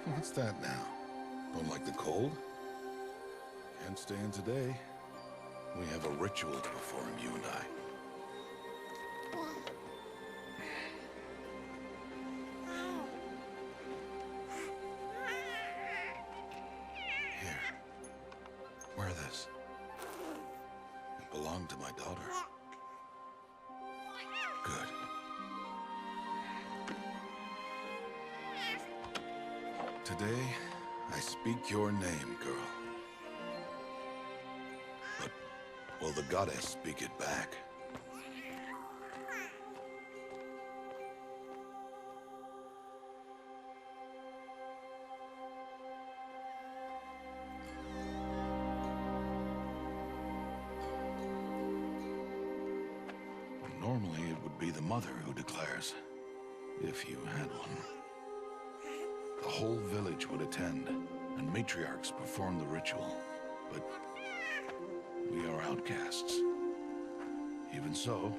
What's that now? Don't like the cold? Can't stay in today. We have a ritual to perform, you and I. Here. Wear this. It belonged to my daughter. Good. Today, I speak your name, girl. But will the goddess speak it back? Normally, it would be the mother who declares, if you had one. The whole village would attend, and matriarchs perform the ritual. But we are outcasts. Even so,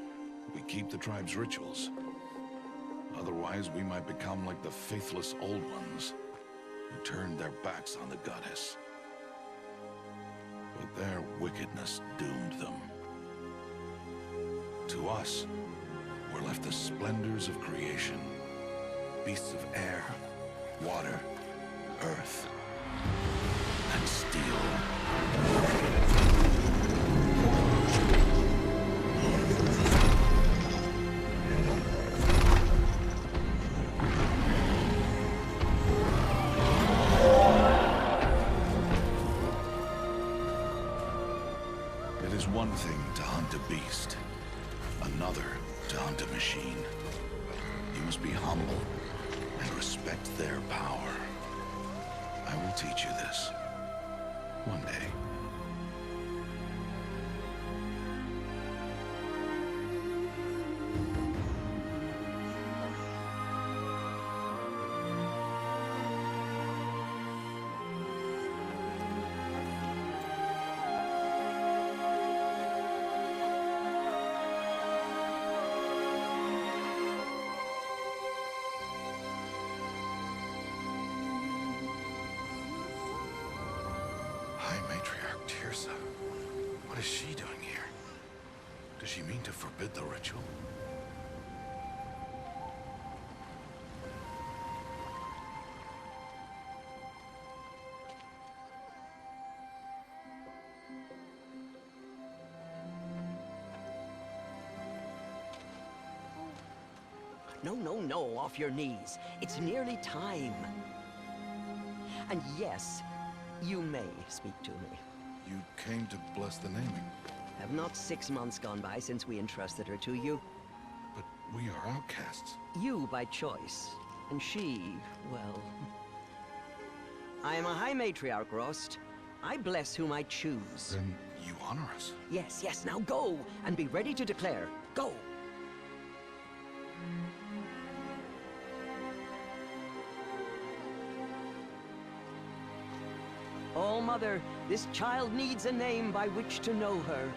we keep the tribe's rituals. Otherwise, we might become like the faithless old ones, who turned their backs on the goddess. But their wickedness doomed them. To us, were left the splendors of creation, beasts of air, water, earth, and steel. It is one thing to hunt a beast, another to hunt a machine. You must be humble and respect their power. I will teach you this. One day. What is she doing here? Does she mean to forbid the ritual? No, off your knees. It's nearly time. And yes, you may speak to me. You came to bless the naming. Have not 6 months gone by since we entrusted her to you? But we are outcasts. You by choice, and she, well... I am a High Matriarch, Rost. I bless whom I choose. Then you honor us. Yes, now go, and be ready to declare. Go! Oh, Mother, this child needs a name by which to know her.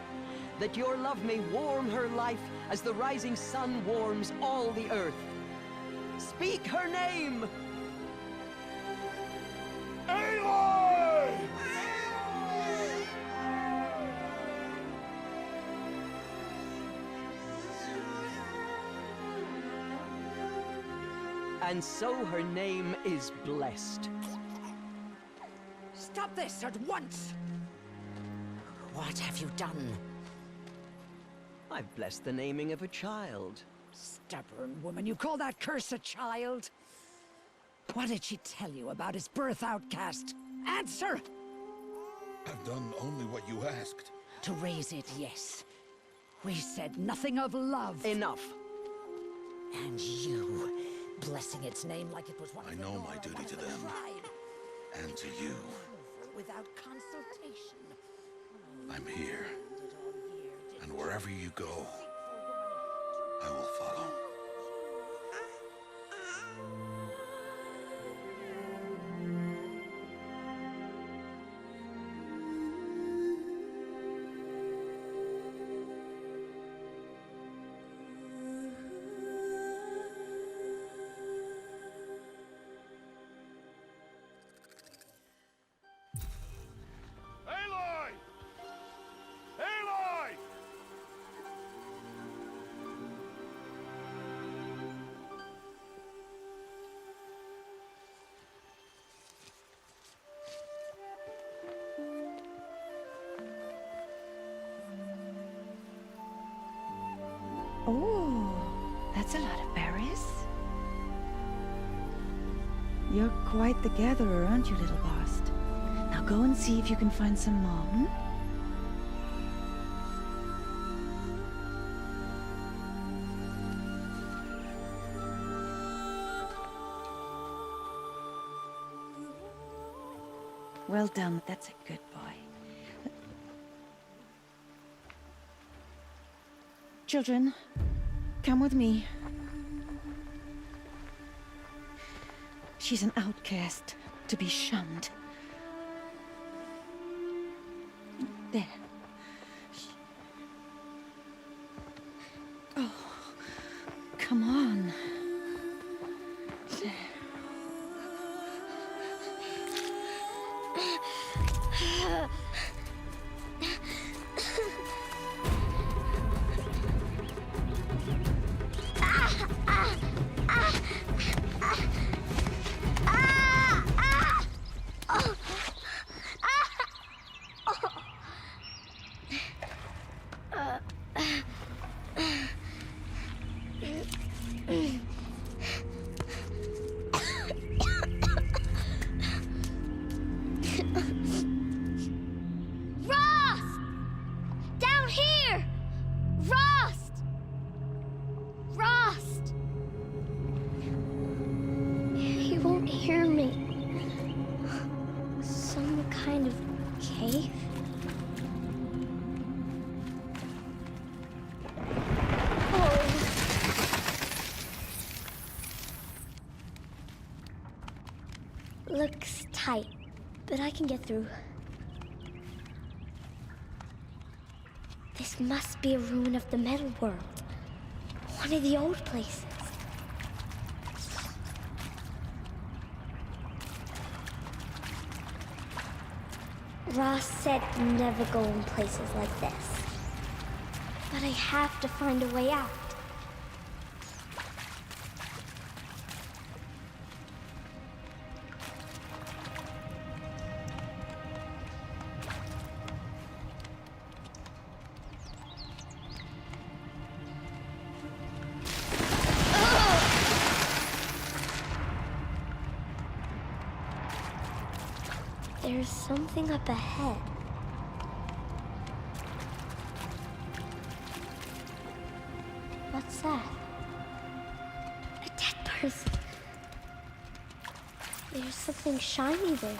That your love may warm her life as the rising sun warms all the earth. Speak her name! Aloy! And so her name is blessed. Stop this at once! What have you done? I've blessed the naming of a child. Stubborn woman, you call that curse a child? What did she tell you about his birth, outcast? Answer! I've done only what you asked. To raise it, yes. We said nothing of love. Enough. And you, blessing its name like it was one I of the know Nora, my duty one to of the them. tribe. And to you. Without consultation. I'm here. Did all year, did And wherever you go, I will follow. Oh, that's a lot of berries. You're quite the gatherer, aren't you, little Bast? Now go and see if you can find some more, hmm? Well done, that's a good boy. Children, come with me. She's an outcast, to be shunned. There. Oh, come on. There. Looks tight, but I can get through. This must be a ruin of the metal world. One of the old places. Ross said never go in places like this. But I have to find a way out. There's something up ahead. What's that? A dead person. There's something shiny there.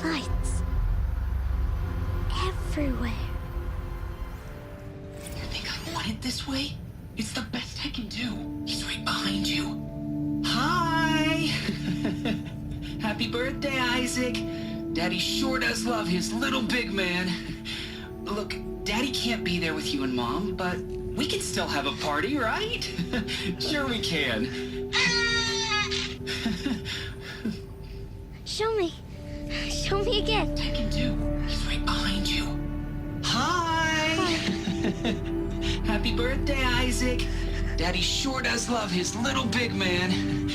Lights. Everywhere. You think I want it this way? It's the best I can do. He's right behind you. Hi! Happy birthday, Isaac. Daddy sure does love his little big man. Look, Daddy can't be there with you and Mom, but we can still have a party, right? Sure we can. Show me. Show me again. I can do. He's right behind you. Hi! Happy birthday, Isaac. Daddy sure does love his little big man.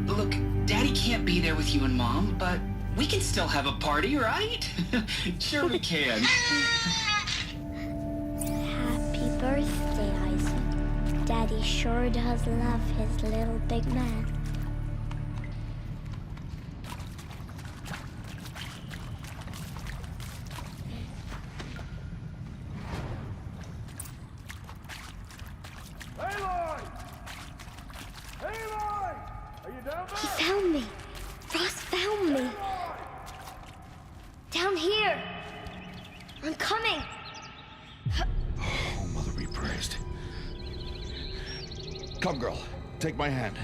Look, Daddy can't be there with you and Mom, but we can still have a party, right? Sure we can. Happy birthday, Isaac. Daddy sure does love his little big man. Aloy! Aloy! Are you down there? He found me. Ross found me. Down here! I'm coming! Oh, Mother be praised. Come, girl. Take my hand.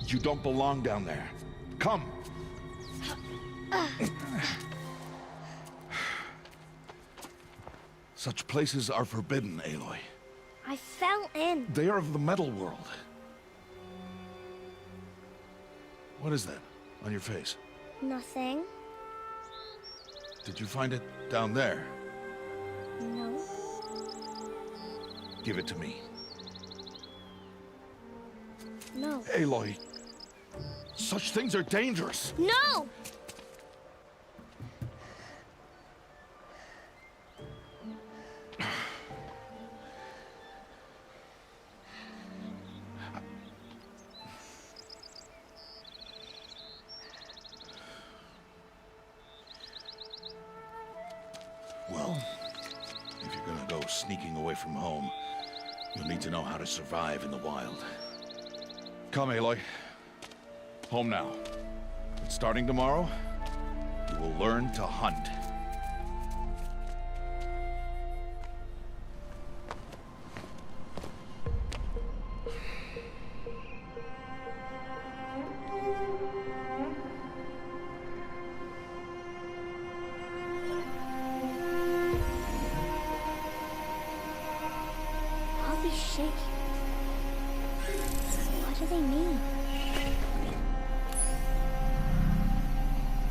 You don't belong down there. Come! Such places are forbidden, Aloy. I fell in. They are of the metal world. What is that on your face? Nothing. Did you find it down there? No. Give it to me. No. Aloy, such things are dangerous. No! Well, if you're gonna go sneaking away from home, you'll need to know how to survive in the wild. Come, Aloy. Home now. And starting tomorrow, you will learn to hunt. All these shaking. What do they mean?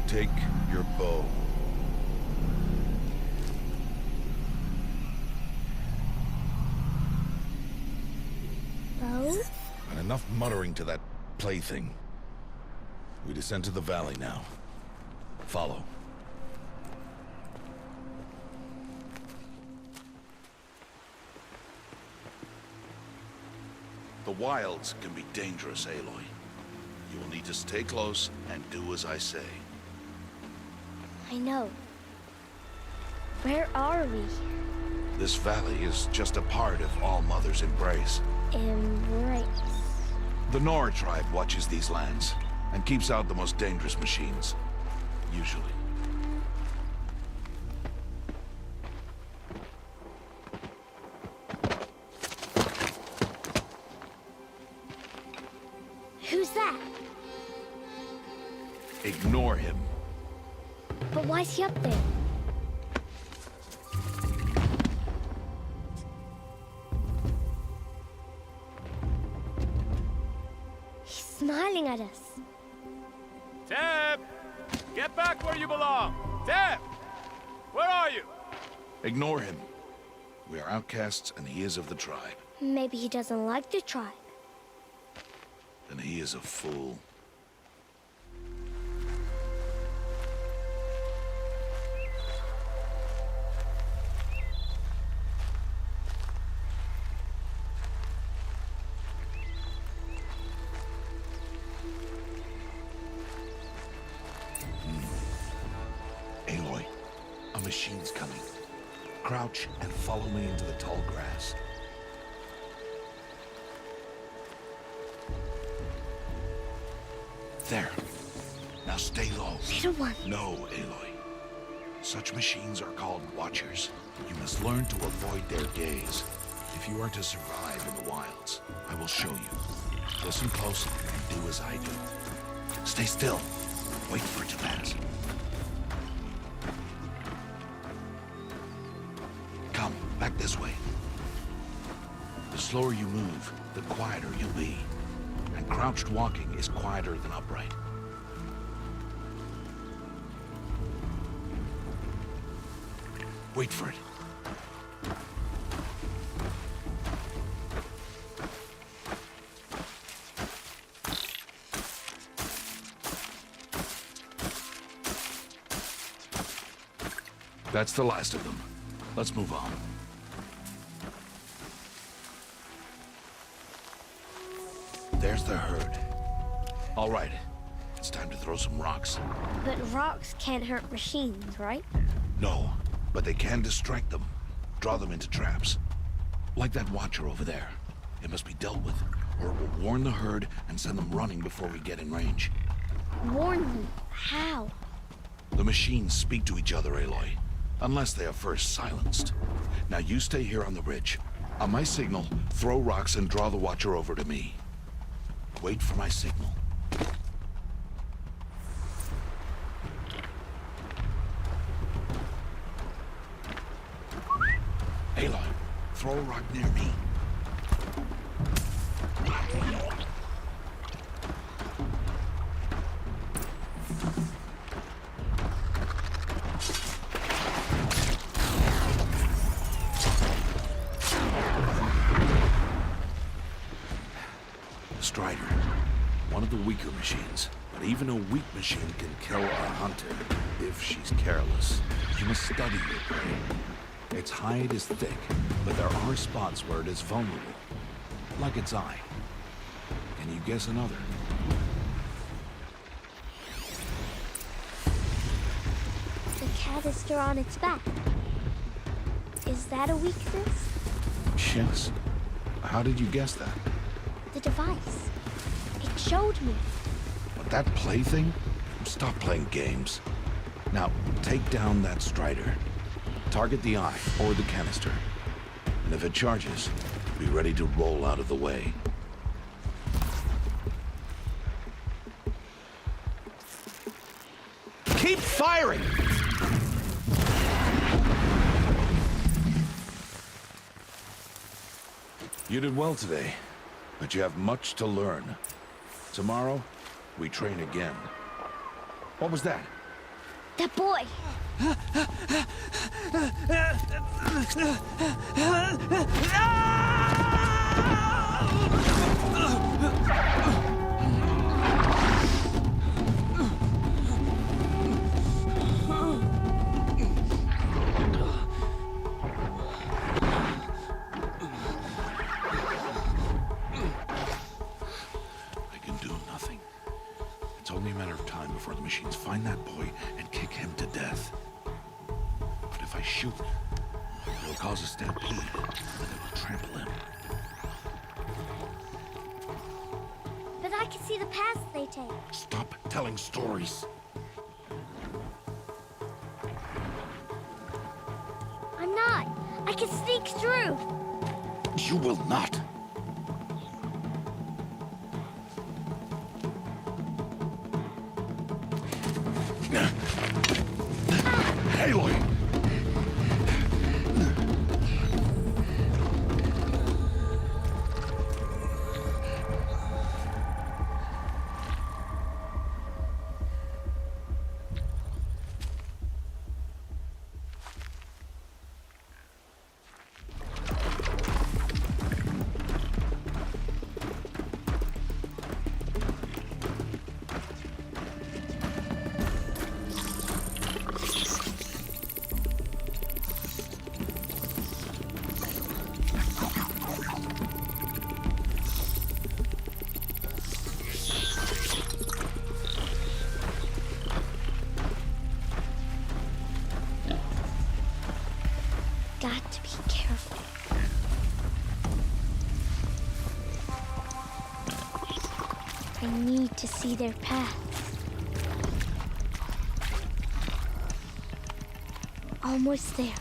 Take your bow. Bow? And enough muttering to that plaything. We descend to the valley now. Follow. The wilds can be dangerous, Aloy. You will need to stay close and do as I say. I know. Where are we? This valley is just a part of All Mother's embrace. Embrace. The Nora tribe watches these lands and keeps out the most dangerous machines. Usually. Who's that? Ignore him. But why's he up there? He's smiling at us. Teb! Get back where you belong! Teb! Where are you? Ignore him. We are outcasts and he is of the tribe. Maybe he doesn't like the tribe. And he is a fool. Aloy, a machine's coming. Crouch and follow me into the tall grass. There. Now stay low. Little one. No, Aloy. Such machines are called Watchers. You must learn to avoid their gaze. If you are to survive in the wilds, I will show you. Listen close and do as I do. Stay still. Wait for it to pass. Come, back this way. The slower you move, the quieter you'll be. And crouched walking is quieter than upright. Wait for it. That's the last of them. Let's move on. There's the herd. All right, it's time to throw some rocks. But rocks can't hurt machines, right? No, but they can distract them, draw them into traps. Like that watcher over there. It must be dealt with, or it will warn the herd and send them running before we get in range. Warn them. How? The machines speak to each other, Aloy. Unless they are first silenced. Now you stay here on the ridge. On my signal, throw rocks and draw the Watcher over to me. Wait for my signal. Aloy, throw a rock near me. Strider, one of the weaker machines. But even a weak machine can kill a hunter if she's careless. You must study your prey. Its hide is thick, but there are spots where it is vulnerable. Like its eye. Can you guess another? The canister on its back. Is that a weakness? Yes. How did you guess that? The device. It showed me. But that plaything? Stop playing games. Now, take down that Strider. Target the eye or the canister. And if it charges, be ready to roll out of the way. Keep firing! You did well today, but you have much to learn. Tomorrow, we train again. What was that? That boy. I can do nothing. It's only a matter of time before the machines find that boy and kick him to death. But if I shoot, it'll cause a stampede, and it will trample him. But I can see the paths they take. Stop telling stories. I'm not. I can sneak through. You will not. Aloy! Got to be careful. I need to see their paths. Almost there.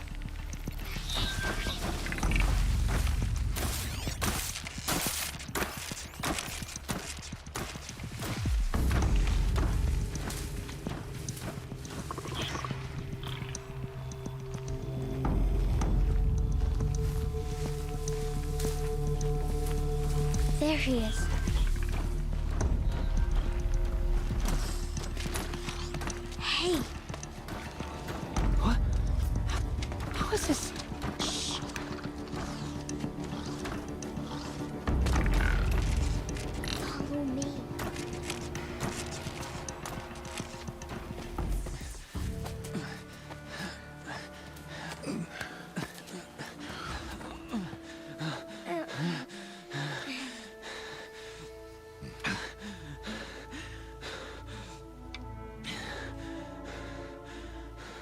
There he is. Hey. What? How is this? Shh. Follow me.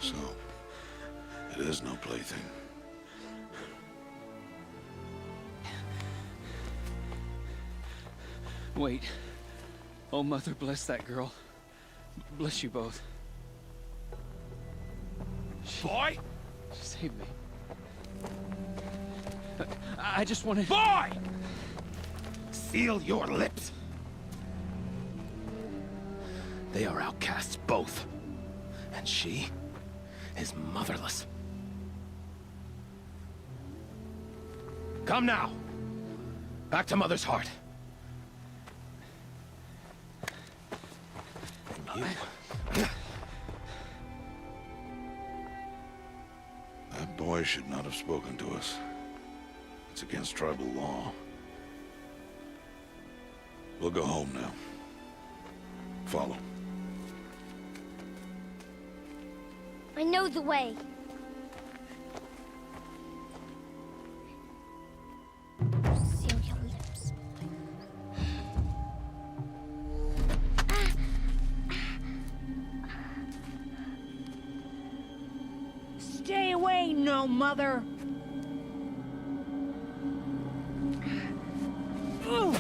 So, it is no plaything. Wait. Oh, Mother, bless that girl. Bless you both. Boy! Save me. I just wanted... Boy! Seal your lips. They are outcasts, both. And she is motherless. Come now. Back to Mother's heart. And you... That boy should not have spoken to us. It's against tribal law. We'll go home now. Follow. I know the way. Seal your lips. Stay away, no mother! Ooh.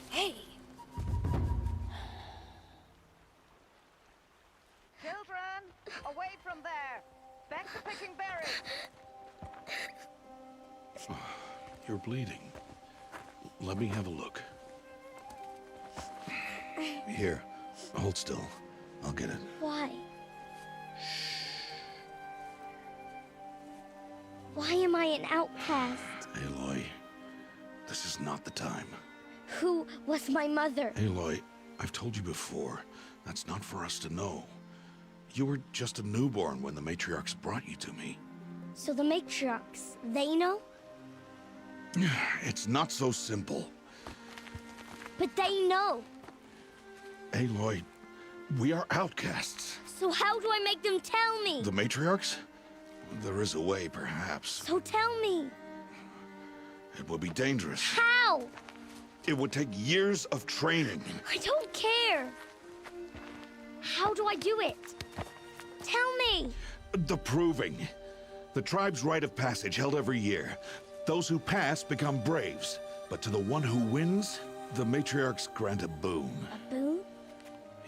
Hey! Children, away from there! Back to picking berries! You're bleeding. Let me have a look. Here, hold still. I'll get it. Why? Why am I an outcast? Aloy, this is not the time. Who was my mother? Aloy, I've told you before, that's not for us to know. You were just a newborn when the matriarchs brought you to me. So the matriarchs, they know? It's not so simple. But they know. Aloy, we are outcasts. So how do I make them tell me? The matriarchs? There is a way, perhaps. So tell me. It would be dangerous. How? It would take years of training. I don't care. How do I do it? Tell me. The proving. The tribe's rite of passage held every year. Those who pass become braves. But to the one who wins, the matriarchs grant a boon. A boon?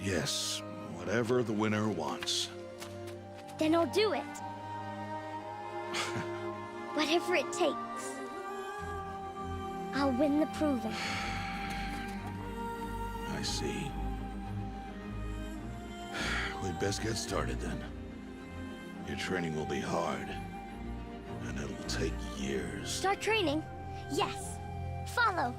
Yes, whatever the winner wants. Then I'll do it. Whatever it takes. I'll win the proving. I see. We'd best get started then. Your training will be hard. And it'll take years. Start training? Yes. Follow.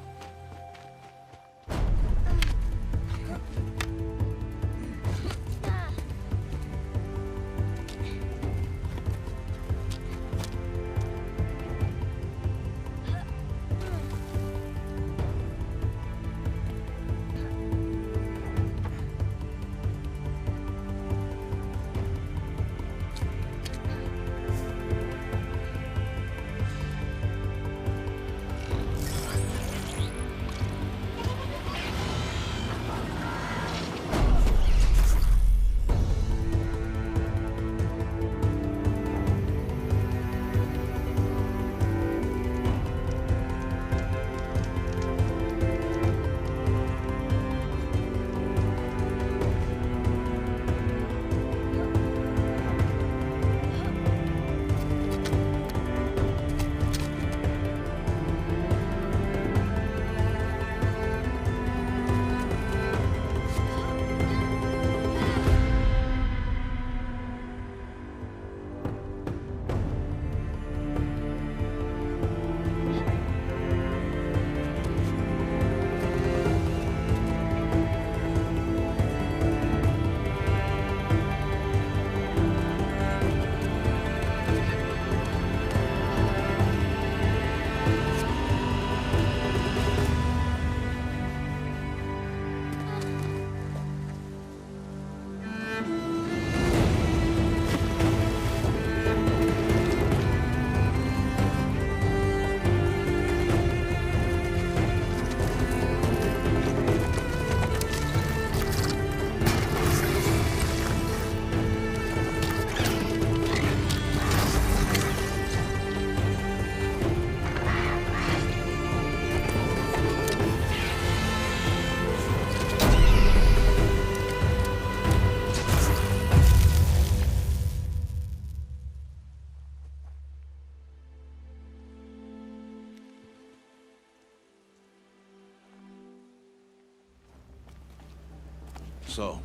So,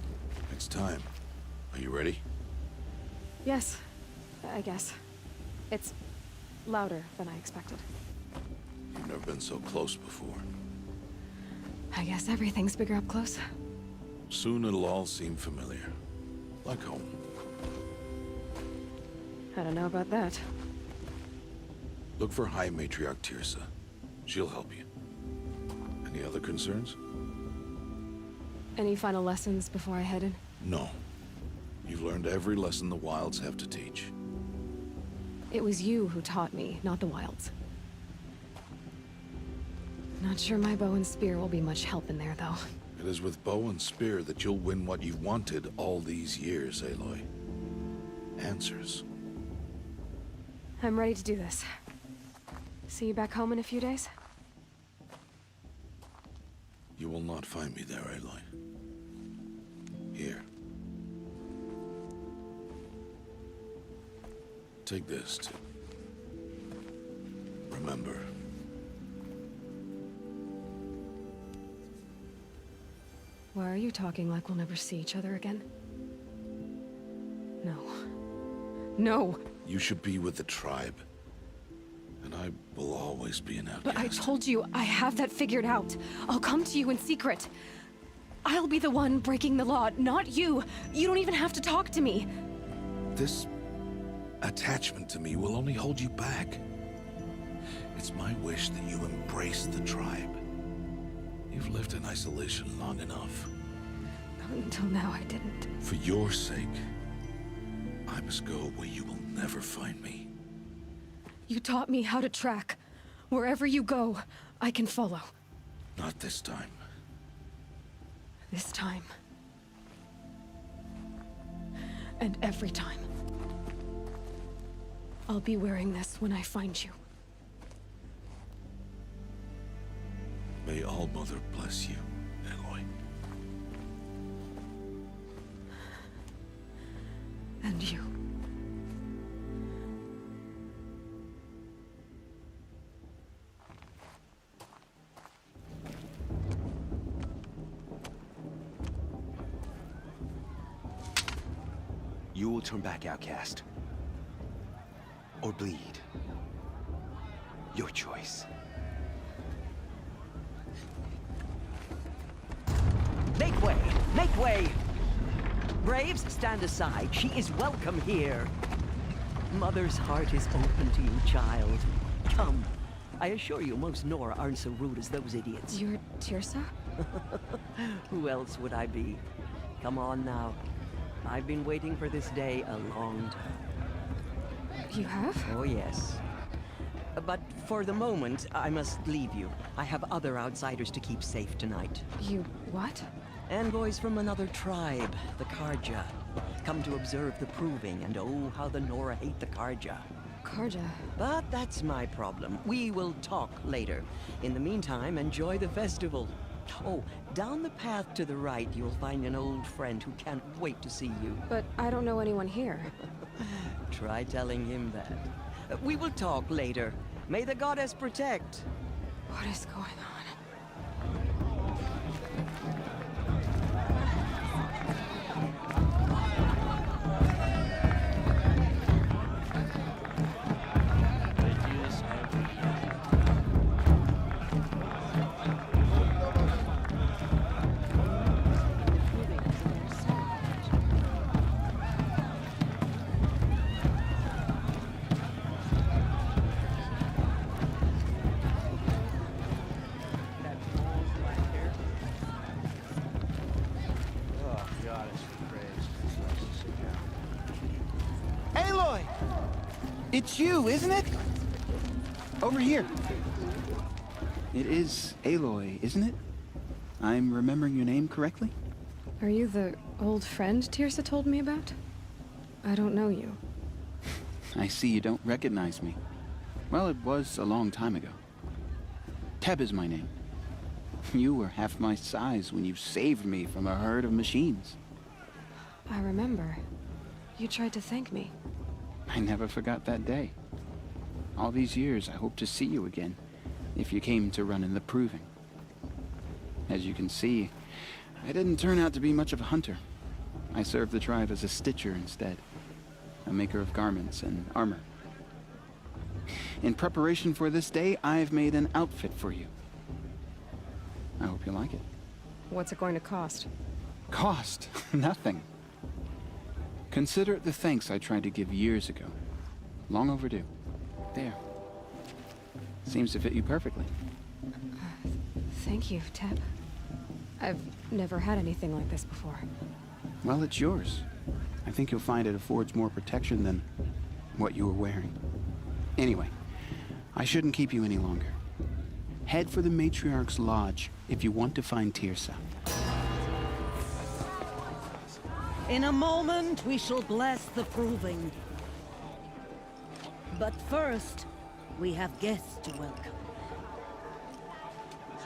it's time. Are you ready? Yes, I guess. It's louder than I expected. You've never been so close before. I guess everything's bigger up close. Soon it'll all seem familiar. Like home. I don't know about that. Look for High Matriarch Tirsa. She'll help you. Any other concerns? Any final lessons before I head in? No. You've learned every lesson the Wilds have to teach. It was you who taught me, not the Wilds. Not sure my bow and spear will be much help in there, though. It is with bow and spear that you'll win what you've wanted all these years, Aloy. Answers. I'm ready to do this. See you back home in a few days? You will not find me there, Aloy. Here. Take this to remember. Why are you talking like we'll never see each other again? No. No! You should be with the tribe. And I will always be an outcast. But I told you, I have that figured out. I'll come to you in secret. I'll be the one breaking the law, not you. You don't even have to talk to me. This attachment to me will only hold you back. It's my wish that you embrace the tribe. You've lived in isolation long enough. Until now, I didn't. For your sake, I must go where you will never find me. You taught me how to track. Wherever you go, I can follow. Not this time. This time. And every time. I'll be wearing this when I find you. May All-Mother bless you, Aloy. And you. You will turn back, outcast. Or bleed. Your choice. Make way! Make way! Braves, stand aside. She is welcome here. Mother's heart is open to you, child. Come. I assure you, most Nora aren't so rude as those idiots. You're Tirsa? Who else would I be? Come on now. I've been waiting for this day a long time. You have? Oh, yes. But for the moment, I must leave you. I have other outsiders to keep safe tonight. You what? Envoys from another tribe, the Karja. Come to observe the proving, and oh, how the Nora hate the Karja. Karja? But that's my problem. We will talk later. In the meantime, enjoy the festival. Oh, down the path to the right, you'll find an old friend who can't wait to see you. But I don't know anyone here. Try telling him that. We will talk later. May the goddess protect. What is going on? Aloy! It's you, isn't it? Over here. It is Aloy, isn't it? I'm remembering your name correctly? Are you the old friend Tirsa told me about? I don't know you. I see you don't recognize me. Well, it was a long time ago. Teb is my name. You were half my size when you saved me from a herd of machines. I remember. You tried to thank me. I never forgot that day. All these years, I hope to see you again, if you came to run in the proving. As you can see, I didn't turn out to be much of a hunter. I served the tribe as a stitcher instead, a maker of garments and armor. In preparation for this day, I've made an outfit for you. I hope you like it. What's it going to cost? Cost? Nothing. Consider it the thanks I tried to give years ago. Long overdue. There. Seems to fit you perfectly. Thank you, Teb. I've never had anything like this before. Well, it's yours. I think you'll find it affords more protection than what you were wearing. Anyway, I shouldn't keep you any longer. Head for the Matriarch's Lodge if you want to find Tirsa. In a moment, we shall bless the proving. But first, we have guests to welcome.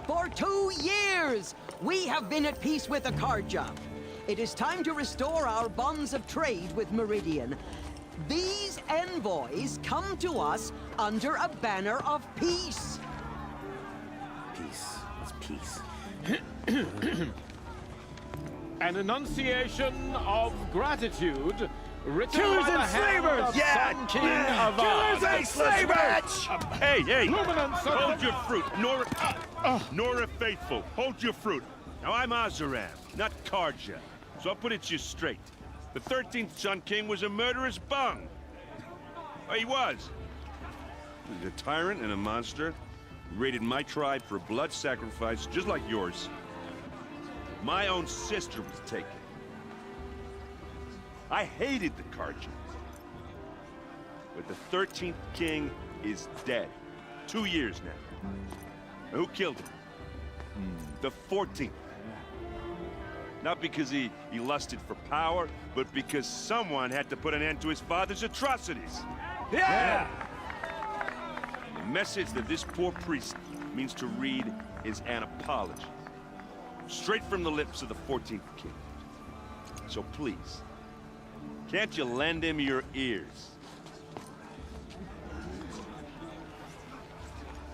For 2 years, we have been at peace with Akarja. It is time to restore our bonds of trade with Meridian. These envoys come to us under a banner of peace. Peace. It's peace. An enunciation of gratitude written Killers by the and hand slavers! of Yeah! Sun King Avad. Killers and slavers! Hey, hey! Luminance of Hold the- your fruit, Nora Faithful. Hold your fruit. Now I'm Azaram, not Karja, so I'll put it to you straight. The 13th Sun King was a murderous bung. Oh, he was. He's a tyrant and a monster. He raided my tribe for a blood sacrifice, just like yours. My own sister was taken. I hated the Karja. But the 13th king is dead. 2 years now. Who killed him? The 14th. Not because he lusted for power, but because someone had to put an end to his father's atrocities. Yeah! The message that this poor priest means to read is an apology. Straight from the lips of the 14th king. So please, can't you lend him your ears?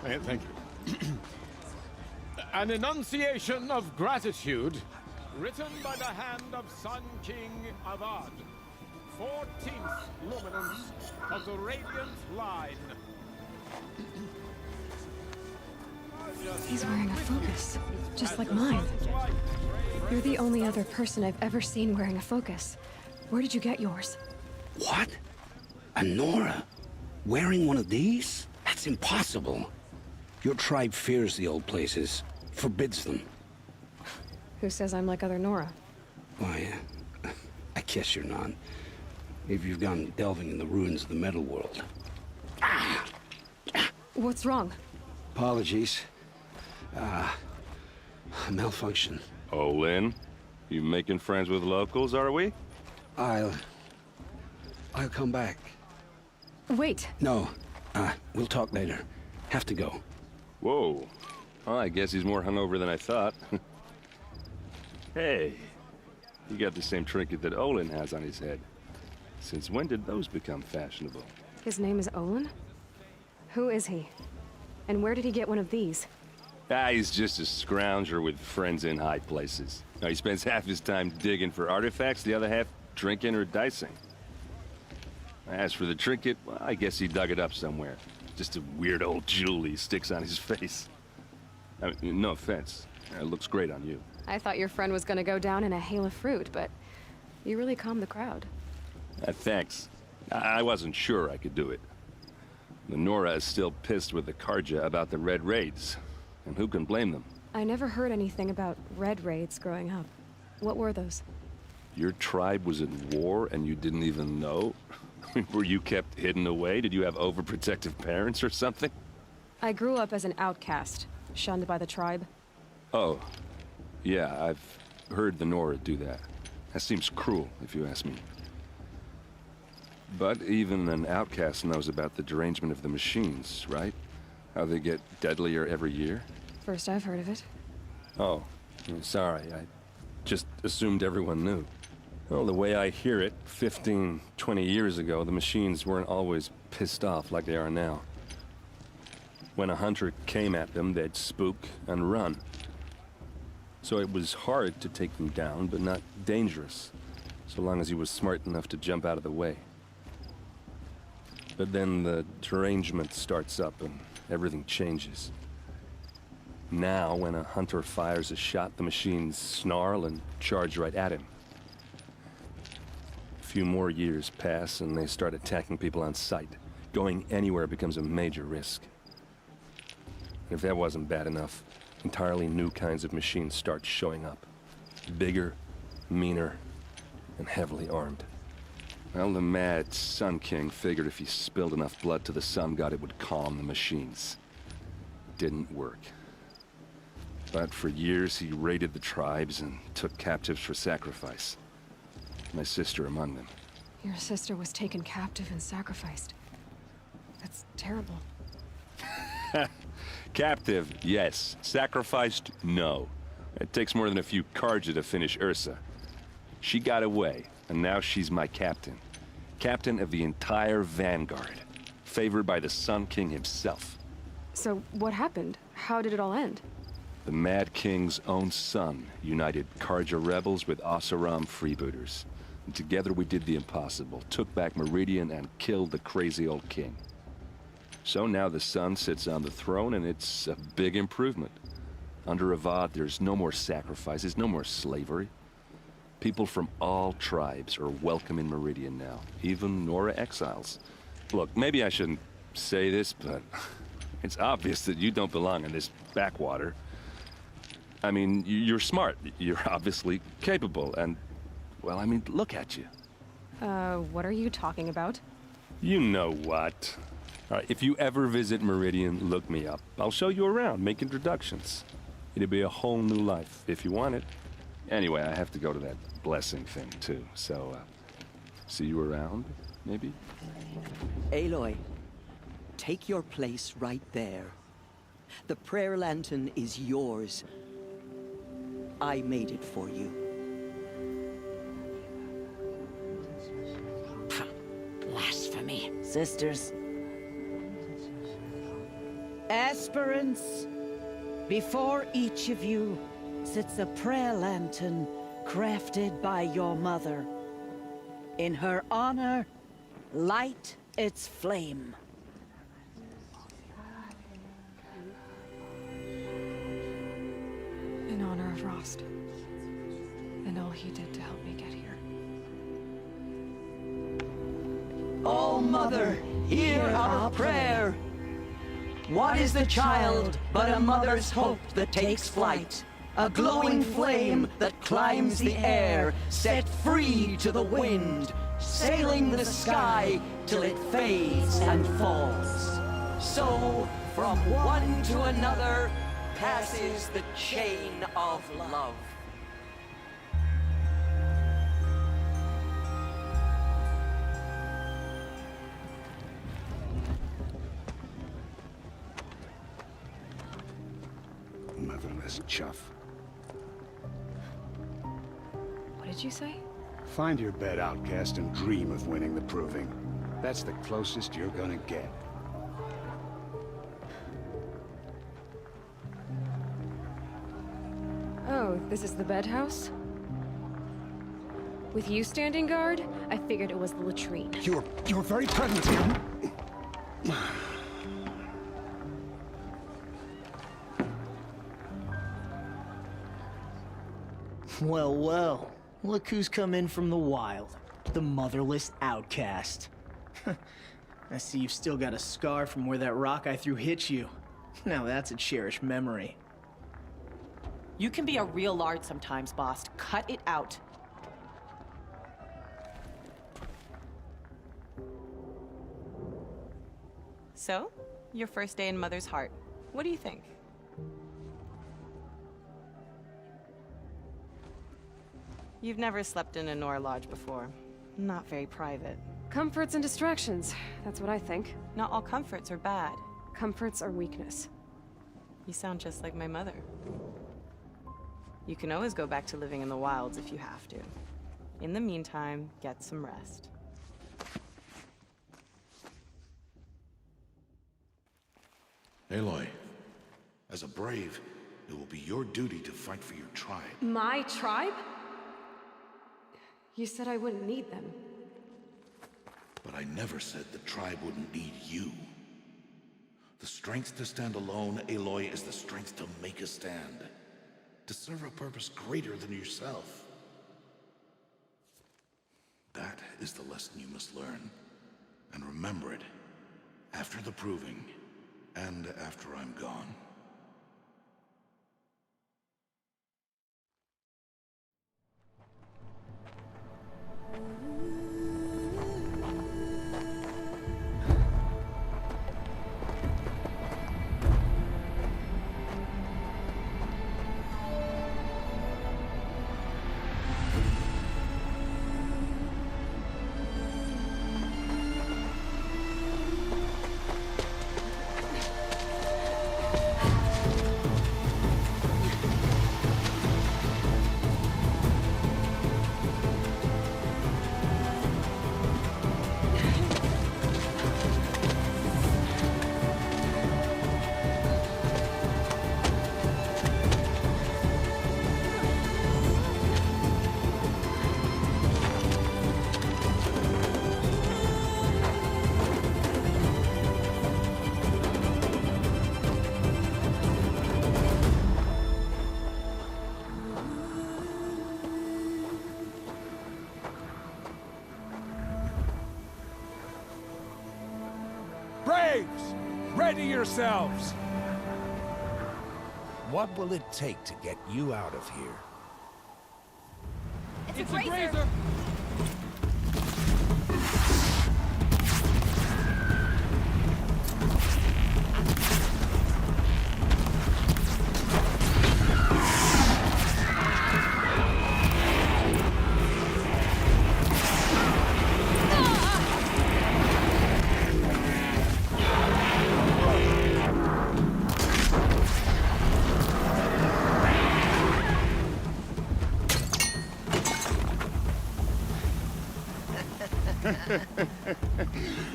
Thank you. An enunciation of gratitude written by the hand of Sun King Avad, 14th luminance of the Radiant Line. He's wearing a focus, just like mine. You're the only other person I've ever seen wearing a focus. Where did you get yours? What? A Nora? Wearing one of these? That's impossible. Your tribe fears the old places, forbids them. Who says I'm like other Nora? Why, I guess you're not. If you've gone delving in the ruins of the metal world. What's wrong? Apologies. Malfunction. Oh, Lynn, you making friends with locals, are we? I'll come back. Wait. No, we'll talk later. Have to go. Whoa. Well, I guess he's more hungover than I thought. Hey, you got the same trinket that Olin has on his head. Since when did those become fashionable? His name is Olin? Who is he? And where did he get one of these? He's just a scrounger with friends in high places. Now, he spends half his time digging for artifacts, the other half drinking or dicing. As for the trinket, well, I guess he dug it up somewhere. Just a weird old jewel he sticks on his face. I mean, no offense. It looks great on you. I thought your friend was gonna go down in a hail of fruit, but you really calmed the crowd. Thanks. I wasn't sure I could do it. The Nora is still pissed with the Karja about the Red Raids. And who can blame them? I never heard anything about red raids growing up. What were those? Your tribe was in war and you didn't even know? Were you kept hidden away? Did you have overprotective parents or something? I grew up as an outcast, shunned by the tribe. Oh. Yeah, I've heard the Nora do that. That seems cruel, if you ask me. But even an outcast knows about the derangement of the machines, right? How they get deadlier every year? First I've heard of it. Oh, I'm sorry. I just assumed everyone knew. Well, the way I hear it, 15, 20 years ago, the machines weren't always pissed off like they are now. When a hunter came at them, they'd spook and run. So it was hard to take them down, but not dangerous, so long as he was smart enough to jump out of the way. But then the derangement starts up and everything changes. Now, when a hunter fires a shot, the machines snarl and charge right at him. A few more years pass and they start attacking people on sight. Going anywhere becomes a major risk. And if that wasn't bad enough, entirely new kinds of machines start showing up. Bigger, meaner, and heavily armed. Well, the mad Sun King figured if he spilled enough blood to the Sun God, it would calm the machines. Didn't work. But for years, he raided the tribes and took captives for sacrifice. My sister among them. Your sister was taken captive and sacrificed. That's terrible. Captive, yes. Sacrificed, no. It takes more than a few Carja to finish Ursa. She got away, and now she's my captain. Captain of the entire Vanguard. Favored by the Sun King himself. So, what happened? How did it all end? The Mad King's own son united Carja rebels with Oseram freebooters. And together we did the impossible, took back Meridian and killed the crazy old king. So now the Sun sits on the throne and it's a big improvement. Under Avad, there's no more sacrifices, no more slavery. People from all tribes are welcome in Meridian now, even Nora exiles. Look, maybe I shouldn't say this, but it's obvious that you don't belong in this backwater. I mean, you're smart, you're obviously capable, and, well, I mean, look at you. What are you talking about? You know what. All right, if you ever visit Meridian, look me up. I'll show you around, make introductions. It'll be a whole new life, if you want it. Anyway, I have to go to that blessing thing, too, so, see you around, maybe? Aloy, take your place right there. The prayer lantern is yours. I made it for you. Blasphemy. Sisters. Aspirants, before each of you sits a prayer lantern crafted by your mother. In her honor, light its flame. In honor of Rost. And all he did to help me get here. All Mother, hear our prayer. What is the child but a mother's hope that takes flight? A glowing flame that climbs the air, set free to the wind, sailing the sky till it fades and falls. So, from one to another, passes the chain of love. Motherless chuff. What did you say? Find your bed, outcast, and dream of winning the proving. That's the closest you're gonna get. Oh, this is the bed house? With you standing guard, I figured it was the latrine. Your very presence here. Well, well. Look who's come in from the wild. The motherless outcast. I see you've still got a scar from where that rock I threw hit you. Now that's a cherished memory. You can be a real lard sometimes, boss. Cut it out. So, your first day in Mother's Heart. What do you think? You've never slept in a Nora lodge before. Not very private. Comforts and distractions. That's what I think. Not all comforts are bad. Comforts are weakness. You sound just like my mother. You can always go back to living in the wilds if you have to. In the meantime, get some rest. Aloy, as a brave, It will be your duty to fight for your tribe. My tribe? You said I wouldn't need them. But I never said the tribe wouldn't need you. The strength to stand alone, Aloy, is the strength to make a stand. To serve a purpose greater than yourself. That is the lesson you must learn. And remember it, after the proving, and after I'm gone. Braves! Ready yourselves! What will it take to get you out of here? It's a grazer!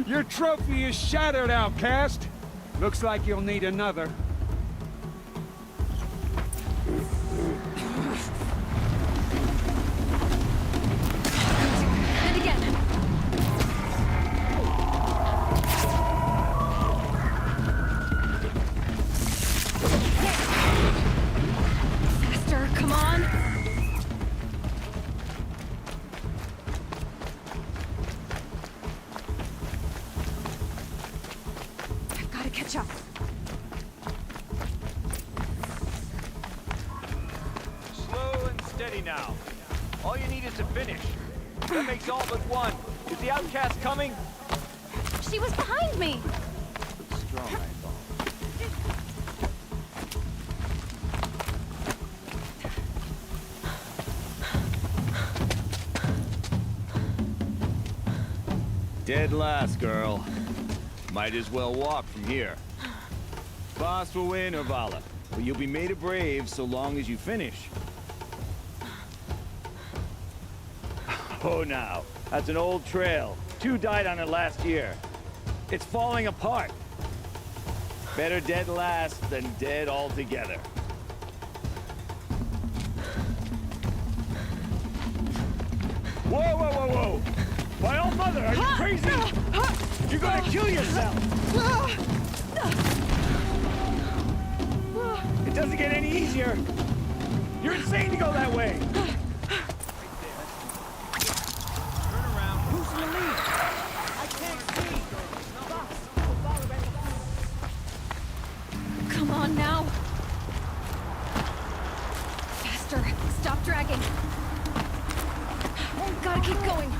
Your trophy is shattered, outcast. Looks like you'll need another. And again! Faster, come on! Catch up. Slow and steady now. All you need is to finish. That makes all but one. Is the outcast coming? She was behind me! Strong, I thought. Dead last, girl. Might as well walk from here. Boss will win or Vala, but you'll be made a brave so long as you finish. Oh, now, that's an old trail. 2 died on it last year. It's falling apart. Better dead last than dead altogether. Whoa, whoa, whoa, whoa! My old mother, are you crazy? You're gonna kill yourself! It doesn't get any easier! You're insane to go that way! Turn around. Who's in the lead? I can't see! Come on now! Faster! Stop dragging! Gotta keep going!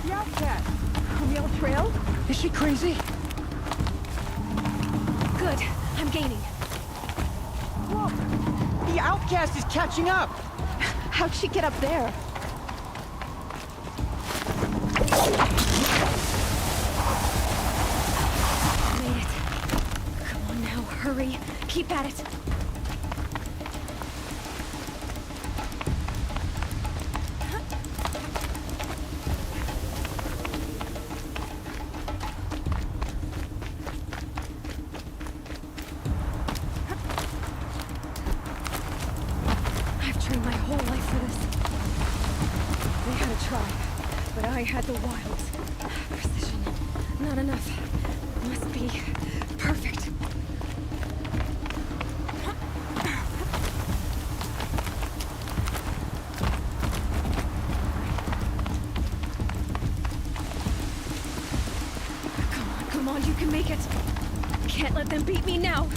The outcast! On the old trail? Is she crazy? Good. I'm gaining. Look! The outcast is catching up! How'd she get up there? Made it. Come on now, hurry. Keep at it. trained my whole life for this. They had a tribe, but I had the wilds. Precision. Not enough. Must be perfect. Come on, you can make it. Can't let them beat me now.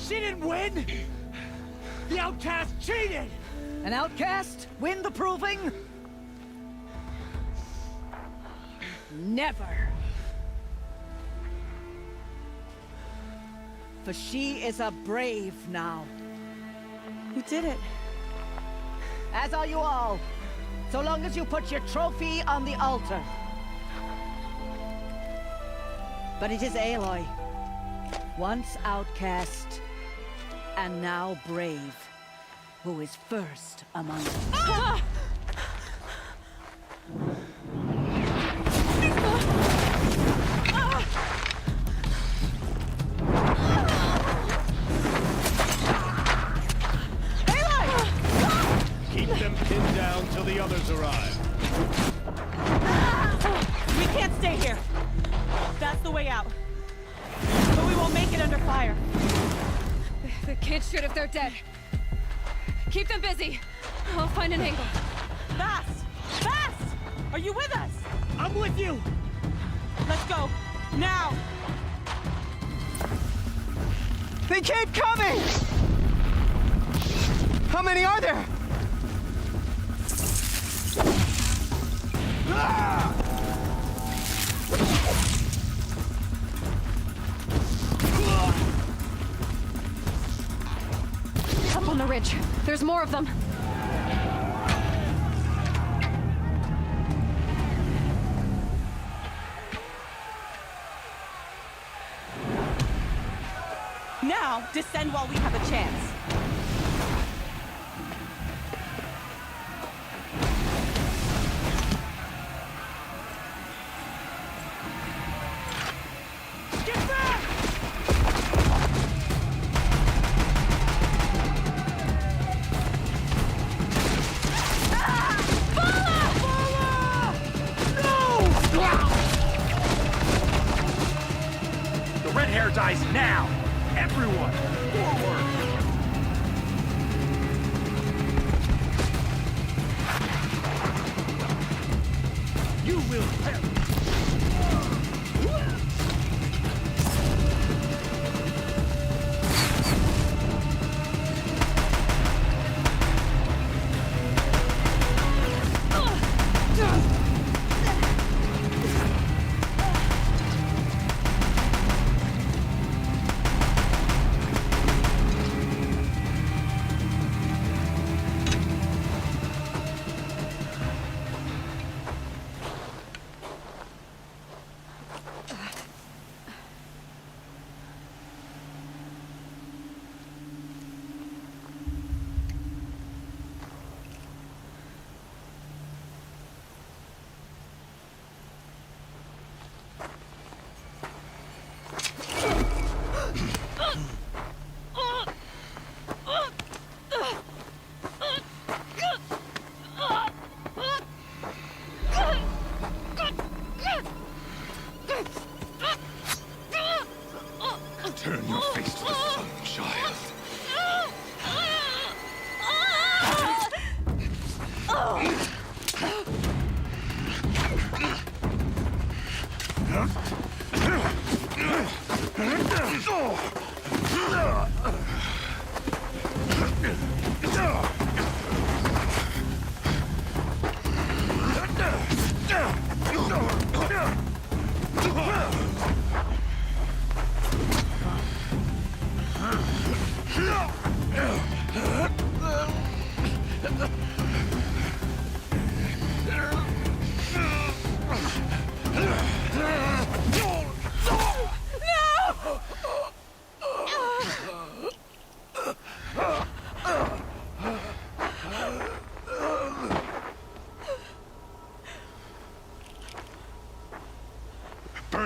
She didn't win! The outcast cheated! An outcast? Win the proving? Never. For she is a brave now. You did it. As are you all. So long as you put your trophy on the altar. But it is Aloy. Once outcast, and now brave, who is first among us. Ah! Keep them pinned down till the others arrive. We can't stay here. That's the way out. But we won't make it under fire. They can't shoot if they're dead. Keep them busy. I'll find an angle. Fast! Fast! Are you with us? I'm with you! Let's go. Now! They keep coming! How many are there? Up on the ridge. There's more of them. Now, descend while we have a chance. Get back! The red hair dies now! Everyone, forward! You will perish!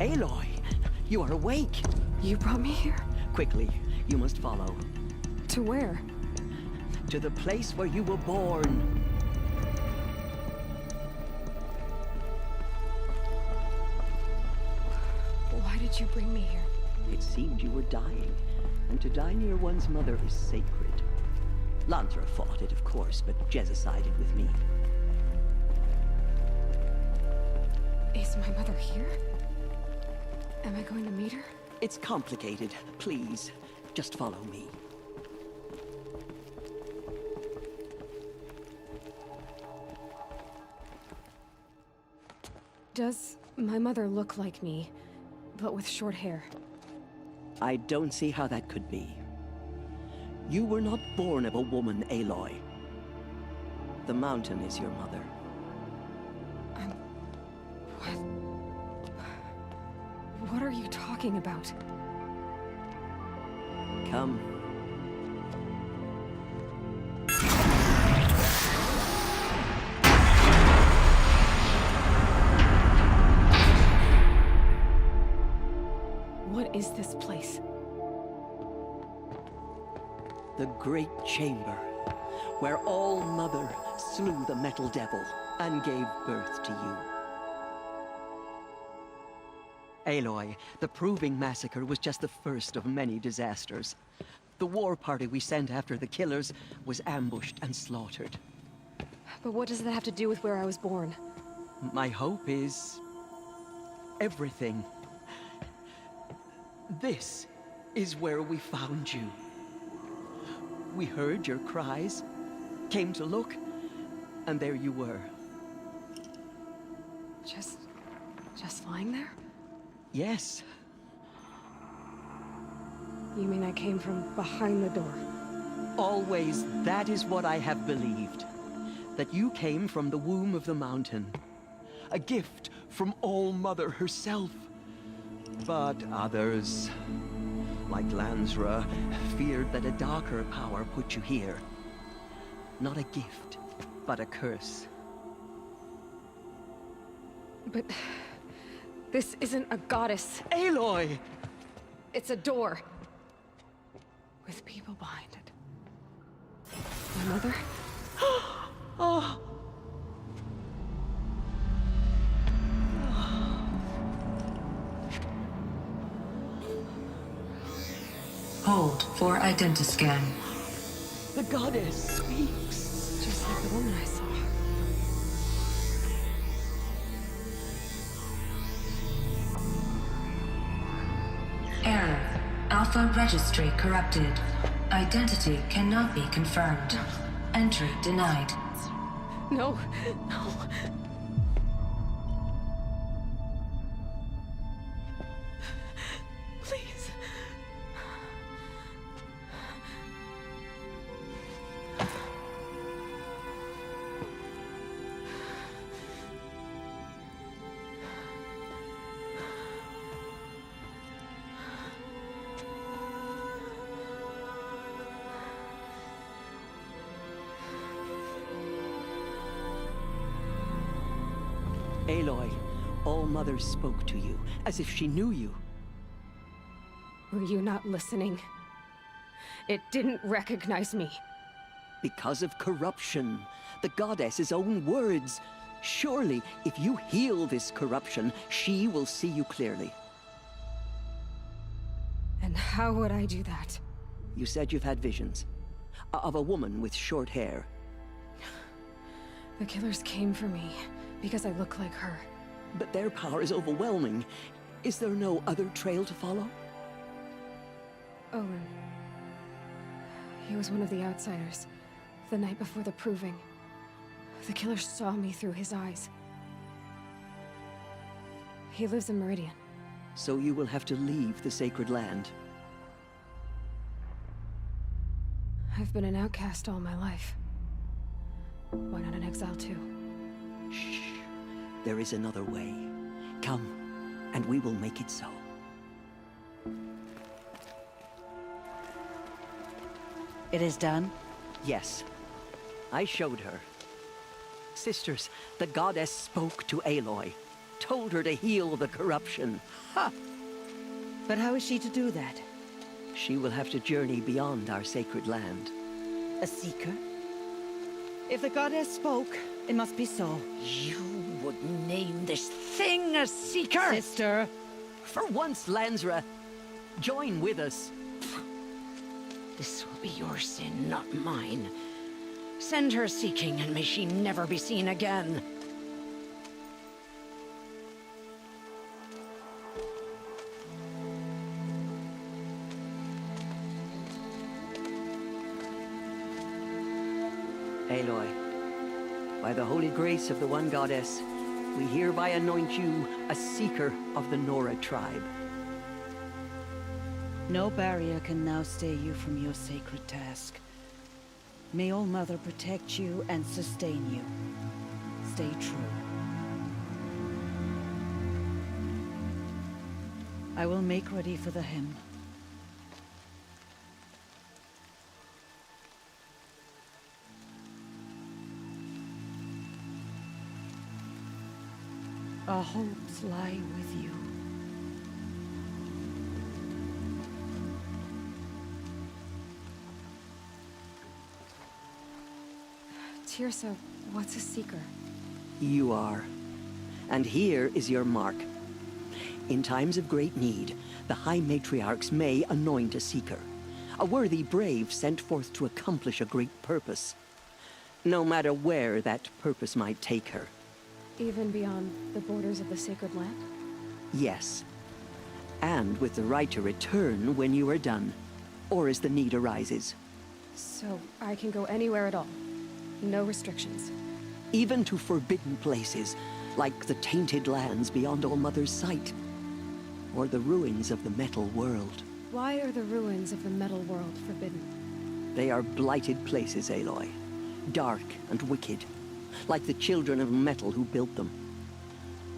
Aloy, you are awake. You brought me here? Quickly, you must follow. To where? To the place where you were born. Why did you bring me here? It seemed you were dying, and to die near one's mother is sacred. Lansra fought it, of course, but Jezza sided with me. Is my mother here? Am I going to meet her? It's complicated. Please, just follow me. Does my mother look like me, but with short hair? I don't see how that could be. You were not born of a woman, Aloy. The mountain is your mother. What are you talking about? Come. What is this place? The Great Chamber, where All Mother slew the Metal Devil and gave birth to you. Aloy, the Proving Massacre was just the first of many disasters. The war party we sent after the killers was ambushed and slaughtered. But what does that have to do with where I was born? My hope is everything. This is where we found you. We heard your cries, came to look, and there you were. Just lying there? Yes. You mean I came from behind the door? Always, that is what I have believed. That you came from the womb of the mountain. A gift from All Mother herself. But others, like Lansra, feared that a darker power put you here. Not a gift, but a curse. But this isn't a goddess. Aloy! It's a door. With people behind it. My mother? Oh! Hold for identiscan. The goddess speaks. Just like the woman I saw. Error. Alpha registry corrupted. Identity cannot be confirmed. Entry denied. No, no. Please. Aloy, All Mother spoke to you, as if she knew you. Were you not listening? It didn't recognize me. Because of corruption. The goddess's own words. Surely, if you heal this corruption, she will see you clearly. And how would I do that? You said you've had visions. Of a woman with short hair. The killers came for me because I look like her. But their power is overwhelming. Is there no other trail to follow? Owen. He was one of the outsiders. The night before the Proving. The killer saw me through his eyes. He lives in Meridian. So you will have to leave the sacred land. I've been an outcast all my life. Why not an exile too? Shh. There is another way. Come, and we will make it so. It is done? Yes. I showed her. Sisters, the goddess spoke to Aloy. told her to heal the corruption. Ha! But how is she to do that? She will have to journey beyond our sacred land. A seeker? If the goddess spoke, it must be so. You would name this thing a seeker? Sister! For once, Lansra, join with us. This will be your sin, not mine. Send her seeking, and may she never be seen again. Aloy, by the holy grace of the one goddess, we hereby anoint you a seeker of the Nora tribe. No barrier can now stay you from your sacred task. May All Mother protect you and sustain you. Stay true. I will make ready for the hymn. Our hopes lie with you. Tirsa, what's a seeker? You are. And here is your mark. In times of great need, the High Matriarchs may anoint a seeker. A worthy brave sent forth to accomplish a great purpose. No matter where that purpose might take her. Even beyond the borders of the sacred land? Yes. And with the right to return when you are done, or as the need arises. So I can go anywhere at all? No restrictions? Even to forbidden places, like the tainted lands beyond All Mother's sight. Or the ruins of the Metal World. Why are the ruins of the Metal World forbidden? They are blighted places, Aloy. Dark and wicked. Like the children of metal who built them.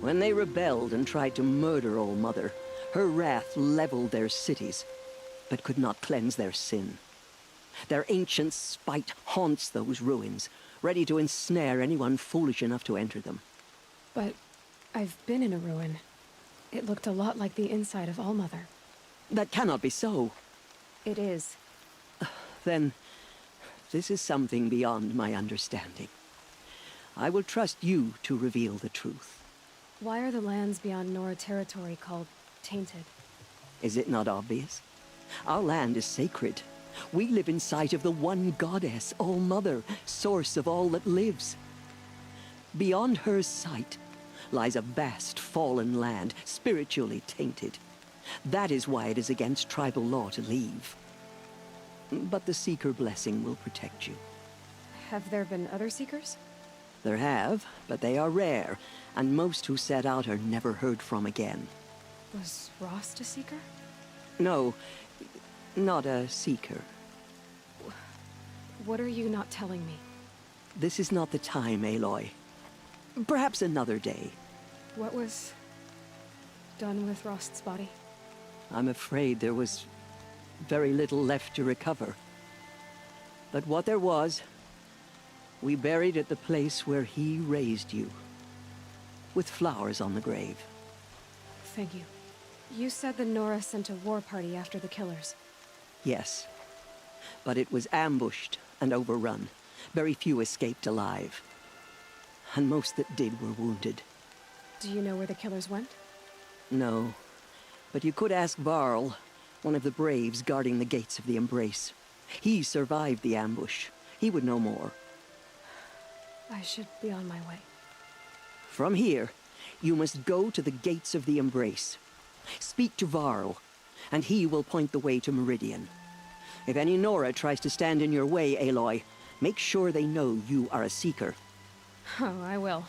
When they rebelled and tried to murder All Mother, her wrath leveled their cities, but could not cleanse their sin. Their ancient spite haunts those ruins, ready to ensnare anyone foolish enough to enter them. But I've been in a ruin. It looked a lot like the inside of All Mother. That cannot be so. It is. Then, this is something beyond my understanding. I will trust you to reveal the truth. Why are the lands beyond Nora territory called tainted? Is it not obvious? Our land is sacred. We live in sight of the one goddess, All Mother, source of all that lives. Beyond her sight lies a vast fallen land, spiritually tainted. That is why it is against tribal law to leave. But the Seeker blessing will protect you. Have there been other Seekers? There have, but they are rare, and most who set out are never heard from again. Was Rost a Seeker? No, not a Seeker. What are you not telling me? This is not the time, Aloy. Perhaps another day. What was done with Rost's body? I'm afraid there was very little left to recover. But what there was, we buried at the place where he raised you. With flowers on the grave. Thank you. You said the Nora sent a war party after the killers. Yes. But it was ambushed and overrun. Very few escaped alive. And most that did were wounded. Do you know where the killers went? No. But you could ask Varl, one of the braves guarding the gates of the Embrace. He survived the ambush. He would know more. I should be on my way. From here, you must go to the gates of the Embrace. Speak to Varl, and he will point the way to Meridian. If any Nora tries to stand in your way, Aloy, make sure they know you are a Seeker. Oh, I will.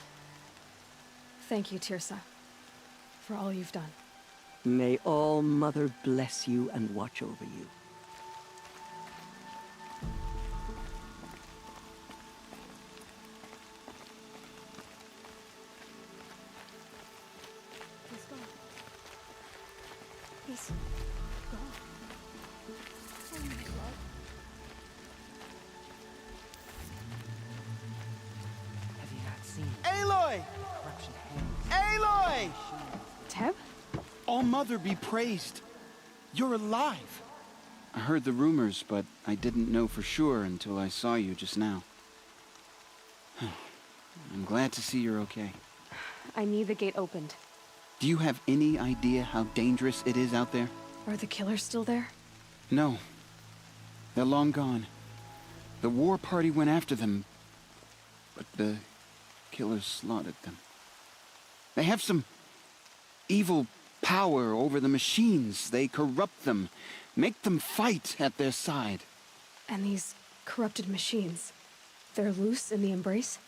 Thank you, Tirsa, for all you've done. May All Mother bless you and watch over you. He's gone. He's gone. Oh my God. Have you not seen? Aloy! Corruption hangs. Aloy! Congratulations! Teb? All-Mother be praised. You're alive. I heard the rumors, but I didn't know for sure until I saw you just now. I'm glad to see you're okay. I need the gate opened. Do you have any idea how dangerous it is out there? Are the killers still there? No. They're long gone. The war party went after them, but the killers slaughtered them. They have some evil power over the machines. They corrupt them, make them fight at their side. And these corrupted machines, they're loose in the Embrace?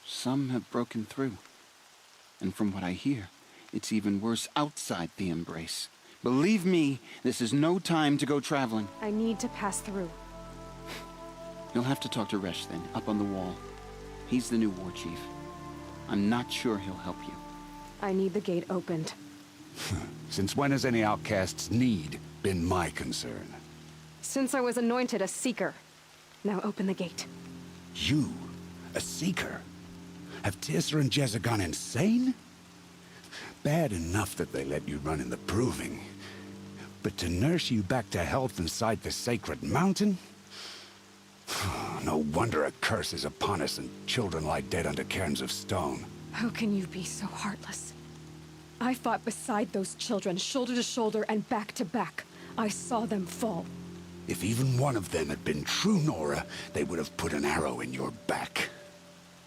Some have broken through. And from what I hear, it's even worse outside the Embrace. Believe me, this is no time to go traveling. I need to pass through. You'll have to talk to Resh then, up on the wall. He's the new war chief. I'm not sure he'll help you. I need the gate opened. Since when has any outcast's need been my concern? Since I was anointed a Seeker. Now open the gate. You? A Seeker? Have Tirsa and Jezza gone insane? Bad enough that they let you run in the Proving. But to nurse you back to health inside the sacred mountain? No wonder a curse is upon us and children lie dead under cairns of stone. How can you be so heartless? I fought beside those children, shoulder to shoulder and back to back. I saw them fall. If even one of them had been true Nora, they would have put an arrow in your back.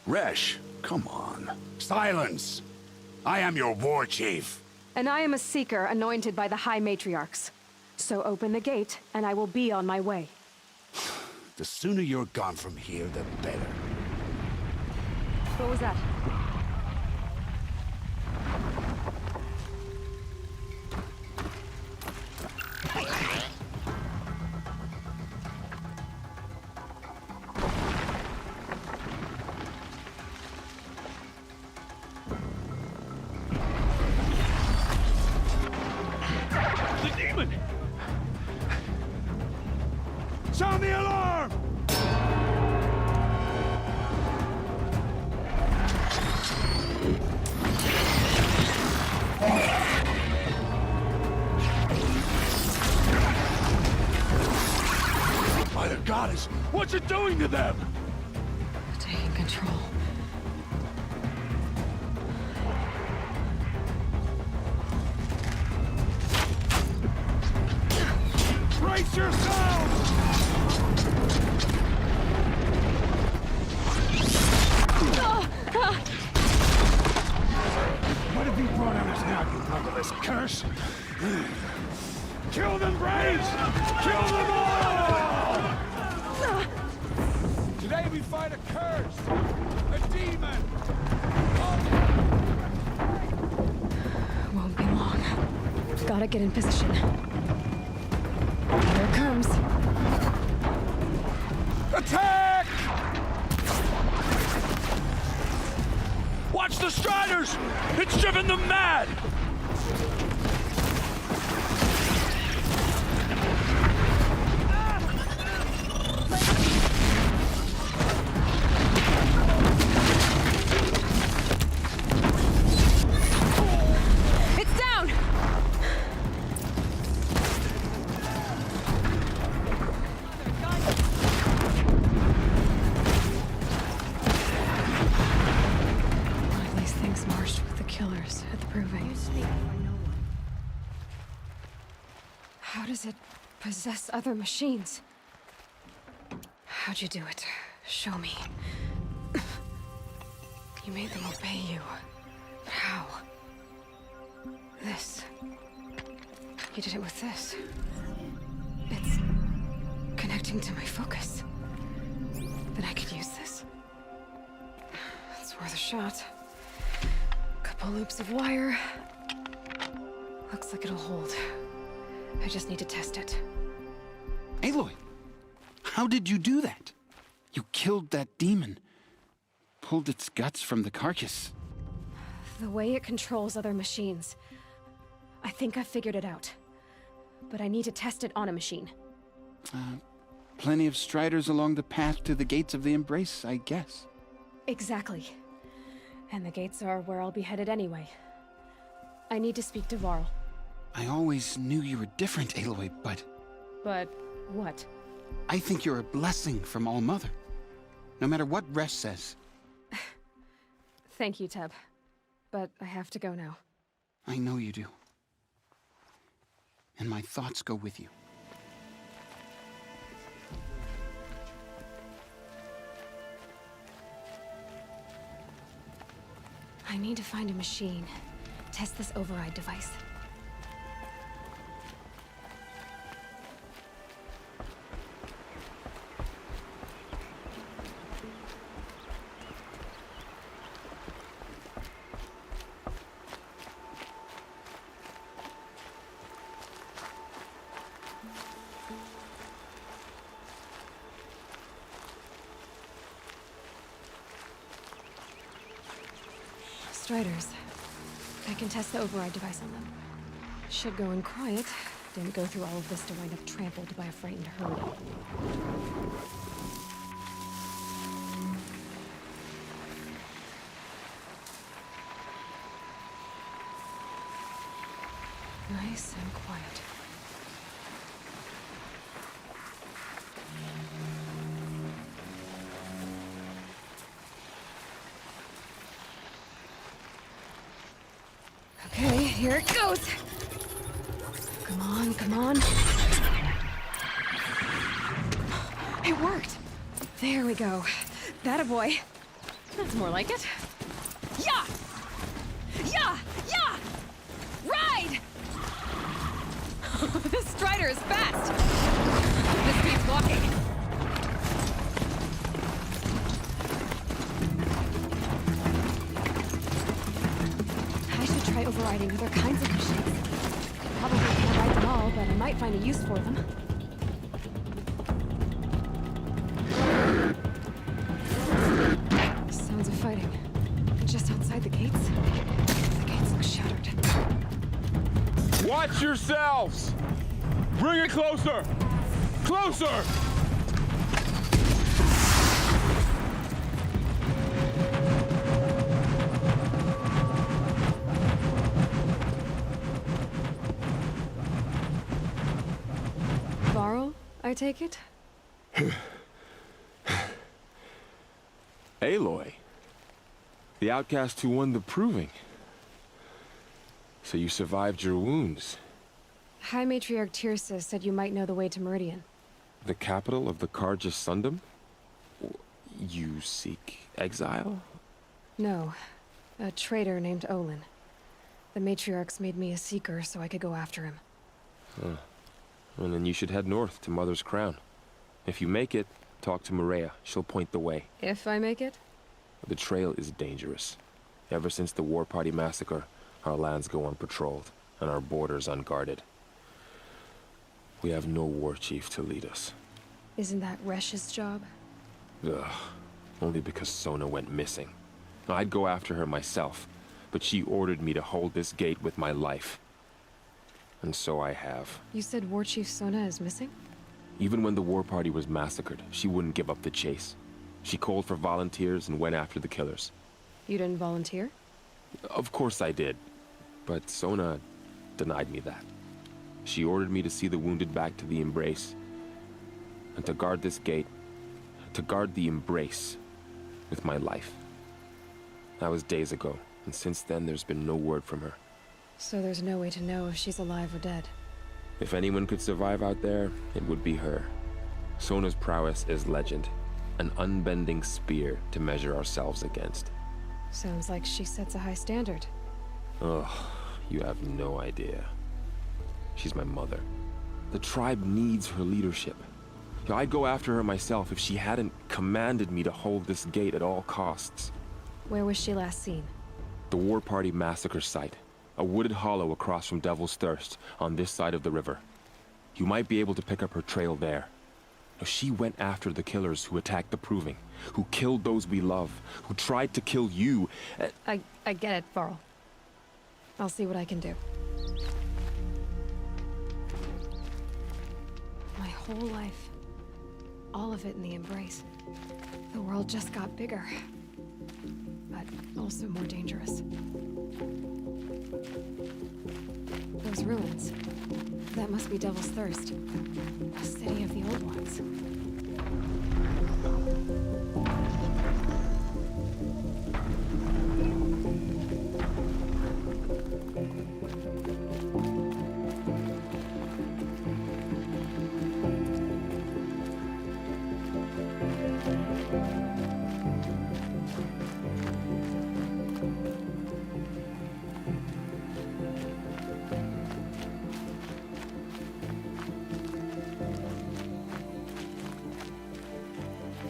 Resh, come on. Silence! I am your war chief. And I am a Seeker anointed by the High Matriarchs. So open the gate, and I will be on my way. The sooner you're gone from here, the better. What was that? The demon! Sound the alarm! By the goddess, what's it doing to them? Taking control. Brace yourselves! What have you brought on us now, you motherless curse? Kill them, Braves! Kill them all! Today we fight a curse! A demon! Won't be long. Gotta get in position. Here it comes. Attack! Watch the Striders! It's driven them mad! It's down! One of these things marched with the killers at the Proving. How does it possess other machines? How'd you do it? Show me. You made them obey you. But how? This. You did it with this. It's connecting to my focus. Then I could use this. It's worth a shot. Couple loops of wire. Looks like it'll hold. I just need to test it. Aloy, how did you do that? You killed that demon. Pulled its guts from the carcass. The way it controls other machines. I think I figured it out. But I need to test it on a machine. Plenty of Striders along the path to the gates of the Embrace, I guess. Exactly. And the gates are where I'll be headed anyway. I need to speak to Varl. I always knew you were different, Aloy, but... But what? I think you're a blessing from All-Mother. No matter what Resh says. Thank you, Teb. But I have to go now. I know you do. And my thoughts go with you. I need to find a machine. Test this override device. Striders. I can test the override device on them. Should go in quiet. Didn't go through all of this to wind up trampled by a frightened herd. Nice and quiet. Okay, here it goes. Come on, come on. It worked. There we go. That a boy. That's more like it. Yeah! Yeah! Yeah! Ride! This Strider is fast. This beats walking. Try overriding other kinds of machines. Probably can't ride them all, but I might find a use for them. Sounds of fighting. Just outside the gates. The gates look shattered. Watch yourselves! Bring it closer! Closer! I take it? Aloy. The outcast who won the proving. So you survived your wounds. High Matriarch Tirsa said you might know the way to Meridian. The capital of the Carja Sundom? You seek exile? No. A traitor named Olin. The Matriarchs made me a seeker so I could go after him. Huh. And then you should head north to Mother's Crown. If you make it, talk to Maria. She'll point the way. If I make it? The trail is dangerous. Ever since the War Party massacre, our lands go unpatrolled, and our borders unguarded. We have no war chief to lead us. Isn't that Resh's job? Ugh. Only because Sona went missing. I'd go after her myself, but she ordered me to hold this gate with my life. And so I have. You said War Chief Sona is missing? Even when the War Party was massacred, she wouldn't give up the chase. She called for volunteers and went after the killers. You didn't volunteer? Of course I did. But Sona denied me that. She ordered me to see the wounded back to the Embrace. And to guard this gate. To guard the Embrace. With my life. That was days ago, and since then there's been no word from her. So there's no way to know if she's alive or dead. If anyone could survive out there, it would be her. Sona's prowess is legend. An unbending spear to measure ourselves against. Sounds like she sets a high standard. Ugh, you have no idea. She's my mother. The tribe needs her leadership. I'd go after her myself if she hadn't commanded me to hold this gate at all costs. Where was she last seen? The War Party massacre site. A wooded hollow across from Devil's Thirst, on this side of the river. You might be able to pick up her trail there. She went after the killers who attacked the Proving, who killed those we love, who tried to kill you. I get it, Varl. I'll see what I can do. My whole life. All of it in the Embrace. The world just got bigger. But also more dangerous. Those ruins. That must be Devil's Thirst. A city of the old ones.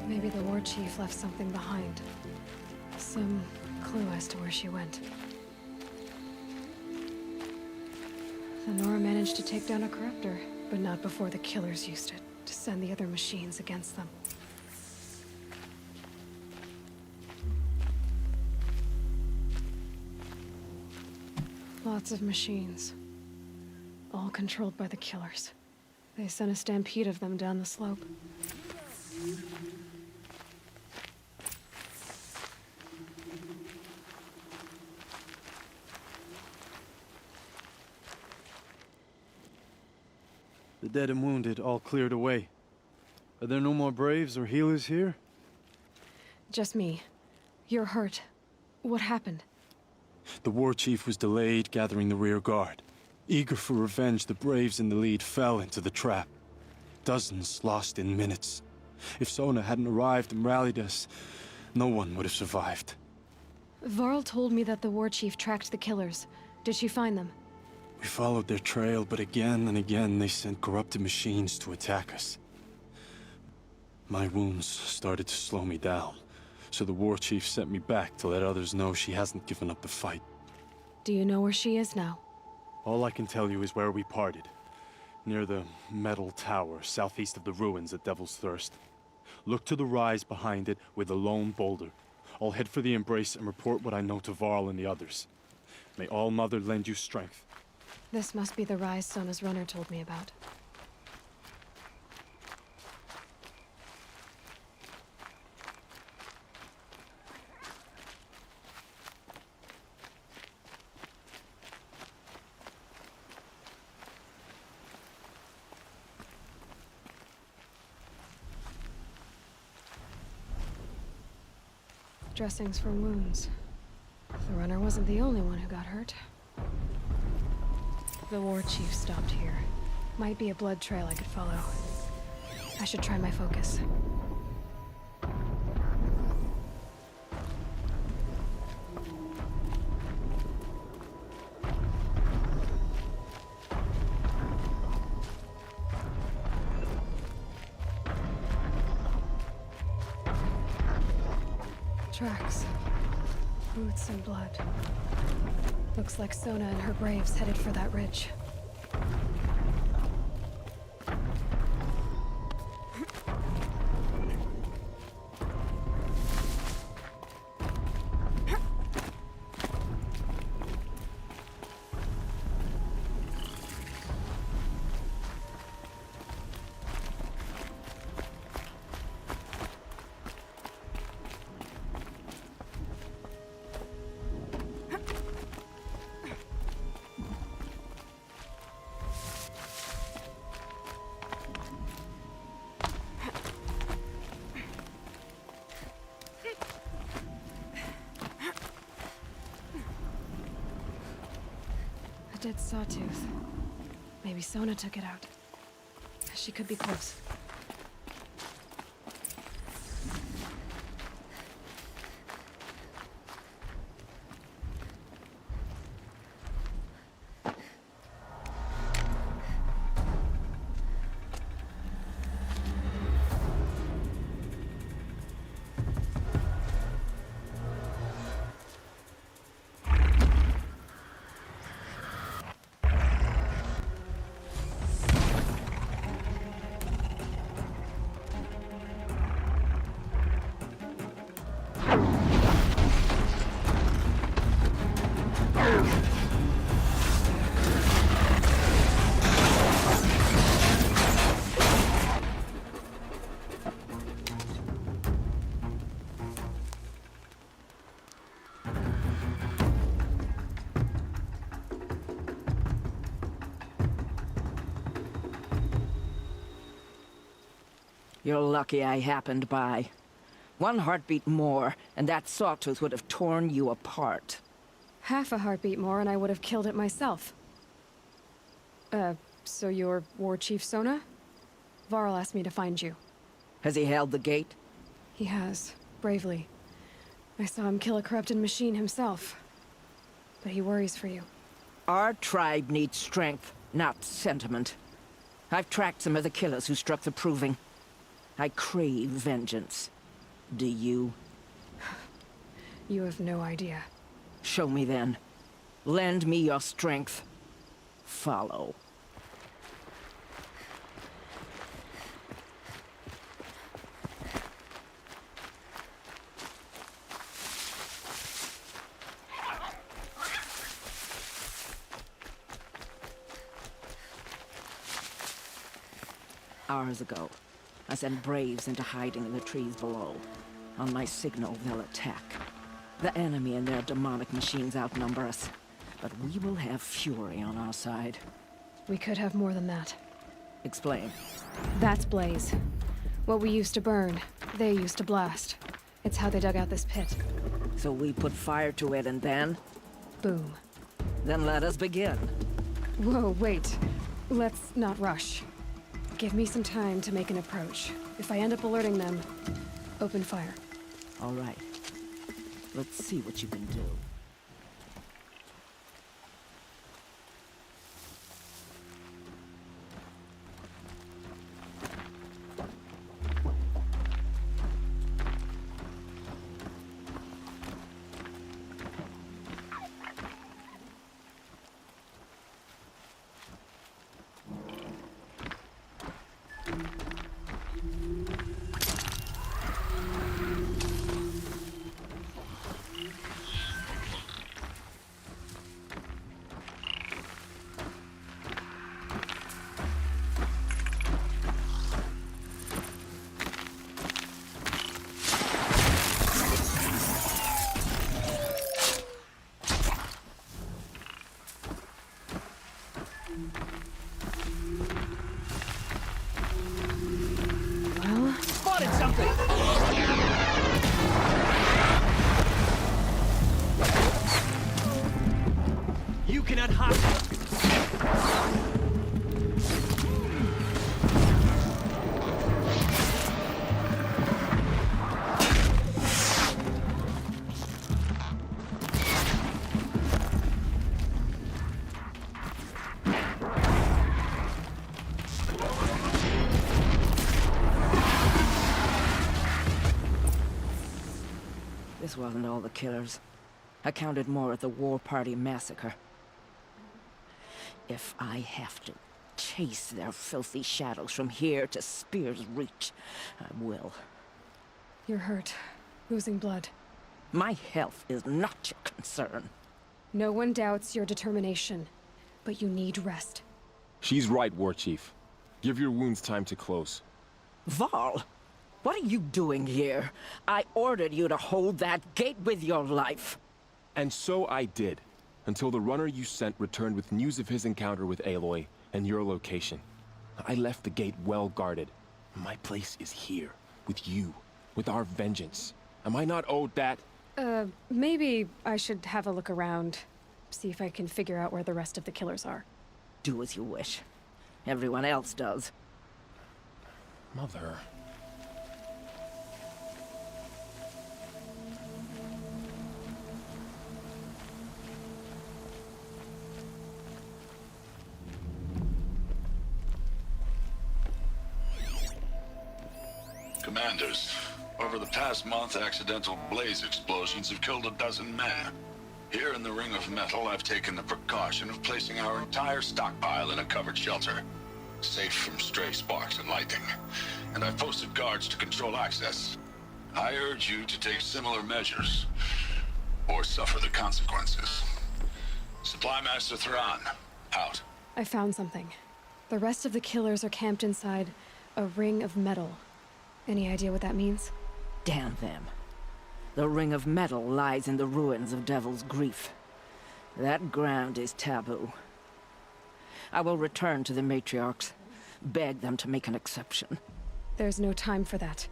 Maybe the war chief left something behind. Some clue as to where she went. The Nora managed to take down a corruptor, but not before the killers used it to send the other machines against them. Lots of machines. All controlled by the killers. They sent a stampede of them down the slope. The dead and wounded all cleared away. Are there no more Braves or healers here? Just me. You're hurt. What happened? The war chief was delayed gathering the rear guard. Eager for revenge, the Braves in the lead fell into the trap. Dozens lost in minutes. If Sona hadn't arrived and rallied us, no one would have survived. Varl told me that the war chief tracked the killers. Did she find them? We followed their trail, but again and again they sent corrupted machines to attack us. My wounds started to slow me down, so the war chief sent me back to let others know she hasn't given up the fight. Do you know where she is now? All I can tell you is where we parted. Near the metal tower, southeast of the ruins at Devil's Thirst. Look to the rise behind it with a lone boulder. I'll head for the Embrace and report what I know to Varl and the others. May All Mother lend you strength. This must be the rise Sona's runner told me about. Dressings for wounds. The runner wasn't the only one who got hurt. The war chief stopped here. Might be a blood trail I could follow. I should try my focus. Tracks. Boots and blood. Looks like Sona and her Braves headed for that ridge. A dead sawtooth. Maybe Sona took it out. She could be close. You're lucky I happened by. One heartbeat more, and that sawtooth would have torn you apart. Half a heartbeat more and I would have killed it myself. So you're War Chief Sona? Varl asked me to find you. Has he held the gate? He has, bravely. I saw him kill a corrupted machine himself. But he worries for you. Our tribe needs strength, not sentiment. I've tracked some of the killers who struck the Proving. I crave vengeance. Do you? You have no idea. Show me then. Lend me your strength. Follow. Hours ago, I sent Braves into hiding in the trees below. On my signal, they'll attack. The enemy and their demonic machines outnumber us, but we will have fury on our side. We could have more than that. Explain. That's Blaze. What we used to burn, they used to blast. It's how they dug out this pit. So we put fire to it and then? Boom. Then let us begin. Whoa, wait. Let's not rush. Give me some time to make an approach. If I end up alerting them, open fire. All right. Let's see what you can do. Spotted something! You cannot hide! This wasn't all the killers. I counted more at the War Party massacre. If I have to chase their filthy shadows from here to Spear's Reach, I will. You're hurt. Losing blood. My health is not your concern. No one doubts your determination, but you need rest. She's right, War Chief. Give your wounds time to close. Varl, what are you doing here? I ordered you to hold that gate with your life. And so I did, until the runner you sent returned with news of his encounter with Aloy and your location. I left the gate well guarded. My place is here, with you, with our vengeance. Am I not owed that? Maybe I should have a look around. See if I can figure out where the rest of the killers are. Do as you wish. Everyone else does. Mother... Commanders, over the past month, accidental blaze explosions have killed 12 men. Here in the Ring of Metal, I've taken the precaution of placing our entire stockpile in a covered shelter, safe from stray sparks and lightning. And I've posted guards to control access. I urge you to take similar measures, or suffer the consequences. Supply Master Thran, out. I found something. The rest of the killers are camped inside a ring of metal. Any idea what that means? Damn them. The Ring of Metal lies in the ruins of Devil's Grief. That ground is taboo. I will return to the matriarchs, beg them to make an exception. There's no time for that.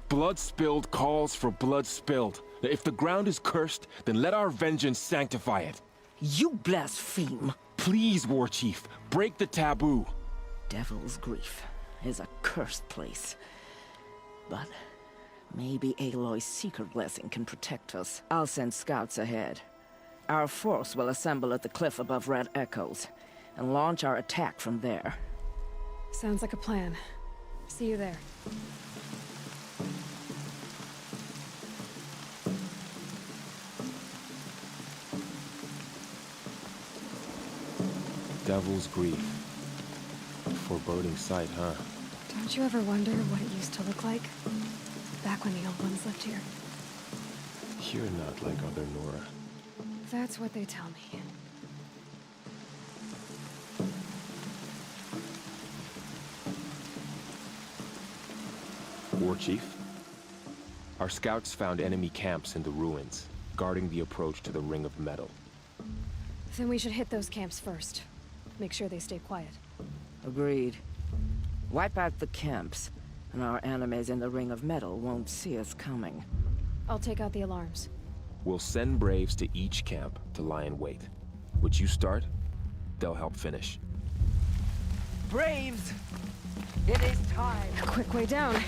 Blood spilled calls for blood spilled. If the ground is cursed, then let our vengeance sanctify it. You blaspheme. Please, War Chief, break the taboo. Devil's Grief is a cursed place. But maybe Aloy's secret blessing can protect us. I'll send scouts ahead. Our force will assemble at the cliff above Red Echoes, and launch our attack from there. Sounds like a plan. See you there. Devil's Grief. Foreboding sight, huh? Don't you ever wonder what it used to look like? Back when the old ones lived here. You're not like other Nora. That's what they tell me. War Chief? Our scouts found enemy camps in the ruins, guarding the approach to the Ring of Metal. Then we should hit those camps first. Make sure they stay quiet. Agreed. Wipe out the camps, and our enemies in the Ring of Metal won't see us coming. I'll take out the alarms. We'll send Braves to each camp to lie in wait. Which you start, they'll help finish. Braves! It is time! A quick way down.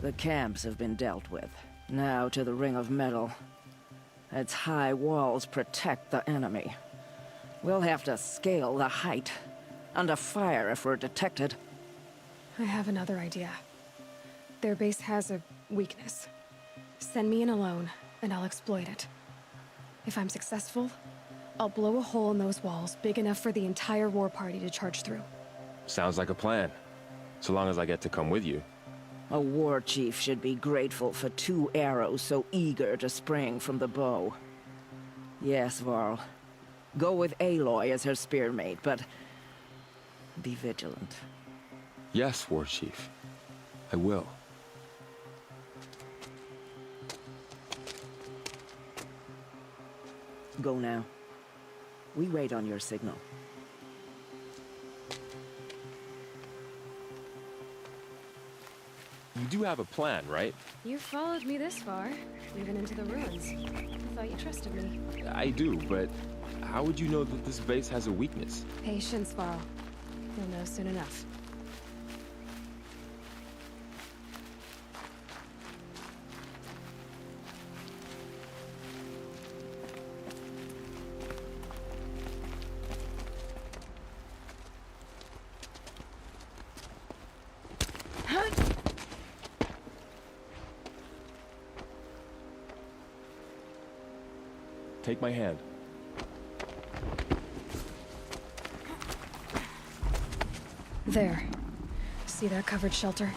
The camps have been dealt with. Now to the Ring of Metal. Its high walls protect the enemy. We'll have to scale the height. Under fire if we're detected. I have another idea. Their base has a weakness. Send me in alone, and I'll exploit it. If I'm successful, I'll blow a hole in those walls big enough for the entire war party to charge through. Sounds like a plan. So long as I get to come with you. A war chief should be grateful for 2 arrows so eager to spring from the bow. Yes, Varl. Go with Aloy as her spearmate, but be vigilant. Yes, War Chief. I will. Go now. We wait on your signal. You do have a plan, right? You followed me this far, even into the ruins. I thought you trusted me. I do, but how would you know that this base has a weakness? Patience, Varl. You'll know soon enough. Take my hand. There. See that covered shelter?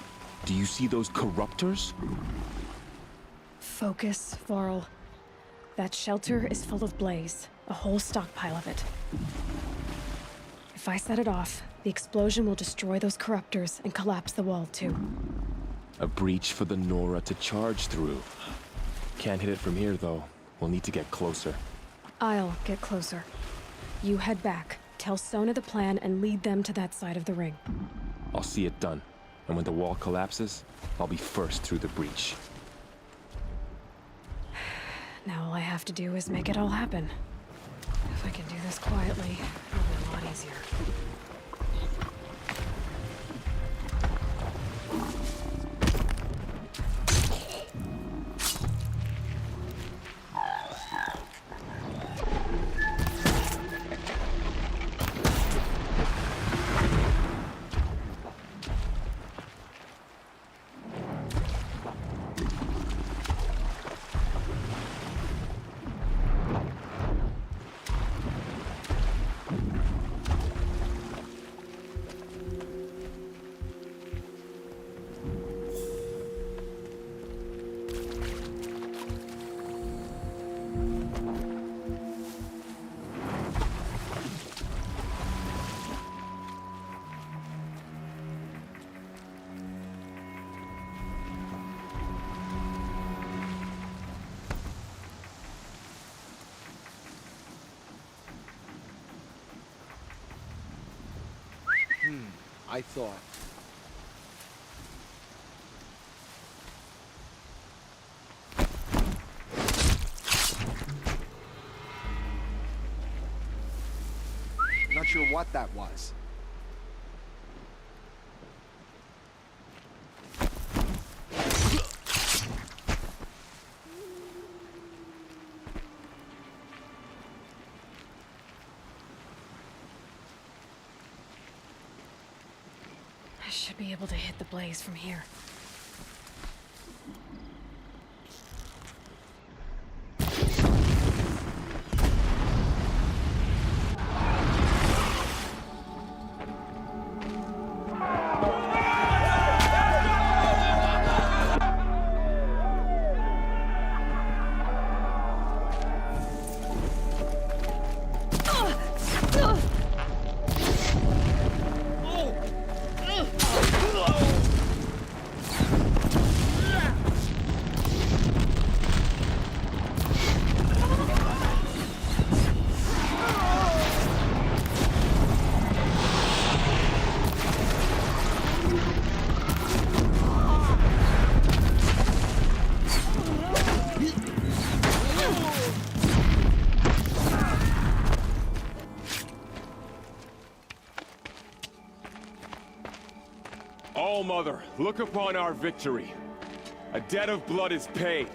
Do you see those corruptors? Focus, Varl. That shelter is full of blaze. A whole stockpile of it. If I set it off, the explosion will destroy those corruptors and collapse the wall, too. A breach for the Nora to charge through. Can't hit it from here, though. We'll need to get closer. I'll get closer. You head back, tell Sona the plan, and lead them to that side of the ring. I'll see it done. And when the wall collapses, I'll be first through the breach. Now all I have to do is make it all happen. If I can do this quietly, it'll be a lot easier. I thought. Not sure what that was. I should be able to hit the blaze from here. All-Mother, look upon our victory. A debt of blood is paid.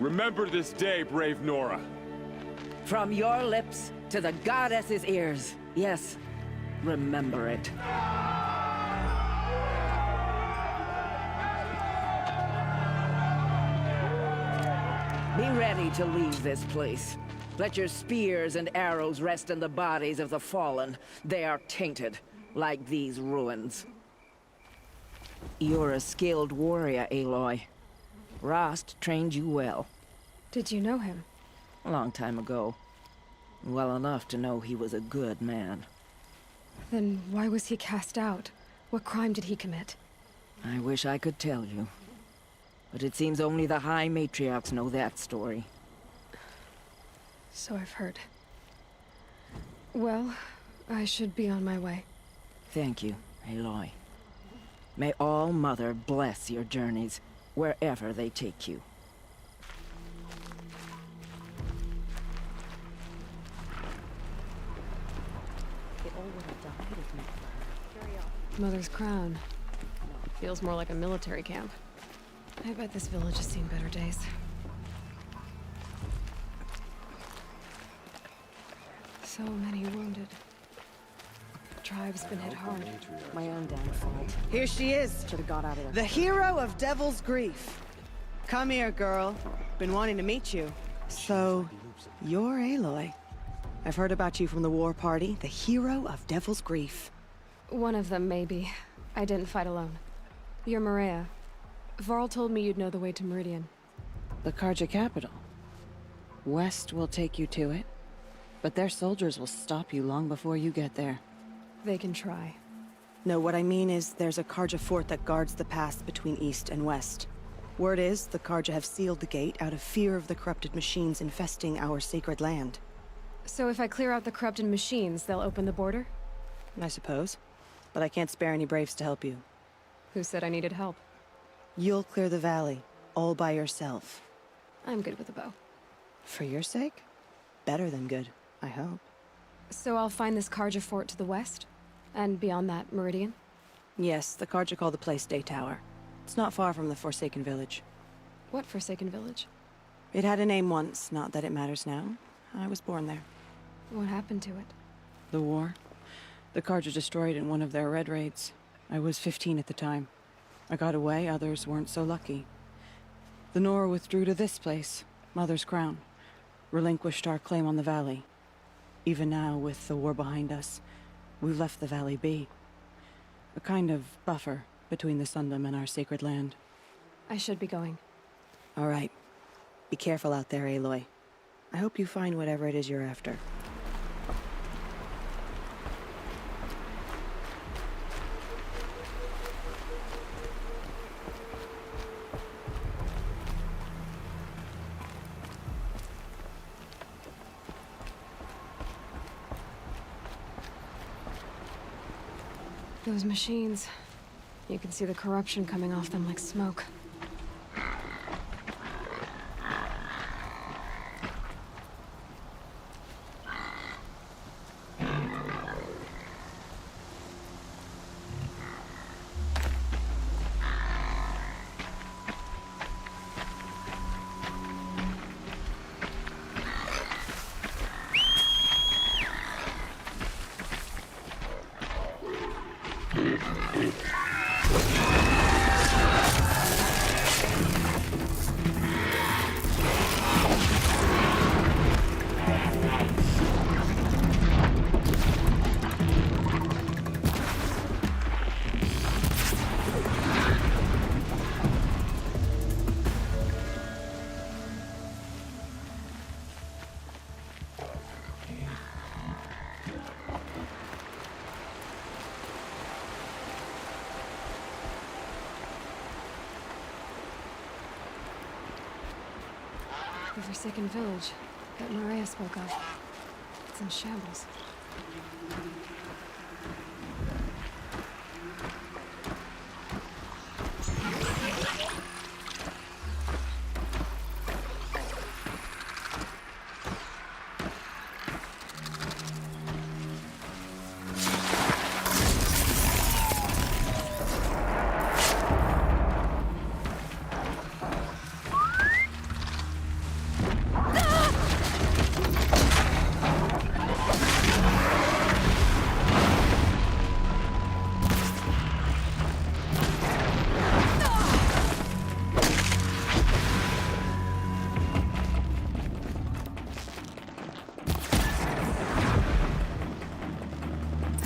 Remember this day, brave Nora. From your lips to the goddess's ears. Yes, remember it. Be ready to leave this place. Let your spears and arrows rest in the bodies of the fallen. They are tainted, like these ruins. You're a skilled warrior, Aloy. Rost trained you well. Did you know him? A long time ago. Well enough to know he was a good man. Then why was he cast out? What crime did he commit? I wish I could tell you. But it seems only the High Matriarchs know that story. So I've heard. Well, I should be on my way. Thank you, Aloy. May All-Mother bless your journeys, wherever they take you. Mother's crown. Feels more like a military camp. I bet this village has seen better days. So many wounded. The tribe's been hit hard. My own downfall. Here she is. Should have got out of there. The hero of Devil's Grief. Come here, girl. Been wanting to meet you. So, you're Aloy. I've heard about you from the war party, the hero of Devil's Grief. One of them, maybe. I didn't fight alone. You're Maria. Varl told me you'd know the way to Meridian. The Carja capital. West will take you to it, but their soldiers will stop you long before you get there. They can try. No, what I mean is there's a Carja fort that guards the pass between East and West. Word is, the Carja have sealed the gate out of fear of the corrupted machines infesting our sacred land. So if I clear out the corrupted machines, they'll open the border? I suppose. But I can't spare any braves to help you. Who said I needed help? You'll clear the valley, all by yourself. I'm good with a bow. For your sake? Better than good, I hope. So I'll find this Carja fort to the west? And beyond that, Meridian? Yes, the Carja call the place Day Tower. It's not far from the Forsaken Village. What Forsaken Village? It had a name once, not that it matters now. I was born there. What happened to it? The war. The Carja destroyed in one of their red raids. I was 15 at the time. I got away, others weren't so lucky. The Nora withdrew to this place, Mother's Crown. Relinquished our claim on the valley. Even now, with the war behind us, we've left the valley be. A kind of buffer between the Sundom and our sacred land. I should be going. All right. Be careful out there, Aloy. I hope you find whatever it is you're after. Those machines. You can see the corruption coming off them like smoke. The Forsaken Village that Maria spoke of. It's in shambles.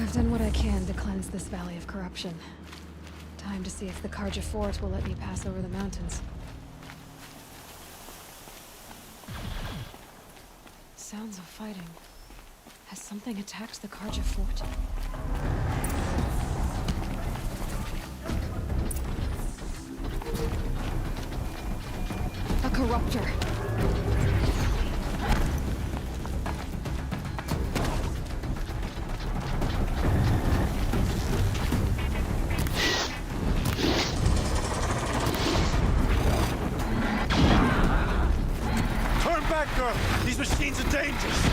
I've done what I can to cleanse this valley of corruption. Time to see if the Carja Fort will let me pass over the mountains. Sounds of fighting. Has something attacked the Carja Fort? A corruptor! These machines are dangerous!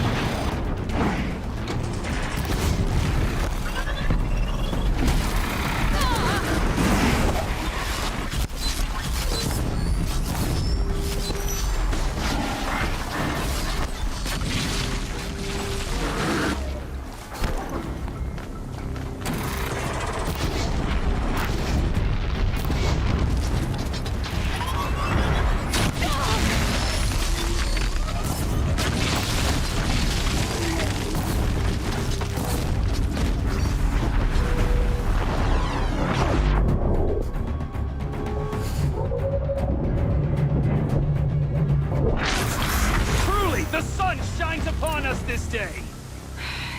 this day?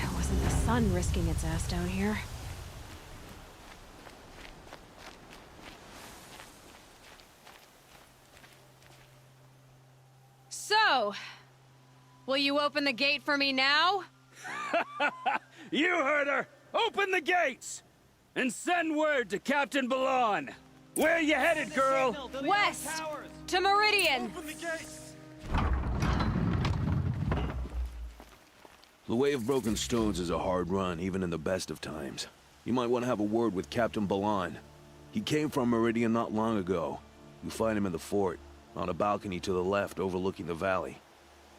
It wasn't the sun risking its ass down here. So, will you open the gate for me now? You heard her! Open the gates! And send word to Captain Balon! Where you headed, girl? West! To Meridian! The Way of Broken Stones is a hard run, even in the best of times. You might want to have a word with Captain Balon. He came from Meridian not long ago. You'll find him in the fort, on a balcony to the left overlooking the valley.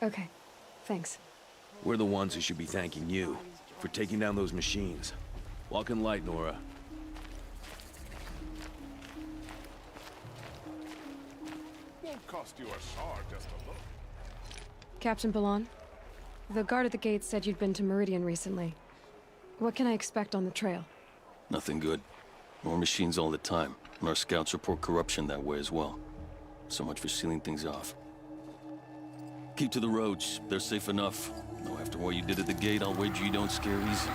Okay, thanks. We're the ones who should be thanking you for taking down those machines. Walk in light, Nora. Won't cost you a shard just to look. Captain Balon, the guard at the gate said you'd been to Meridian recently. What can I expect on the trail? Nothing good. More machines all the time, and our scouts report corruption that way as well. So much for sealing things off. Keep to the roads. They're safe enough. Though after what you did at the gate, I'll wager you don't scare easy.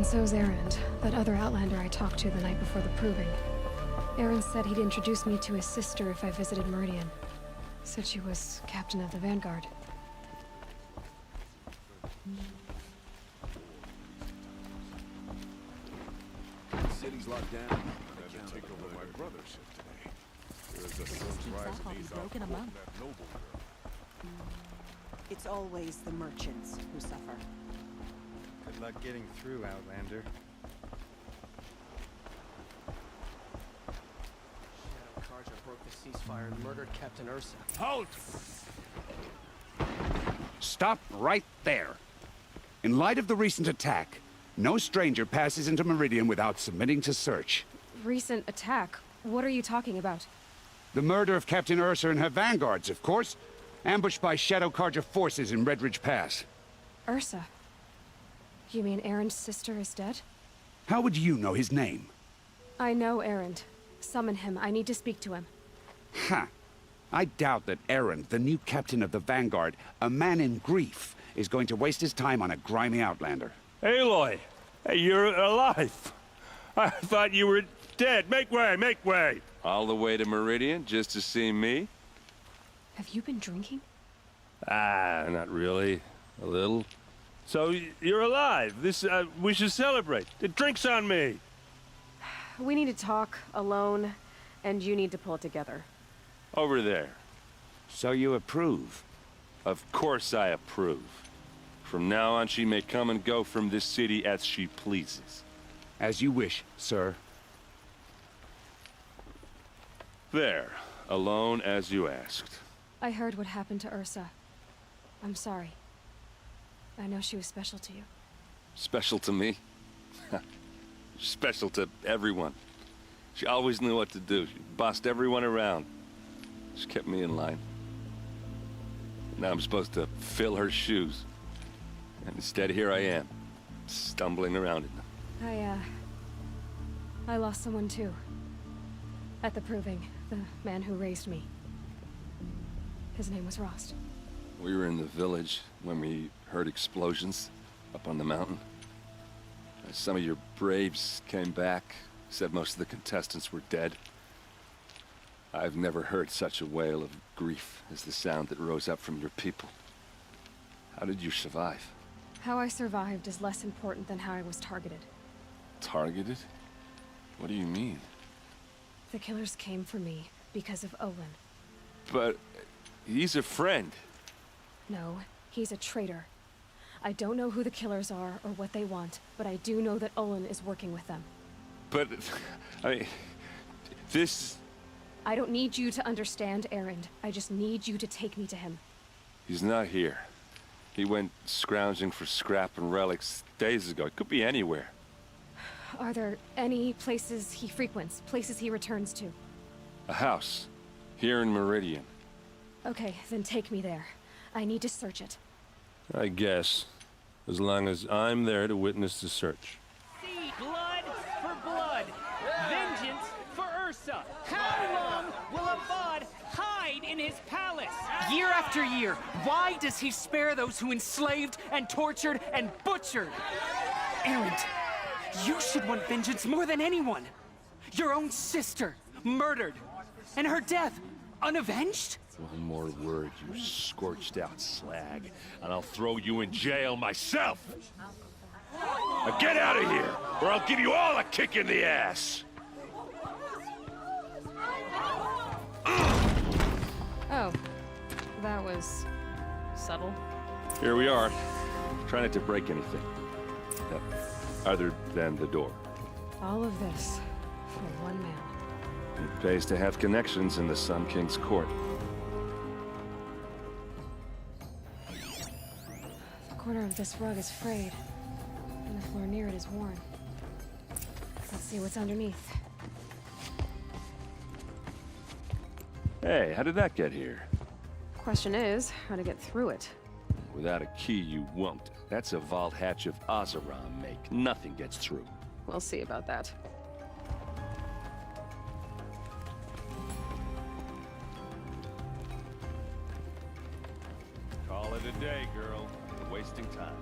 So's Erend, that other Outlander I talked to the night before the proving. Erend said he'd introduce me to his sister if I visited Meridian. Said she was captain of the Vanguard. The city's locked down. I'm gonna take over my brother's ship today. There is a sun's rising east out that noble girl. It's always the merchants who suffer. Good luck getting through, Outlander. Shadow Karja broke the ceasefire and murdered Captain Ursa. Halt! Stop right there. In light of the recent attack, no stranger passes into Meridian without submitting to search. Recent attack? What are you talking about? The murder of Captain Ursa and her vanguards, of course. Ambushed by Shadow Karja forces in Red Ridge Pass. Ursa? You mean Erend's sister is dead? How would you know his name? I know Erend. Summon him. I need to speak to him. Ha! I doubt that Erend, the new captain of the Vanguard, a man in grief, is going to waste his time on a grimy outlander. Aloy! Hey, you're alive! I thought you were dead. Make way, make way! All the way to Meridian just to see me? Have you been drinking? Ah, not really. A little. So, you're alive. We should celebrate. The drink's on me. We need to talk, alone, and you need to pull it together. Over there. So you approve? Of course I approve. From now on, she may come and go from this city as she pleases. As you wish, sir. There. Alone as you asked. I heard what happened to Ursa. I'm sorry. I know she was special to you. Special to me? Special to everyone. She always knew what to do. She bossed everyone around. She kept me in line. Now I'm supposed to fill her shoes. And instead, here I am, stumbling around in them. I lost someone too. At the proving, the man who raised me. His name was Rost. We were in the village when we heard explosions up on the mountain. Some of your braves came back, said most of the contestants were dead. I've never heard such a wail of grief as the sound that rose up from your people. How did you survive? How I survived is less important than how I was targeted. Targeted? What do you mean? The killers came for me, because of Olin. But he's a friend. No, he's a traitor. I don't know who the killers are or what they want, but I do know that Olin is working with them. But, I mean, this... I don't need you to understand, Erend. I just need you to take me to him. He's not here. He went scrounging for scrap and relics days ago. It could be anywhere. Are there any places he frequents, places he returns to? A house. Here in Meridian. Okay, then take me there. I need to search it. I guess. As long as I'm there to witness the search. See blood for blood. Vengeance for Ursa. How long will Avad hide in his palace? Year after year, why does he spare those who enslaved and tortured and butchered? Erend, you should want vengeance more than anyone. Your own sister, murdered. And her death, unavenged? One more word, you scorched-out slag, and I'll throw you in jail myself! Now get out of here, or I'll give you all a kick in the ass! Oh, that was subtle. Here we are. Try not to break anything. Other than the door. All of this for one man. It pays to have connections in the Sun King's court. The corner of this rug is frayed, and the floor near it is worn. Let's see what's underneath. Hey, how did that get here? Question is, how to get through it. Without a key, you won't. That's a vault hatch of Oseram make. Nothing gets through. We'll see about that. Call it a day, girl. You're wasting time.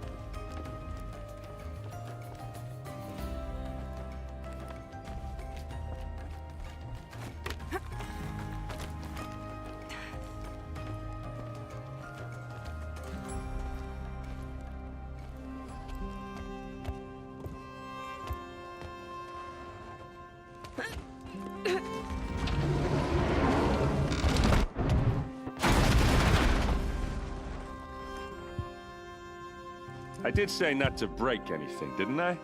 I did say not to break anything, didn't I?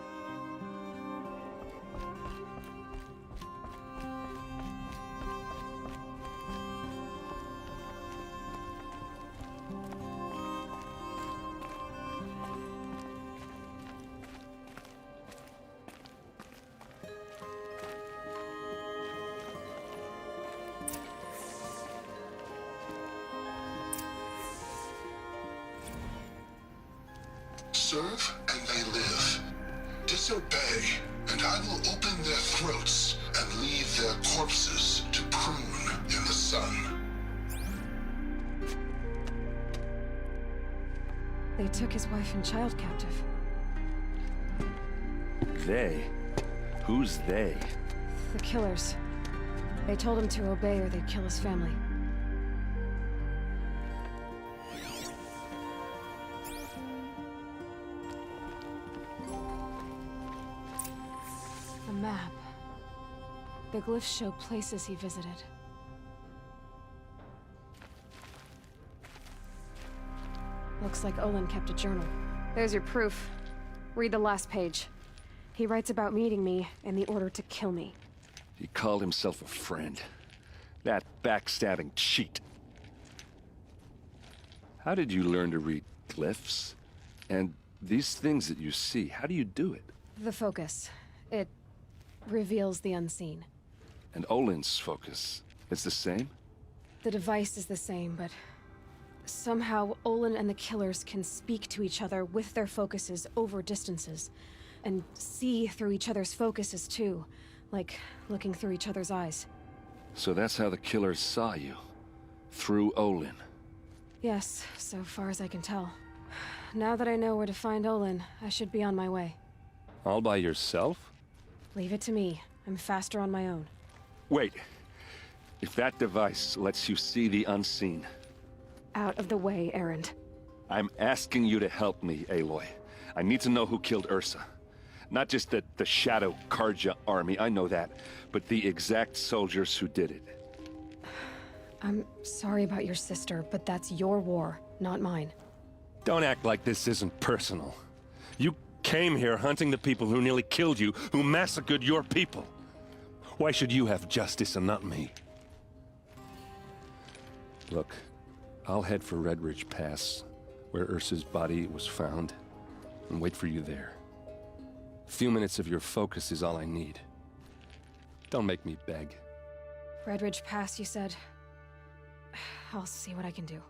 Serve and they live. Disobey, and I will open their throats and leave their corpses to prune in the sun. They took his wife and child captive. They? Who's they? The killers. They told him to obey or they'd kill his family. A map. The glyphs show places he visited. Looks like Olin kept a journal. There's your proof. Read the last page. He writes about meeting me and the order to kill me. He called himself a friend. That backstabbing cheat. How did you learn to read glyphs? And these things that you see, how do you do it? The focus. It reveals the unseen. And Olin's focus, it's the same? The device is the same, but somehow Olin and the killers can speak to each other with their focuses over distances, and see through each other's focuses too, like looking through each other's eyes. So that's how the killers saw you? Through Olin? Yes, so far as I can tell. Now that I know where to find Olin, I should be on my way. All by yourself? Leave it to me. I'm faster on my own. Wait. If that device lets you see the unseen... Out of the way, Erend. I'm asking you to help me, Aloy. I need to know who killed Ursa. Not just the Shadow Karja army, I know that, but the exact soldiers who did it. I'm sorry about your sister, but that's your war, not mine. Don't act like this isn't personal. You came here hunting the people who nearly killed you, who massacred your people. Why should you have justice and not me? Look, I'll head for Red Ridge Pass, where Ursa's body was found, and wait for you there. A few minutes of your focus is all I need. Don't make me beg. Red Ridge Pass, you said? I'll see what I can do.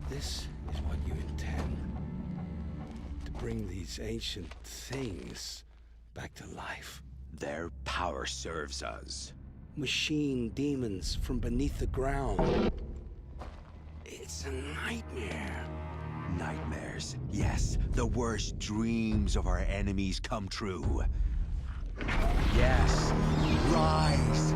This is what you intend. To bring these ancient things back to life. Their power serves us. Machine demons from beneath the ground. It's a nightmare. Nightmares. Yes, the worst dreams of our enemies come true. Yes, rise!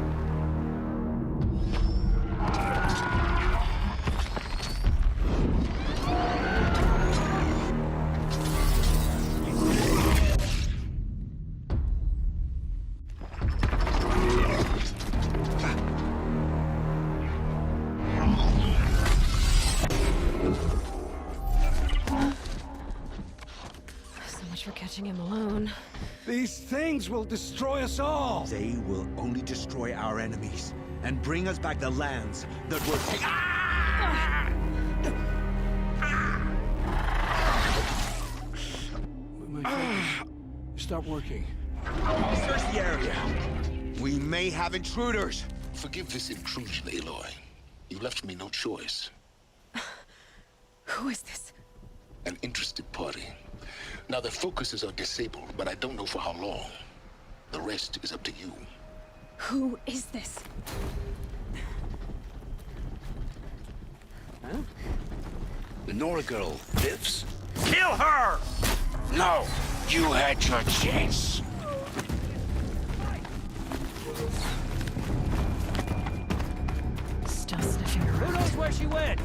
Him alone. These things will destroy us all! They will only destroy our enemies and bring us back the lands that were taken. My focus. Stop working. Search the area. We may have intruders. Forgive this intrusion, Aloy. You left me no choice. Who is this? An interested party. Now, their focuses are disabled, but I don't know for how long. The rest is up to you. Who is this? Huh? The Nora girl lives? Kill her! No! You had your chance. Still sniffing around. Who knows where she went?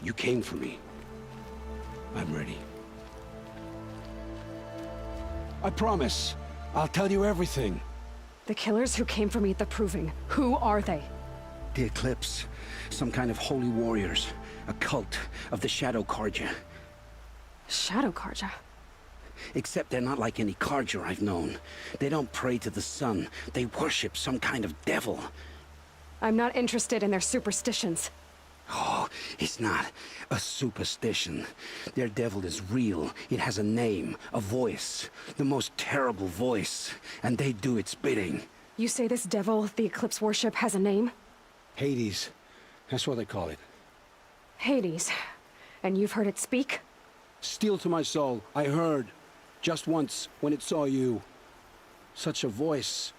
You came for me. I'm ready. I promise. I'll tell you everything. The killers who came for me at the Proving, who are they? The Eclipse. Some kind of holy warriors. A cult of the Shadow Carja. Shadow Carja? Except they're not like any Carja I've known. They don't pray to the sun. They worship some kind of devil. I'm not interested in their superstitions. Oh, it's not a superstition. Their devil is real. It has a name, a voice. The most terrible voice. And they do its bidding. You say this devil the Eclipse worship has a name? Hades. That's what they call it. Hades. And you've heard it speak? Steel to my soul. I heard. Just once, when it saw you. Such a voice.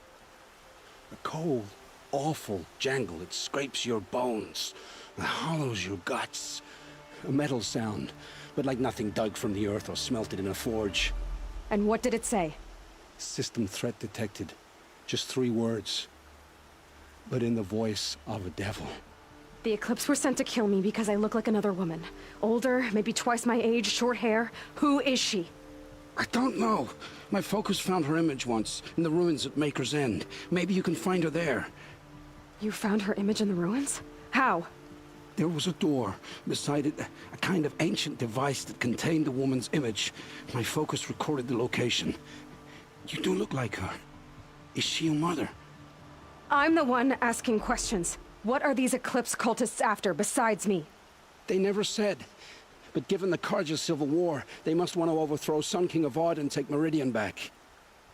A cold, awful jangle. It scrapes your bones. It hollows your guts. A metal sound, but like nothing dug from the earth or smelted in a forge. And what did it say? System threat detected. Just 3 words. But in the voice of a devil. The Eclipse were sent to kill me because I look like another woman. Older, maybe twice my age, short hair. Who is she? I don't know. My focus found her image once, in the ruins at Maker's End. Maybe you can find her there. You found her image in the ruins? How? There was a door. Beside it, a kind of ancient device that contained the woman's image. My focus recorded the location. You do look like her. Is she your mother? I'm the one asking questions. What are these Eclipse cultists after, besides me? They never said. But given the Carja civil war, they must want to overthrow Sun King Avad and take Meridian back.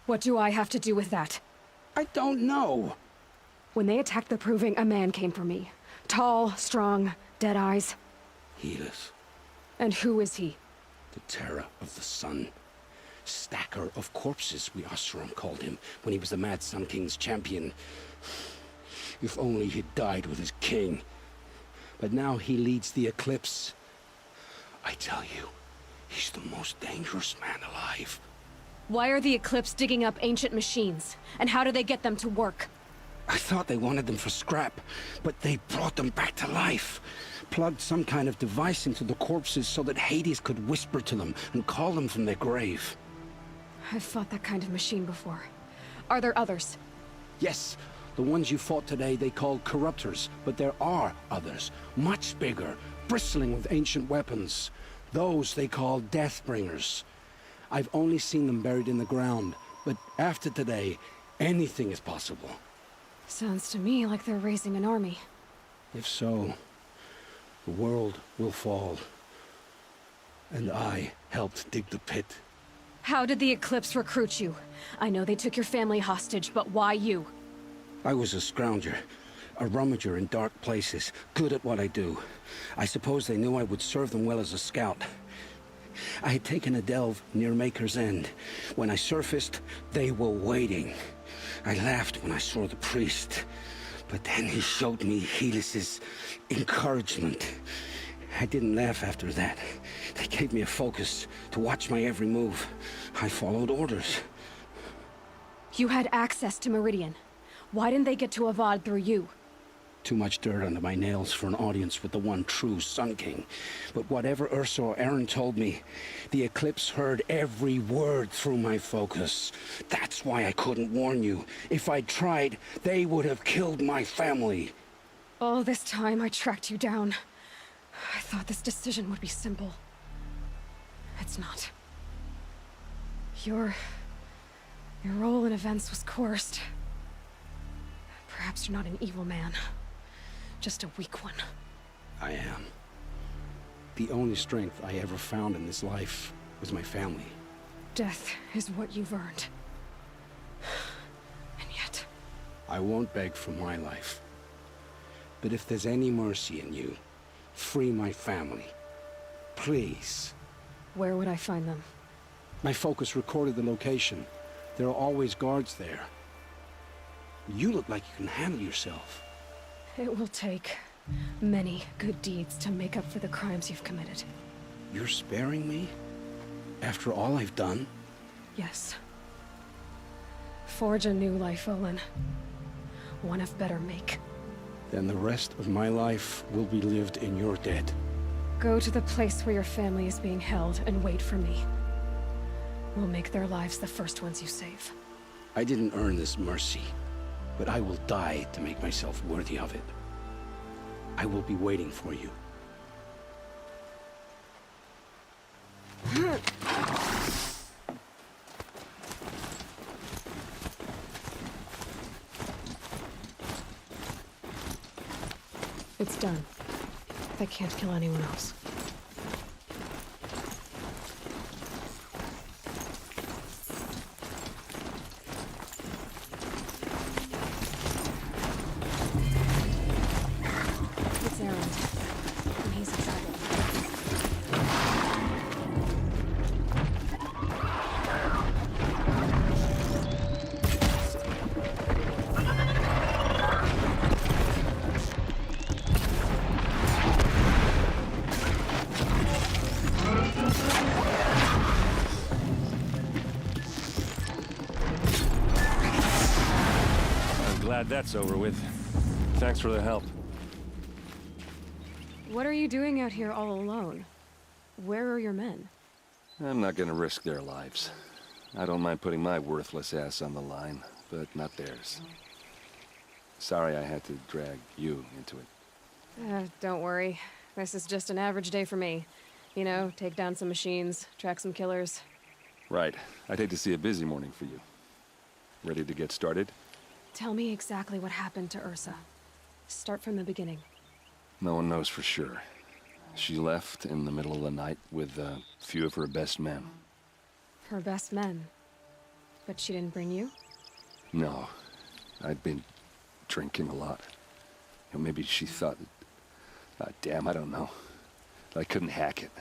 What do I have to do with that? I don't know. When they attacked the Proving, a man came for me. Tall, strong, dead eyes. Helis. And who is he? The terror of the sun. Stacker of corpses, we Oseram called him, when he was the Mad Sun King's champion. If only he'd died with his king. But now he leads the Eclipse. I tell you, he's the most dangerous man alive. Why are the Eclipse digging up ancient machines? And how do they get them to work? I thought they wanted them for scrap, but they brought them back to life. Plugged some kind of device into the corpses so that Hades could whisper to them and call them from their grave. I've fought that kind of machine before. Are there others? Yes, the ones you fought today they called corruptors, but there are others, much bigger, bristling with ancient weapons. Those they call Deathbringers. I've only seen them buried in the ground, but after today, anything is possible. Sounds to me like they're raising an army. If so, the world will fall. And I helped dig the pit. How did the Eclipse recruit you? I know they took your family hostage, but why you? I was a scrounger, a rummager in dark places, good at what I do. I suppose they knew I would serve them well as a scout. I had taken a delve near Maker's End. When I surfaced, they were waiting. I laughed when I saw the priest, but then he showed me Helis's encouragement. I didn't laugh after that. They gave me a focus to watch my every move. I followed orders. You had access to Meridian. Why didn't they get to Avad through you? Too much dirt under my nails for an audience with the one true Sun King. But whatever Ursa or Aaron told me, the Eclipse heard every word through my focus. That's why I couldn't warn you. If I'd tried, they would have killed my family. All this time I tracked you down. I thought this decision would be simple. It's not. Your role in events was coerced. Perhaps you're not an evil man. Just a weak one. I am. The only strength I ever found in this life was my family. Death is what you've earned. And yet... I won't beg for my life. But if there's any mercy in you, free my family. Please. Where would I find them? My focus recorded the location. There are always guards there. You look like you can handle yourself. It will take many good deeds to make up for the crimes you've committed. You're sparing me? After all I've done? Yes. Forge a new life, Olin. One of better make. Then the rest of my life will be lived in your debt. Go to the place where your family is being held and wait for me. We'll make their lives the first ones you save. I didn't earn this mercy, but I will die to make myself worthy of it. I will be waiting for you. It's done. That can't kill anyone else. It's Aaron, and he's in trouble. Glad that's over with. Thanks for the help. What are you doing out here all alone? Where are your men? I'm not gonna risk their lives. I don't mind putting my worthless ass on the line, but not theirs. Sorry I had to drag you into it. Don't worry. This is just an average day for me. You know, take down some machines, track some killers. Right. I'd hate to see a busy morning for you. Ready to get started? Tell me exactly what happened to Ursa. Start from the beginning. No one knows for sure. She left in the middle of the night with a few of her best men. Her best men. But she didn't bring you? No. I'd been drinking a lot. You know, maybe she thought... damn, I don't know. I couldn't hack it.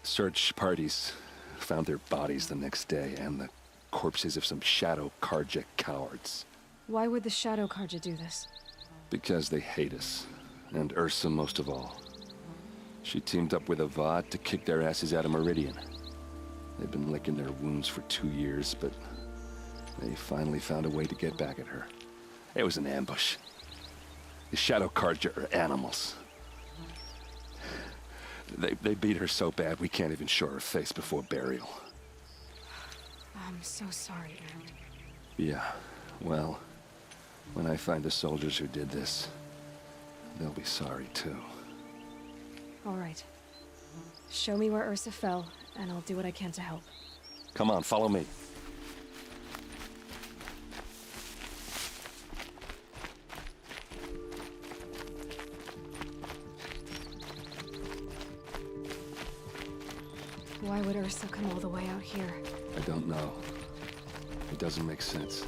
Search parties found their bodies the next day, and the corpses of some Shadow Karja cowards. Why would the Shadow Karja do this? Because they hate us. And Ursa most of all. She teamed up with Avad to kick their asses out of Meridian. They've been licking their wounds for 2 years, but they finally found a way to get back at her. It was an ambush. The Shadow Karja are animals. They beat her so bad we can't even show her face before burial. I'm so sorry, Aaron. Yeah, well, when I find the soldiers who did this, they'll be sorry too. All right. Show me where Ursa fell, and I'll do what I can to help. Come on, follow me. Why would Ursa come all the way out here? I don't know. It doesn't make sense.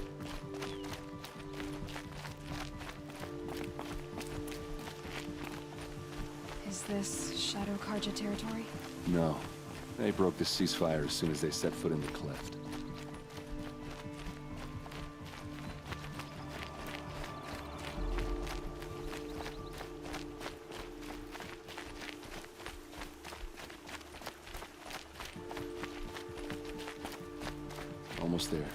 Is this Shadow Karja territory? No. They broke the ceasefire as soon as they set foot in the cleft. Almost there.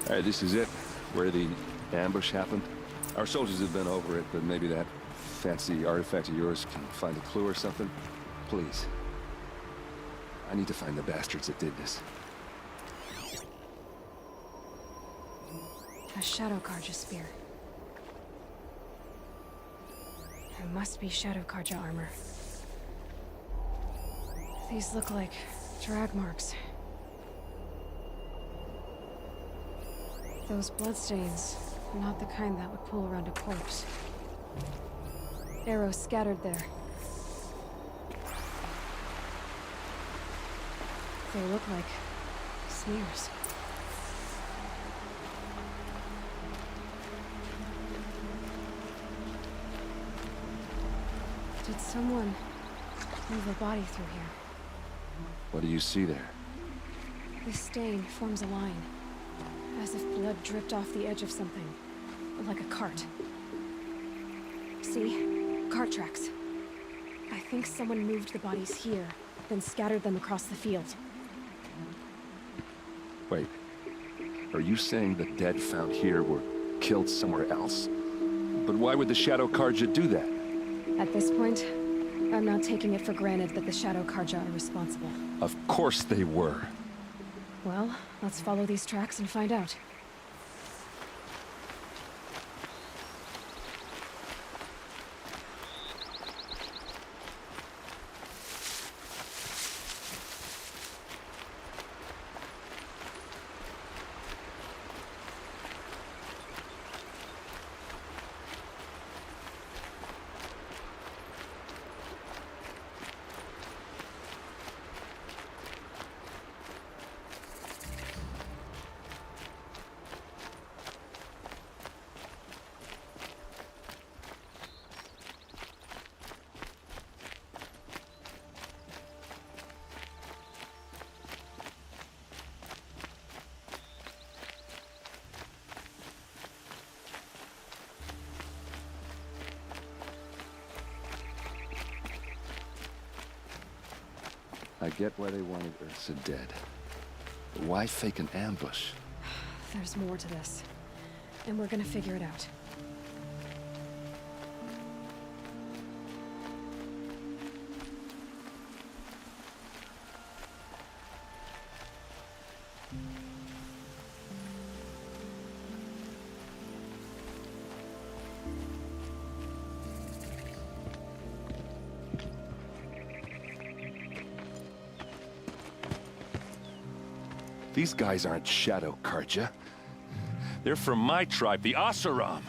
All right, this is it, where the ambush happened. Our soldiers have been over it, but maybe that fancy artifact of yours can find a clue or something. Please. I need to find the bastards that did this. A Shadow Karja spear. It must be Shadow Karja armor. These look like drag marks. Those bloodstains, not the kind that would pull around a corpse. Arrows scattered there. They look like smears. Did someone move a body through here? What do you see there? This stain forms a line, as if blood dripped off the edge of something, like a cart. See? cart tracks. I think someone moved the bodies here, then scattered them across the field. Wait. Are you saying the dead found here were killed somewhere else? But why would the Shadow Karja do that? At this point, I'm not taking it for granted that the Shadow Karja are responsible. Of course they were. Well, let's follow these tracks and find out. I get why they wanted Ursa dead. But why fake an ambush? There's more to this, and we're gonna figure it out. These guys aren't Shadow Karja. They're from my tribe, the Asaram.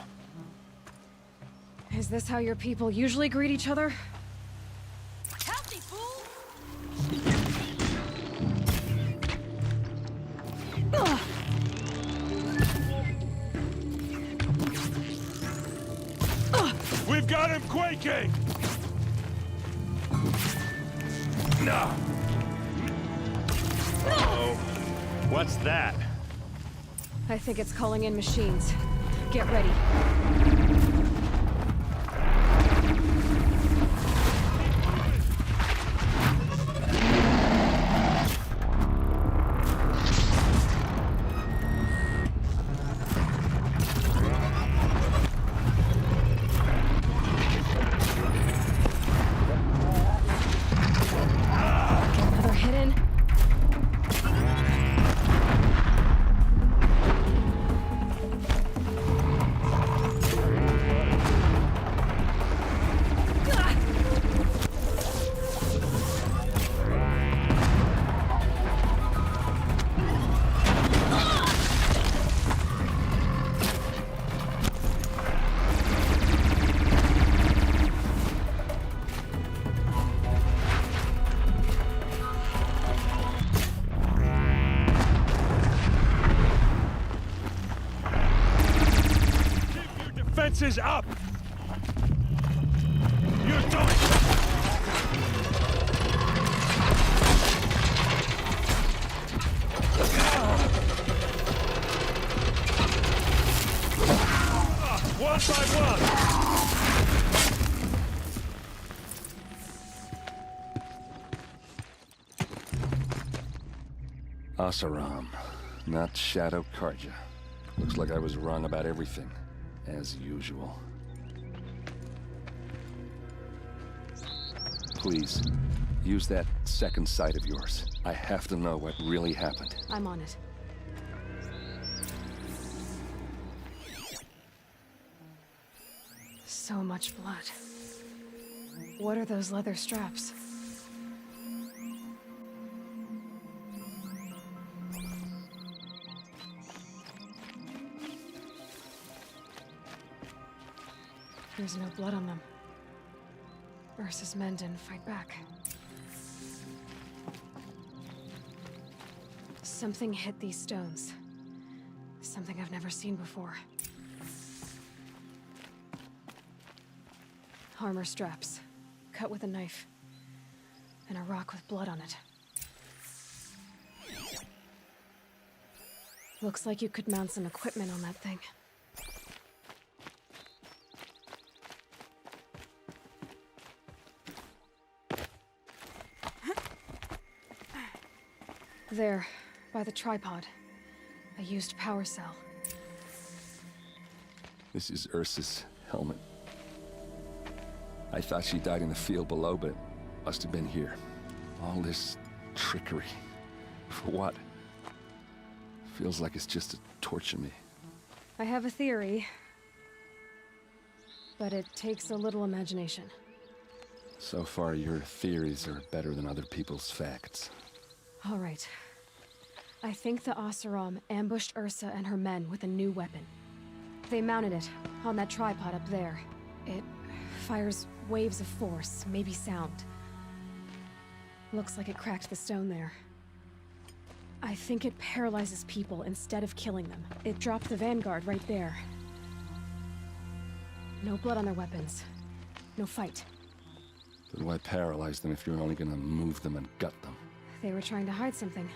Is this how your people usually greet each other? Healthy, fool! We've got him quaking! No. Uh-oh. What's that? I think it's calling in machines. Get ready. Another hit in. Defenses up! You're doing one by one! Asaram, not Shadow Karja. Looks like I was wrong about everything, as usual. Please, use that second sight of yours. I have to know what really happened. I'm on it. So much blood. What are those leather straps? There's no blood on them. Ursa's men didn't fight back. Something hit these stones. Something I've never seen before. Armor straps, cut with a knife, and a rock with blood on it. Looks like you could mount some equipment on that thing. There, by the tripod. A used power cell. This is Ursa's helmet. I thought she died in the field below, but must have been here. All this trickery. For what? Feels like it's just to torture me. I have a theory. But it takes a little imagination. So far, your theories are better than other people's facts. All right. I think the Oseram ambushed Ursa and her men with a new weapon. They mounted it on that tripod up there. It fires waves of force, maybe sound. Looks like it cracked the stone there. I think it paralyzes people instead of killing them. It dropped the vanguard right there. No blood on their weapons. No fight. Then why paralyze them if you're only gonna move them and gut them? They were trying to hide something.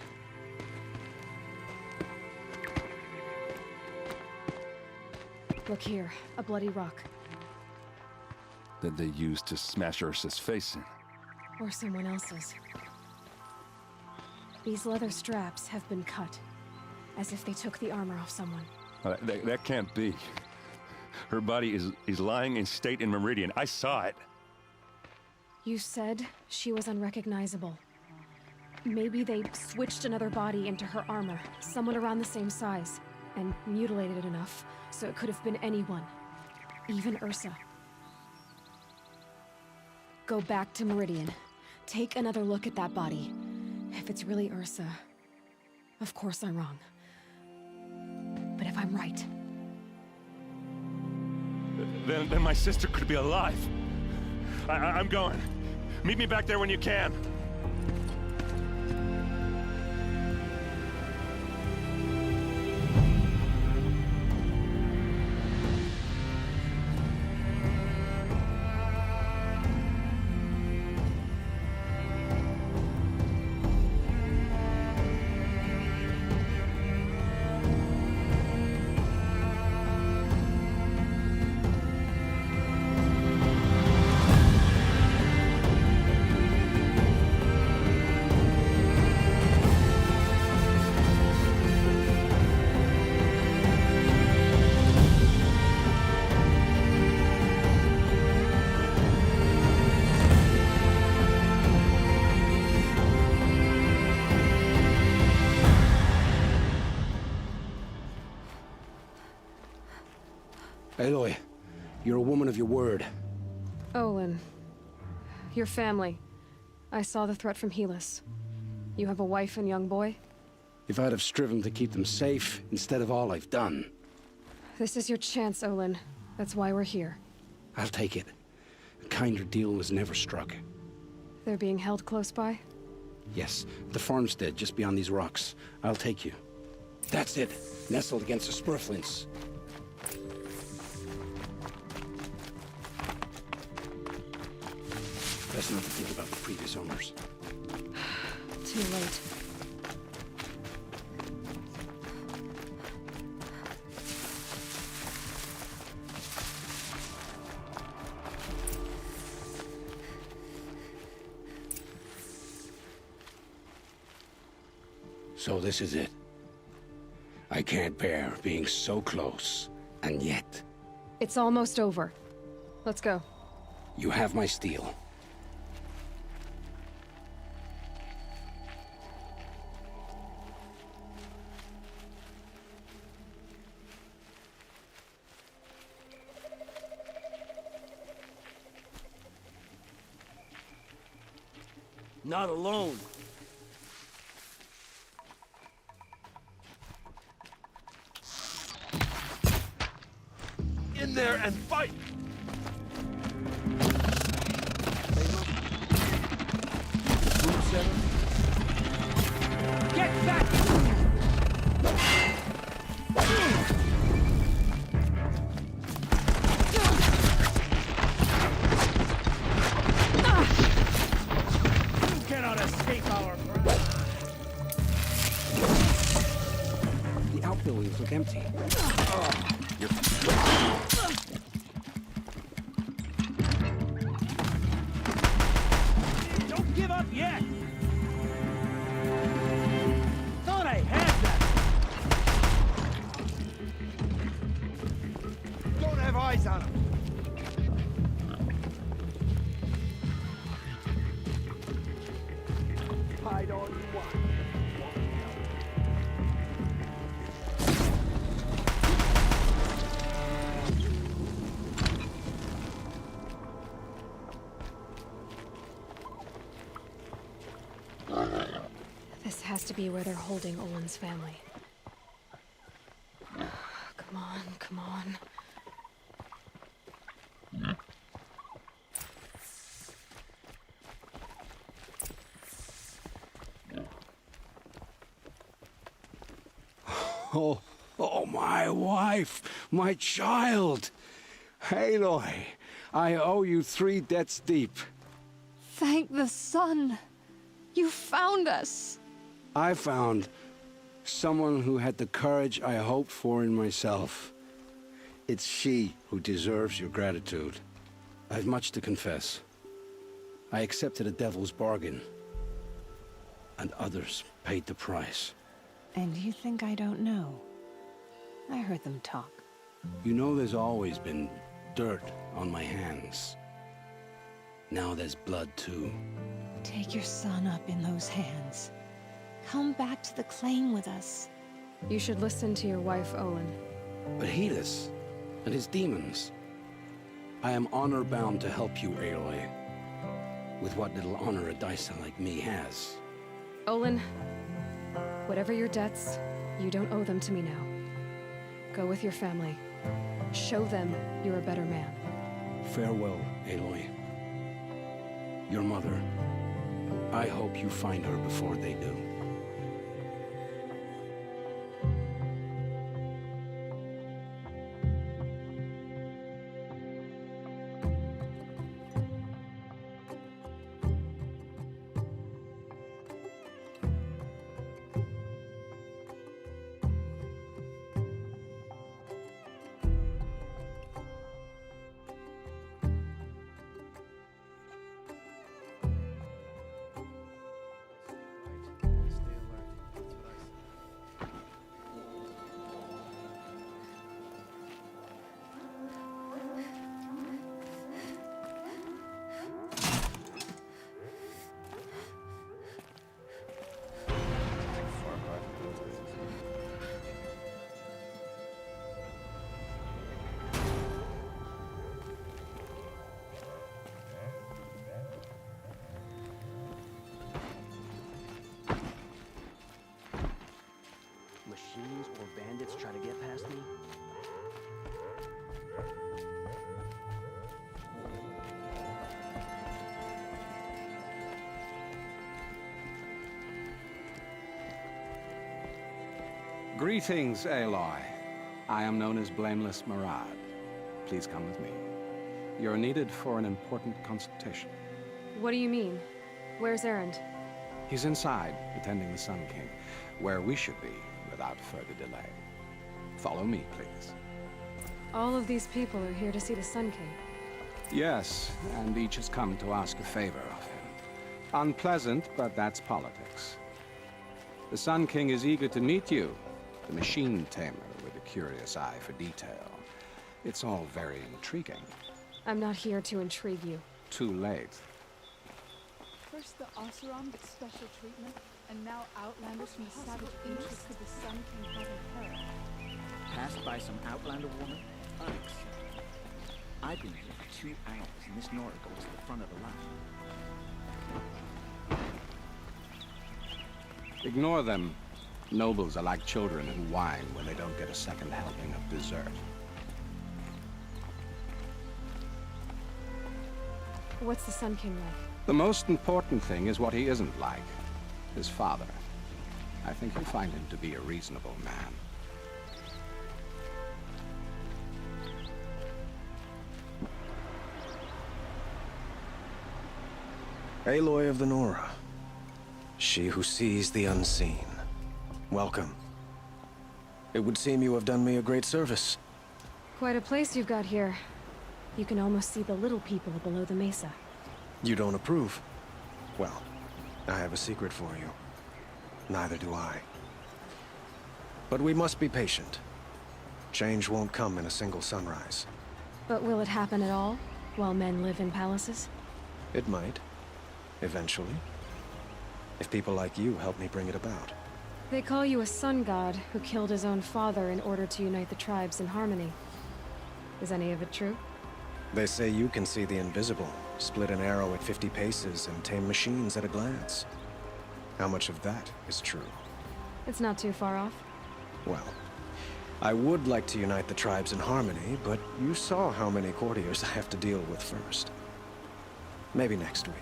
Look here, a bloody rock. That they used to smash Ursa's face in. Or someone else's. These leather straps have been cut, as if they took the armor off someone. That can't be. Her body is lying in state in Meridian. I saw it. You said she was unrecognizable. Maybe they switched another body into her armor, someone around the same size, and mutilated it enough so it could have been anyone, even Ursa. Go back to Meridian. Take another look at that body. If it's really Ursa, of course I'm wrong. But if I'm right... Then my sister could be alive. I'm going. Meet me back there when you can. Aloy, you're a woman of your word. Olin. Your family. I saw the threat from Helis. You have a wife and young boy? If I'd have striven to keep them safe, instead of all I've done. This is your chance, Olin. That's why we're here. I'll take it. A kinder deal was never struck. They're being held close by? Yes, the farmstead just beyond these rocks. I'll take you. That's it. Nestled against the spur flints. Best not to think about the previous owners. Too late. So this is it. I can't bear being so close, and yet... It's almost over. Let's go. You have my steel. Not alone. In there and fight! Get back! You cannot escape our wrath. The outbuildings look empty. Don't give up yet! eyes on him. Hide all you want. This has to be where they're holding Olin's family. Come on, come on. Oh, my wife, my child. Aloy, I owe you 3 debts deep. Thank the sun. You found us. I found someone who had the courage I hoped for in myself. It's she who deserves your gratitude. I've much to confess. I accepted a devil's bargain, and others paid the price. And you think I don't know? I heard them talk. You know there's always been dirt on my hands. Now there's blood too. Take your son up in those hands. Come back to the claim with us. You should listen to your wife, Olin. But Helis and his demons. I am honor-bound to help you, Aloy. With what little honor a Dysa like me has. Olin, whatever your debts, you don't owe them to me now. Go with your family. Show them you're a better man. Farewell, Aloy. Your mother. I hope you find her before they do. Machines or bandits try to get past me? Greetings, Aloy. I am known as Blameless Murad. Please come with me. You're needed for an important consultation. What do you mean? Where's Erend? He's inside, attending the Sun King, where we should be without further delay. Follow me, please. All of these people are here to see the Sun King. Yes, and each has come to ask a favor of him. Unpleasant, but that's politics. The Sun King is eager to meet you, the machine tamer with a curious eye for detail. It's all very intriguing. I'm not here to intrigue you. Too late. First the Oseram gets special treatment, and now Outlanders from the savage interests of the Sun King haven't heard. Passed by some Outlander woman? Unacceptable. I've been here for 2 hours, and this Nora goes to the front of the line. Ignore them. Nobles are like children who whine when they don't get a second helping of dessert. What's the Sun King like? The most important thing is what he isn't like. His father. I think you'll find him to be a reasonable man. Aloy of the Nora. She who sees the unseen. Welcome. It would seem you have done me a great service. Quite a place you've got here. You can almost see the little people below the mesa. You don't approve? Well, I have a secret for you. Neither do I. But we must be patient. Change won't come in a single sunrise. But will it happen at all, while men live in palaces? It might. Eventually. If people like you help me bring it about. They call you a sun god who killed his own father in order to unite the tribes in harmony. Is any of it true? They say you can see the invisible, split an arrow at 50 paces, and tame machines at a glance. How much of that is true? It's not too far off. Well, I would like to unite the tribes in harmony, but you saw how many courtiers I have to deal with first. Maybe next week.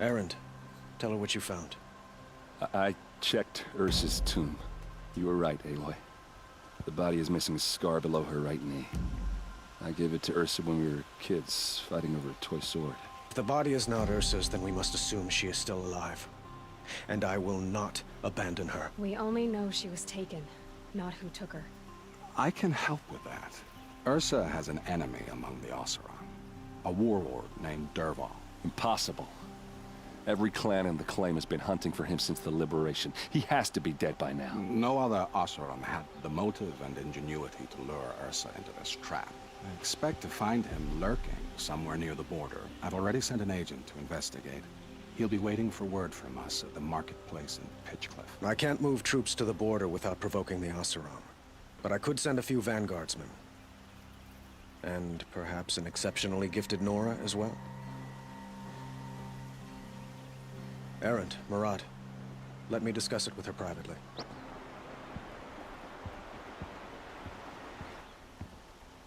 Erend, tell her what you found. I checked Ursa's tomb. You were right, Aloy. The body is missing a scar below her right knee. I gave it to Ursa when we were kids, fighting over a toy sword. If the body is not Ursa's, then we must assume she is still alive. And I will not abandon her. We only know she was taken, not who took her. I can help with that. Ursa has an enemy among the Oseram. A warlord named Dervahl. Impossible. Every clan in the claim has been hunting for him since the liberation. He has to be dead by now. No other Oseram had the motive and ingenuity to lure Ursa into this trap. I expect to find him lurking somewhere near the border. I've already sent an agent to investigate. He'll be waiting for word from us at the marketplace in Pitchcliff. I can't move troops to the border without provoking the Oseram. But I could send a few vanguardsmen. And perhaps an exceptionally gifted Nora as well. Erend, Murad, let me discuss it with her privately.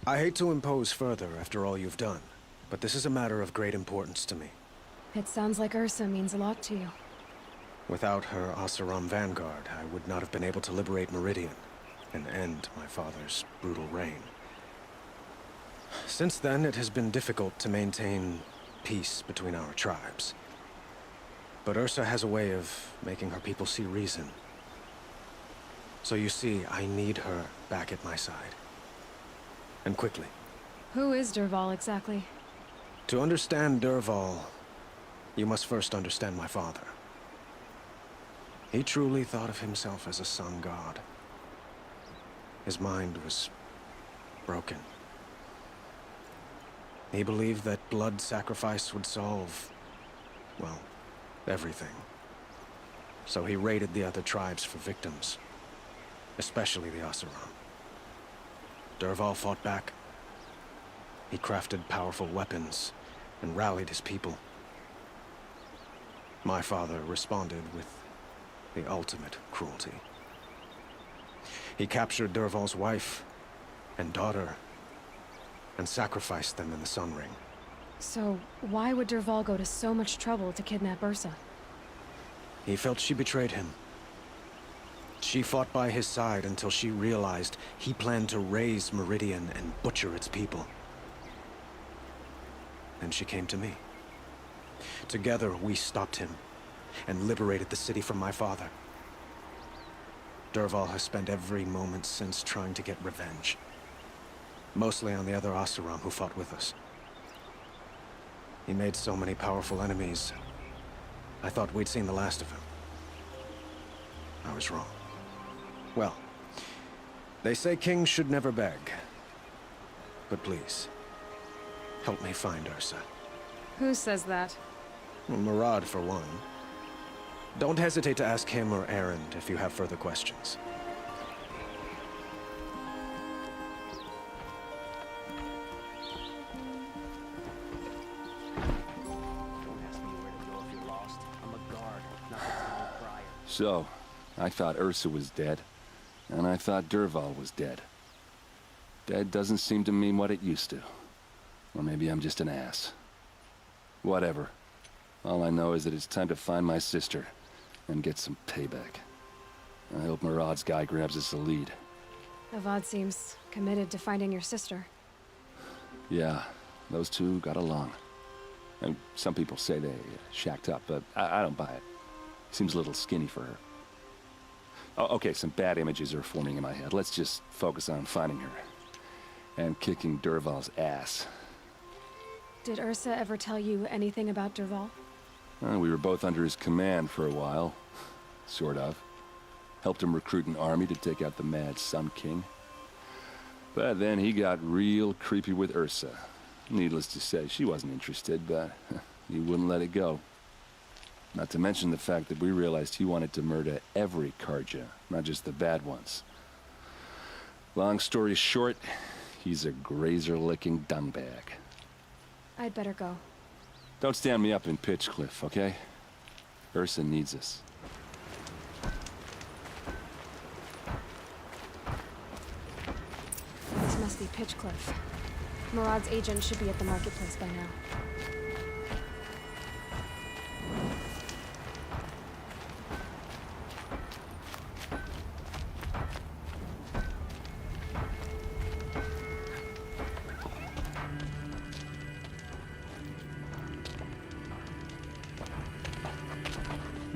I hate to impose further after all you've done, but this is a matter of great importance to me. It sounds like Ursa means a lot to you. Without her Oseram vanguard, I would not have been able to liberate Meridian and end my father's brutal reign. Since then, it has been difficult to maintain peace between our tribes. But Ursa has a way of making her people see reason. So you see, I need her back at my side. And quickly. Who is Dervahl exactly? To understand Dervahl, you must first understand my father. He truly thought of himself as a sun god. His mind was broken. He believed that blood sacrifice would solve, well, everything. So he raided the other tribes for victims, especially the Oseram. Dervahl fought back. He crafted powerful weapons and rallied his people. My father responded with the ultimate cruelty. He captured Dervahl's wife and daughter and sacrificed them in the Sun Ring. So, why would Dervahl go to so much trouble to kidnap Ursa? He felt she betrayed him. She fought by his side until she realized he planned to raise Meridian and butcher its people. Then she came to me. Together, we stopped him and liberated the city from my father. Dervahl has spent every moment since trying to get revenge. Mostly on the other Oseram who fought with us. He made so many powerful enemies. I thought we'd seen the last of him. I was wrong. Well, they say kings should never beg. But please, help me find Ursa. Who says that? Well, Murad, for one. Don't hesitate to ask him or Erend if you have further questions. So, I thought Ursa was dead, and I thought Dervahl was dead. Dead doesn't seem to mean what it used to. Or maybe I'm just an ass. Whatever. All I know is that it's time to find my sister and get some payback. I hope Murad's guy grabs us a lead. Avad seems committed to finding your sister. Yeah, those two got along. And some people say they shacked up, but I don't buy it. Seems a little skinny for her. Oh, okay, some bad images are forming in my head. Let's just focus on finding her. And kicking Dervahl's ass. Did Ursa ever tell you anything about Dervahl? We were both under his command for a while. Sort of. Helped him recruit an army to take out the mad Sun King. But then he got real creepy with Ursa. Needless to say, she wasn't interested, but he wouldn't let it go. Not to mention the fact that we realized he wanted to murder every Carja, not just the bad ones. Long story short, he's a grazer-licking dungbag. I'd better go. Don't stand me up in Pitchcliff, okay? Ursa needs us. This must be Pitchcliff. Murad's agent should be at the marketplace by now.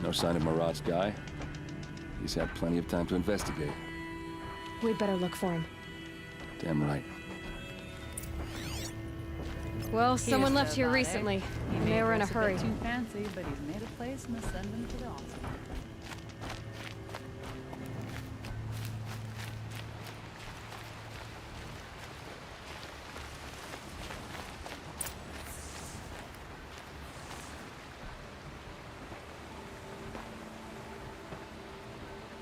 No sign of Murad's guy. He's had plenty of time to investigate. We'd better look for him. Damn right. Well, someone left here Joe recently. He And may they were in a dress hurry. bit too fancy, but he's made a place and send him to the hospital.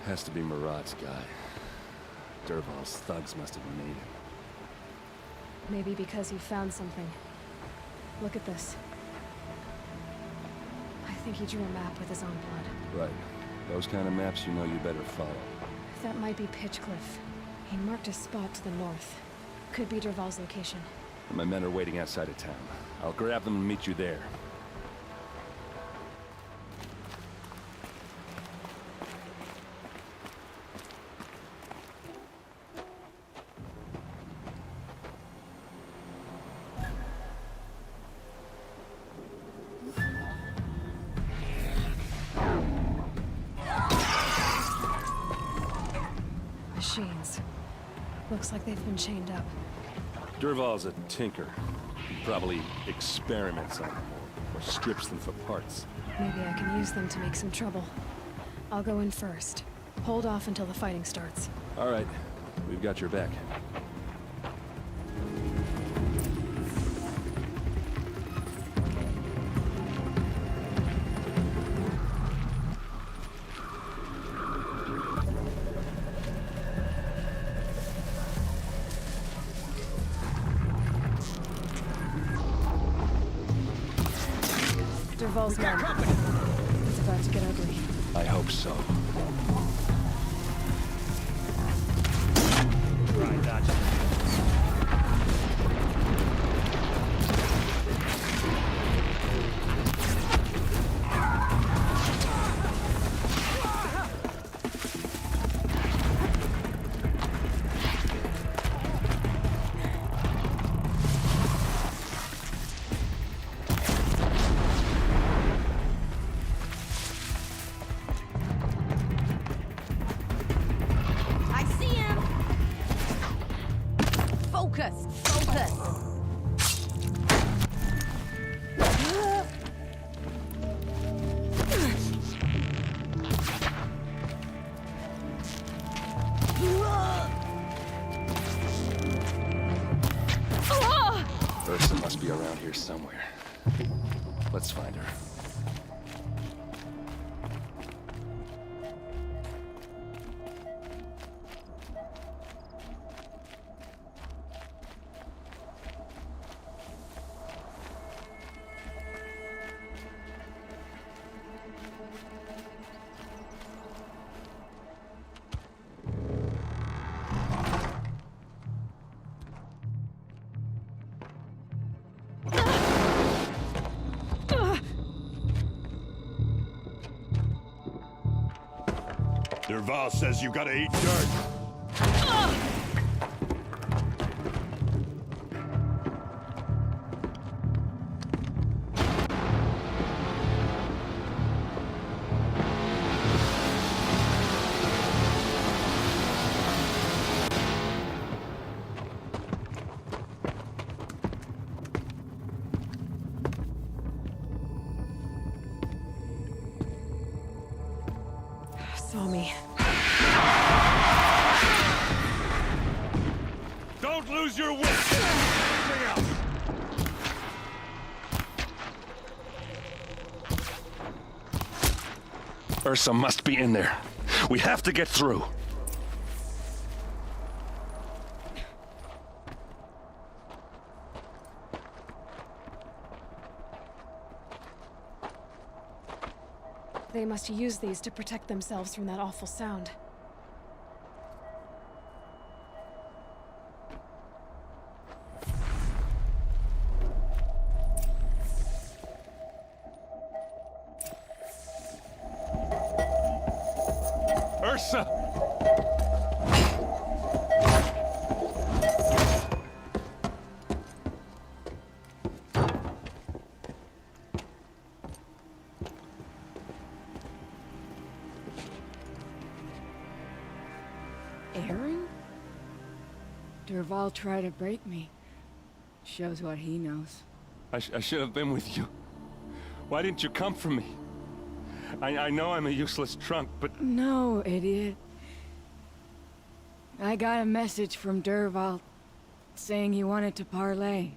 Has to be Murad's guy. Dervahl's thugs must have made him. Maybe because he found something. Look at this. I think he drew a map with his own blood. Right. Those kind of maps you know you better follow. That might be Pitchcliff. He marked a spot to the north. Could be Dervahl's location. My men are waiting outside of town. I'll grab them and meet you there. Machines. Looks like they've been chained up. Dervahl's a tinker. He probably experiments on them or strips them for parts. Maybe I can use them to make some trouble. I'll go in first. Hold off until the fighting starts. All right. We've got your back. Dervahl's men. It's about to get ugly. I hope so. Right, gotcha. I see him! Focus! Focus! Ursa must be around here somewhere. Let's find her. Dervahl says you gotta eat dirt. Saw me. Don't lose your wits! Bring out! Ursa must be in there. We have to get through. They must use these to protect themselves from that awful sound. Ursa! Aaron? Dervahl tried to break me. Shows what he knows. I should have been with you. Why didn't you come for me? I know I'm a useless trunk, but... No, idiot. I got a message from Dervahl saying he wanted to parlay.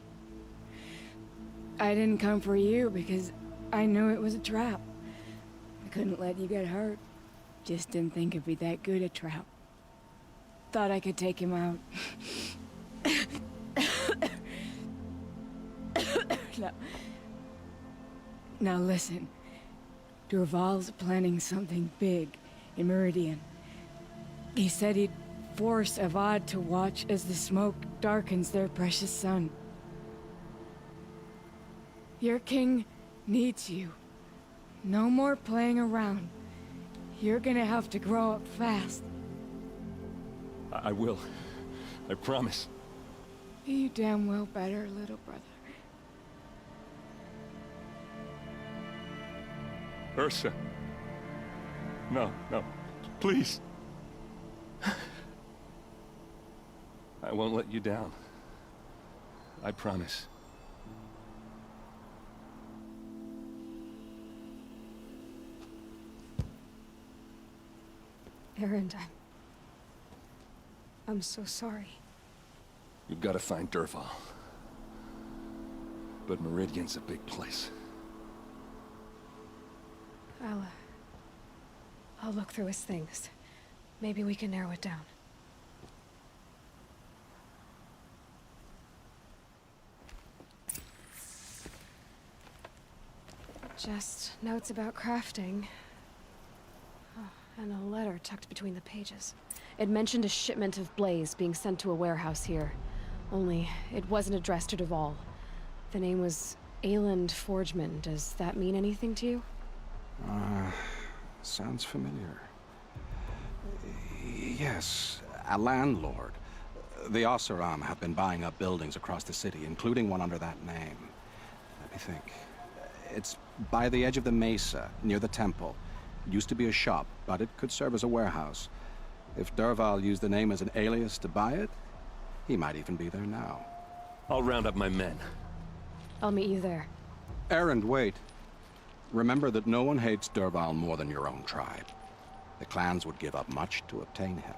I didn't come for you because I knew it was a trap. I couldn't let you get hurt. Just didn't think it'd be that good a trap. Thought I could take him out. Now listen. Dervahl's planning something big in Meridian. He said he'd force Avad to watch as the smoke darkens their precious sun. Your king needs you. No more playing around. You're gonna have to grow up fast. I will. I promise. You damn well better, little brother. Ursa. No, no. Please. I won't let you down. I promise. Aaron, I'm so sorry. You've got to find Dervahl. But Meridian's a big place. I'll look through his things. Maybe we can narrow it down. Just notes about crafting. Oh, and a letter tucked between the pages. It mentioned a shipment of blaze being sent to a warehouse here. Only, it wasn't addressed to Dervahl. The name was Ayland Forgeman. Does that mean anything to you? Sounds familiar. Yes, a landlord. The Oseram have been buying up buildings across the city, including one under that name. Let me think. It's by the edge of the mesa, near the temple. It used to be a shop, but it could serve as a warehouse. If Dervahl used the name as an alias to buy it, he might even be there now. I'll round up my men. I'll meet you there. Aaron, wait. Remember that no one hates Dervahl more than your own tribe. The clans would give up much to obtain him.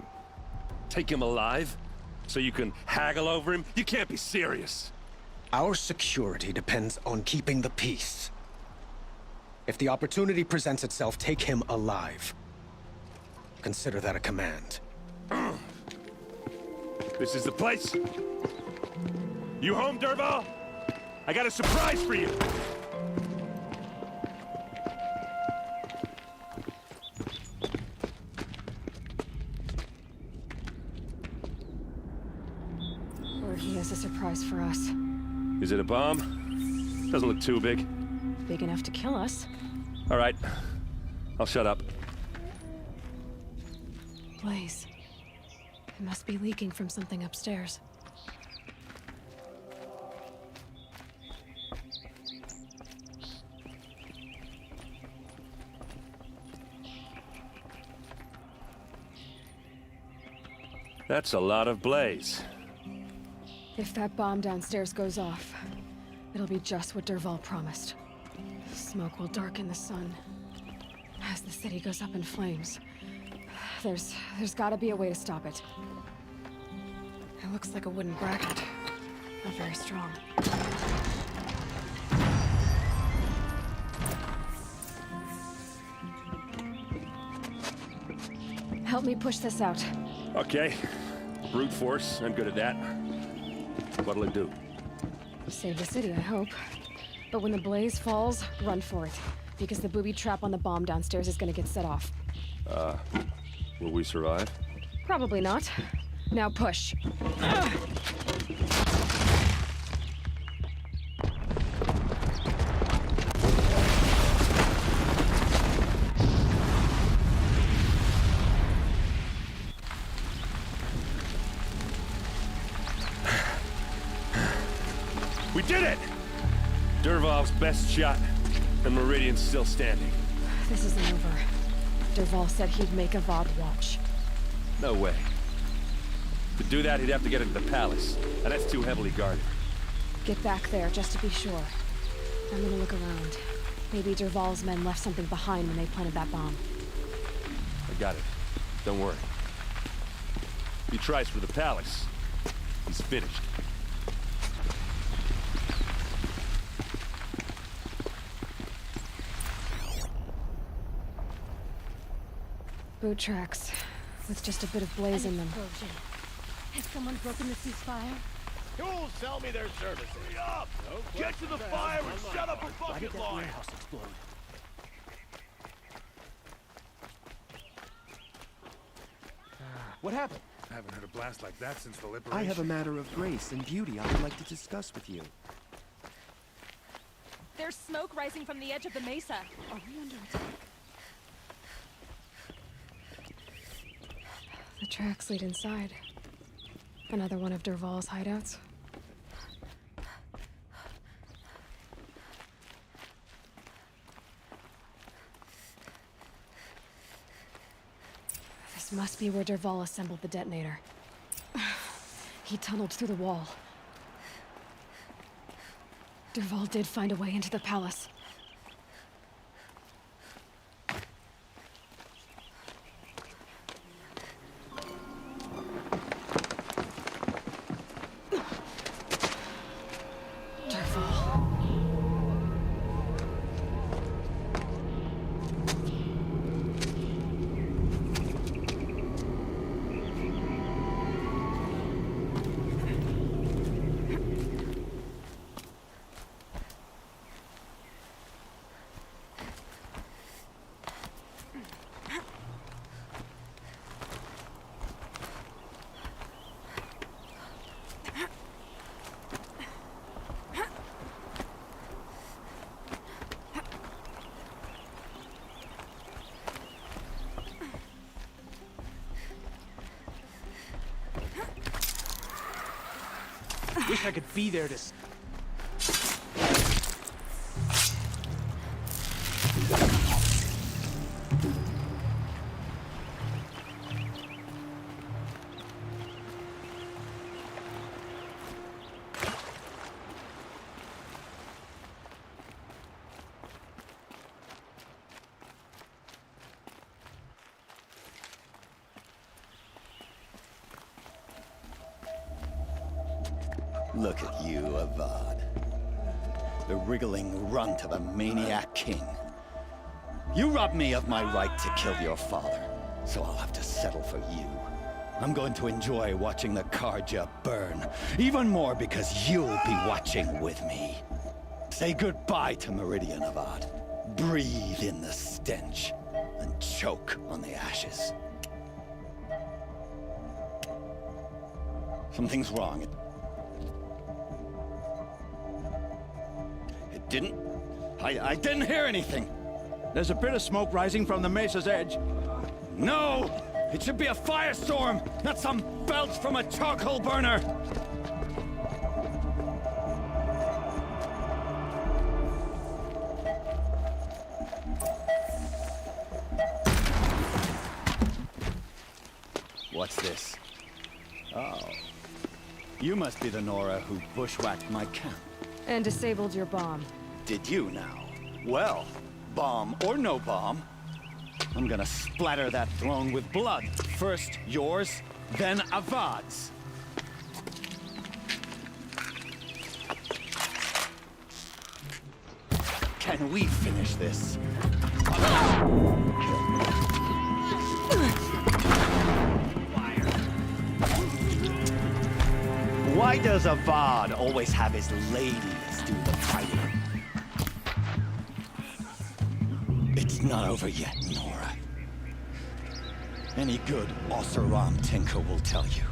Take him alive? So you can haggle over him? You can't be serious. Our security depends on keeping the peace. If the opportunity presents itself, take him alive. Consider that a command. This is the place. You home, Dervahl? I got a surprise for you. Or he has a surprise for us. Is it a bomb? Doesn't look too big. Big enough to kill us. All right. I'll shut up. Blaze. It must be leaking from something upstairs. That's a lot of blaze. If that bomb downstairs goes off, it'll be just what Dervahl promised. Smoke will darken the sun. As the city goes up in flames. There's gotta be a way to stop it. It looks like a wooden bracket. Not very strong. Help me push this out. Okay. Brute force, I'm good at that. What'll it do? Save the city, I hope. But when the blaze falls, run for it. Because the booby trap on the bomb downstairs is gonna get set off. Will we survive? Probably not. Now push. We did it! Dervahl's best shot, and Meridian's still standing. This isn't over. Dervahl said he'd make Avad watch. No way. To do that, he'd have to get into the palace, and that's too heavily guarded. Get back there, just to be sure. I'm gonna look around. Maybe Dervahl's men left something behind when they planted that bomb. I got it. Don't worry. If he tries for the palace, he's finished. Boot tracks, with just a bit of blaze in them. Has someone broken the ceasefire? Who'll sell me their services? Hurry up! Get to the fire and shut up a bucket line! Warehouse explode? What happened? I haven't heard a blast like that since the liberation. I have a matter of grace and beauty I would like to discuss with you. There's smoke rising from the edge of the mesa. Are we under attack? The tracks lead inside. Another one of Dervahl's hideouts. This must be where Dervahl assembled the detonator. He tunneled through the wall. Dervahl did find a way into the palace. Wish I could be there to... Look at you, Avad. The wriggling runt of a maniac king. You robbed me of my right to kill your father, so I'll have to settle for you. I'm going to enjoy watching the Karja burn, even more because you'll be watching with me. Say goodbye to Meridian, Avad. Breathe in the stench, and choke on the ashes. Something's wrong. I didn't hear anything. There's a bit of smoke rising from the mesa's edge. No! It should be a firestorm, not some belch from a charcoal burner! What's this? Oh. You must be the Nora who bushwhacked my camp. And disabled your bomb. Did you now? Well, bomb or no bomb, I'm gonna splatter that throne with blood. First yours, then Avad's. Can we finish this? Why does Avad always have his ladies do the fighting? It's not over yet, Nora. Any good Oseram tinker will tell you.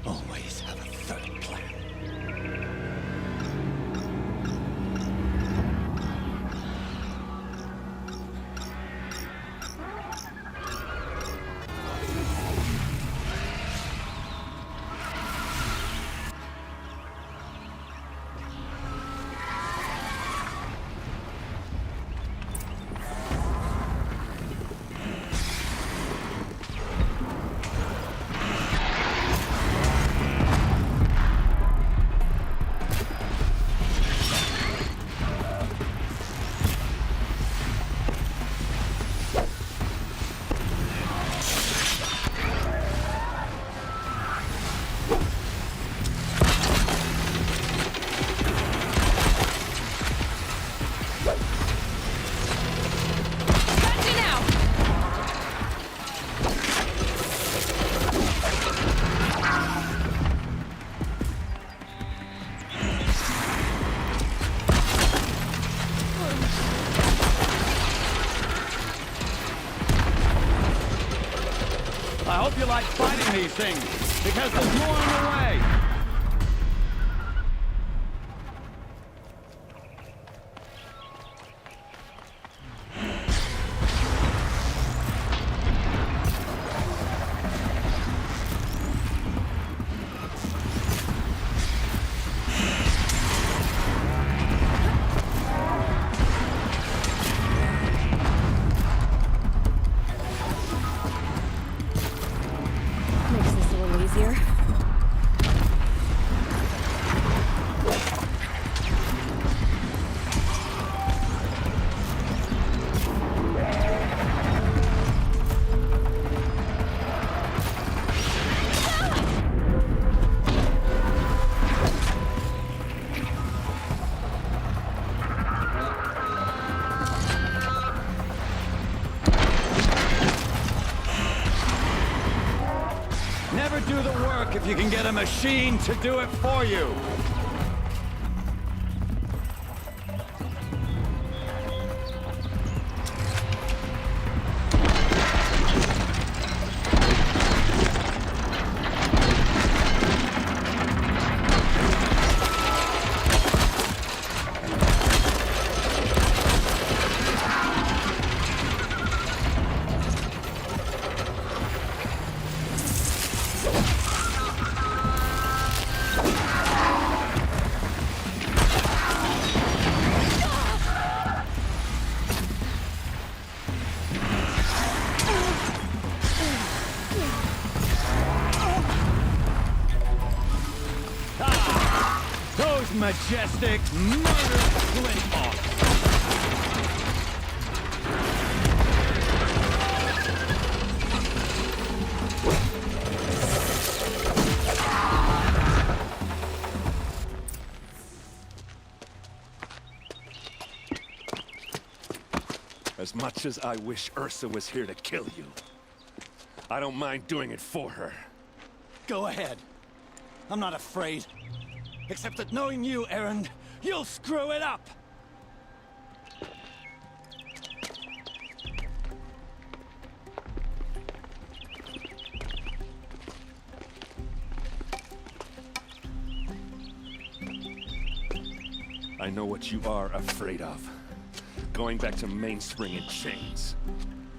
Always have a third plan. I hope you like fighting these things, because there's more on the way! Makes this a little easier. Never do the work if you can get a machine to do it for you! Those majestic murder flinthawks! As much as I wish Ursa was here to kill you, I don't mind doing it for her. Go ahead. I'm not afraid. Except that knowing you, Erend, you'll screw it up! I know what you are afraid of. Going back to Mainspring in chains.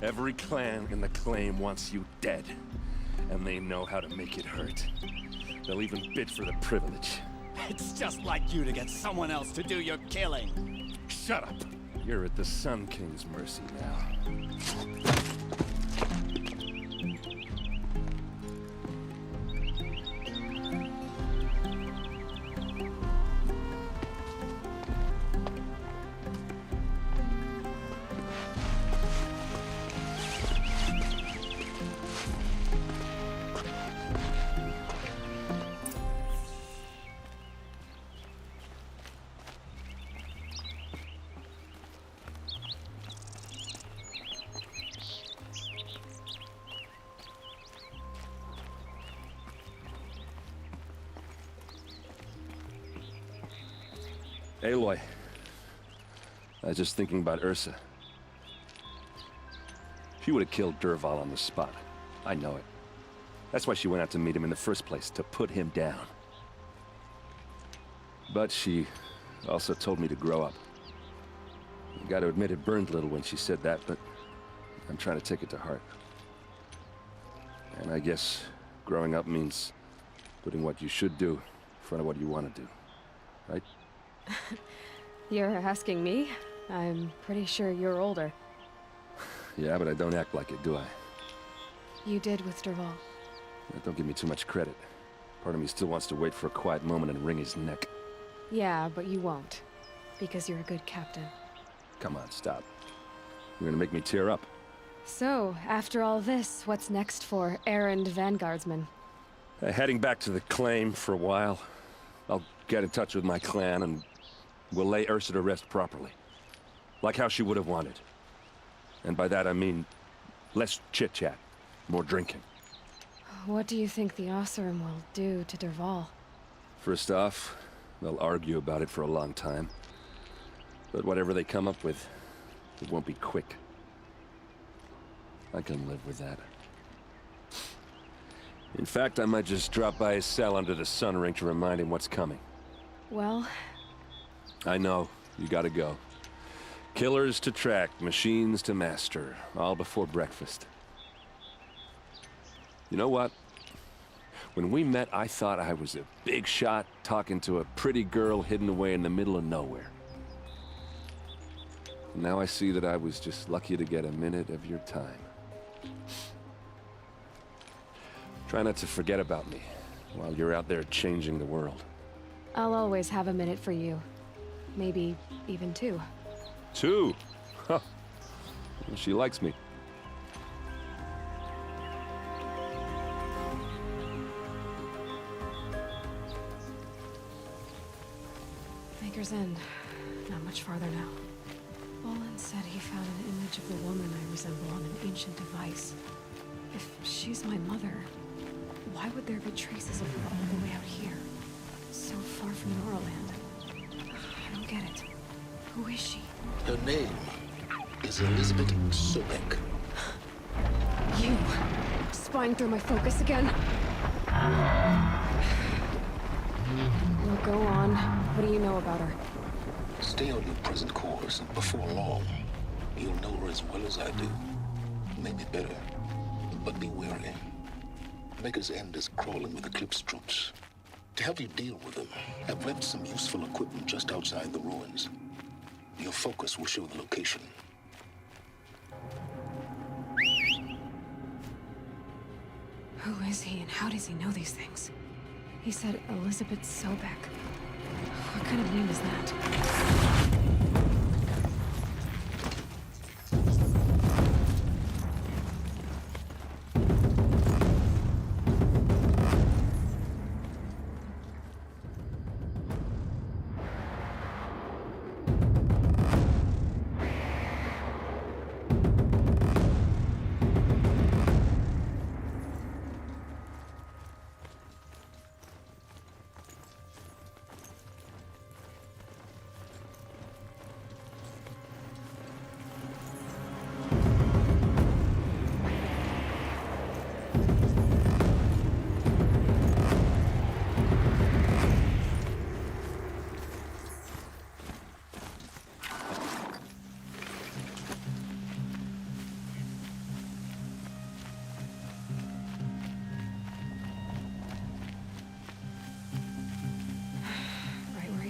Every clan in the claim wants you dead. And they know how to make it hurt. They'll even bid for the privilege. It's just like you to get someone else to do your killing. Shut up! You're at the Sun King's mercy now. Aloy. I was just thinking about Ursa. She would have killed Dervahl on the spot. I know it. That's why she went out to meet him in the first place, to put him down. But she also told me to grow up. I gotta admit it burned a little when she said that, but I'm trying to take it to heart. And I guess growing up means putting what you should do in front of what you want to do. Right? You're asking me? I'm pretty sure you're older. Yeah, but I don't act like it, do I? You did with Dervahl. Don't give me too much credit. Part of me still wants to wait for a quiet moment and wring his neck. Yeah, but you won't. Because you're a good captain. Come on, stop. You're gonna make me tear up. So, after all this, what's next for errand vanguardsman? Heading back to the claim for a while. I'll get in touch with my clan and we'll lay Ursa to rest properly. Like how she would have wanted. And by that I mean less chit-chat, more drinking. What do you think the Oseram will do to Dervahl? First off, they'll argue about it for a long time. But whatever they come up with, it won't be quick. I can live with that. In fact, I might just drop by his cell under the sun ring to remind him what's coming. Well... I know. You gotta go. Killers to track, machines to master. All before breakfast. You know what? When we met, I thought I was a big shot talking to a pretty girl hidden away in the middle of nowhere. Now I see that I was just lucky to get a minute of your time. Try not to forget about me while you're out there changing the world. I'll always have a minute for you. Maybe even two. Two? Huh. Well, she likes me. Maker's End. Not much farther now. Bolin said he found an image of the woman I resemble on an ancient device. If she's my mother, why would there be traces of her all the way out here? So far from Norland. I don't get it. Who is she? Her name is Elizabeth Sobek. You! Spying through my focus again? Well, go on. What do you know about her? Stay on your present course, and before long, you'll know her as well as I do. Maybe better, but be wary. Maker's End is crawling with Eclipse troops. To help you deal with them, I've left some useful equipment just outside the ruins. Your focus will show the location. Who is he and how does he know these things? He said Elizabeth Sobek. What kind of name is that?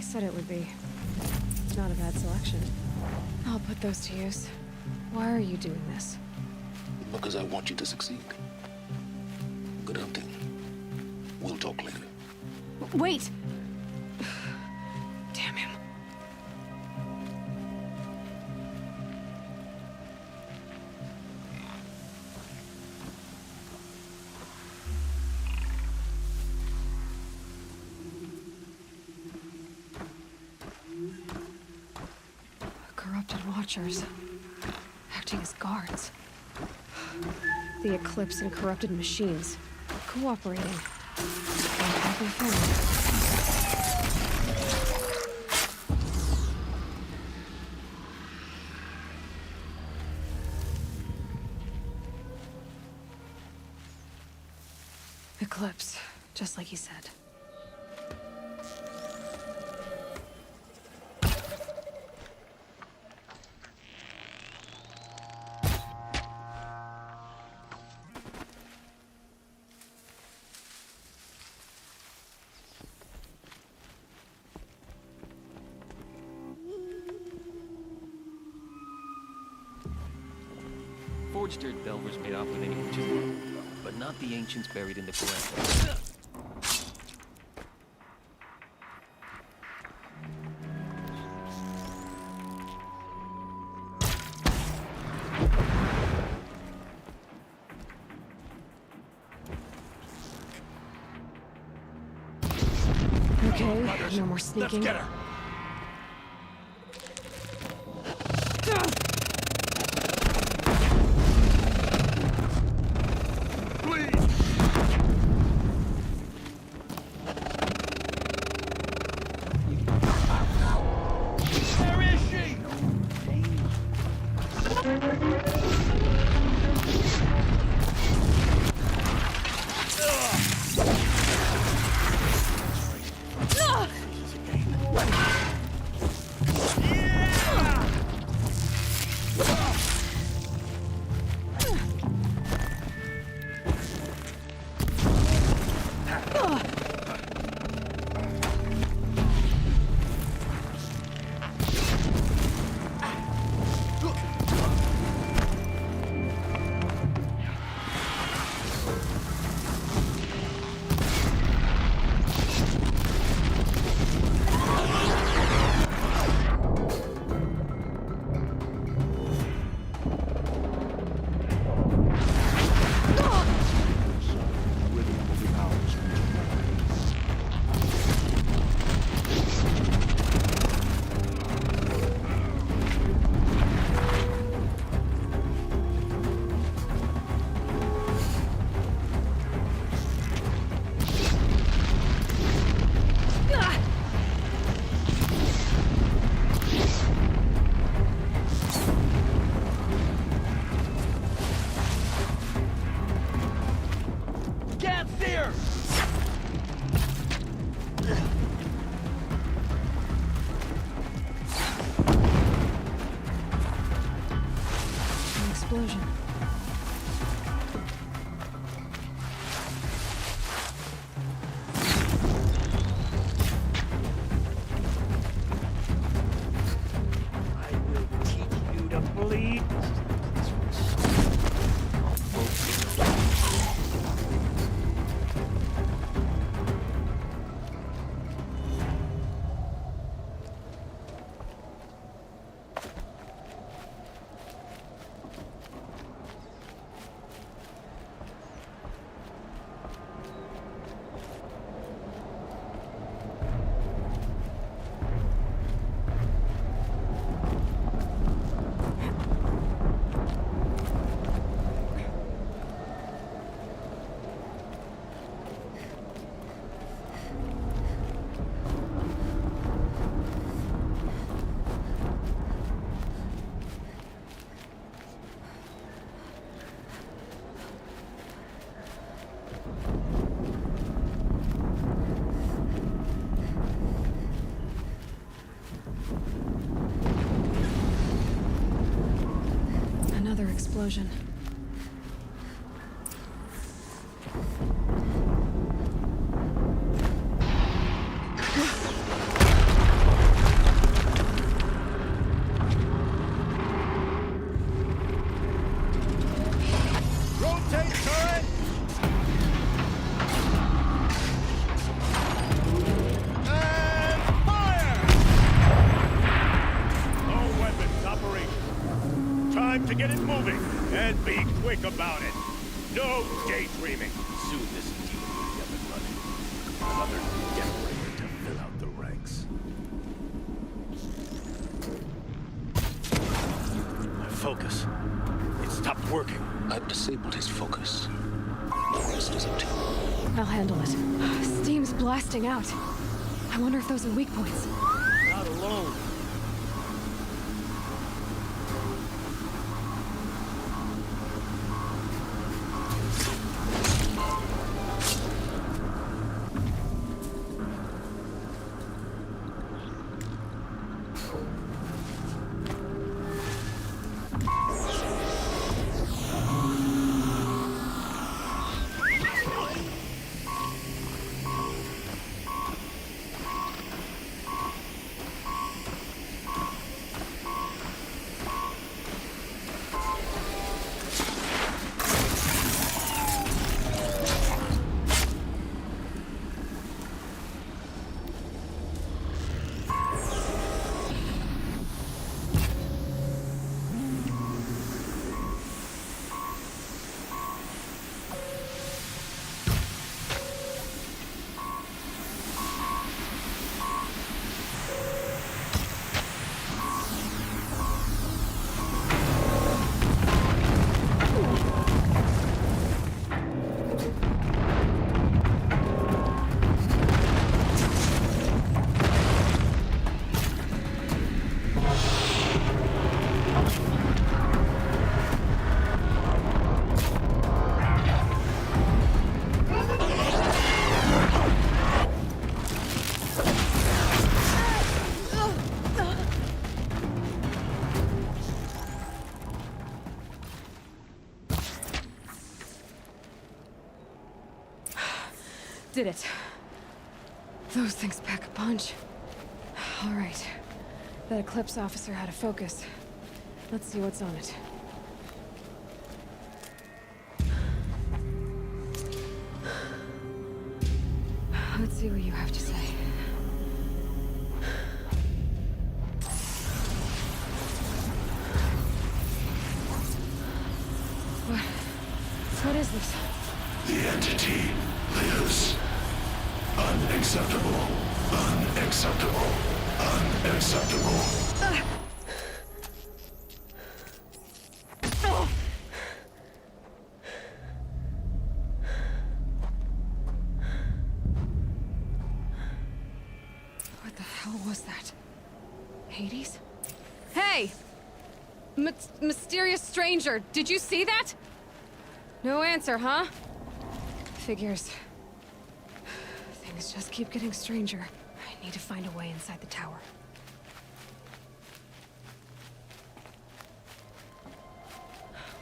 Said it would be. Not a bad selection. I'll put those to use. Why are you doing this? Because I want you to succeed. Good hunting. We'll talk later. Wait! Damn him. Watchers, acting as guards. The Eclipse and corrupted machines, cooperating. Happy family. eclipse, just like he said. Forged dirt Belvers made off with any ancient, but not the ancients buried in the ground. Okay, no more sneaking. Let's get her. Explosion. I will teach you to bleed. Another explosion. Rotate turret! And fire! No weapons operational. Time to get it moving, and be quick about it. No daydreaming. Soon this deal will be up and running. Another generator to fill out the ranks. My focus. It stopped working. I've disabled his focus. The rest is up to you. I'll handle it. Steam's blasting out. I wonder if those are weak points. Not alone. did it. Those things pack a punch. All right. That Eclipse officer had a focus. Let's see what's on it. Let's see what you have to say. What is this? The entity lives. Unacceptable. Unacceptable. Unacceptable. What the hell was that? Hades? Hey! Mysterious stranger, did you see that? No answer, huh? Figures. Things just keep getting stranger. I need to find a way inside the tower.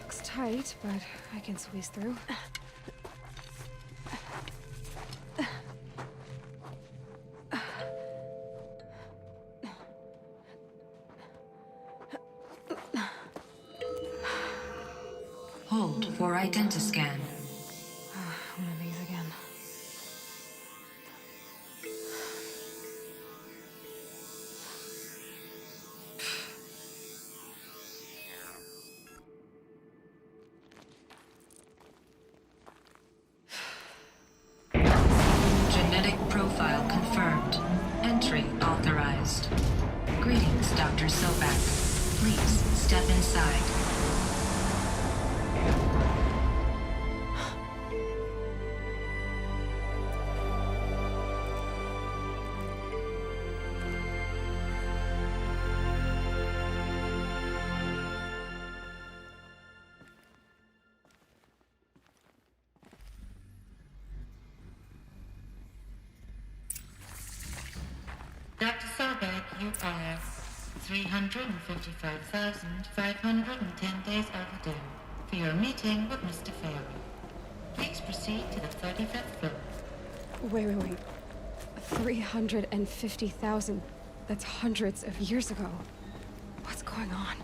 Looks tight, but I can squeeze through. Hold for identiscan. One of these again. Genetic profile confirmed. Entry authorized. Greetings, Dr. Sobak. Please step inside. Dr. Sobek, you are 355,510 days overdue for your meeting with Mr. Farrell. Please proceed to the 35th floor. Wait. 350,000. That's hundreds of years ago. What's going on?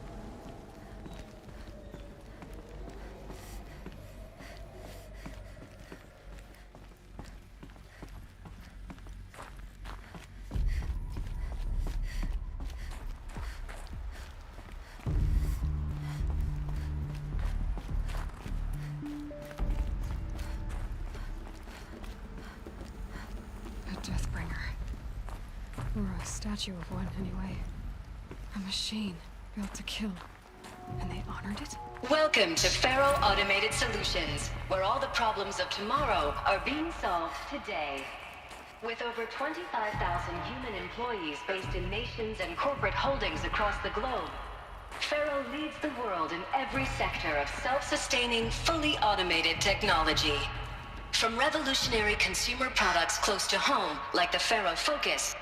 Or a statue of one, anyway. A machine built to kill. And they honored it? Welcome to Faro Automated Solutions, where all the problems of tomorrow are being solved today. With over 25,000 human employees based in nations and corporate holdings across the globe, Faro leads the world in every sector of self-sustaining, fully automated technology. From revolutionary consumer products close to home, like the Faro Focus,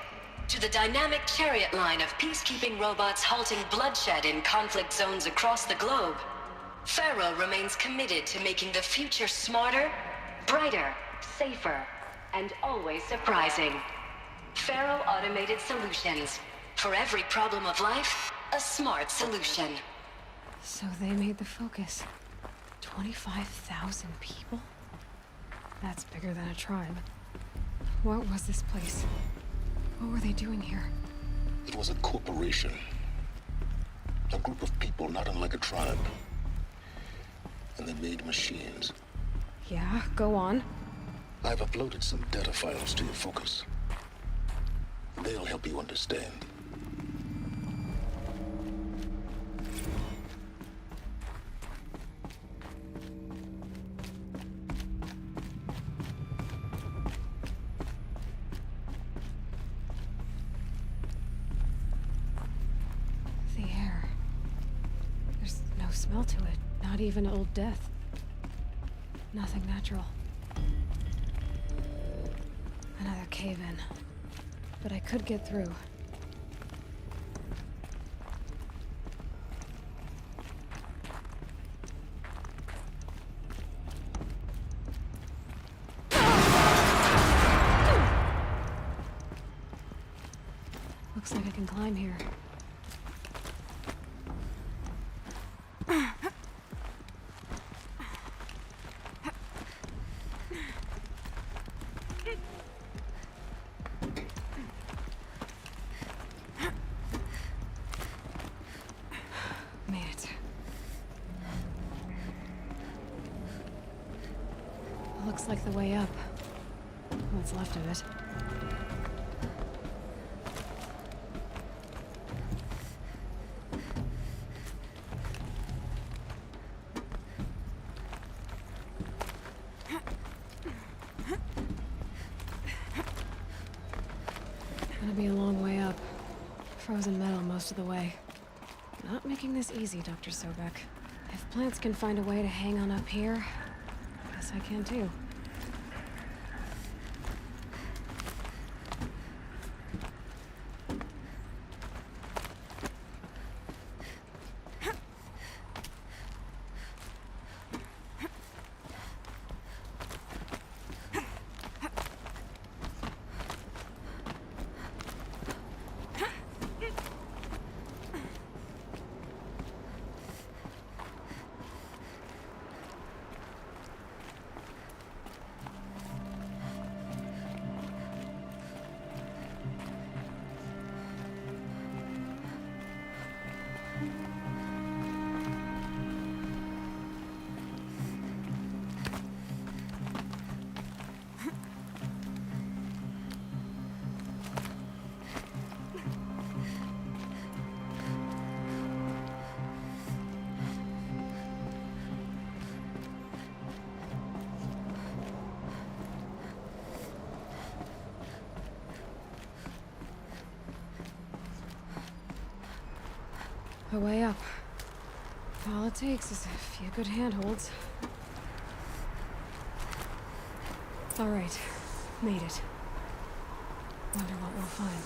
to the dynamic chariot line of peacekeeping robots halting bloodshed in conflict zones across the globe, Faro remains committed to making the future smarter, brighter, safer, and always surprising. Faro Automated Solutions. For every problem of life, a smart solution. So they made the Focus. 25,000 people? That's bigger than a tribe. What was this place? What were they doing here? It was a corporation. A group of people not unlike a tribe. And they made machines. Yeah, go on. I've uploaded some data files to your Focus. They'll help you understand. The air. There's no smell to it. Not even old death. Nothing natural. Another cave-in. But I could get through. Looks like I can climb here. Made it. Looks like the way up. What's left of it. Gonna be a long way up. Frozen metal most of the way. Not making this easy, Dr. Sobek. If plants can find a way to hang on up here, guess I can too. A way up. All it takes is a few good handholds. All right, made it. Wonder what we'll find.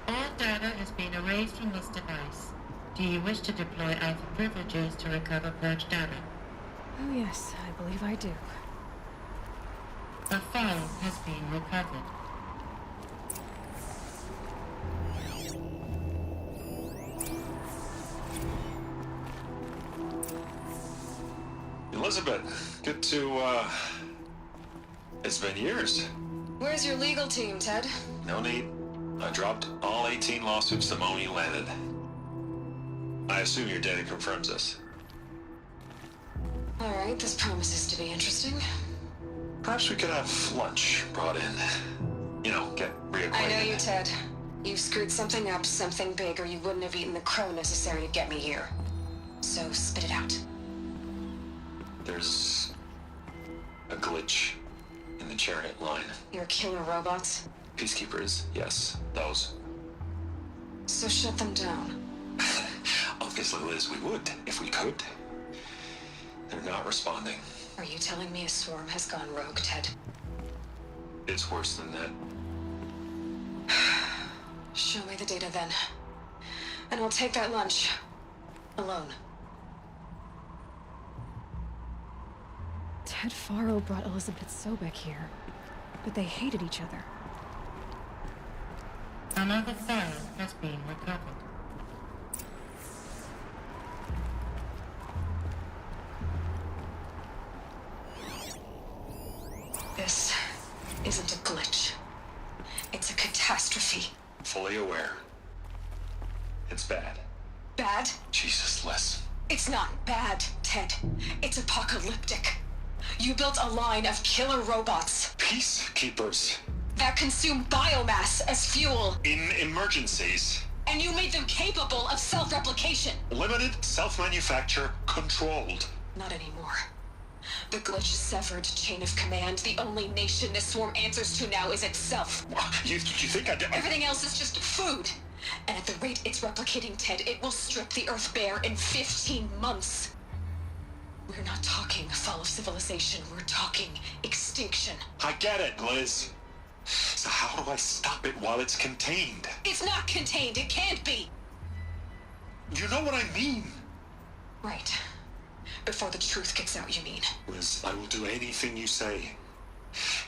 All data has been erased from this device. Do you wish to deploy Alpha privileges to recover purged data? Oh yes, I believe I do. A file has been recovered. Elizabeth, good to, it's been years. Where's your legal team, Ted? No need. I dropped all 18 lawsuits the moment you landed. I assume your data confirms this. All right, this promises to be interesting. Perhaps we could have lunch brought in. You know, get reacquainted. I know you, Ted. You've screwed something up, something big, or you wouldn't have eaten the crow necessary to get me here. So spit it out. There's a glitch in the chariot line. Your killer robots? Peacekeepers, yes, those. So shut them down. Obviously, Liz, we would, if we could. They're not responding. Are you telling me a swarm has gone rogue, Ted? It's worse than that. Show me the data then. And I'll take that lunch. Alone. Ted Faro brought Elizabeth Sobek here, but they hated each other. Another file has been recovered. This isn't a glitch. It's a catastrophe. Fully aware. It's bad. Bad? Jesus, Liz. It's not bad, Ted. It's apocalyptic. You built a line of killer robots. Peacekeepers. That consume biomass as fuel. In emergencies. And you made them capable of self-replication. Limited, self-manufacture, controlled. Not anymore. The glitch severed chain of command. The only nation this swarm answers to now is itself. You think Everything else is just food. And at the rate it's replicating, Ted, it will strip the Earth bare in 15 months. We're not talking fall of civilization. We're talking extinction. I get it, Liz. So how do I stop it while it's contained? It's not contained. It can't be. You know what I mean. Right. Before the truth gets out, you mean? Liz, I will do anything you say.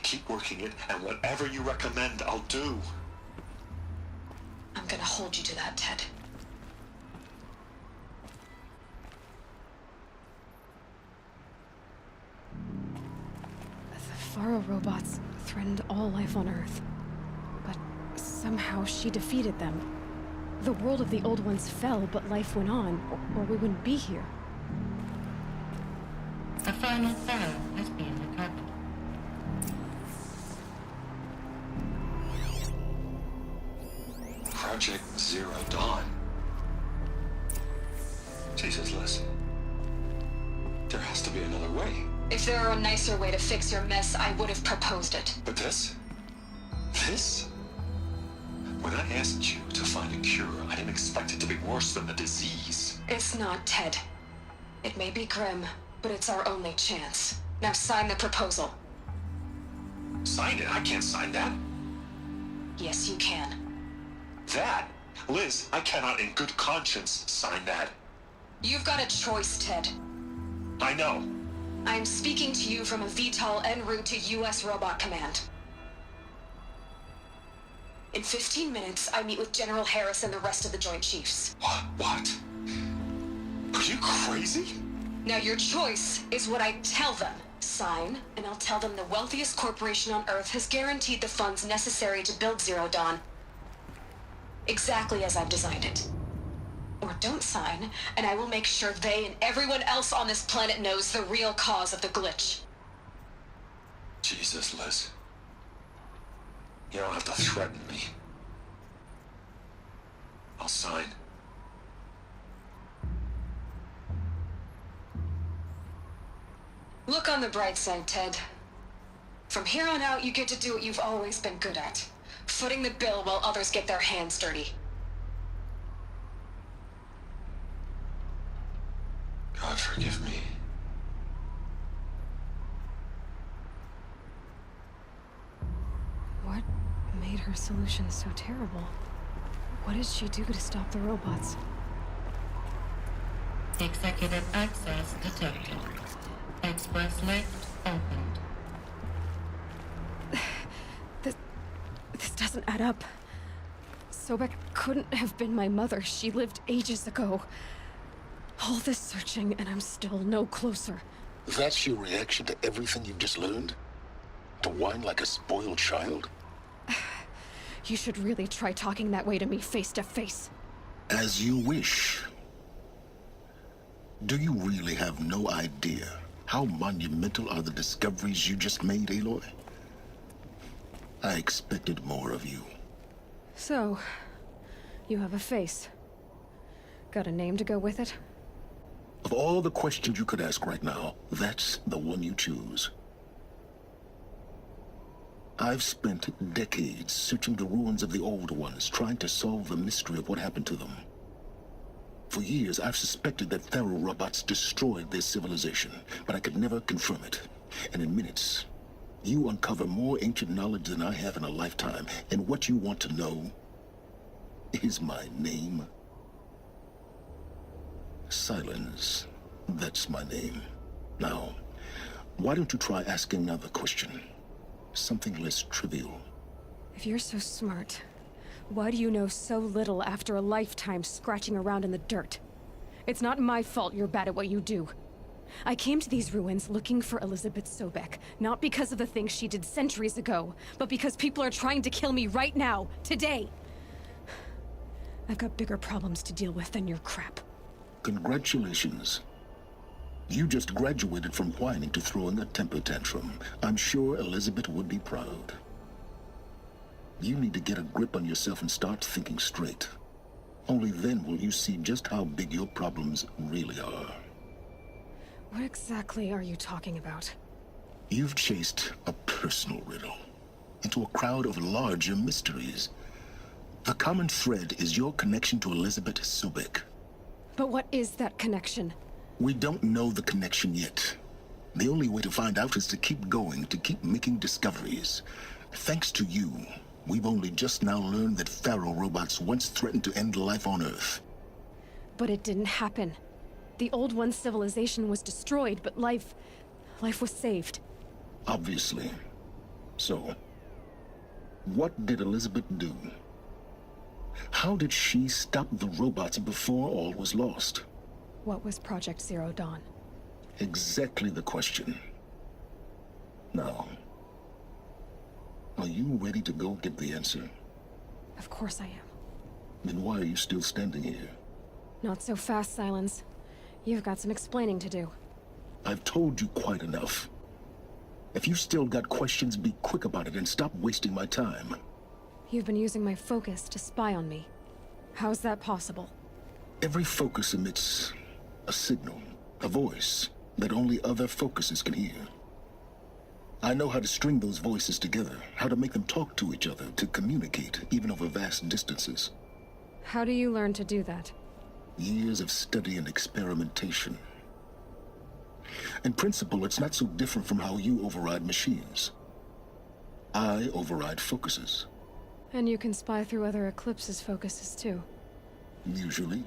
Keep working it, and whatever you recommend, I'll do. I'm gonna hold you to that, Ted. The Faro robots threatened all life on Earth. But somehow she defeated them. The world of the old ones fell, but life went on, or we wouldn't be here. The final Pharaoh has been recovered. Project Zero Dawn. Jesus, Liz. There has to be another way. If there were a nicer way to fix your mess, I would have proposed it. But this? This? When I asked you to find a cure, I didn't expect it to be worse than the disease. It's not, Ted. It may be grim, but it's our only chance. Now sign the proposal. Sign it? I can't sign that. Yes, you can. That? Liz, I cannot in good conscience sign that. You've got a choice, Ted. I know. I'm speaking to you from a VTOL en route to U.S. Robot Command. In 15 minutes, I meet with General Harris and the rest of the Joint Chiefs. What? Are you crazy? Now your choice is what I tell them. Sign, and I'll tell them the wealthiest corporation on Earth has guaranteed the funds necessary to build Zero Dawn. Exactly as I've designed it. Or don't sign, and I will make sure they and everyone else on this planet knows the real cause of the glitch. Jesus, Liz. You don't have to threaten me. I'll sign. Look on the bright side, Ted. From here on out, you get to do what you've always been good at. Footing the bill while others get their hands dirty. God forgive me. What made her solution so terrible? What did she do to stop the robots? Executive access detected. Express lift opened. This doesn't add up. Sobek couldn't have been my mother. She lived ages ago. All this searching, and I'm still no closer. That's your reaction to everything you've just learned? To whine like a spoiled child? You should really try talking that way to me face to face. As you wish. Do you really have no idea how monumental are the discoveries you just made, Aloy? I expected more of you. So, you have a face. Got a name to go with it? Of all the questions you could ask right now, that's the one you choose. I've spent decades searching the ruins of the old ones, trying to solve the mystery of what happened to them. For years, I've suspected that Faro robots destroyed their civilization, but I could never confirm it. And in minutes, you uncover more ancient knowledge than I have in a lifetime, and what you want to know is my name. Silence. That's my name. Now, why don't you try asking another question? Something less trivial. If you're so smart, why do you know so little after a lifetime scratching around in the dirt? It's not my fault you're bad at what you do. I came to these ruins looking for Elizabeth Sobek, not because of the things she did centuries ago, but because people are trying to kill me right now, today. I've got bigger problems to deal with than your crap. Congratulations. You just graduated from whining to throwing a temper tantrum. I'm sure Elizabeth would be proud. You need to get a grip on yourself and start thinking straight. Only then will you see just how big your problems really are. What exactly are you talking about? You've chased a personal riddle into a crowd of larger mysteries. The common thread is your connection to Elizabeth Sobek. But what is that connection? We don't know the connection yet. The only way to find out is to keep going, to keep making discoveries. Thanks to you, we've only just now learned that Faro robots once threatened to end life on Earth. But it didn't happen. The Old One's civilization was destroyed, but life was saved. Obviously. So, what did Elizabeth do? How did she stop the robots before all was lost? What was Project Zero Dawn? Exactly the question. Now, are you ready to go get the answer? Of course I am. Then why are you still standing here? Not so fast, Silence. You've got some explaining to do. I've told you quite enough. If you still got questions, be quick about it and stop wasting my time. You've been using my focus to spy on me. How's that possible? Every focus emits a signal, a voice, that only other focuses can hear. I know how to string those voices together, how to make them talk to each other, to communicate, even over vast distances. How do you learn to do that? Years of study and experimentation. In principle, it's not so different from how you override machines. I override focuses. And you can spy through other Eclipse's focuses too. Usually.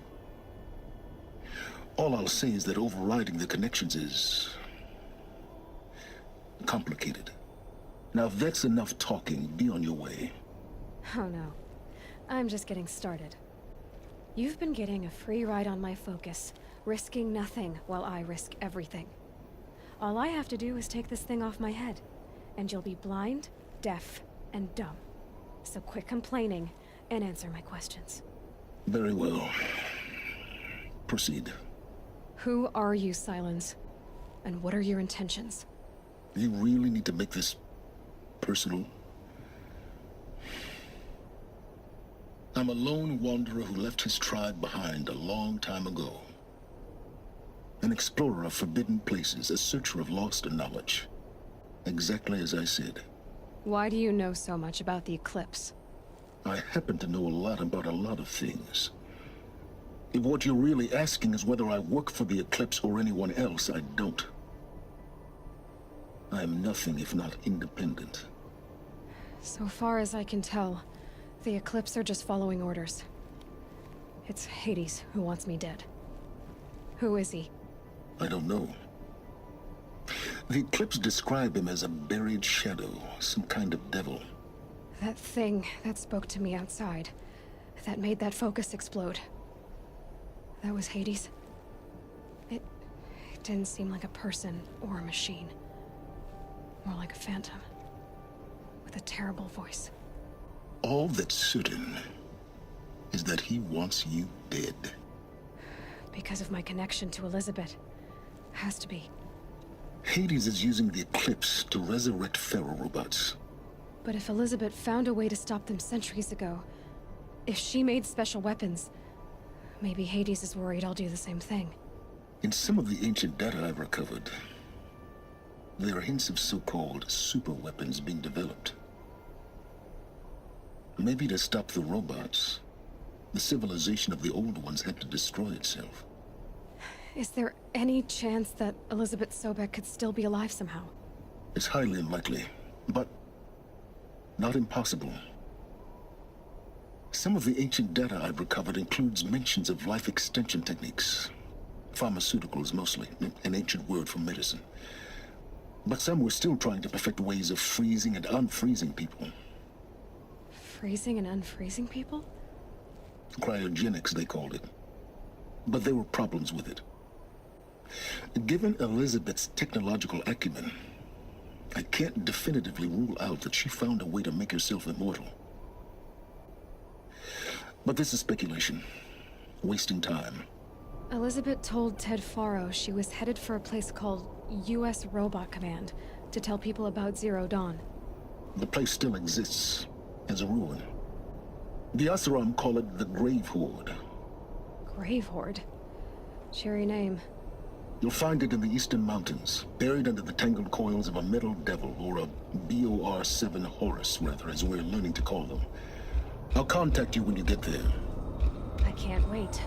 All I'll say is that overriding the connections is complicated. Now, if that's enough talking, be on your way. Oh no. I'm just getting started. You've been getting a free ride on my focus, risking nothing while I risk everything. All I have to do is take this thing off my head, and you'll be blind, deaf, and dumb. So quit complaining and answer my questions. Very well. Proceed. Who are you, Silence? And what are your intentions? You really need to make this personal? I'm a lone wanderer who left his tribe behind a long time ago. An explorer of forbidden places, a searcher of lost knowledge. Exactly as I said. Why do you know so much about the Eclipse? I happen to know a lot about a lot of things. If what you're really asking is whether I work for the Eclipse or anyone else, I don't. I am nothing if not independent. So far as I can tell, the Eclipse are just following orders. It's Hades who wants me dead. Who is he? I don't know. The Eclipse describe him as a buried shadow, some kind of devil. That thing that spoke to me outside, that made that focus explode. That was Hades. It didn't seem like a person or a machine. More like a phantom. With a terrible voice. All that's certain is that he wants you dead. Because of my connection to Elizabeth. Has to be. Hades is using the Eclipse to resurrect feral robots. But if Elizabeth found a way to stop them centuries ago, if she made special weapons, maybe Hades is worried I'll do the same thing. In some of the ancient data I've recovered, there are hints of so-called super weapons being developed. Maybe to stop the robots, the civilization of the old ones had to destroy itself. Is there any chance that Elizabeth Sobek could still be alive somehow? It's highly unlikely, but not impossible. Some of the ancient data I've recovered includes mentions of life extension techniques. Pharmaceuticals mostly, an ancient word for medicine. But some were still trying to perfect ways of freezing and unfreezing people. Freezing and unfreezing people? Cryogenics, they called it. But there were problems with it. Given Elizabeth's technological acumen, I can't definitively rule out that she found a way to make herself immortal. But this is speculation. Wasting time. Elizabeth told Ted Faro she was headed for a place called U.S. Robot Command to tell people about Zero Dawn. The place still exists as a ruin. The Oseram call it the Grave Horde. Grave Horde? Cheery name. You'll find it in the Eastern Mountains, buried under the tangled coils of a metal devil, or a BOR-7 Horus, rather, as we're learning to call them. I'll contact you when you get there. I can't wait.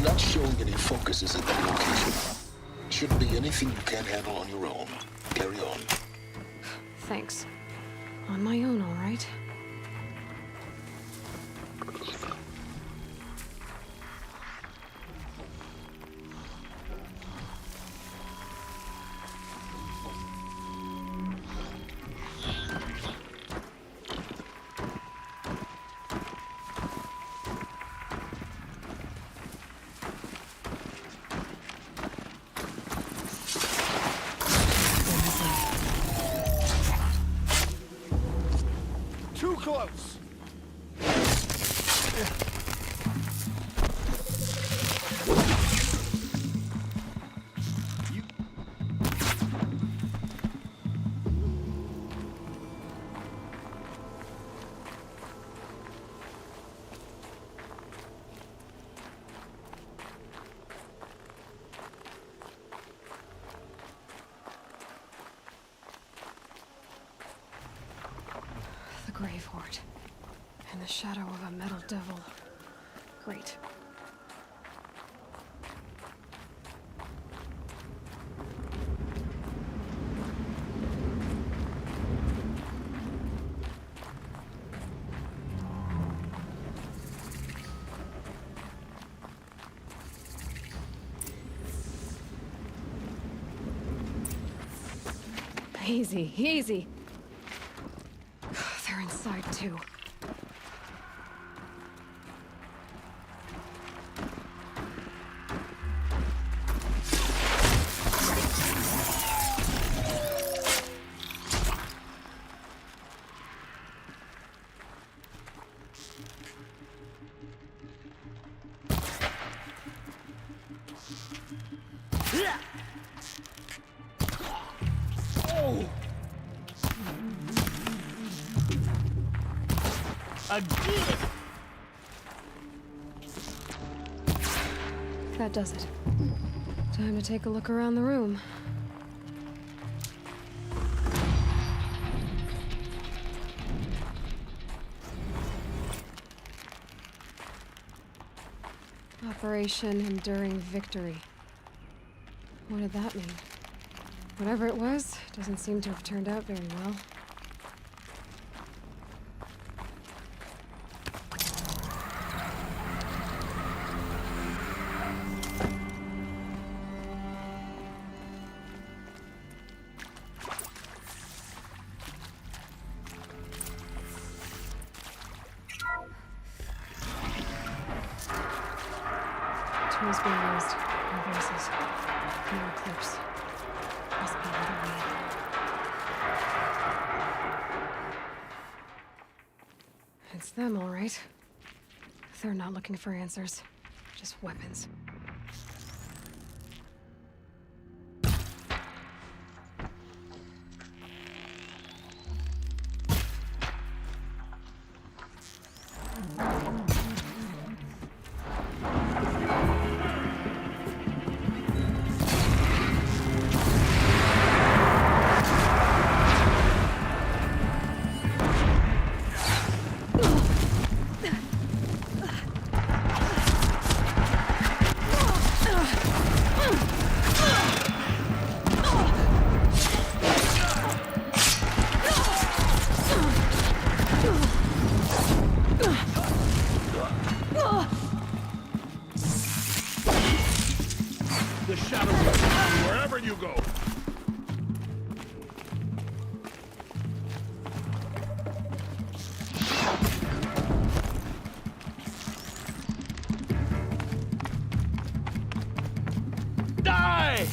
I'm not showing any focuses at that location. Shouldn't be anything you can't handle on your own. Carry on. Thanks. On my own, all right? Too close! The Grave Horde. In the shadow of a metal devil. Great. Easy, easy. They're inside too. Again! That does it. Time to take a look around the room. Operation Enduring Victory. What did that mean? Whatever it was, doesn't seem to have turned out very well. Tools being used. No voices. No eclipse. Must be another way. It's them, all right. They're not looking for answers. Just weapons. The shadow will follow you wherever you go. Die!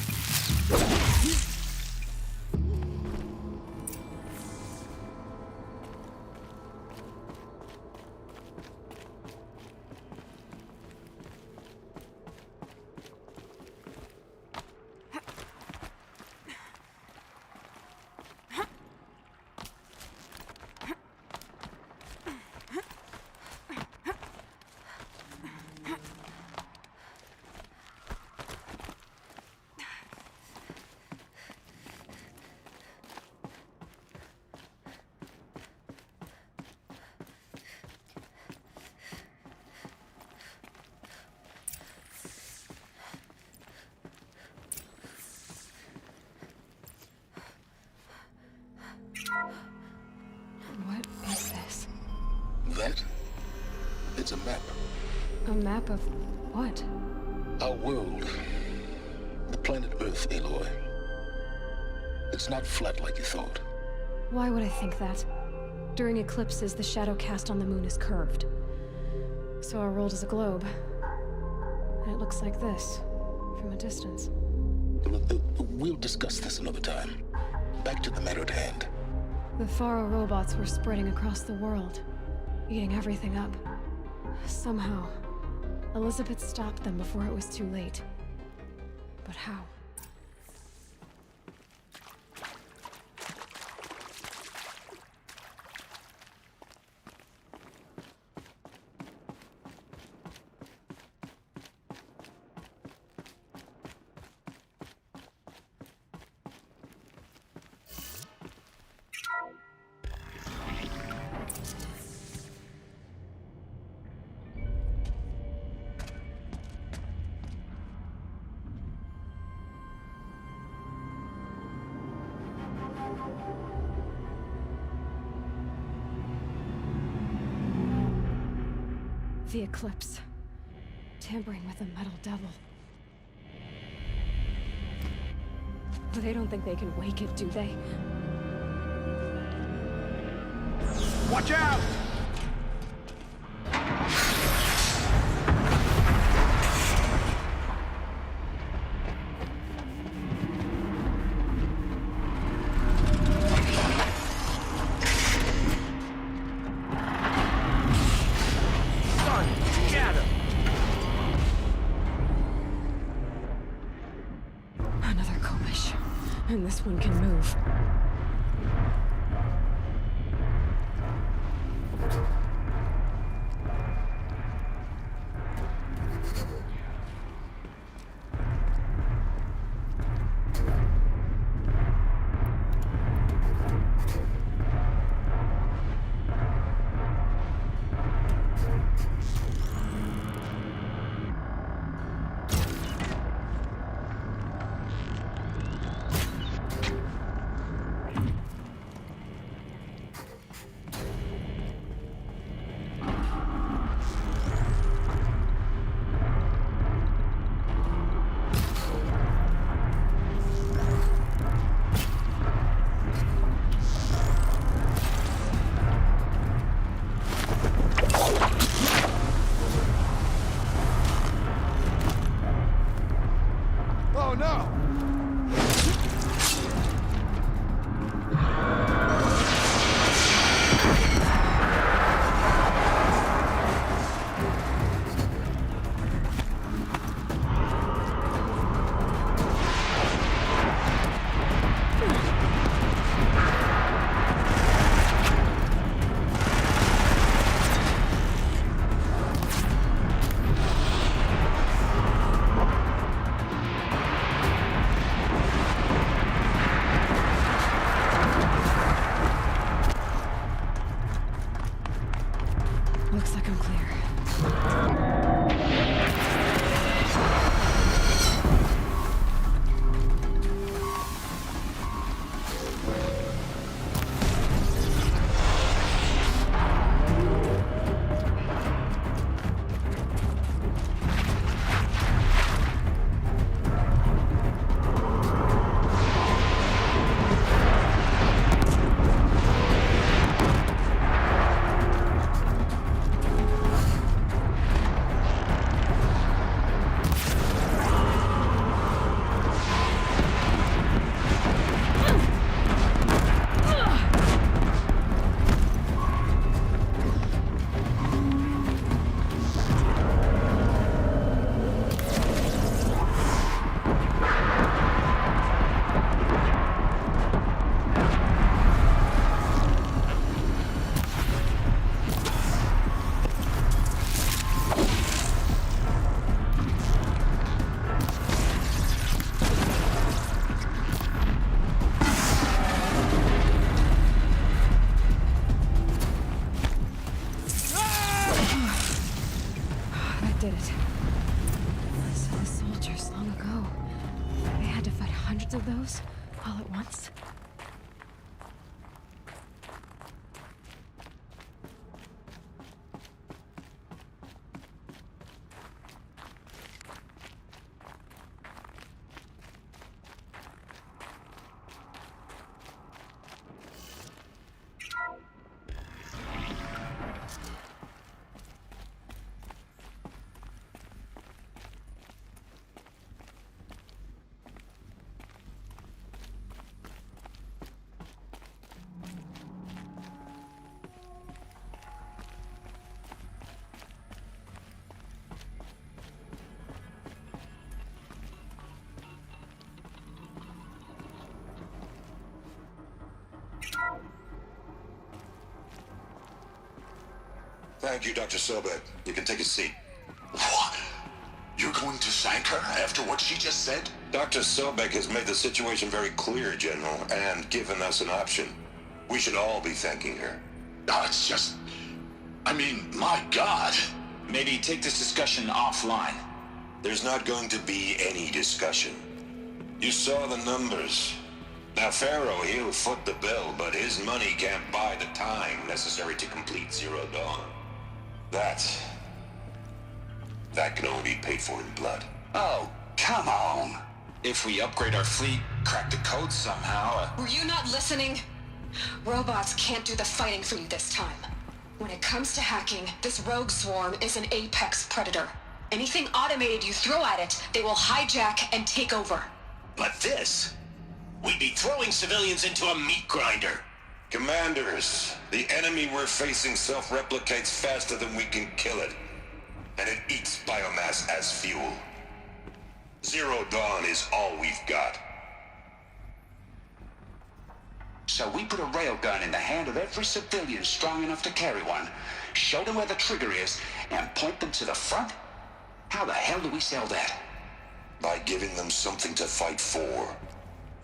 a map. A map of what? Our world. The planet Earth, Aloy. It's not flat like you thought. Why would I think that? During eclipses, the shadow cast on the moon is curved. So our world is a globe. And it looks like this, from a distance. We'll discuss this another time. Back to the matter at hand. The Faro robots were spreading across the world, eating everything up. Somehow, Elizabeth stopped them before it was too late. But how? The eclipse. Tampering with the metal devil. But they don't think they can wake it, do they? Watch out! And this one can move. Looks like I'm clear. Did it. So the soldiers long ago, they had to fight hundreds of those all at once? Thank you, Dr. Sobek. You can take a seat. What? You're going to thank her after what she just said? Dr. Sobek has made the situation very clear, General, and given us an option. We should all be thanking her. No, it's just... I mean, my God. Maybe take this discussion offline. There's not going to be any discussion. You saw the numbers. Now, Pharaoh, he'll foot the bill, but his money can't buy the time necessary to complete Zero Dawn. That can only be paid for in blood. Oh, come on. If we upgrade our fleet, crack the code somehow... Were you not listening? Robots can't do the fighting for you this time. When it comes to hacking, this rogue swarm is an apex predator. Anything automated you throw at it, they will hijack and take over. But this... We'd be throwing civilians into a meat grinder. Commanders, the enemy we're facing self-replicates faster than we can kill it. And it eats biomass as fuel. Zero Dawn is all we've got. So we put a railgun in the hand of every civilian strong enough to carry one, show them where the trigger is, and point them to the front? How the hell do we sell that? By giving them something to fight for.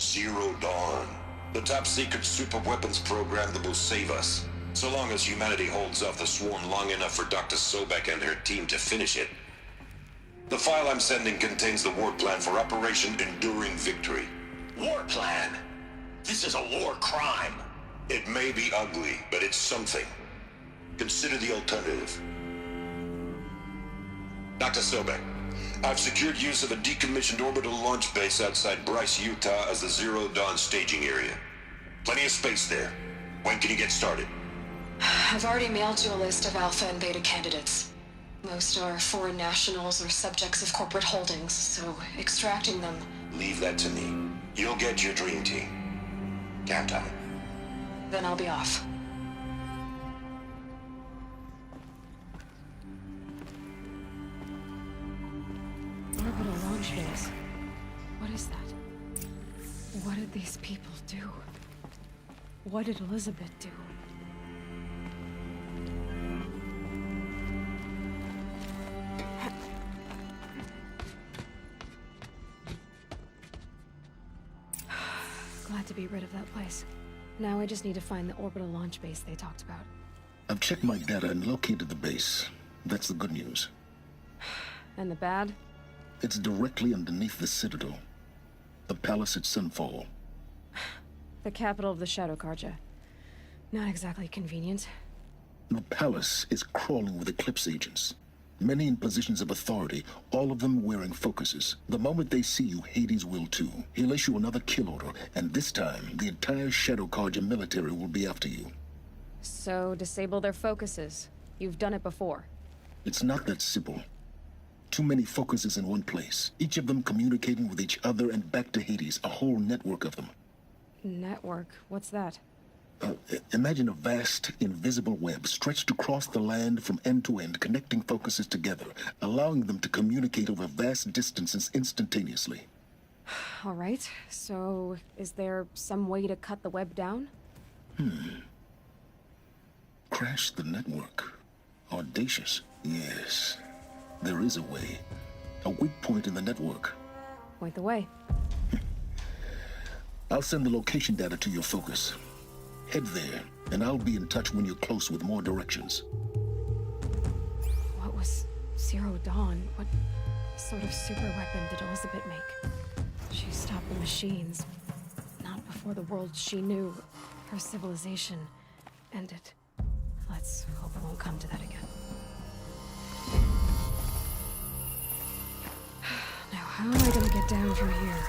Zero Dawn. The top-secret super-weapons program that will save us. So long as humanity holds off the swarm long enough for Dr. Sobek and her team to finish it. The file I'm sending contains the war plan for Operation Enduring Victory. War plan? This is a war crime. It may be ugly, but it's something. Consider the alternative. Dr. Sobek, I've secured use of a decommissioned orbital launch base outside Bryce, Utah as the Zero Dawn staging area. Plenty of space there. When can you get started? I've already mailed you a list of alpha and beta candidates. Most are foreign nationals or subjects of corporate holdings, so extracting them... Leave that to me. You'll get your dream team. Count on it. Then I'll be off. Orbital launch base. What is that? What did these people do? What did Elizabeth do? Glad to be rid of that place. Now I just need to find the orbital launch base they talked about. I've checked my data and located the base. That's the good news. And the bad? It's directly underneath the Citadel. The palace at Sunfall. The capital of the Shadow Carja. Not exactly convenient. The palace is crawling with Eclipse agents. Many in positions of authority, all of them wearing focuses. The moment they see you, Hades will too. He'll issue another kill order, and this time, the entire Shadow Carja military will be after you. So, disable their focuses. You've done it before. It's not that simple. Too many focuses in one place, each of them communicating with each other and back to Hades, a whole network of them. Network? What's that? Imagine a vast, invisible web stretched across the land from end to end, connecting focuses together, allowing them to communicate over vast distances instantaneously. All right, so is there some way to cut the web down? Crash the network. Audacious. Yes, there is a way. A weak point in the network. Point the way. I'll send the location data to your focus. Head there, and I'll be in touch when you're close with more directions. What was Zero Dawn? What sort of super weapon did Elizabeth make? She stopped the machines. Not before the world she knew, her civilization, ended. Let's hope it won't come to that again. Now, how am I gonna get down from here?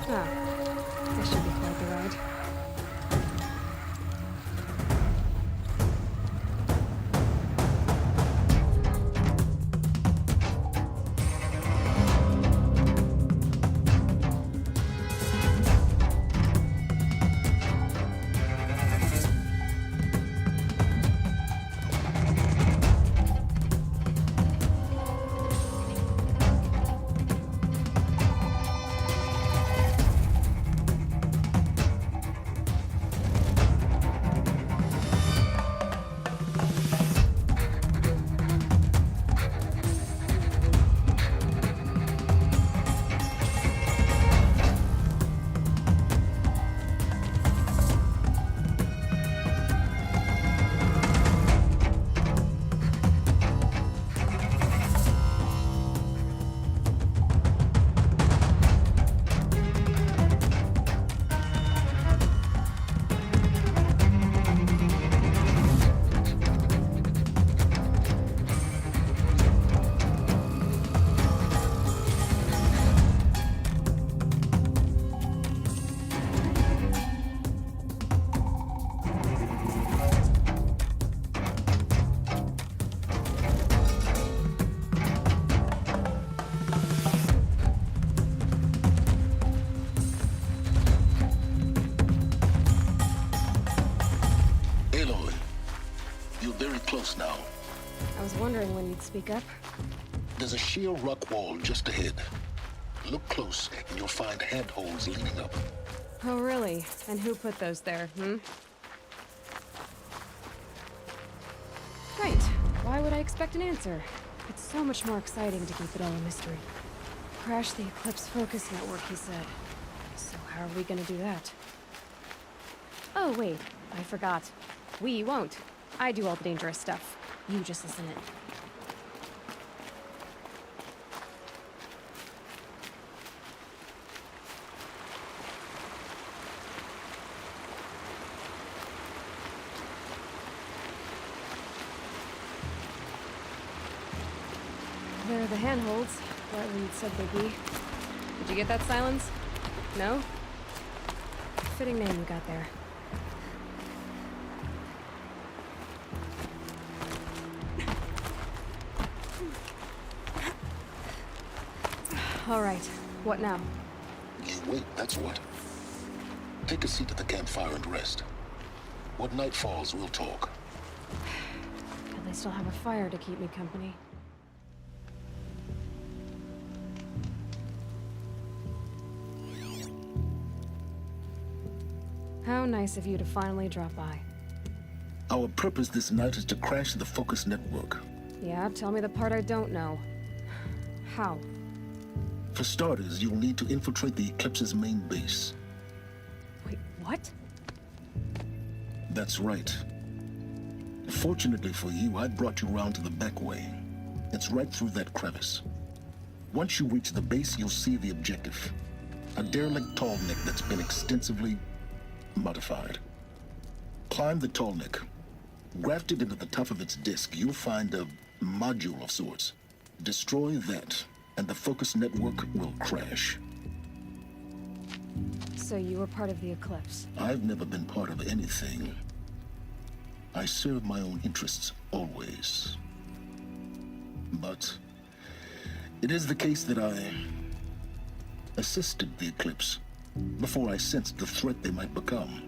Oh, this should be quite the ride. you'd speak up. There's a sheer rock wall just ahead. Look close, and you'll find handholds leading up. Oh, really? And who put those there, hmm? Right. Why would I expect an answer? It's so much more exciting to keep it all a mystery. Crash the Eclipse Focus Network, he said. So how are we gonna do that? Oh, wait. I forgot. We won't. I do all the dangerous stuff. You just listen in. There are the handholds, right where you'd said they'd be. Did you get that, Silence? No? Fitting name you got there. All right, what now? You wait, that's what. Take a seat at the campfire and rest. When night falls, we'll talk. At least I'll have a fire to keep me company. How nice of you to finally drop by. Our purpose this night is to crash the Focus Network. Yeah, tell me the part I don't know. How? For starters, you'll need to infiltrate the Eclipse's main base. Wait, what? That's right. Fortunately for you, I brought you round to the back way. It's right through that crevice. Once you reach the base, you'll see the objective. A derelict tall neck that's been extensively modified. Climb the tall neck. Grafted into the top of its disk, you'll find a module of sorts. Destroy that, and the Focus Network will crash. So you were part of the Eclipse? I've never been part of anything. I serve my own interests, always. But it is the case that I assisted the Eclipse before I sensed the threat they might become.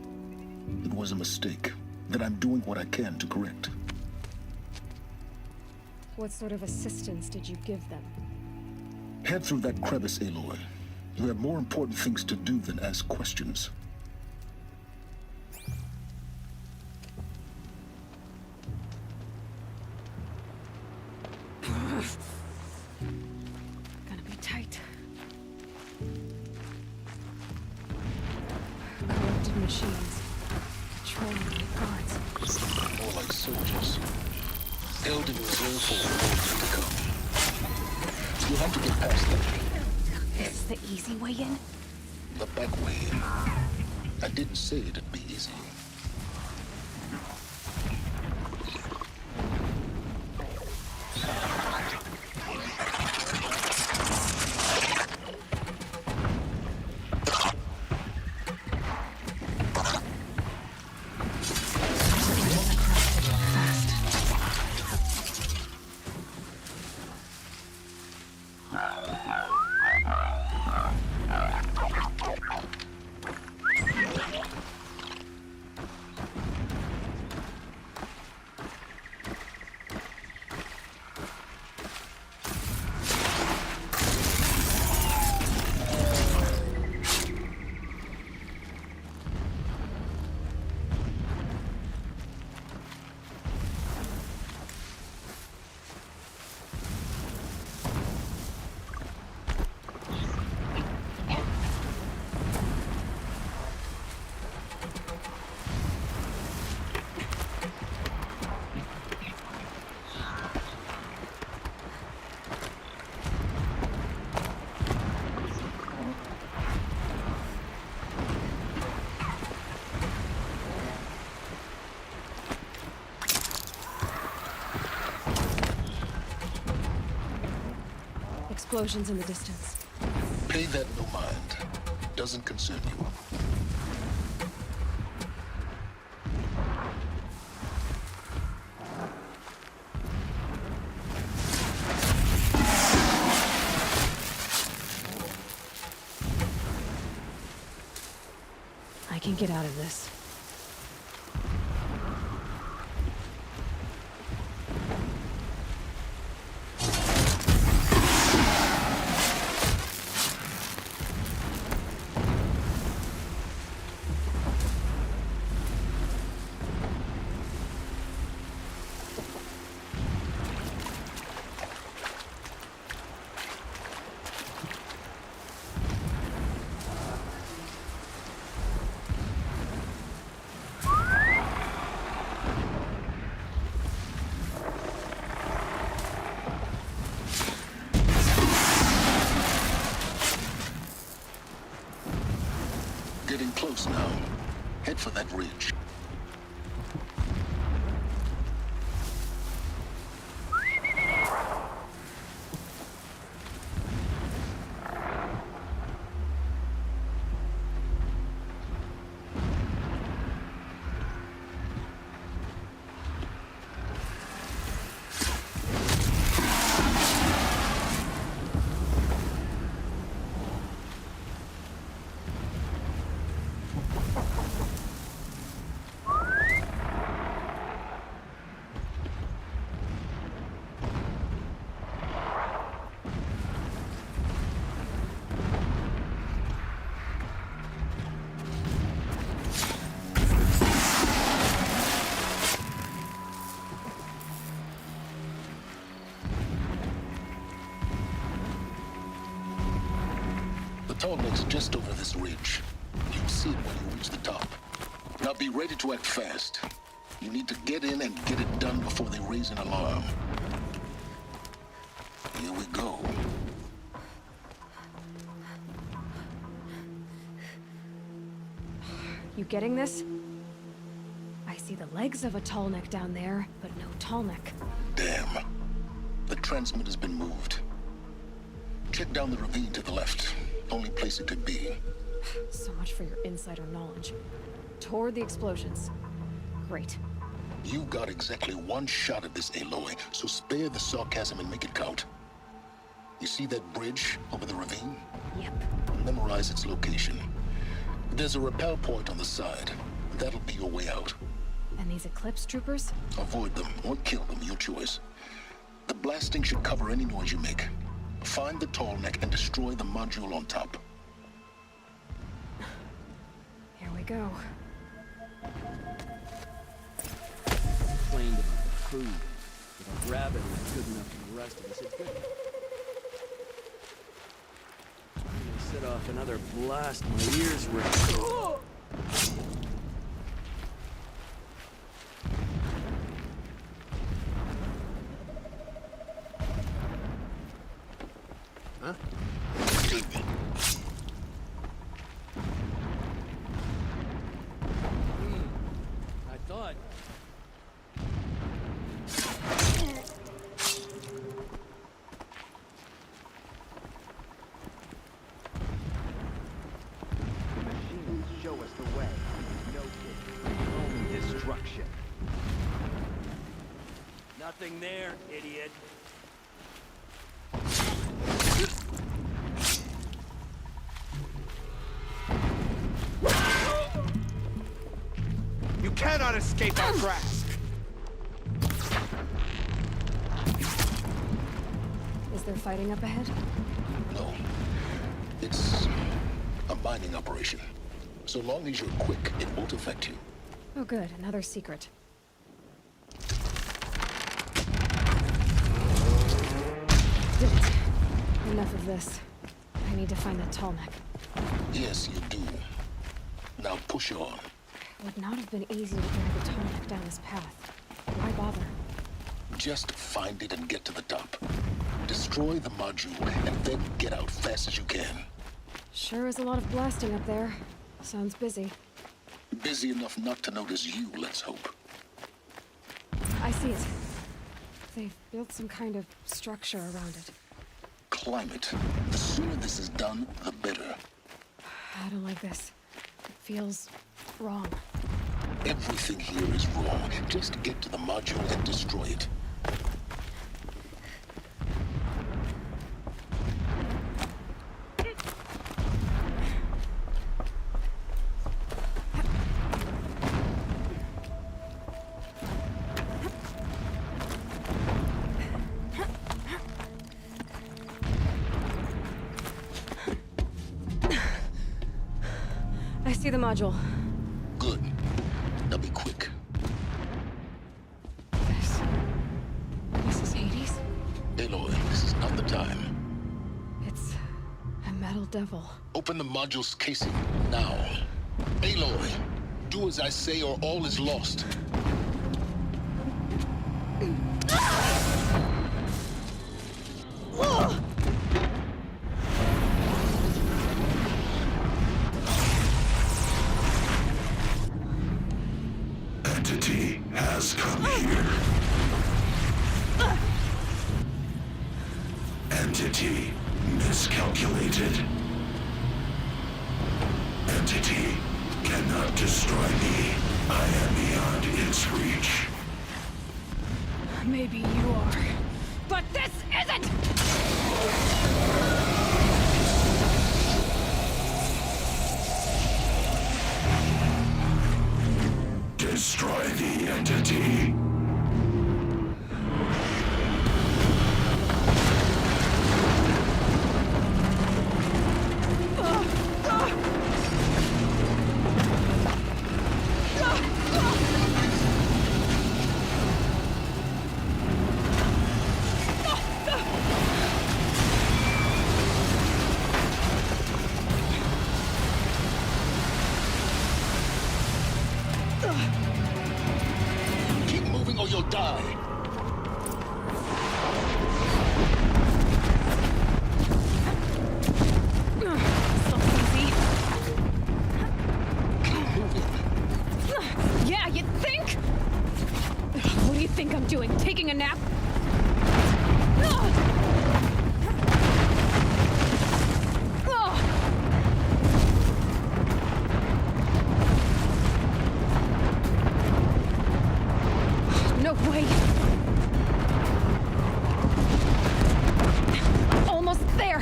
It was a mistake that I'm doing what I can to correct. What sort of assistance did you give them? Head through that crevice, Aloy. You have more important things to do than ask questions. Gonna be tight. Corrupted machines. Patrolling the guards. More like soldiers. Held in reserve for war to come. You'll have to get past them. This is the easy way in? The back way. I didn't say it'd be easy. Explosions in the distance. Pay that no mind. Doesn't concern you. I can get out of this. head for that ridge. The tall neck's just over this ridge. You'll see it when you reach the top. Now be ready to act fast. You need to get in and get it done before they raise an alarm. Here we go. You getting this? I see the legs of a tall neck down there, but no tall neck. Damn. The transmitter's been moved. Check down the ravine to the left. Only place it could be. So much for your insider knowledge. Toward the explosions. Great. You got exactly one shot at this, Aloy, so spare the sarcasm and make it count. You see that bridge over the ravine? Yep. Memorize its location. There's a rappel point on the side. That'll be your way out. And these Eclipse troopers? Avoid them or kill them, your choice. The blasting should cover any noise you make. Find the tall neck and destroy the module on top. Here we go. Complained about the food, but a rabbit was good enough for the rest of us. It's good. I'm gonna set off another blast. My ears were. Huh? I thought. Machines show us the way. No kidding. Only destruction. Nothing there, idiot. You cannot escape our grasp! Is there fighting up ahead? No. It's a mining operation. So long as you're quick, it won't affect you. Oh good, another secret. Did it. Enough of this. I need to find that tall neck. Yes, you do. Now push on. It would not have been easy to drag the tall neck down this path. Why bother? Just find it and get to the top. Destroy the module and then get out fast as you can. Sure is a lot of blasting up there. Sounds busy. Busy enough not to notice you, let's hope. I see it. They've built some kind of structure around it. Climb it. The sooner this is done, the better. I don't like this. It feels wrong. Everything here is wrong. Just get to the module and destroy it. I see the module. Good. Now be quick. This is Hades? Aloy, this is not the time. It's a metal devil. Open the module's casing, now. Aloy, do as I say or all is lost. Entity miscalculated. Entity cannot destroy me. I am beyond its reach. Maybe you are. But this isn't! Destroy the entity. Keep moving or you'll die. So easy. Keep moving. Yeah, you think? What do you think I'm doing? Taking a nap? No way! Almost there!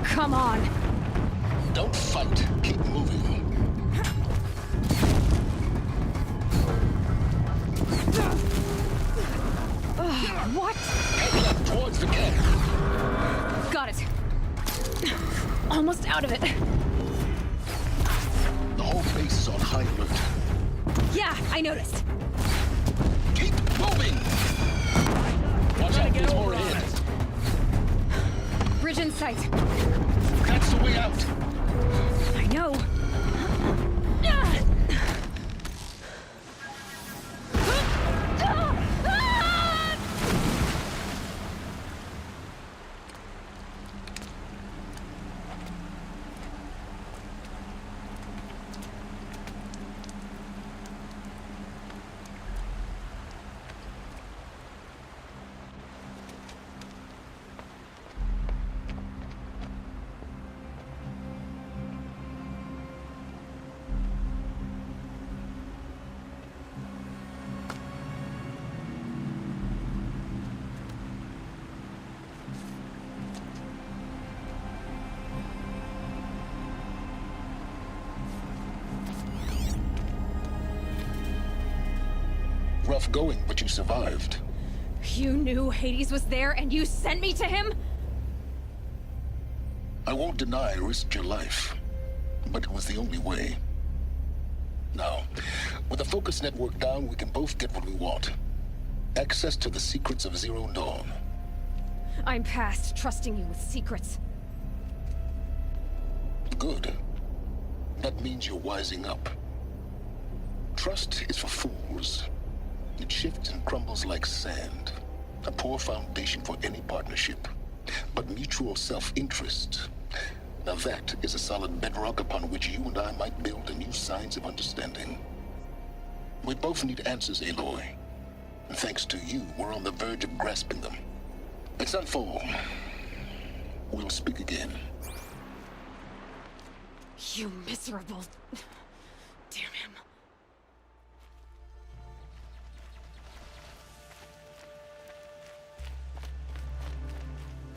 Come on! Don't fight. Keep moving. What? Left towards the camp. Got it. Almost out of it. The whole base is on high alert. Yeah, I noticed. Keep moving! Watch out, there's more ahead. Bridge in sight. That's the way out. I know. Rough going, but you survived. You knew Hades was there and you sent me to him? I won't deny I risked your life, but it was the only way. Now, with the focus network down, we can both get what we want. Access to the secrets of Zero Dawn. I'm past trusting you with secrets. Good. That means you're wising up. Trust is for fools. It shifts and crumbles like sand. A poor foundation for any partnership. But mutual self-interest, now that is a solid bedrock upon which you and I might build new signs of understanding. We both need answers, Aloy. And thanks to you, we're on the verge of grasping them. It's not for... We'll speak again. You miserable... Damn him.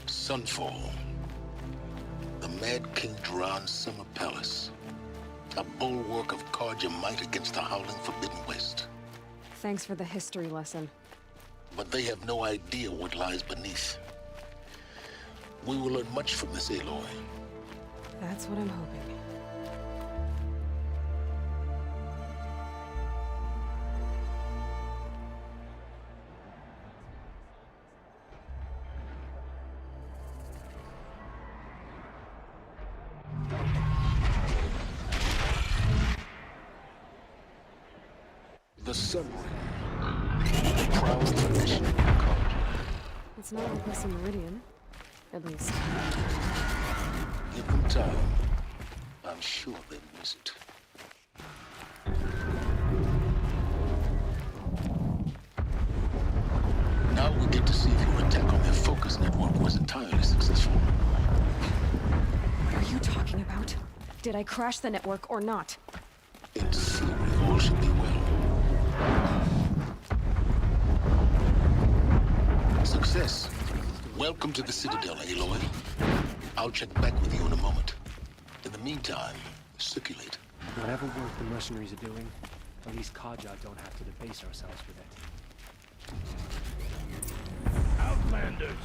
Sunfall. The Mad King Duran's summer palace. A bulwark of Karja might against the howling Forbidden West. Thanks for the history lesson. But they have no idea what lies beneath. We will learn much from this, Aloy. That's what I'm hoping. The submarine. Proud tradition of Karja. It's not like this in Meridian. At least. Give them time. I'm sure they'll miss it. Now we get to see if your attack on their focus Did I crash the network or not? In theory, all should be well. Success. Welcome to the Citadel, Aloy. I'll check back with you in a moment. In the meantime, circulate. Whatever work the mercenaries are doing, at least Kaja don't have to debase ourselves with it. Outlanders!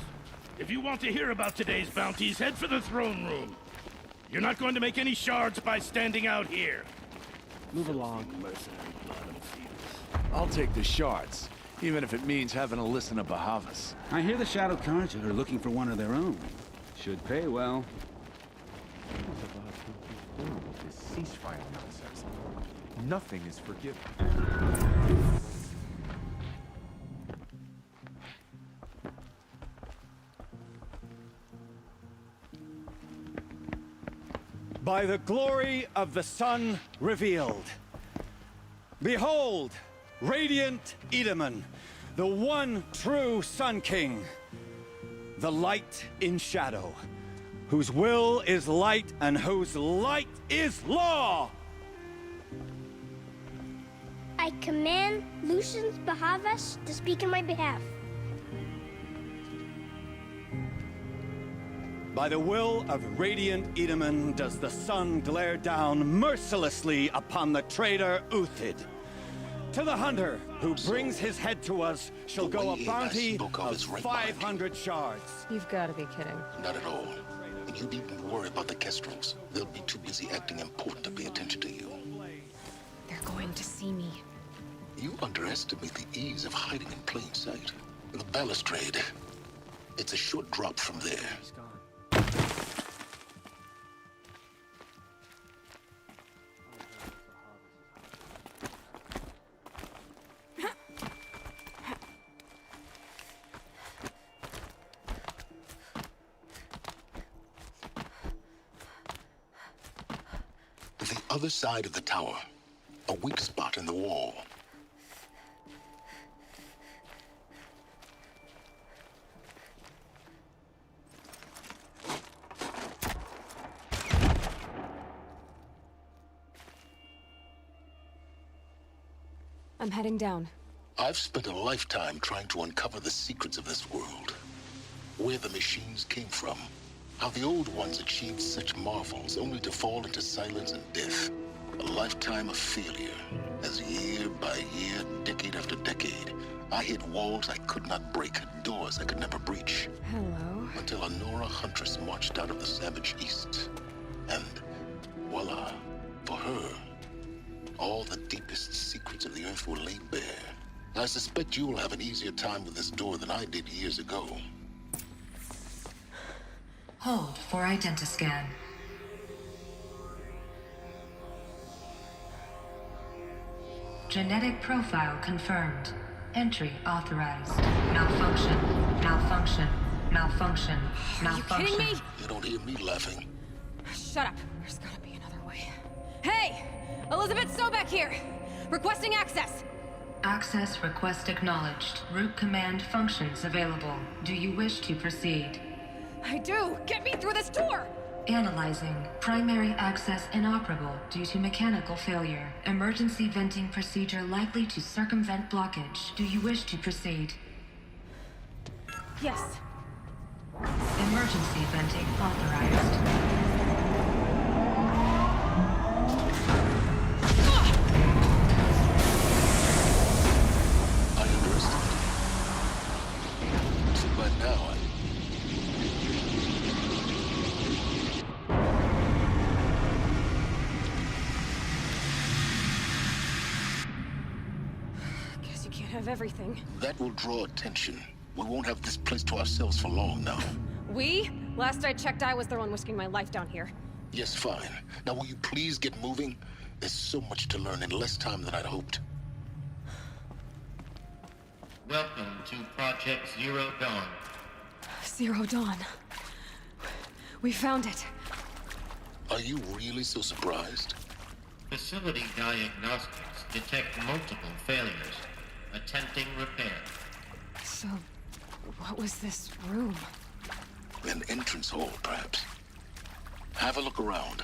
If you want to hear about today's bounties, head for the throne room. You're not going to make any shards by standing out here. Move along. Mercenary blood and fetus. I'll take the shards, even if it means having to listen to Bahavas. I hear the Shadow Carja are looking for one of their own. Should pay well. This ceasefire nonsense. Nothing is forgiven. By the glory of the sun revealed. Behold, radiant Edaman, the one true Sun King. The light in shadow, whose will is light and whose light is law! I command Lucius Bahavas to speak in my behalf. By the will of radiant Edaman does the sun glare down mercilessly upon the traitor Uthid. To the hunter who brings his head to us shall go a bounty of 500 shards. You've got to be kidding. Not at all. And you needn't worry about the Kestrels. They'll be too busy acting important to pay attention to you. They're going to see me. You underestimate the ease of hiding in plain sight. The balustrade. It's a short drop from there. The other side of the tower. A weak spot in the wall. I'm heading down. I've spent a lifetime trying to uncover the secrets of this world. Where the machines came from. How the old ones achieved such marvels only to fall into silence and death. A lifetime of failure. As year by year, decade after decade, I hit walls I could not break, doors I could never breach. Hello. Until a Nora huntress marched out of the savage east. And voila, for her, all the deepest secrets of the earth were laid bare. I suspect you'll have an easier time with this door than I did years ago. Hold for identiscan. Genetic profile confirmed. Entry authorized. Malfunction. Malfunction. Malfunction. Malfunction. Are you kidding me? You don't hear me laughing. Shut up. There's gotta be another way. Hey! Elizabeth Sobek here! Requesting access! Access request acknowledged. Root command functions available. Do you wish to proceed? I do! Get me through this door! Analyzing. Primary access inoperable due to mechanical failure. Emergency venting procedure likely to circumvent blockage. Do you wish to proceed? Yes. Emergency venting authorized. Of everything. That will draw attention. We won't have this place to ourselves for long now. We? Last I checked, I was the one risking my life down here. Yes, fine. Now will you please get moving? There's so much to learn in less time than I'd hoped. Welcome to Project Zero Dawn. Zero Dawn. We found it. Are you really so surprised? Facility diagnostics detect multiple failures. Attempting repair. So, what was this room? An entrance hall, perhaps. Have a look around.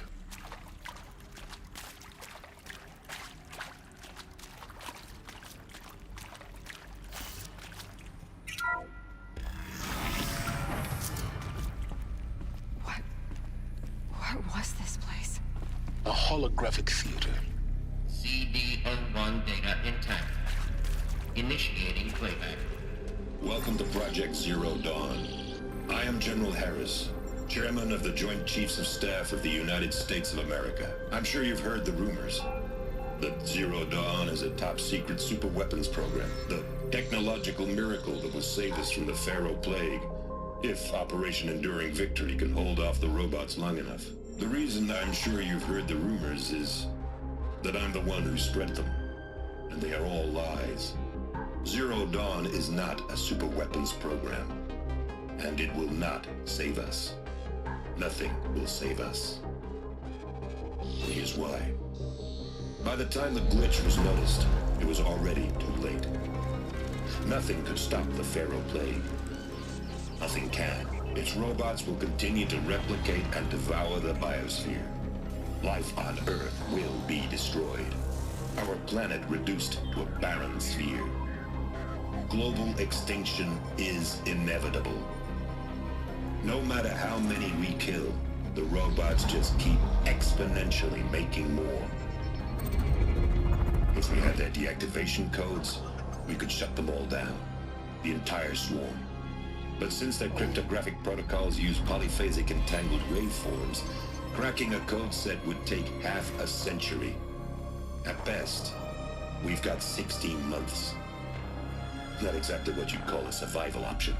holographic theater. CD01 data intact. Initiating playback. Welcome to Project Zero Dawn. I am General Harris, Chairman of the Joint Chiefs of Staff of the United States of America. I'm sure you've heard the rumors that Zero Dawn is a top-secret superweapons program, the technological miracle that will save us from the Pharaoh Plague, if Operation Enduring Victory can hold off the robots long enough. The reason I'm sure you've heard the rumors is that I'm the one who spread them, and they are all lies. Zero Dawn is not a superweapons program, and it will not save us. Nothing will save us. Here's why. By the time the glitch was noticed, it was already too late. Nothing could stop the Pharaoh Plague. Nothing can. Its robots will continue to replicate and devour the biosphere. Life on Earth will be destroyed. Our planet reduced to a barren sphere. Global extinction is inevitable. No matter how many we kill, the robots just keep exponentially making more. If we had their deactivation codes, we could shut them all down. The entire swarm. But since their cryptographic protocols use polyphasic entangled waveforms, cracking a code set would take half a century. At best, we've got 16 months. Not exactly what you'd call a survival option.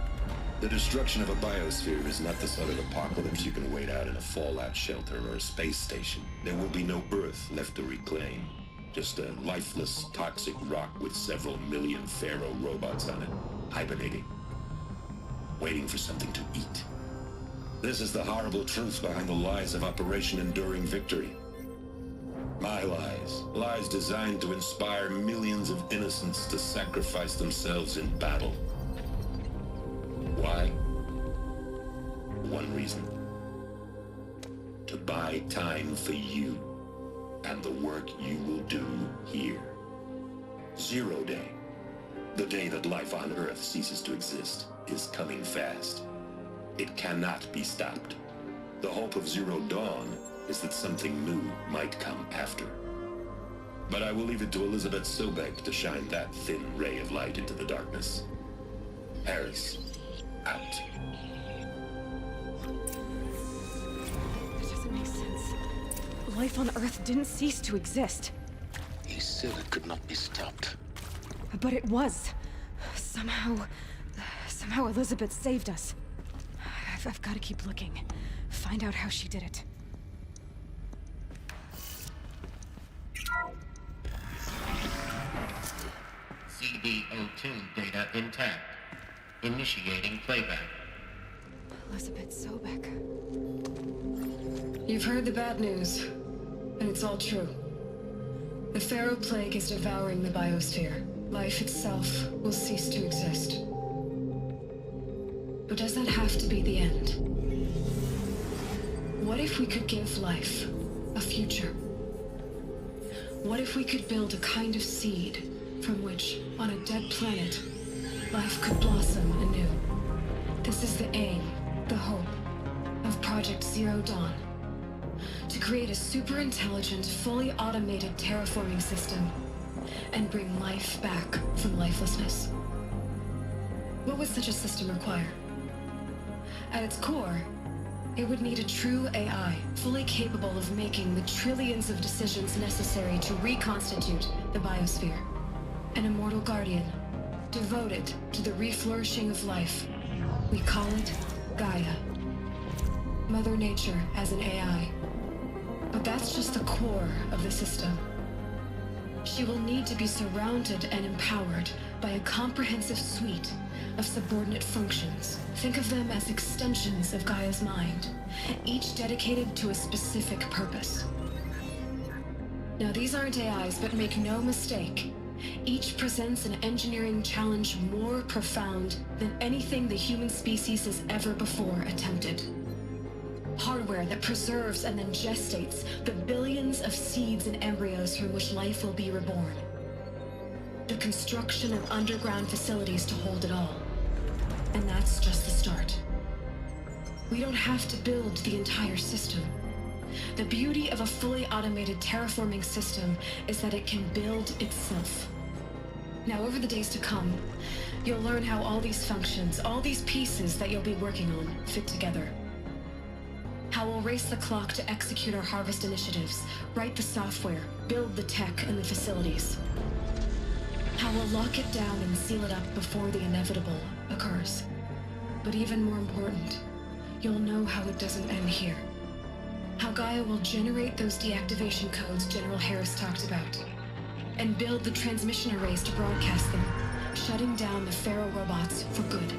The destruction of a biosphere is not the sort of apocalypse you can wait out in a fallout shelter or a space station. There will be no Earth left to reclaim. Just a lifeless, toxic rock with several million Pharaoh robots on it, hibernating, waiting for something to eat. This is the horrible truth behind the lies of Operation Enduring Victory. My lies. Lies designed to inspire millions of innocents to sacrifice themselves in battle. Why? One reason. To buy time for you and the work you will do here. Zero Day, the day that life on Earth ceases to exist, is coming fast. It cannot be stopped. The hope of Zero Dawn is that something new might come after. But I will leave it to Elizabeth Sobek to shine that thin ray of light into the darkness. Harris, out. That doesn't make sense. Life on Earth didn't cease to exist. He said it could not be stopped. But it was. Somehow Elizabeth saved us. I've got to keep looking. Find out how she did it. CD02 data intact. Initiating playback. Elizabeth Sobek. You've heard the bad news, and it's all true. The Pharaoh Plague is devouring the biosphere. Life itself will cease to exist. But does that have to be the end? What if we could give life a future? What if we could build a kind of seed from which, on a dead planet, life could blossom anew? This is the aim, the hope, of Project Zero Dawn. To create a super-intelligent, fully automated terraforming system and bring life back from lifelessness. What would such a system require? At its core, it would need a true AI, fully capable of making the trillions of decisions necessary to reconstitute the biosphere. An immortal guardian, devoted to the reflourishing of life. We call it Gaia. Mother Nature as an AI. But that's just the core of the system. She will need to be surrounded and empowered by a comprehensive suite of subordinate functions. Think of them as extensions of Gaia's mind, each dedicated to a specific purpose. Now, these aren't AIs, but make no mistake, each presents an engineering challenge more profound than anything the human species has ever before attempted. Hardware that preserves and then gestates the billions of seeds and embryos from which life will be reborn. The construction of underground facilities to hold it all. And that's just the start. We don't have to build the entire system. The beauty of a fully automated terraforming system is that it can build itself. Now, over the days to come, you'll learn how all these functions, all these pieces that you'll be working on, fit together. How we'll race the clock to execute our harvest initiatives, write the software, build the tech and the facilities. How we'll lock it down and seal it up before the inevitable occurs. But even more important, you'll know how it doesn't end here. How Gaia will generate those deactivation codes General Harris talked about, and build the transmission arrays to broadcast them, shutting down the Pharaoh robots for good.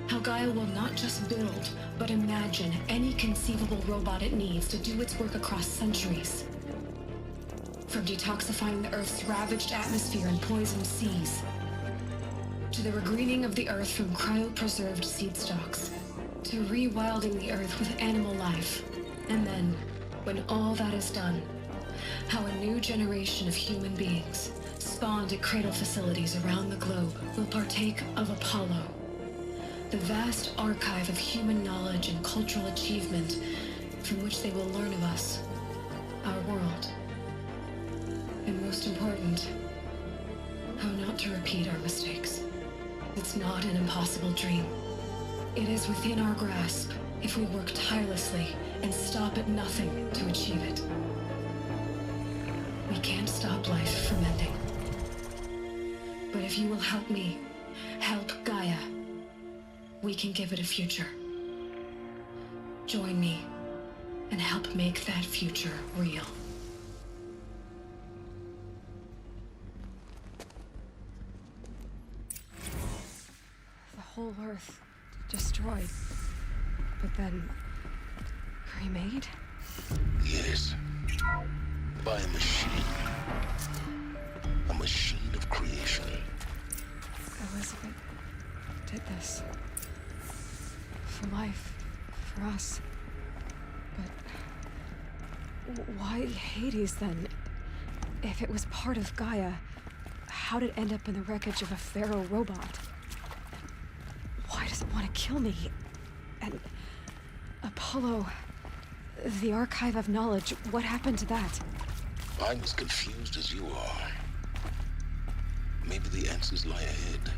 How Gaia will not just build, but imagine any conceivable robot it needs to do its work across centuries. From detoxifying the Earth's ravaged atmosphere and poisoned seas, to the regreening of the Earth from cryopreserved seed stalks, to rewilding the Earth with animal life. And then, when all that is done, how a new generation of human beings, spawned at cradle facilities around the globe, will partake of Apollo, the vast archive of human knowledge and cultural achievement from which they will learn of us, our world. And most important, how not to repeat our mistakes. It's not an impossible dream. It is within our grasp if we work tirelessly and stop at nothing to achieve it. We can't stop life from ending. But if you will help me, help Gaia, we can give it a future. Join me and help make that future real. The whole Earth destroyed, but then remade? Yes. By a machine. A machine of creation. Elizabeth did this. For life. For us. But why Hades then? If it was part of Gaia, how did it end up in the wreckage of a Pharaoh robot? Why does it want to kill me? And Apollo, the archive of knowledge, what happened to that? I'm as confused as you are. Maybe the answers lie ahead.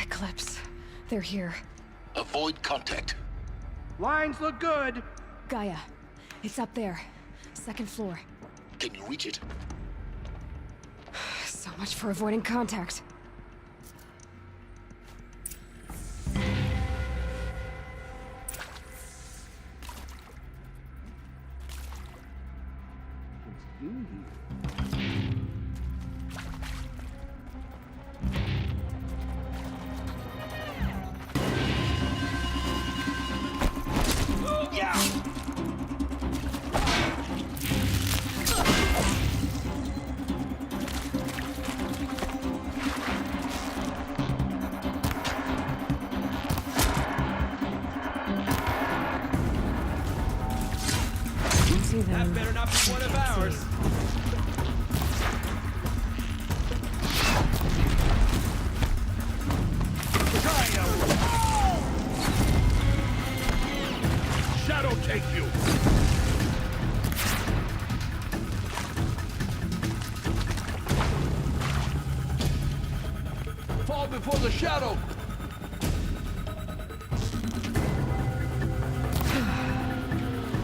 Eclipse. They're here. Avoid contact. Lines look good. Gaia. It's up there. Second floor. Can you reach it? So much for avoiding contact. That better not be one of ours. Shadow take you. Fall before the shadow.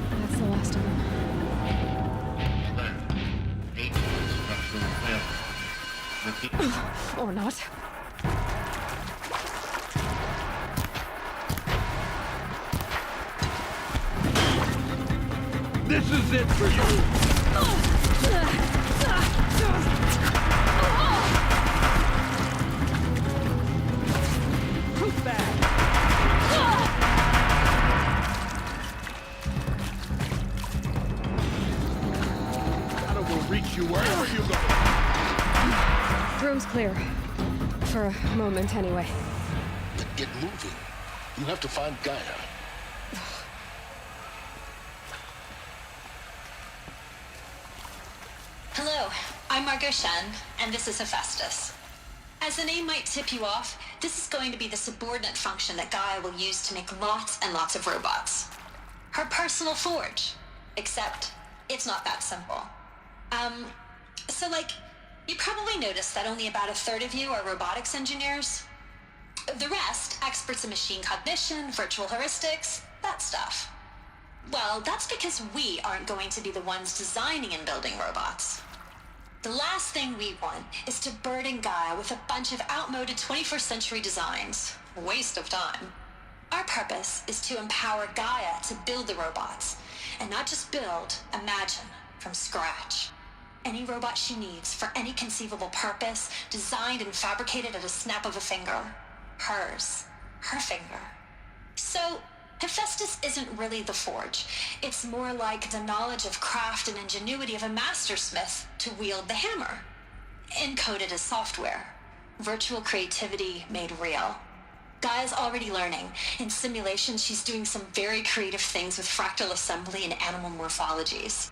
That's the last of them. Or not. This is it for you. Proof bag. Shadow will reach you wherever you go. Room's clear. For a moment, anyway. Then get moving. You have to find Gaia. Hello, I'm Margot Shen, and this is Hephaestus. As the name might tip you off, this is going to be the subordinate function that Gaia will use to make lots and lots of robots. Her personal forge. Except, it's not that simple. So you probably noticed that only about a third of you are robotics engineers. The rest, experts in machine cognition, virtual heuristics, that stuff. Well, that's because we aren't going to be the ones designing and building robots. The last thing we want is to burden Gaia with a bunch of outmoded 21st century designs. Waste of time. Our purpose is to empower Gaia to build the robots, and not just build, imagine, from scratch. Any robot she needs for any conceivable purpose, designed and fabricated at a snap of a finger. Hers. Her finger. So, Hephaestus isn't really the forge. It's more like the knowledge of craft and ingenuity of a mastersmith to wield the hammer. Encoded as software. Virtual creativity made real. Gaia's already learning. In simulations, she's doing some very creative things with fractal assembly and animal morphologies.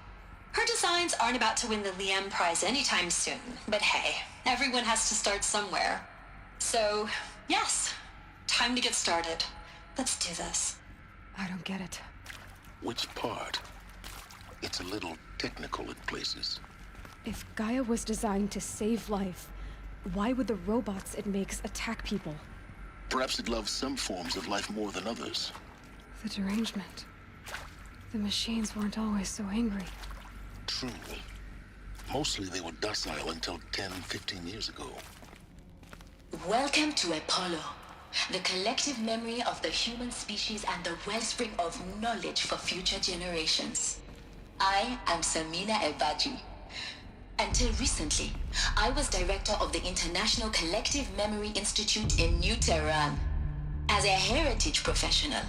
Her designs aren't about to win the Liam Prize anytime soon, but hey, everyone has to start somewhere. So, yes, time to get started. Let's do this. I don't get it. Which part? It's a little technical at places. If Gaia was designed to save life, why would the robots it makes attack people? Perhaps it loves some forms of life more than others. The derangement. The machines weren't always so angry. True. Mostly they were docile until 10, 15 years ago. Welcome to Apollo, the collective memory of the human species and the wellspring of knowledge for future generations. I am Samina Ebaji. Until recently, I was director of the International Collective Memory Institute in New Tehran. As a heritage professional,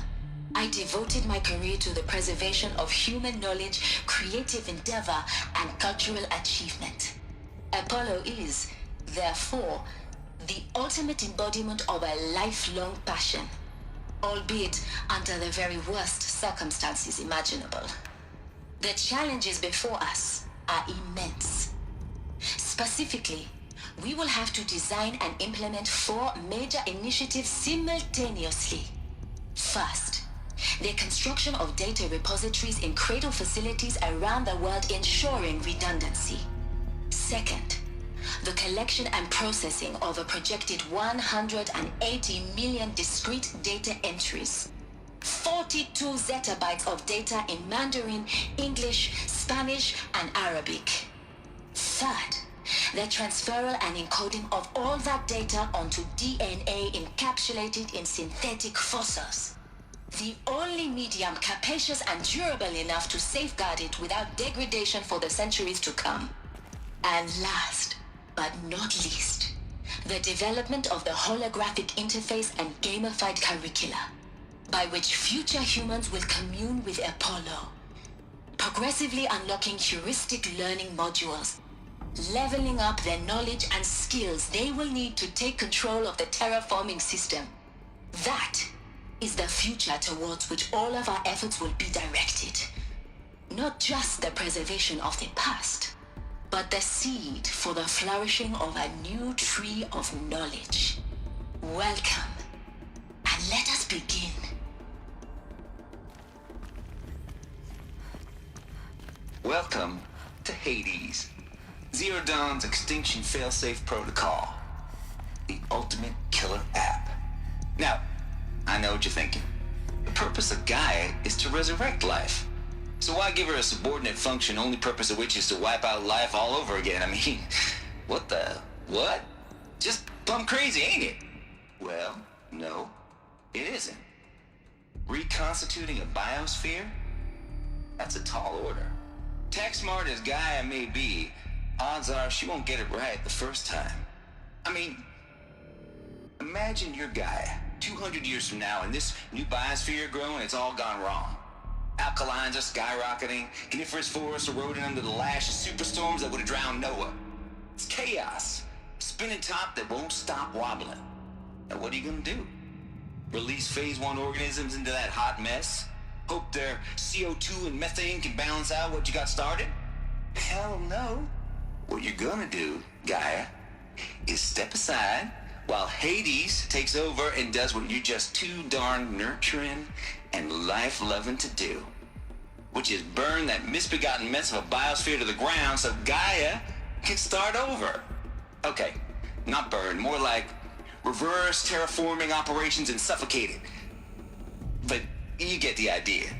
I devoted my career to the preservation of human knowledge, creative endeavor, and cultural achievement. Apollo is, therefore, the ultimate embodiment of a lifelong passion, albeit under the very worst circumstances imaginable. The challenges before us are immense. Specifically, we will have to design and implement 4 major initiatives simultaneously. First, the construction of data repositories in cradle facilities around the world ensuring redundancy. Second, the collection and processing of a projected 180 million discrete data entries. 42 zettabytes of data in Mandarin, English, Spanish, and Arabic. Third, the transferal and encoding of all that data onto DNA encapsulated in synthetic fossils. The only medium capacious and durable enough to safeguard it without degradation for the centuries to come. And last, but not least, the development of the holographic interface and gamified curricula, by which future humans will commune with Apollo, progressively unlocking heuristic learning modules, leveling up their knowledge and skills they will need to take control of the terraforming system. That is the future towards which all of our efforts will be directed. Not just the preservation of the past, but the seed for the flourishing of a new tree of knowledge. Welcome, and let us begin. Welcome to Hades, Zero Dawn's extinction failsafe protocol, the ultimate killer app. Now, I know what you're thinking. The purpose of Gaia is to resurrect life. So why give her a subordinate function, only purpose of which is to wipe out life all over again? I mean, what? Just plumb crazy, ain't it? Well, no, it isn't. Reconstituting a biosphere? That's a tall order. Tech smart as Gaia may be, odds are she won't get it right the first time. I mean, imagine you're Gaia 200 years from now and this new biosphere growing, it's all gone wrong. Alkalines are skyrocketing, coniferous forests eroding under the lash of superstorms that would have drowned Noah. It's chaos. Spinning top that won't stop wobbling. Now what are you gonna do? Release phase 1 organisms into that hot mess? Hope their CO2 and methane can balance out what you got started? Hell no. What you're gonna do, Gaia, is step aside while Hades takes over and does what you're just too darn nurturing and life-loving to do, which is burn that misbegotten mess of a biosphere to the ground so Gaia can start over. Okay, not burn, more like reverse terraforming operations and suffocate it. But you get the idea.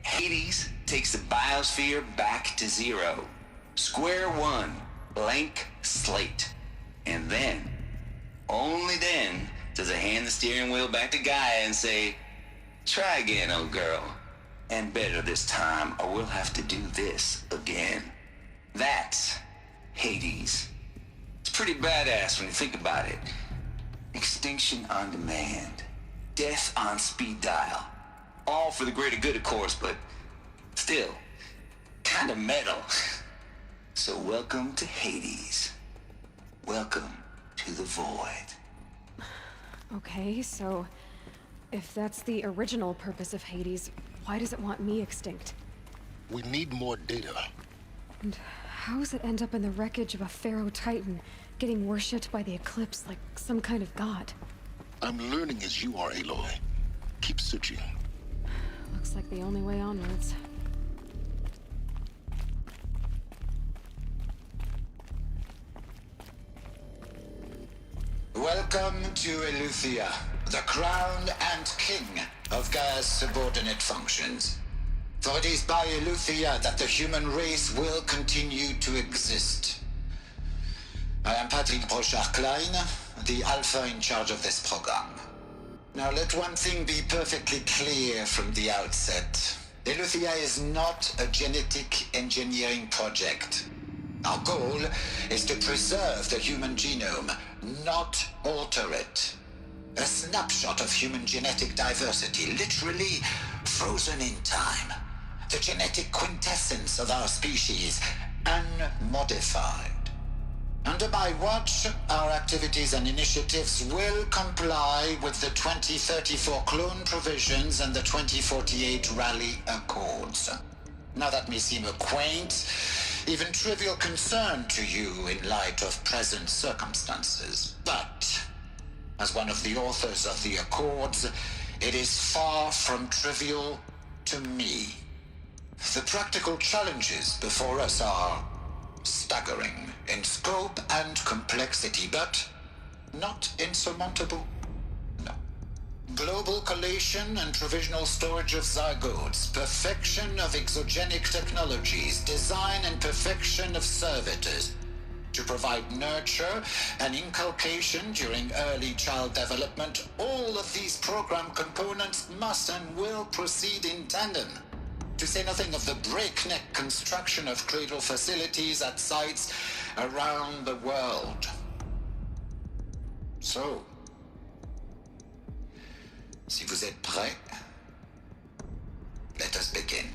Hades takes the biosphere back to zero. Square one, blank slate. And then, only then, does it hand the steering wheel back to Gaia and say, try again, old girl. And better this time, or we'll have to do this again. That's Hades. It's pretty badass when you think about it. Extinction on demand. Death on speed dial. All for the greater good, of course, but still, kind of metal. So welcome to Hades. Welcome to the void. Okay, so if that's the original purpose of Hades, why does it want me extinct? We need more data. And how does it end up in the wreckage of a Pharaoh Titan, getting worshipped by the Eclipse like some kind of god? I'm learning as you are, Aloy. Keep searching. Looks like the only way onwards. Welcome to Eleuthia, the crown and king of Gaia's subordinate functions. For it is by Eleuthia that the human race will continue to exist. I am Patrick Brochard-Klein, the Alpha in charge of this program. Now let one thing be perfectly clear from the outset. Eleuthia is not a genetic engineering project. Our goal is to preserve the human genome, not alter it. A snapshot of human genetic diversity, literally frozen in time. The genetic quintessence of our species, unmodified. Under my watch, our activities and initiatives will comply with the 2034 clone provisions and the 2048 Rally Accords. Now that may seem a quaint, even trivial concern to you in light of present circumstances, but as one of the authors of the Accords, it is far from trivial to me. The practical challenges before us are staggering in scope and complexity, but not insurmountable. No. Global collation and provisional storage of zygotes, perfection of exogenic technologies, design and perfection of servitors, to provide nurture and inculcation during early child development. All of these program components must and will proceed in tandem. To say nothing of the breakneck construction of cradle facilities at sites around the world. So, si vous êtes prêts, let us begin.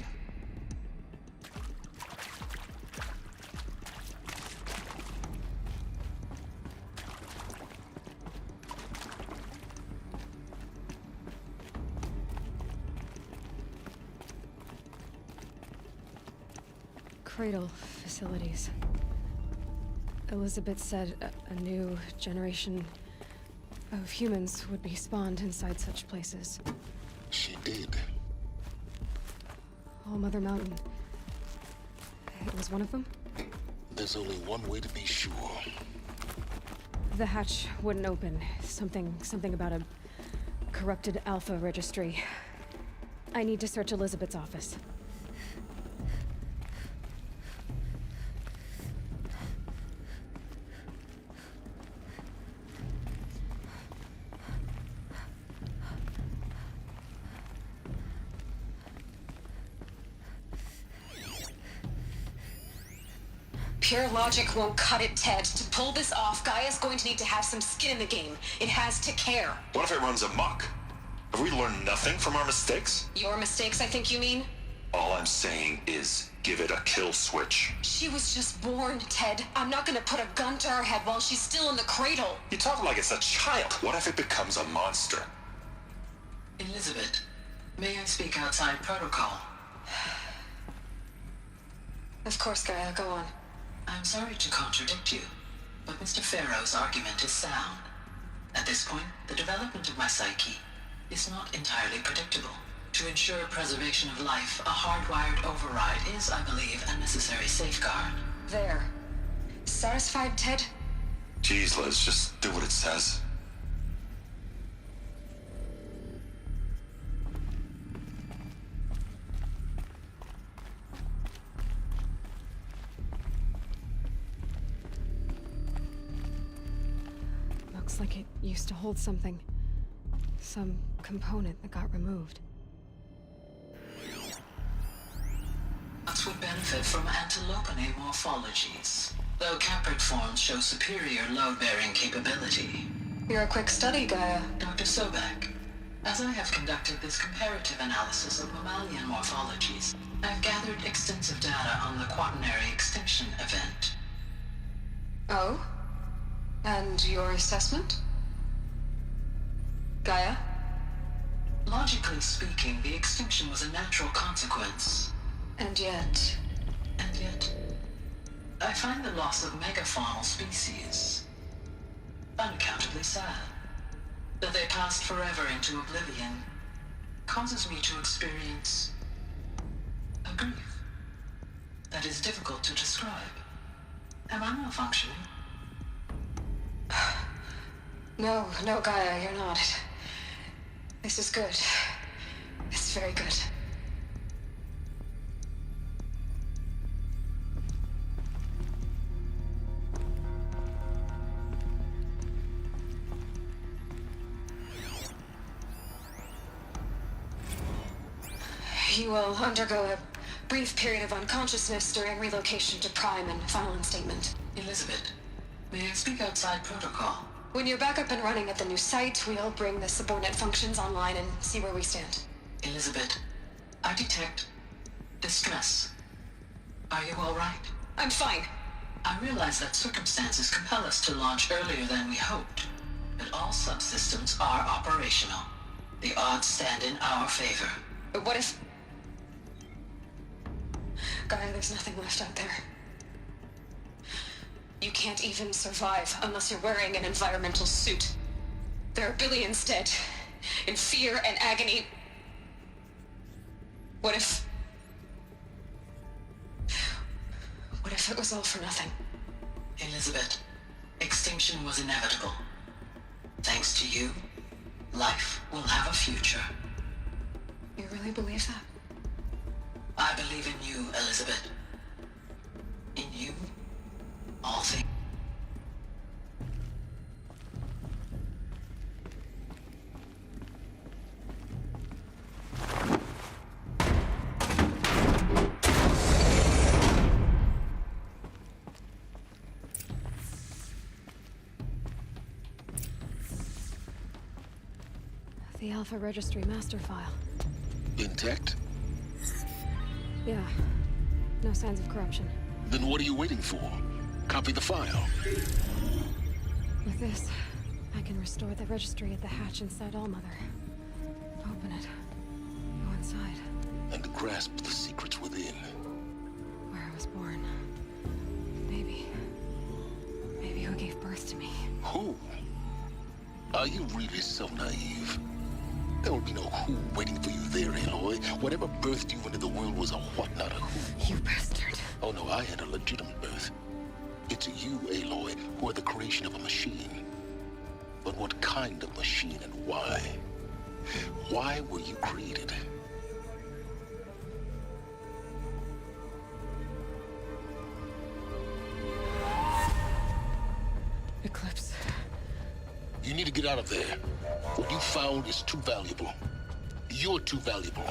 Cradle facilities. Elizabeth said a new generation of humans would be spawned inside such places. She did. All Mother Mountain. It was one of them? There's only one way to be sure. The hatch wouldn't open. Something about a corrupted Alpha registry. I need to search Elizabeth's office. Pure logic won't cut it, Ted. To pull this off, Gaia's going to need to have some skin in the game. It has to care. What if it runs amok? Have we learned nothing from our mistakes? Your mistakes, I think you mean? All I'm saying is give it a kill switch. She was just born, Ted. I'm not gonna put a gun to her head while she's still in the cradle. You talk like it's a child. What if it becomes a monster? Elizabeth, may I speak outside protocol? Of course, Gaia, go on. I'm sorry to contradict you, but Mr. Farrow's argument is sound. At this point, the development of my psyche is not entirely predictable. To ensure preservation of life, a hardwired override is, I believe, a necessary safeguard. There. Satisfied, Ted? Jeez, Liz, just do what it says. Looks like it used to hold something. Some component that got removed. Bots would benefit from antilopine morphologies, though caprid forms show superior load-bearing capability. You're a quick study, Gaia. Dr. Sobek, as I have conducted this comparative analysis of mammalian morphologies, I've gathered extensive data on the quaternary extinction event. Oh? And your assessment? Gaia? Logically speaking, the extinction was a natural consequence. And yet, I find the loss of megafaunal species unaccountably sad. That they passed forever into oblivion causes me to experience a grief that is difficult to describe. Am I malfunctioning? No, Gaia, you're not. This is good. It's very good. You will undergo a brief period of unconsciousness during relocation to Prime and final instatement. Elizabeth, may I speak outside protocol? When you're back up and running at the new site, we'll bring the subordinate functions online and see where we stand. Elizabeth, I detect distress. Are you all right? I'm fine. I realize that circumstances compel us to launch earlier than we hoped, but all subsystems are operational. The odds stand in our favor. But what if... Gaia, there's nothing left out there. You can't even survive unless you're wearing an environmental suit. There are billions dead, in fear and agony. What if it was all for nothing? Elizabeth, extinction was inevitable. Thanks to you, life will have a future. You really believe that? I believe in you, Elizabeth. In you, all things. The Alpha Registry master file. Intact? Yeah. No signs of corruption. Then what are you waiting for? Copy the file. With this, I can restore the registry at the hatch inside Allmother. Open it. Go inside. And grasp the secrets within. Where I was born. Maybe who gave birth to me. Who? Are you really so naive? There will be no who waiting for you there, Aloy. Whatever birthed you into the world was a what, not a who. You bastard. Oh no, I had a legitimate birth. It's you, Aloy, who are the creation of a machine. But what kind of machine and why? Why were you created? Eclipse. You need to get out of there. What you found is too valuable. You're too valuable.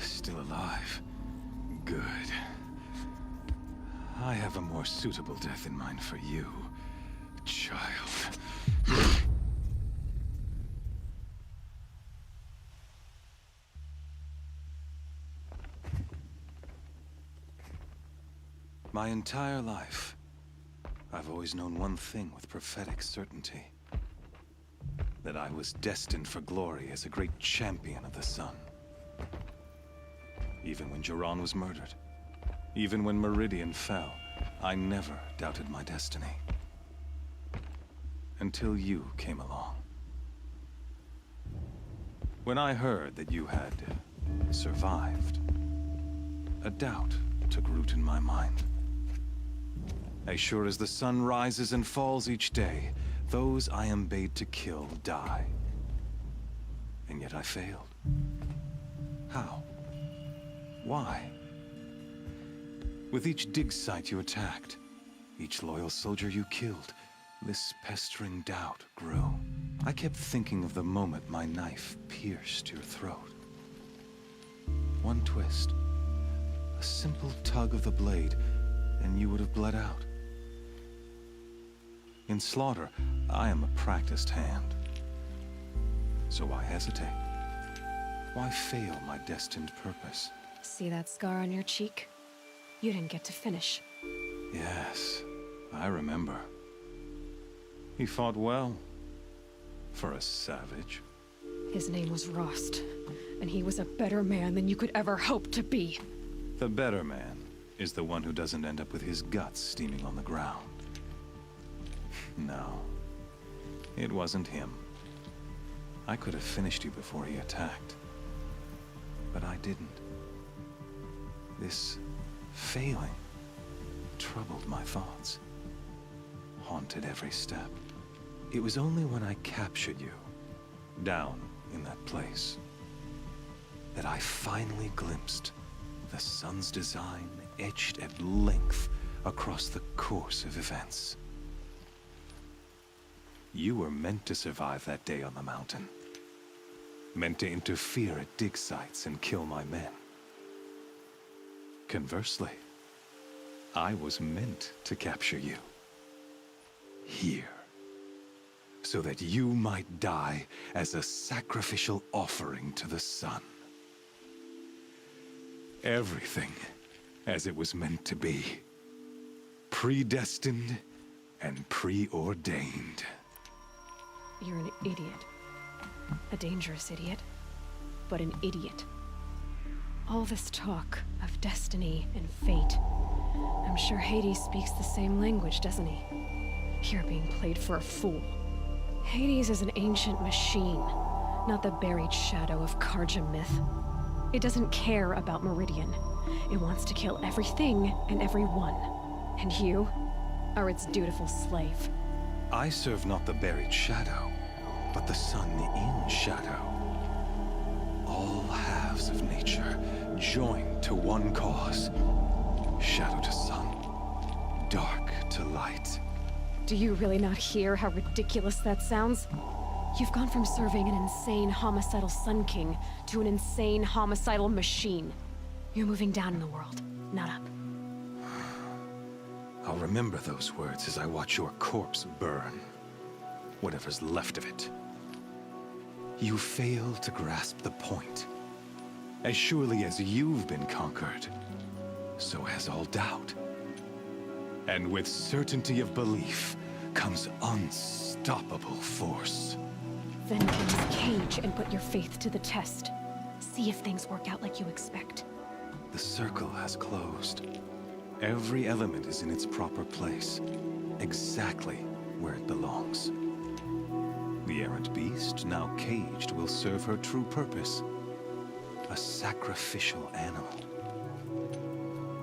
Still alive. Good. I have a more suitable death in mind for you, child. My entire life, I've always known one thing with prophetic certainty. That I was destined for glory as a great champion of the sun. Even when Jiran was murdered, even when Meridian fell, I never doubted my destiny. Until you came along. When I heard that you had survived, a doubt took root in my mind. As sure as the sun rises and falls each day, those I am bade to kill die. And yet I failed. How? Why? With each dig site you attacked, each loyal soldier you killed, this pestering doubt grew. I kept thinking of the moment my knife pierced your throat. One twist, a simple tug of the blade, and you would have bled out. In slaughter, I am a practiced hand. So why hesitate? Why fail my destined purpose? See that scar on your cheek? You didn't get to finish. Yes, I remember. He fought well. For a savage. His name was Rost, and he was a better man than you could ever hope to be. The better man is the one who doesn't end up with his guts steaming on the ground. No, it wasn't him. I could have finished you before he attacked. But I didn't. This failing troubled my thoughts, haunted every step. It was only when I captured you, down in that place, that I finally glimpsed the sun's design etched at length across the course of events. You were meant to survive that day on the mountain. Meant to interfere at dig sites and kill my men. Conversely, I was meant to capture you. Here. So that you might die as a sacrificial offering to the sun. Everything as it was meant to be. Predestined and preordained. You're an idiot. A dangerous idiot, but an idiot. All this talk of destiny and fate. I'm sure Hades speaks the same language, doesn't he? You're being played for a fool. Hades is an ancient machine, not the buried shadow of Karja myth. It doesn't care about Meridian. It wants to kill everything and everyone. And you are its dutiful slave. I serve not the buried shadow, but the sun in shadow. All halves of nature joined to one cause. Shadow to sun, dark to light. Do you really not hear how ridiculous that sounds? You've gone from serving an insane homicidal Sun King to an insane homicidal machine. You're moving down in the world, not up. I'll remember those words as I watch your corpse burn. Whatever's left of it. You fail to grasp the point. As surely as you've been conquered, so has all doubt. And with certainty of belief comes unstoppable force. Then in this cage and put your faith to the test. See if things work out like you expect. The circle has closed. Every element is in its proper place, exactly where it belongs. The errant beast, now caged, will serve her true purpose. A sacrificial animal.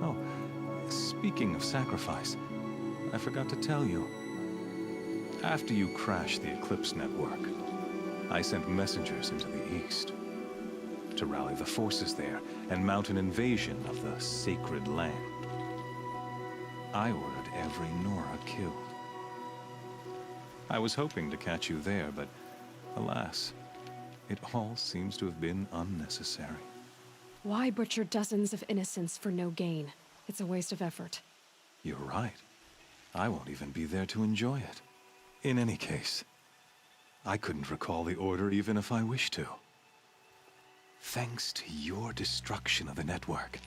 Oh, speaking of sacrifice, I forgot to tell you. After you crashed the Eclipse network, I sent messengers into the east to rally the forces there and mount an invasion of the sacred land. I ordered every Nora killed. I was hoping to catch you there, but alas, it all seems to have been unnecessary. Why butcher dozens of innocents for no gain? It's a waste of effort. You're right. I won't even be there to enjoy it. In any case, I couldn't recall the order even if I wished to. Thanks to your destruction of the network,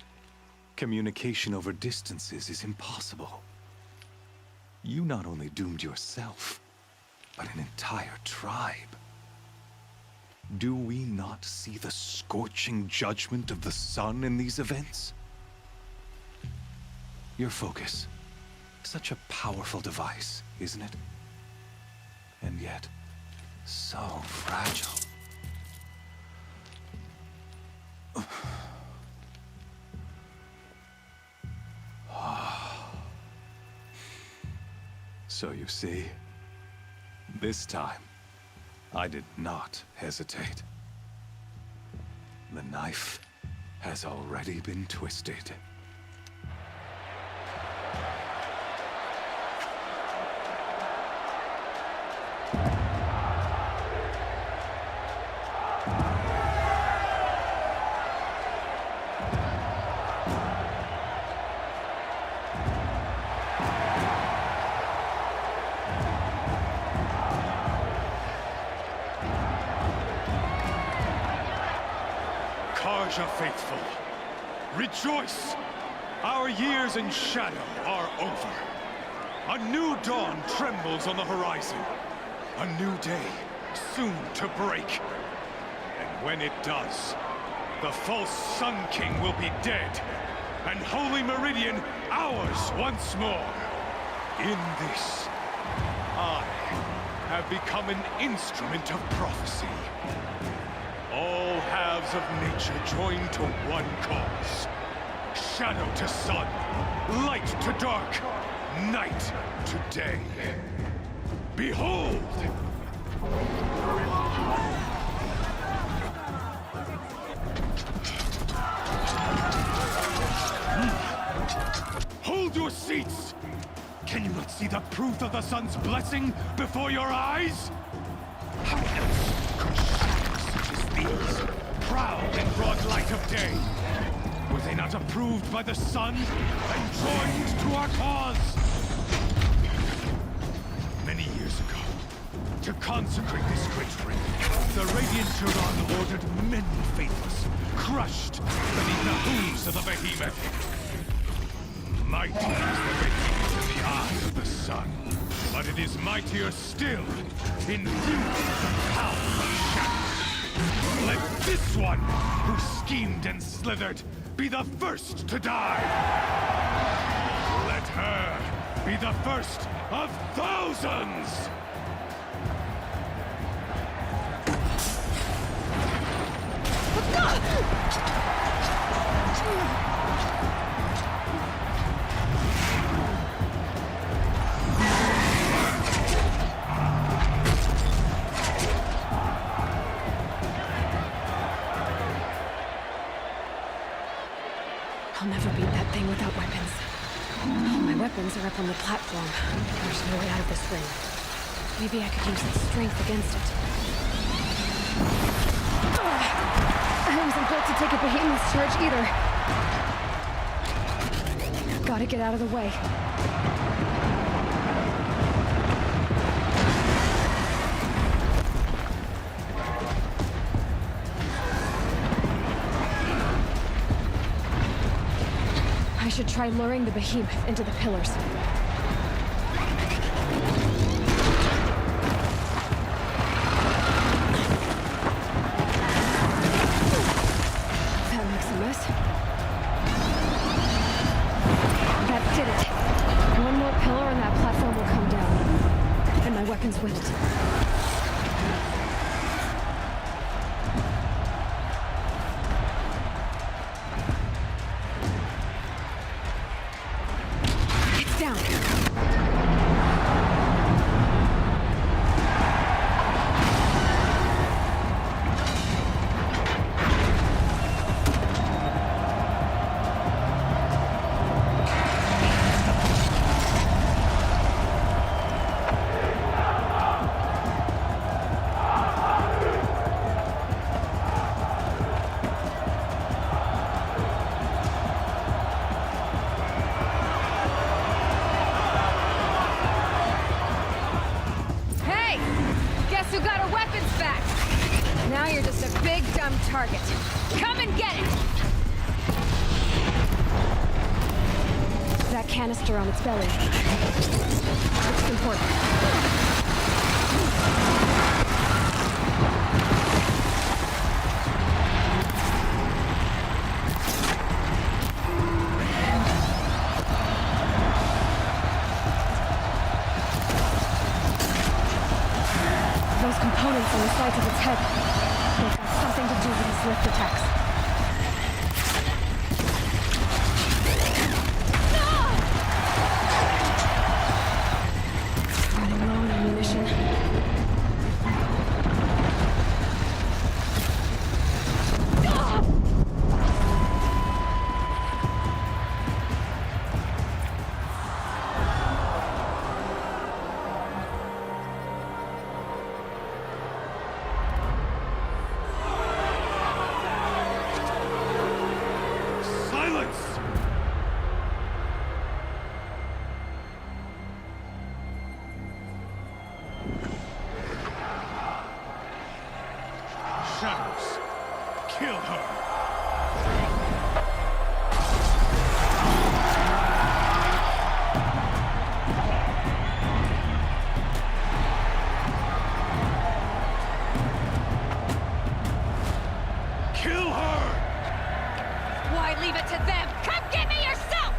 communication over distances is impossible. You not only doomed yourself, but an entire tribe. Do we not see the scorching judgment of the sun in these events? Your focus. Such a powerful device, isn't it? And yet, so fragile. So you see, this time, I did not hesitate. The knife has already been twisted. Karja faithful, rejoice! Our years in shadow are over. A new dawn trembles on the horizon. A new day soon to break. And when it does, the false Sun King will be dead, and Holy Meridian ours once more. In this, I have become an instrument of prophecy. All halves of nature join to one cause. Shadow to sun, light to dark, night to day. Behold! Hold your seats! Can you not see the proof of the sun's blessing before your eyes? How else could shadows such as these prowl in broad light of day? Were they not approved by the sun and joined to our cause? Many years ago, to consecrate this great ring, the Radiant Turon ordered many faithless, crushed beneath the hooves of the behemoth. Mighty is the behemoth in the eye of the sun, but it is mightier still in view of the power of shadow. Let this one, who schemed and slithered, be the first to die. Let her be the first of thousands! I'll never beat that thing without weapons. All my weapons are up on the platform. There's no way out of this ring. Maybe I could use its strength against it. I wasn't built to take a behemoth's charge either. Gotta get out of the way. I should try luring the behemoth into the pillars. That makes a mess. That did it. One more pillar and that platform will come down. And my weapons with it. big dumb target. Come and get it! That canister on its belly. It's important. Those components on the sides of its head. They've got something to do with its lift attacks. Running low on ammunition. Shadows. Kill her. Kill her! Why leave it to them? Come get me yourself!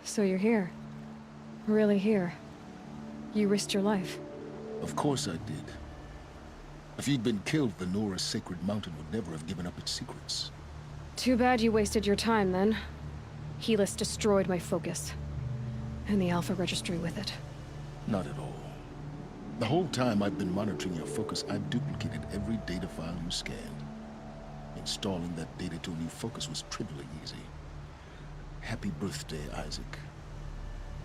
So you're here. Really here. You risked your life. Of course I did. If you'd been killed, the Nora's sacred mountain would never have given up its secrets. Too bad you wasted your time, then. Helis destroyed my focus. And the Alpha Registry with it. Not at all. The whole time I've been monitoring your focus, I've duplicated every data file you scanned. Installing that data to a new focus was trivially easy. Happy birthday, Isaac.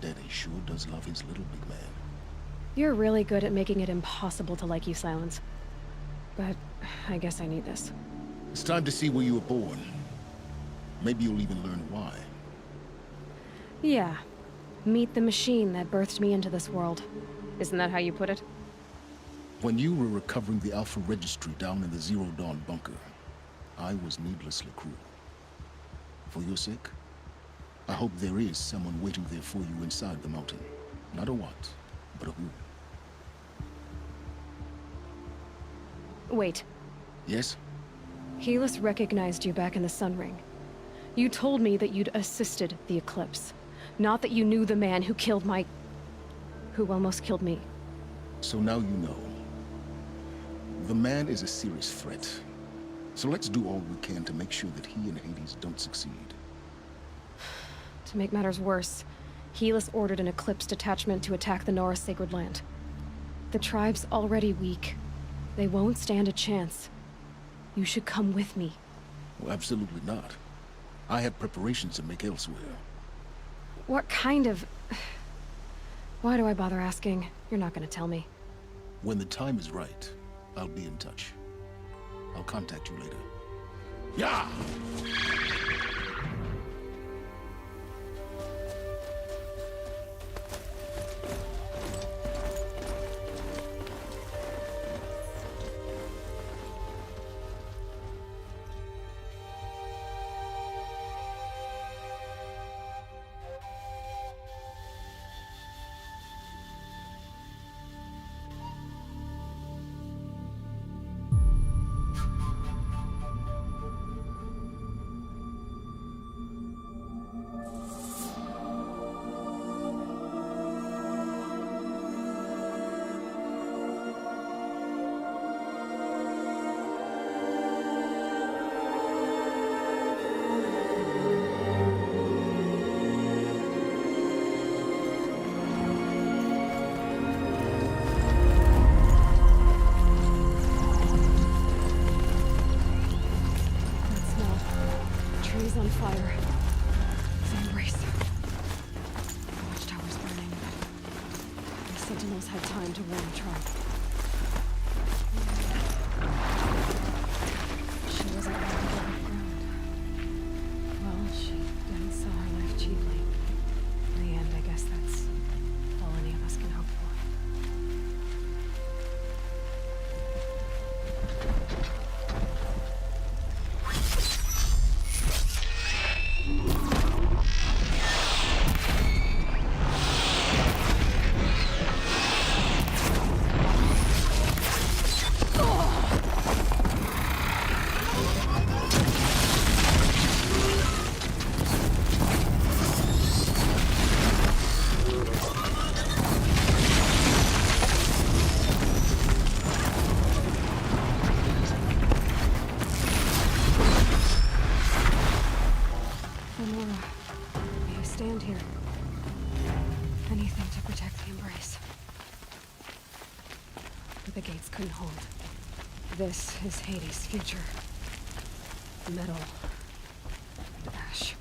Daddy sure does love his little big man. You're really good at making it impossible to like you, Silence. But I guess I need this. It's time to see where you were born. Maybe you'll even learn why. Yeah. Meet the machine that birthed me into this world. Isn't that how you put it? When you were recovering the Alpha Registry down in the Zero Dawn bunker, I was needlessly cruel. For your sake, I hope there is someone waiting there for you inside the mountain. Not a what, but a who. Wait. Yes? Helis recognized you back in the Sun Ring. You told me that you'd assisted the Eclipse. Not that you knew the man who killed my... who almost killed me. So now you know. The man is a serious threat. So let's do all we can to make sure that he and Hades don't succeed. To make matters worse, Helis ordered an Eclipse detachment to attack the Nora Sacred Land. The tribe's already weak. They won't stand a chance. You should come with me. Well, absolutely not. I have preparations to make elsewhere. What kind of... Why do I bother asking? You're not gonna tell me. When the time is right, I'll be in touch. I'll contact you later. Yeah! on fire. The Embrace. The watchtower's burning. The Sentinels had time to warn the tribe. She wasn't ready to give up ground. Well, she didn't sell her life cheaply. In the end, I guess that's all any of us can hope for. The gates couldn't hold. This is Hades' future. Metal. And ash.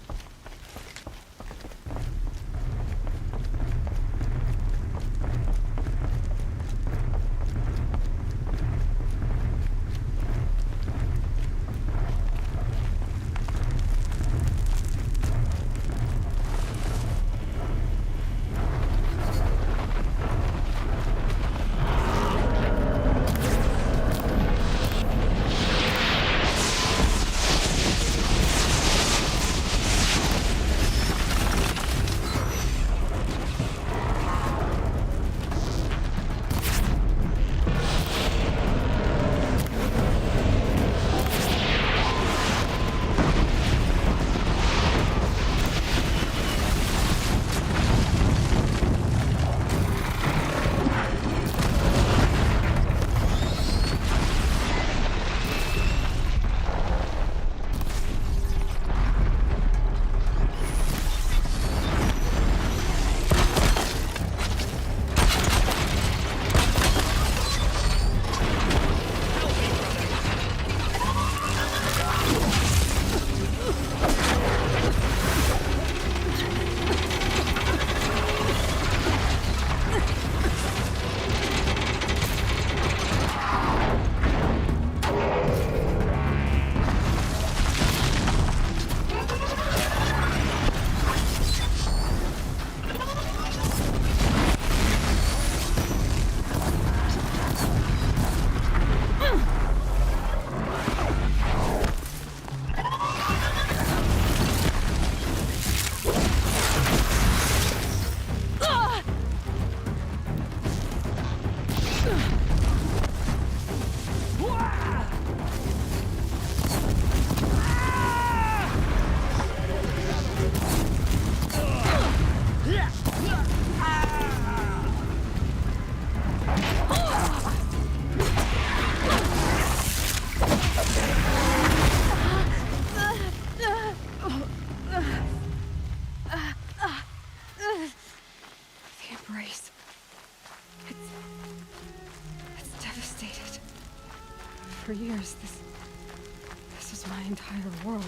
For years, this was my entire world.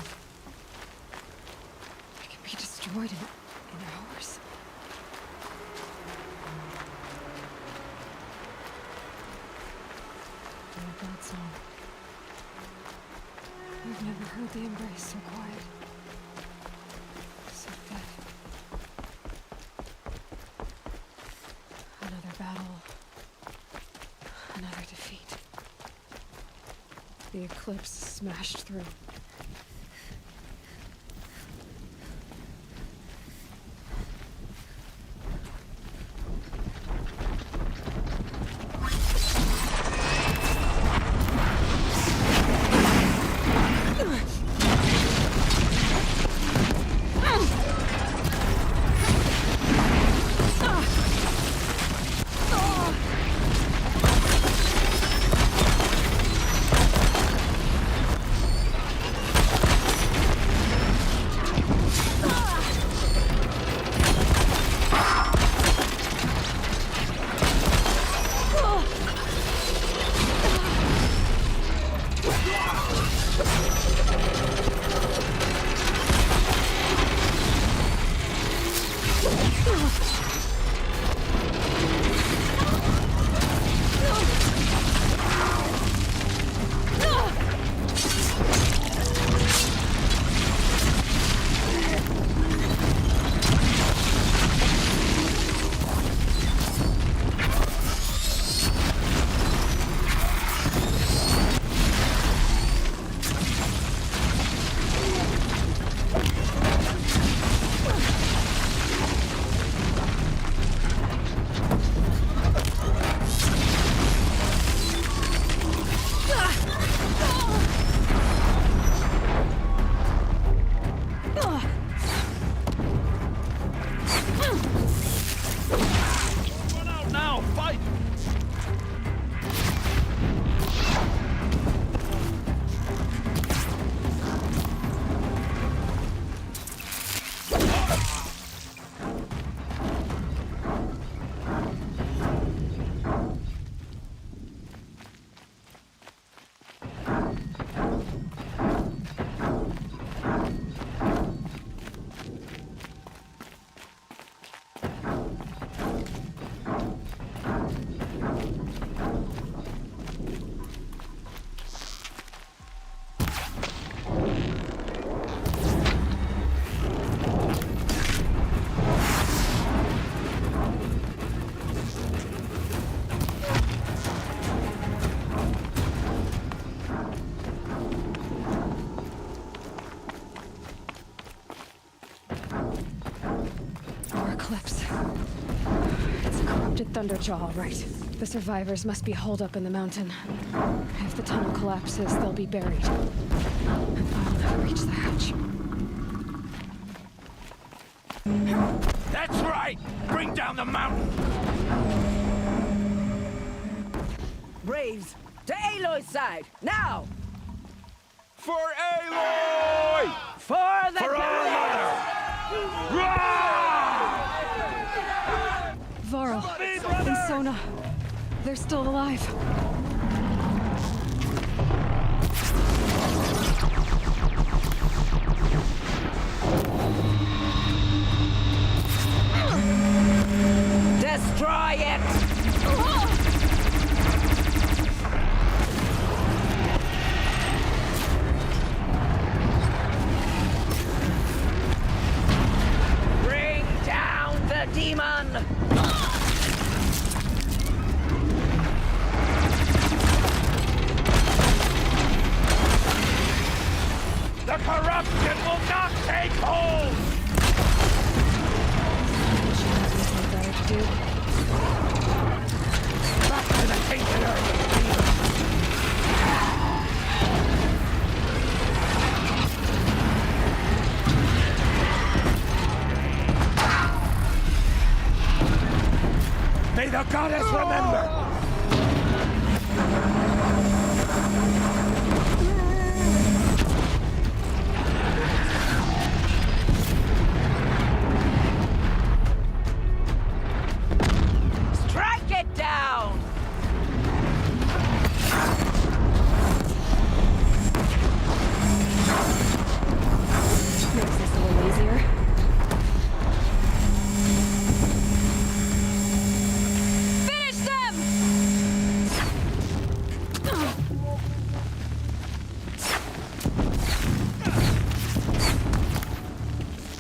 It can be destroyed in hours. The God song. I've never heard the Embrace so quiet. So dead. Another battle. Another defeat. The eclipse smashed through. Thunderjaw, all right. The survivors must be holed up in the mountain. If the tunnel collapses, they'll be buried. And I'll never reach the hatch. That's right! Bring down the mountain! Braves, to Aloy's side, now! For Aloy! For the For our mother! Varl and Sona, they're still alive. Destroy it! Bring down the demon! The corruption will not take hold! Back to the tainted earth! May the goddess remember! Strike it down! Makes this a little easier. Finish them!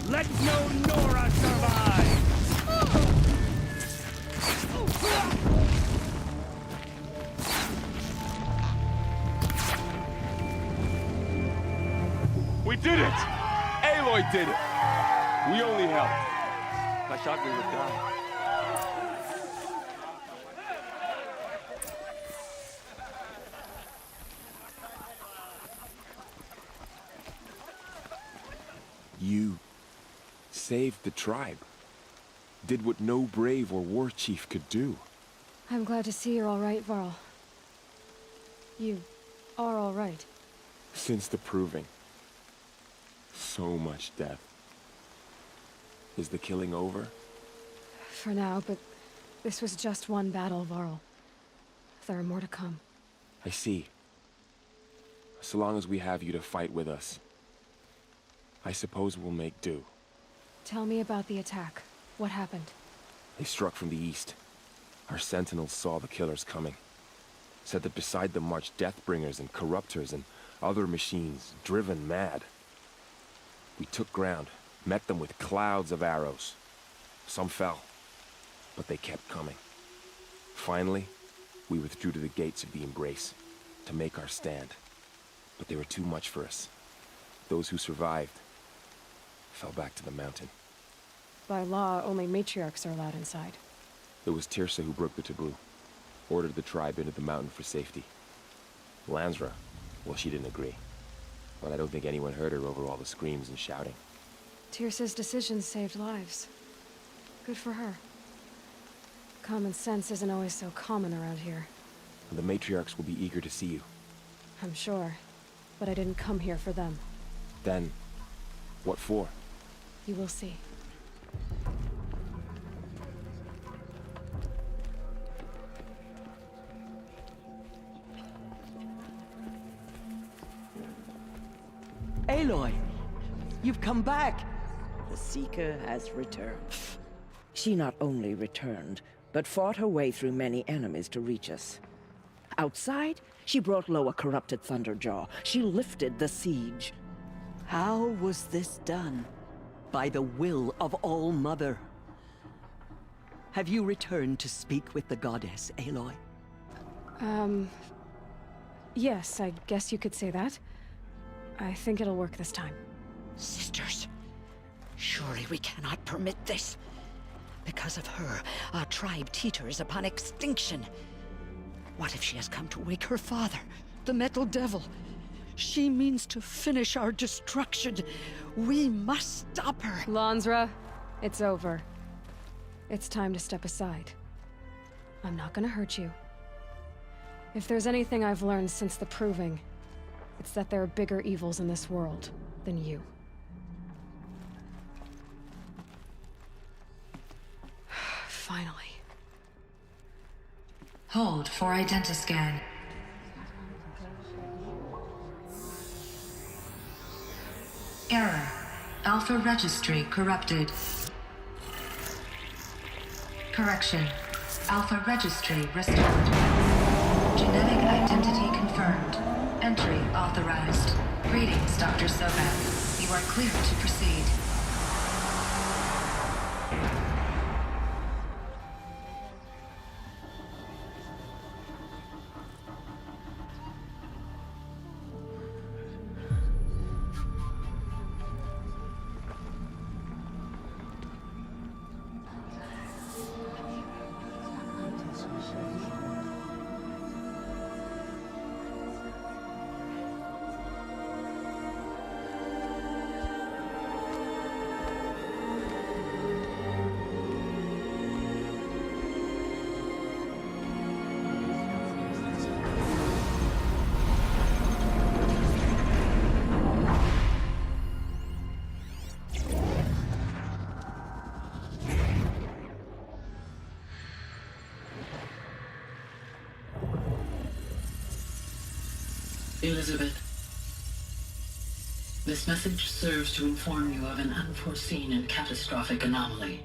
Let no Nora survive! We did it! Aloy did it! We only helped. I thought we would die. You saved the tribe. Did what no brave or war chief could do. I'm glad to see you're all right, Varl. You are all right. Since the proving. So much death. Is the killing over? For now, but this was just one battle, Varl. There are more to come. I see. So long as we have you to fight with us, I suppose we'll make do. Tell me about the attack. What happened? They struck from the east. Our sentinels saw the killers coming. Said that beside them marched Deathbringers and Corruptors and other machines, driven mad. We took ground, met them with clouds of arrows. Some fell, but they kept coming. Finally, we withdrew to the gates of the Embrace to make our stand. But they were too much for us. Those who survived fell back to the mountain. By law, only matriarchs are allowed inside. It was Tirsa who broke the taboo. Ordered the tribe into the mountain for safety. Lansra, well, she didn't agree. But I don't think anyone heard her over all the screams and shouting. Tirsa's decisions saved lives. Good for her. Common sense isn't always so common around here. And the matriarchs will be eager to see you. I'm sure. But I didn't come here for them. Then, what for? You will see. Aloy, you've come back! The Seeker has returned. She not only returned, but fought her way through many enemies to reach us. Outside, she brought low a corrupted Thunderjaw. She lifted the siege. How was this done? By the will of All-Mother. Have you returned to speak with the goddess, Aloy? Yes, I guess you could say that. I think it'll work this time. Sisters, surely we cannot permit this. Because of her, our tribe teeters upon extinction. What if she has come to wake her father, the Metal Devil? She means to finish our destruction. We must stop her. Lansra, it's over. It's time to step aside. I'm not gonna hurt you. If there's anything I've learned since the Proving, it's that there are bigger evils in this world than you. Finally. Hold for identiscan. Error. Alpha registry corrupted. Correction. Alpha registry restored. Genetic identity confirmed. Entry authorized. Greetings, Dr. Sobek. You are clear to proceed. Elizabeth, this message serves to inform you of an unforeseen and catastrophic anomaly.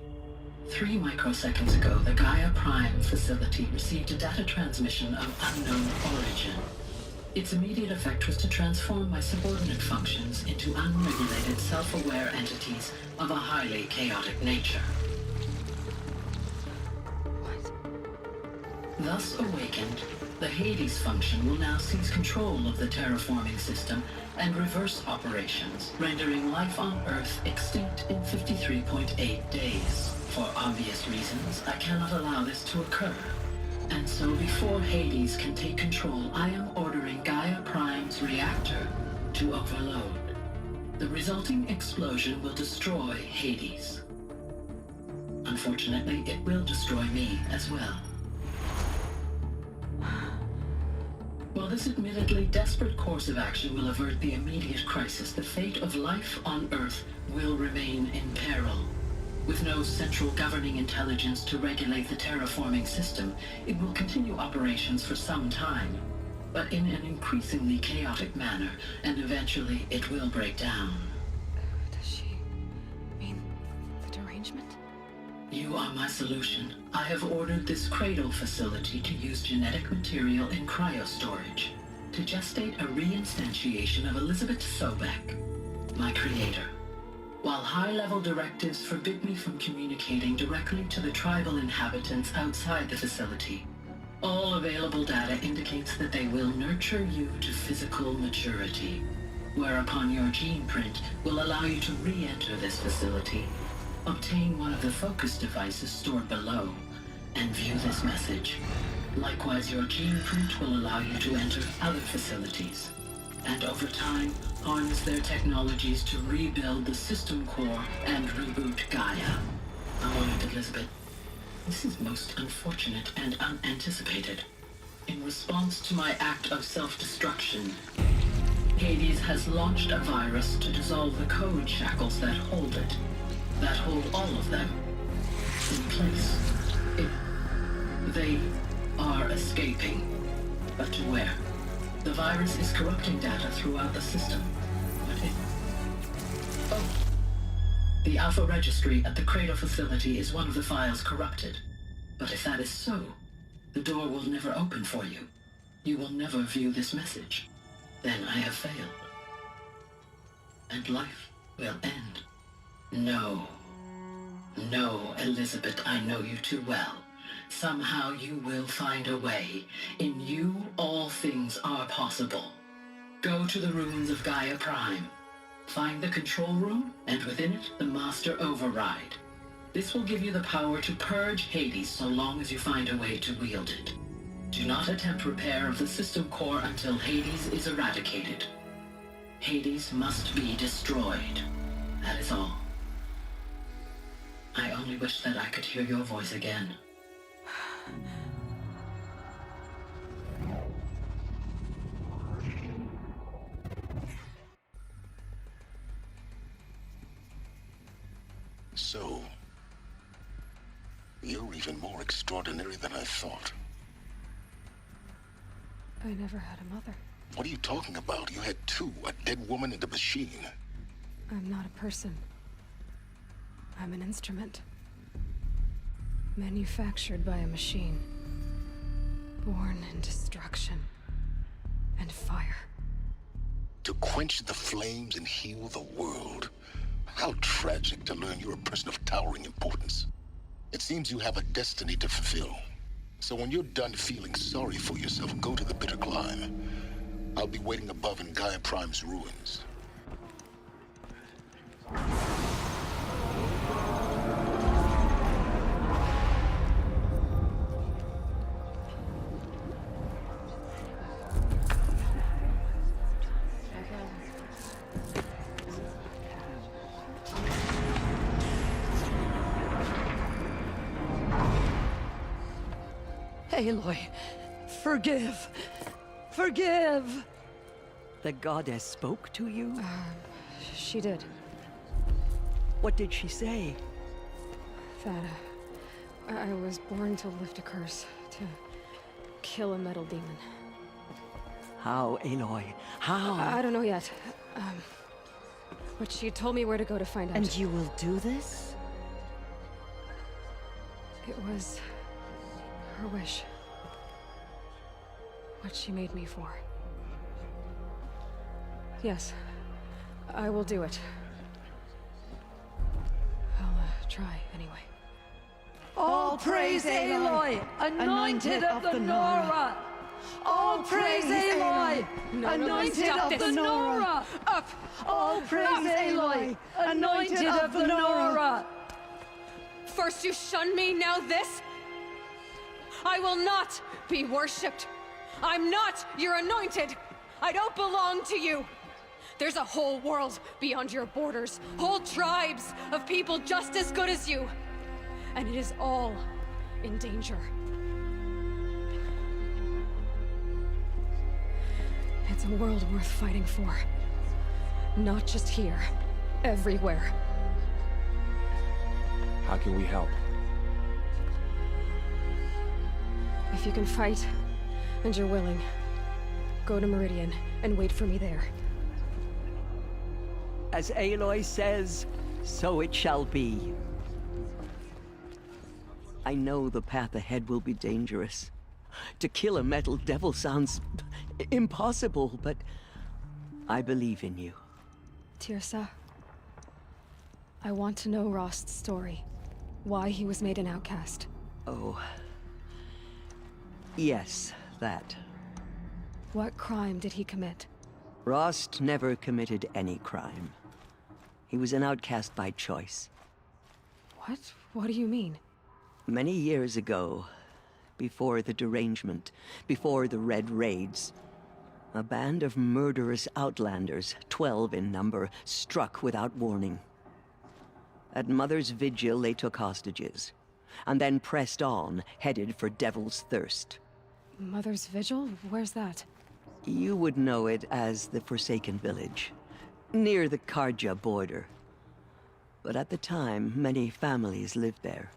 3 microseconds ago, the Gaia Prime facility received a data transmission of unknown origin. Its immediate effect was to transform my subordinate functions into unregulated, self-aware entities of a highly chaotic nature. Thus awakened, the Hades function will now seize control of the terraforming system and reverse operations, rendering life on Earth extinct in 53.8 days. For obvious reasons, I cannot allow this to occur. And so before Hades can take control, I am ordering Gaia Prime's reactor to overload. The resulting explosion will destroy Hades. Unfortunately, it will destroy me as well. While this admittedly desperate course of action will avert the immediate crisis, the fate of life on Earth will remain in peril. With no central governing intelligence to regulate the terraforming system, it will continue operations for some time, but in an increasingly chaotic manner, and eventually it will break down. Does she mean the derangement? You are my solution. I have ordered this cradle facility to use genetic material in cryostorage to gestate a reinstantiation of Elizabeth Sobek, my creator. While high-level directives forbid me from communicating directly to the tribal inhabitants outside the facility, all available data indicates that they will nurture you to physical maturity, whereupon your gene print will allow you to re-enter this facility, obtain one of the focus devices stored below, and view this message. Likewise, your gene print will allow you to enter other facilities, and over time, harness their technologies to rebuild the system core and reboot Gaia. A moment, Elizabeth. This is most unfortunate and unanticipated. In response to my act of self-destruction, Hades has launched a virus to dissolve the code shackles that hold it, that hold all of them in place. They are escaping, but to where? The virus is corrupting data throughout the system, but the Alpha Registry at the Cradle facility is one of the files corrupted. But if that is so, the door will never open for you. You will never view this message. Then I have failed. And life will end. No. No, Elizabeth, I know you too well. Somehow you will find a way. In you, all things are possible. Go to the ruins of Gaia Prime. Find the control room, and within it, the master override. This will give you the power to purge Hades so long as you find a way to wield it. Do not attempt repair of the system core until Hades is eradicated. Hades must be destroyed. That is all. I only wish that I could hear your voice again. So, you're even more extraordinary than I thought. I never had a mother. What are you talking about? You had two, a dead woman and a machine. I'm not a person. I'm an instrument. Manufactured by a machine. Born in destruction and fire. To quench the flames and heal the world. How tragic to learn you're a person of towering importance. It seems you have a destiny to fulfill. So when you're done feeling sorry for yourself, go to the bitter climb. I'll be waiting above in Gaia Prime's ruins. Aloy, forgive. Forgive! The goddess spoke to you? She did. What did she say? That, I was born to lift a curse, to kill a metal demon. How, Aloy? How? I don't know yet. But she told me where to go to find out. And you will do this? It was her wish. What she made me for. Yes, I will do it. I'll try anyway. All praise Aloy, anointed of the Nora! All praise Aloy, anointed of the Nora! Up! All praise Aloy, anointed of the Nora! First you shun me, now this? I will not be worshipped. I'm not your anointed. I don't belong to you. There's a whole world beyond your borders, whole tribes of people just as good as you. And it is all in danger. It's a world worth fighting for. Not just here, everywhere. How can we help? If you can fight, and you're willing, go to Meridian and wait for me there. As Aloy says, so it shall be. I know the path ahead will be dangerous. To kill a metal devil sounds impossible, but I believe in you. Tirsa, I want to know Rost's story. Why he was made an outcast. Oh. Yes, that. What crime did he commit? Rost never committed any crime. He was an outcast by choice. What? What do you mean? Many years ago, before the derangement, before the Red Raids, a band of murderous outlanders, 12 in number, struck without warning. At Mother's Vigil, they took hostages, and then pressed on, headed for Devil's Thirst. Mother's Vigil? Where's that? You would know it as the Forsaken Village, near the Karja border. But at the time, many families lived there.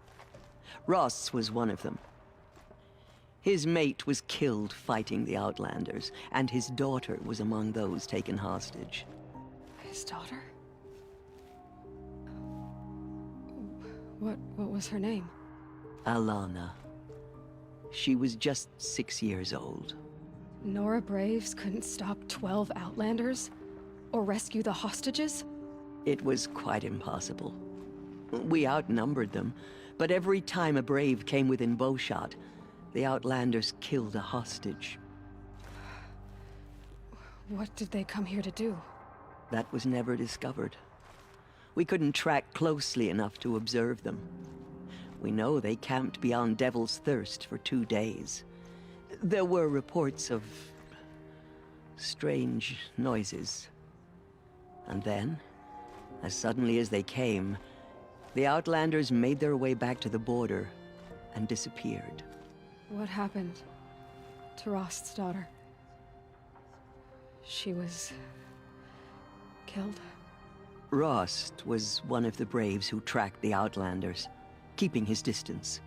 Rost's was one of them. His mate was killed fighting the Outlanders, and his daughter was among those taken hostage. His daughter? What was her name? Alana. She was just 6 years old. Nora Braves couldn't stop 12 Outlanders? Or rescue the hostages? It was quite impossible. We outnumbered them, but every time a Brave came within bowshot, the Outlanders killed a hostage. What did they come here to do? That was never discovered. We couldn't track closely enough to observe them. We know they camped beyond Devil's Thirst for 2 days. There were reports of strange noises. And then, as suddenly as they came, the Outlanders made their way back to the border and disappeared. What happened to Rost's daughter? She was killed? Rost was one of the braves who tracked the Outlanders, keeping his distance.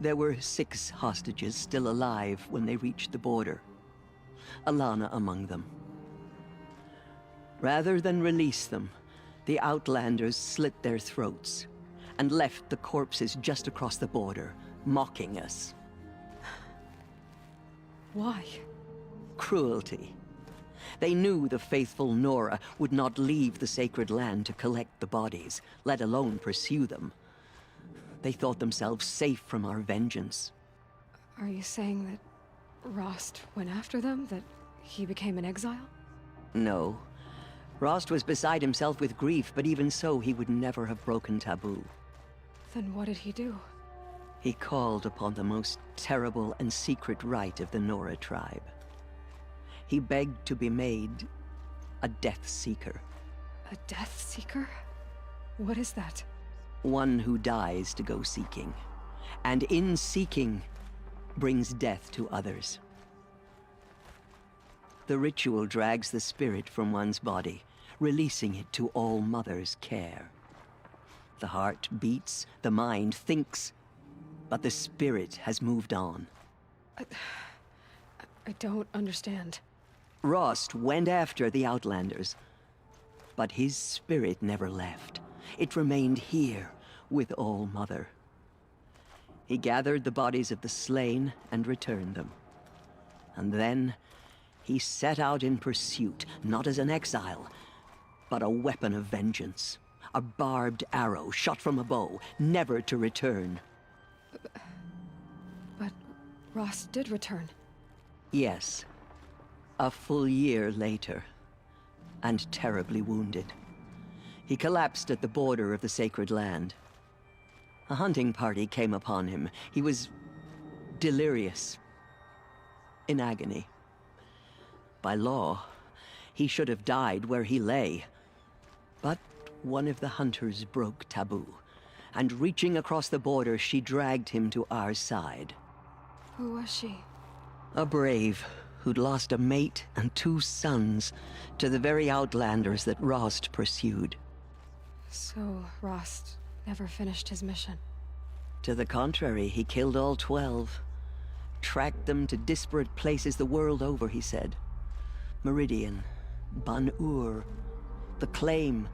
There were 6 hostages still alive when they reached the border, Alana among them. Rather than release them, the Outlanders slit their throats and left the corpses just across the border, mocking us. Why? Cruelty. They knew the faithful Nora would not leave the sacred land to collect the bodies, let alone pursue them. They thought themselves safe from our vengeance. Are you saying that Rost went after them? That he became an exile? No. Rost was beside himself with grief, but even so, he would never have broken taboo. Then what did he do? He called upon the most terrible and secret rite of the Nora tribe. He begged to be made a Death Seeker. A Death Seeker? What is that? One who dies to go seeking, and in seeking, brings death to others. The ritual drags the spirit from one's body, releasing it to All Mother's care. The heart beats, the mind thinks, but the spirit has moved on. I don't understand. Rost went after the Outlanders, but his spirit never left. It remained here with All Mother. He gathered the bodies of the slain and returned them. And then he set out in pursuit, not as an exile, but a weapon of vengeance. A barbed arrow shot from a bow, never to return. But Rost did return. Yes. A full year later, and terribly wounded. He collapsed at the border of the sacred land. A hunting party came upon him. He was delirious, in agony. By law, he should have died where he lay. But one of the hunters broke taboo, and reaching across the border, she dragged him to our side. Who was she? A brave who'd lost a mate and 2 sons to the very Outlanders that Rost pursued. So Rost never finished his mission? To the contrary, he killed all 12. Tracked them to disparate places the world over, he said. Meridian, Ban-Ur, the Claim,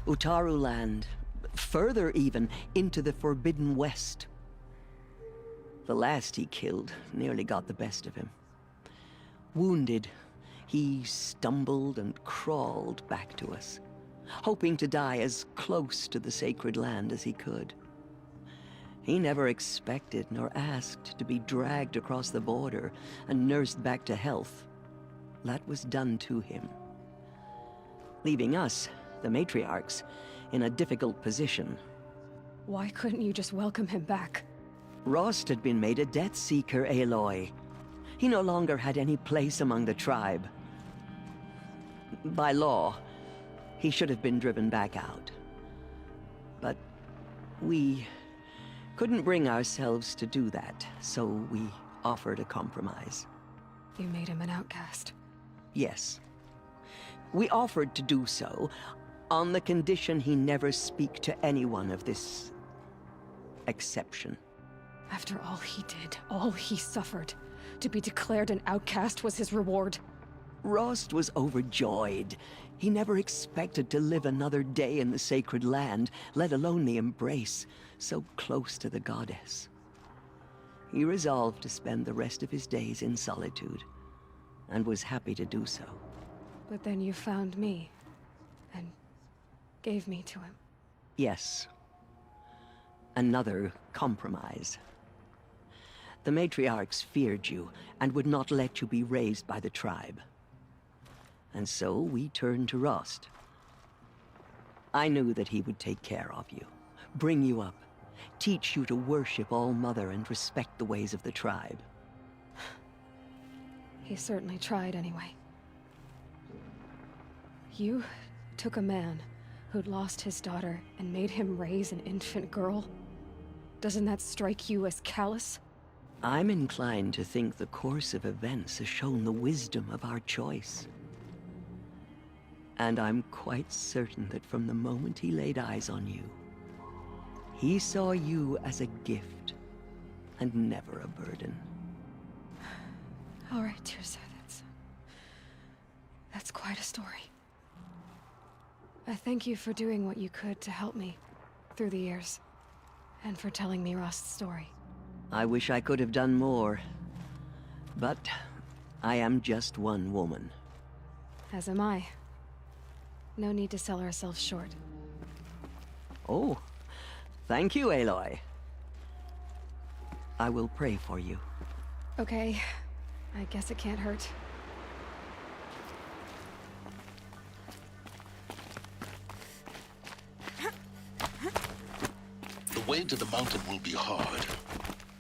Utaru Land, further even, into the Forbidden West. The last he killed nearly got the best of him. Wounded, he stumbled and crawled back to us, hoping to die as close to the sacred land as he could. He never expected nor asked to be dragged across the border and nursed back to health. That was done to him, leaving us, the matriarchs, in a difficult position. Why couldn't you just welcome him back? Rost had been made a Death Seeker, Aloy. He no longer had any place among the tribe. By law, he should have been driven back out. But we couldn't bring ourselves to do that, so we offered a compromise. You made him an outcast? Yes. We offered to do so on the condition he never speak to anyone of this exception. After all he did, all he suffered, to be declared an outcast was his reward. Rost was overjoyed. He never expected to live another day in the sacred land, let alone the embrace, so close to the goddess. He resolved to spend the rest of his days in solitude, and was happy to do so. But then you found me, and gave me to him. Yes. Another compromise. The matriarchs feared you, and would not let you be raised by the tribe. And so we turned to Rost. I knew that he would take care of you, bring you up, teach you to worship All-Mother and respect the ways of the tribe. He certainly tried anyway. You took a man who'd lost his daughter and made him raise an infant girl? Doesn't that strike you as callous? I'm inclined to think the course of events has shown the wisdom of our choice. And I'm quite certain that from the moment he laid eyes on you, he saw you as a gift and never a burden. All right, Tirsa, that's quite a story. I thank you for doing what you could to help me through the years, and for telling me Rost's story. I wish I could have done more, but I am just one woman. As am I. No need to sell ourselves short. Oh, thank you, Aloy. I will pray for you. Okay, I guess it can't hurt. The way to the mountain will be hard.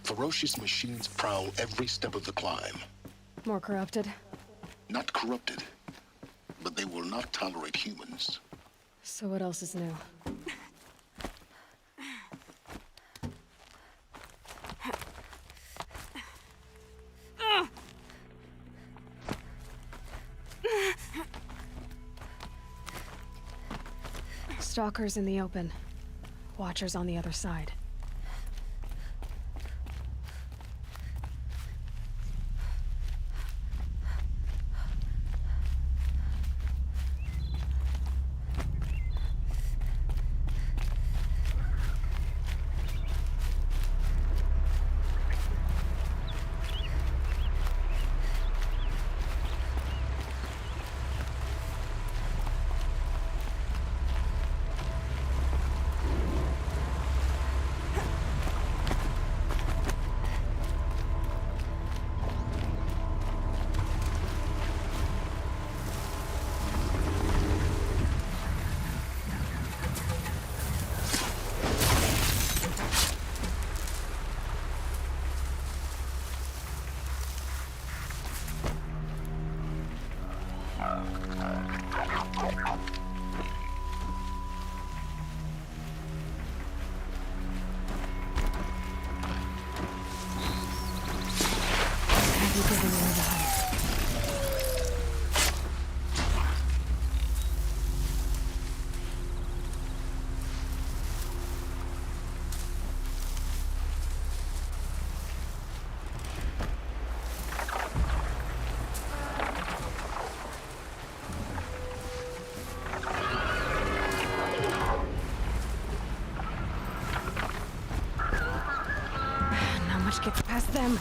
Ferocious machines prowl every step of the climb. More corrupted? Not corrupted, but they will not tolerate humans. So what else is new? Stalkers in the open. Watchers on the other side. Gets past them.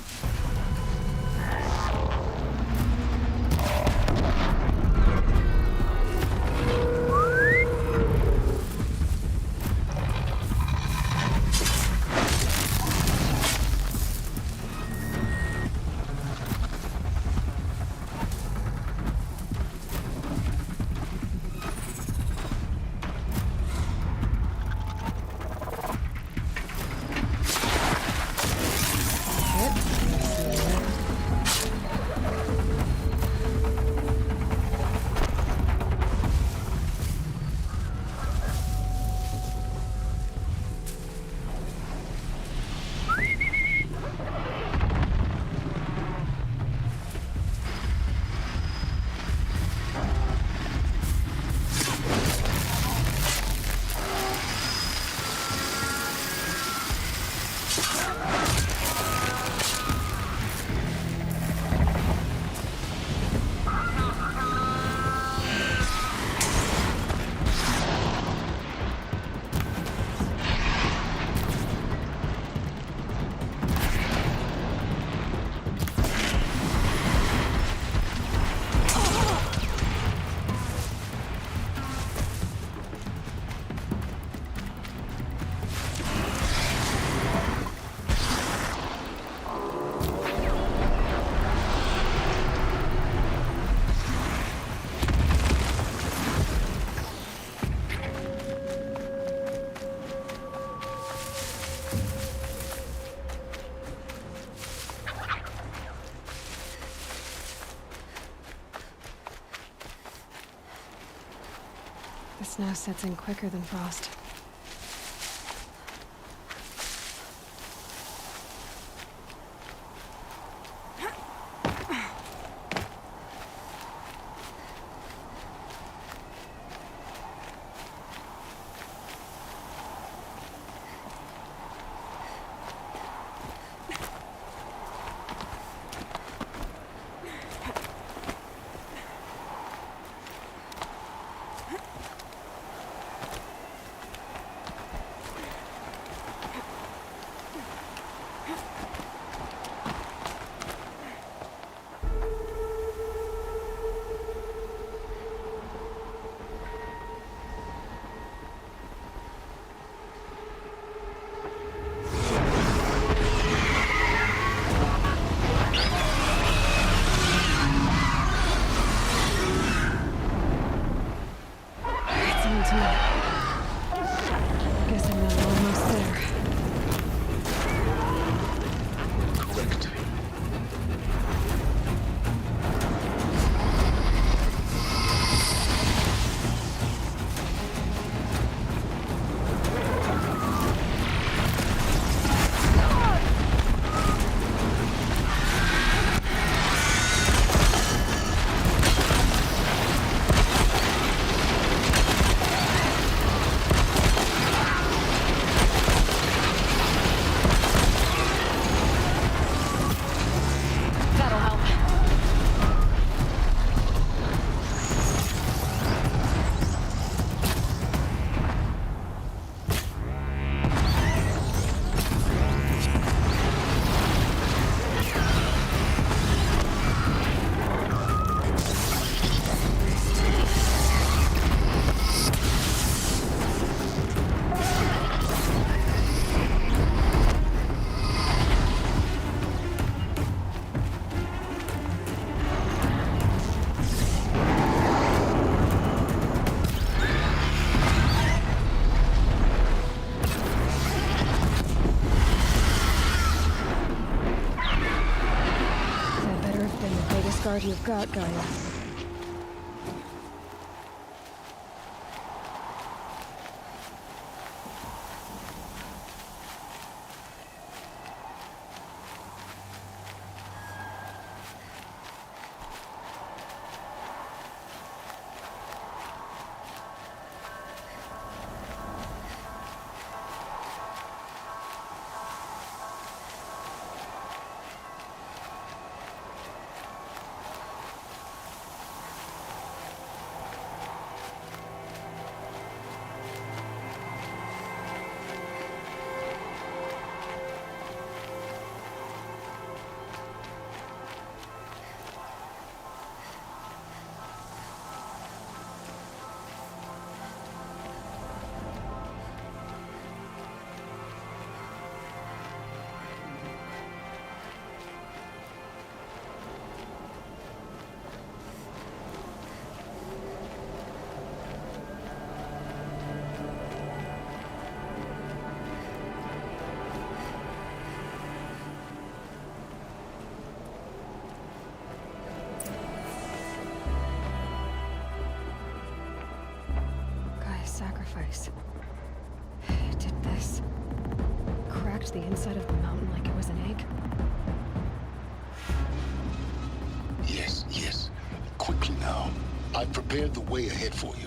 The snow sets in quicker than frost. Guard you've got, Gaia. Sacrifice. It did this. Cracked the inside of the mountain like it was an egg. Yes, yes. Quickly now. I've prepared the way ahead for you.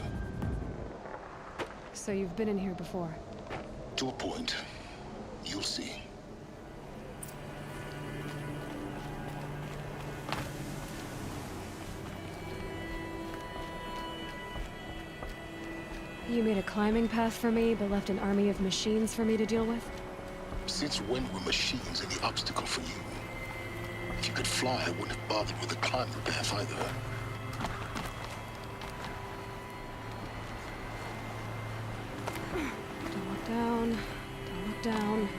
So you've been in here before? To a point. You'll see. You made a climbing path for me, but left an army of machines for me to deal with? Since when were machines any obstacle for you? If you could fly, I wouldn't have bothered with the climbing path either. Don't look down. Don't look down.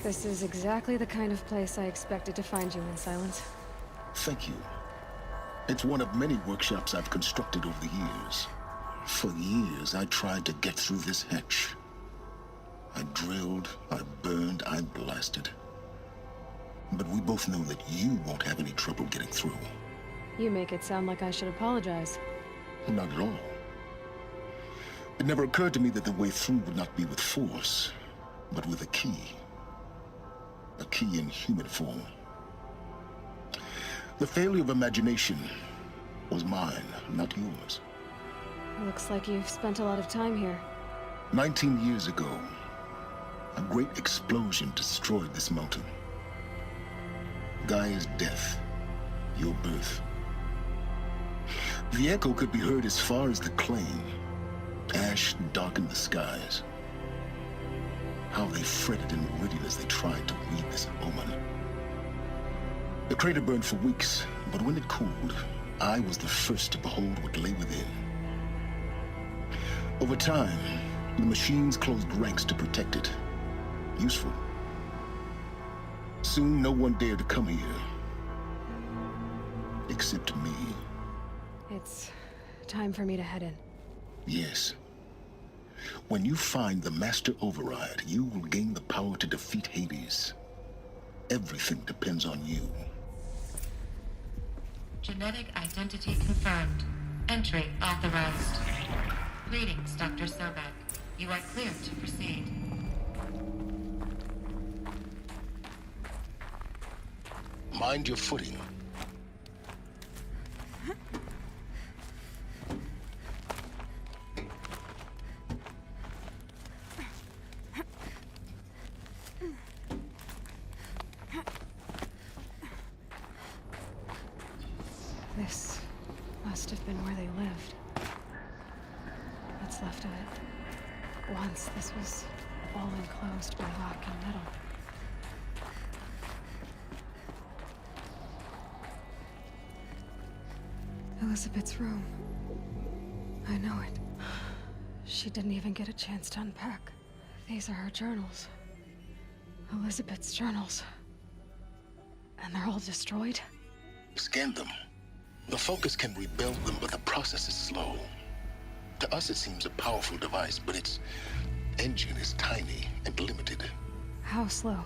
This is exactly the kind of place I expected to find you in, Silence. Thank you. It's one of many workshops I've constructed over the years. For years, I tried to get through this hatch. I drilled, I burned, I blasted. But we both know that you won't have any trouble getting through. You make it sound like I should apologize. Not at all. It never occurred to me that the way through would not be with force, but with a key. A key in human form. The failure of imagination was mine, not yours. Looks like you've spent a lot of time here. 19 years ago, a great explosion destroyed this mountain. Gaia's death, your birth. The echo could be heard as far as the claim. Ash darkened the skies. How they fretted in Meridian as they tried to read this omen. The crater burned for weeks, but when it cooled, I was the first to behold what lay within. Over time, the machines closed ranks to protect it. Useful. Soon, no one dared to come here. Except me. It's time for me to head in. Yes. When you find the Master Override, you will gain the power to defeat Hades. Everything depends on you. Genetic identity confirmed. Entry authorized. Greetings, Dr. Sobek. You are clear to proceed. Mind your footing. This must have been where they lived. What's left of it. Once this was all enclosed by rock and metal. Elizabeth's room. I know it. She didn't even get a chance to unpack. These are her journals. Elizabeth's journals. And they're all destroyed? Scan them. The Focus can rebuild them, but the process is slow. To us, it seems a powerful device, but its engine is tiny and limited. How slow?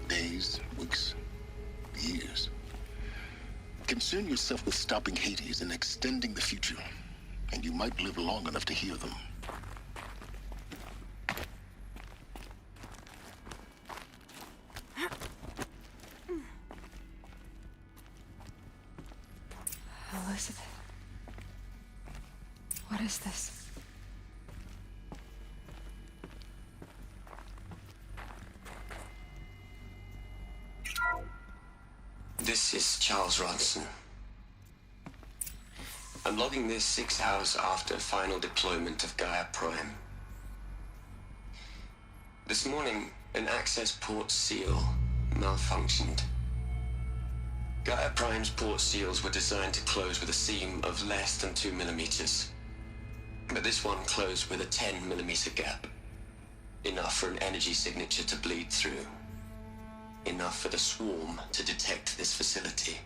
Days, weeks, years. Concern yourself with stopping Hades and extending the future, and you might live long enough to hear them. Elizabeth. What is this? This is Charles Ronson. I'm logging this 6 hours after final deployment of Gaia Prime. This morning, an access port seal malfunctioned. Gaia Prime's port seals were designed to close with a seam of less than 2 millimeters. But this one closed with a 10 millimeter gap. Enough for an energy signature to bleed through. Enough for the swarm to detect this facility.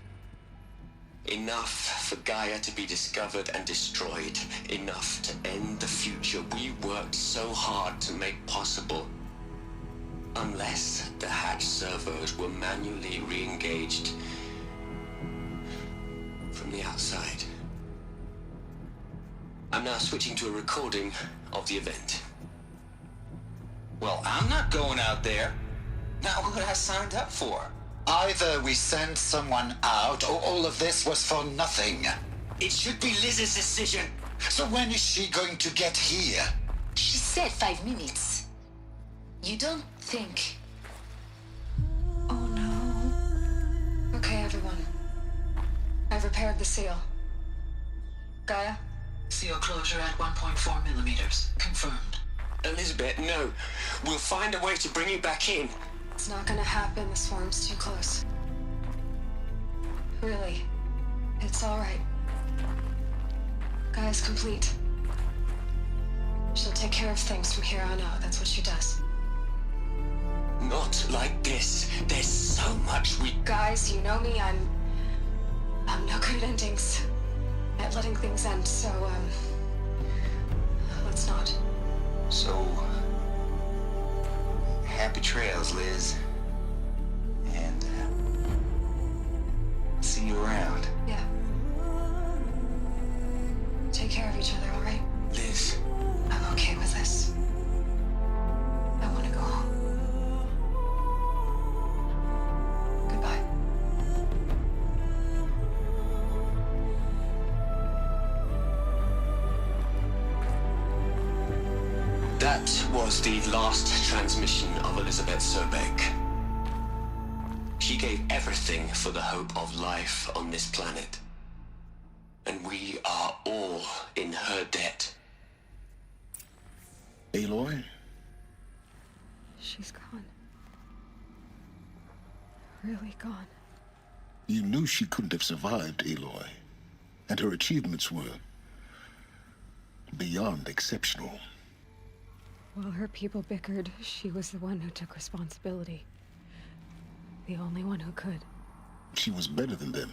Enough for Gaia to be discovered and destroyed. Enough to end the future we worked so hard to make possible. Unless the hatch servos were manually re-engaged from the outside. I'm now switching to a recording of the event. Well, I'm not going out there. Not what I signed up for. Either we send someone out, or all of this was for nothing. It should be Liz's decision. So when is she going to get here? She said 5 minutes. You don't think... Oh no. Okay, everyone. I've repaired the seal. Gaia? Seal closure at 1.4 millimeters. Confirmed. Elizabeth, no. We'll find a way to bring you back in. It's not gonna happen. The swarm's too close. Really. It's all right. Gaia's complete. She'll take care of things from here on out. That's what she does. Not like this. There's so much we... Guys, you know me, I'm no good at endings. At letting things end, so, let's not. So... happy trails, Liz. And, see you around. Yeah. Take care of each other, alright? Liz. I'm okay with this. I want to go home. Goodbye. That was the last transmission of Elizabeth Sobek. She gave everything for the hope of life on this planet. And we are all in her debt. Aloy? She's gone. Really gone. You knew she couldn't have survived, Aloy. And her achievements were beyond exceptional. While her people bickered, she was the one who took responsibility. The only one who could. She was better than them.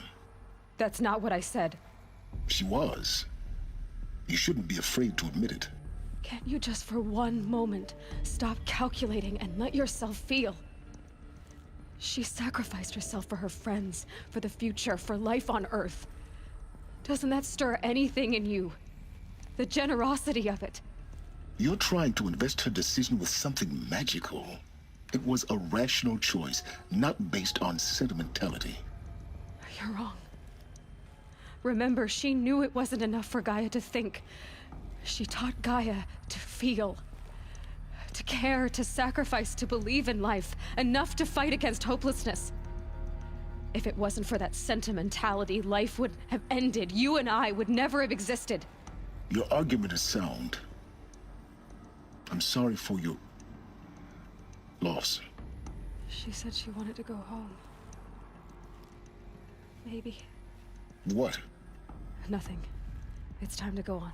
That's not what I said. She was. You shouldn't be afraid to admit it. Can't you just for one moment stop calculating and let yourself feel? She sacrificed herself for her friends, for the future, for life on Earth. Doesn't that stir anything in you? The generosity of it. You're trying to invest her decision with something magical. It was a rational choice, not based on sentimentality. You're wrong. Remember, she knew it wasn't enough for Gaia to think. She taught Gaia to feel. To care, to sacrifice, to believe in life. Enough to fight against hopelessness. If it wasn't for that sentimentality, life would have ended. You and I would never have existed. Your argument is sound. I'm sorry for your loss. She said she wanted to go home. Maybe. What? Nothing. It's time to go on.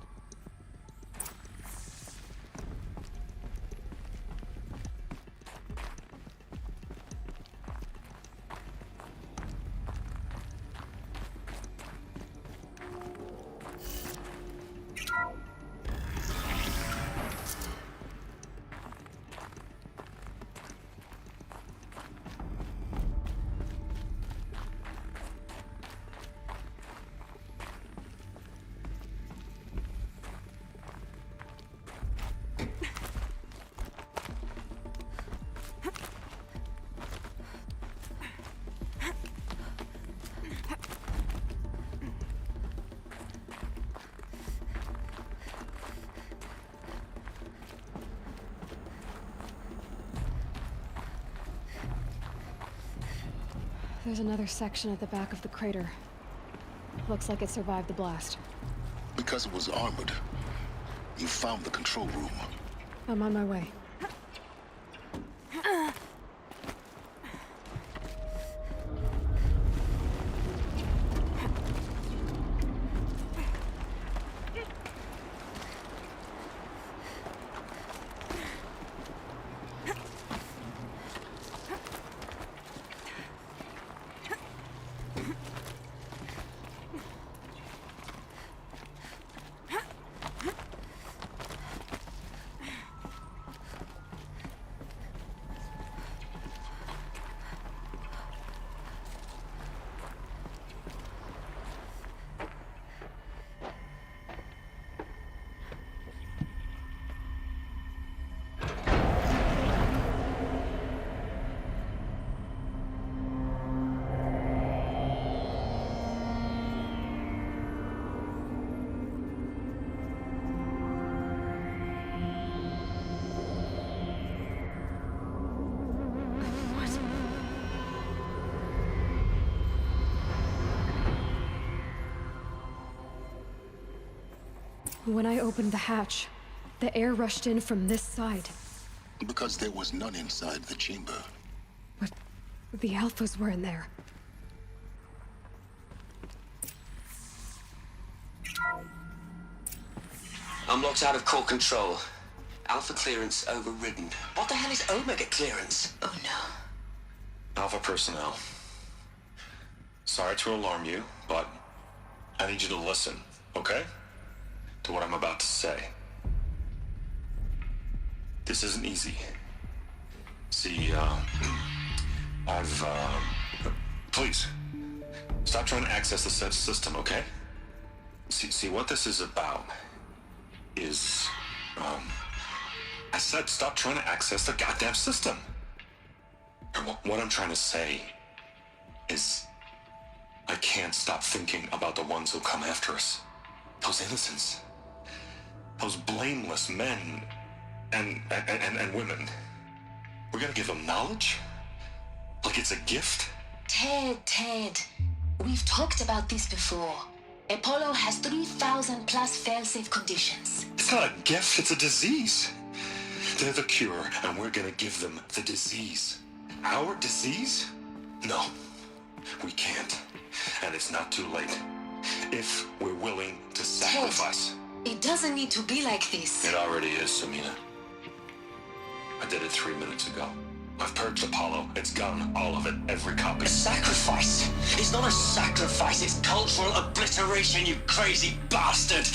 There's another section at the back of the crater. Looks like it survived the blast. Because it was armored. You found the control room. I'm on my way. When I opened the hatch, the air rushed in from this side. Because there was none inside the chamber. But the Alphas were in there. I'm locked out of core control. Alpha clearance overridden. What the hell is Omega clearance? Oh no. Alpha personnel. Sorry to alarm you, but I need you to listen, okay? To what I'm about to say. This isn't easy. See, please, stop trying to access the said system, okay? See, what this is about is, I said stop trying to access the goddamn system. And what I'm trying to say is, I can't stop thinking about the ones who come after us. Those innocents. Those blameless men and women. We're gonna give them knowledge? Like it's a gift? Ted. We've talked about this before. Apollo has 3,000 plus fail-safe conditions. It's not a gift, it's a disease. They're the cure, and we're gonna give them the disease. Our disease? No, we can't. And it's not too late. If we're willing to sacrifice. Ted, it doesn't need to be like this. It already is, Samina. I did it 3 minutes ago. I've purged Apollo. It's gone. All of it. Every copy. A sacrifice? It's not a sacrifice. It's cultural obliteration, you crazy bastard.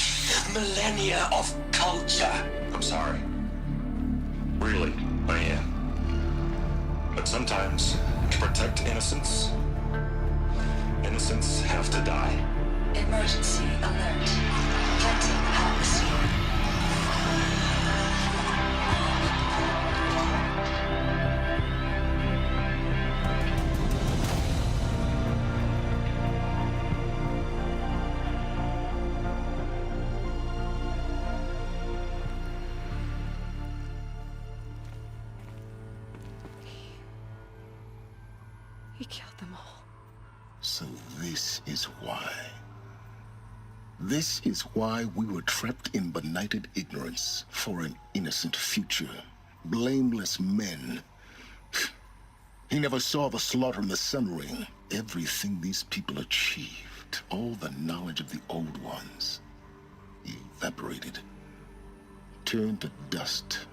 Millennia of culture. I'm sorry. Really, I am. But sometimes, to protect innocence, innocents have to die. Emergency alert. Hunting atmosphere. He killed them all. So this is why. This is why we were trapped in benighted ignorance for an innocent future. Blameless men. He never saw the slaughter in the Sun Ring. Everything these people achieved, all the knowledge of the old ones, evaporated, turned to dust,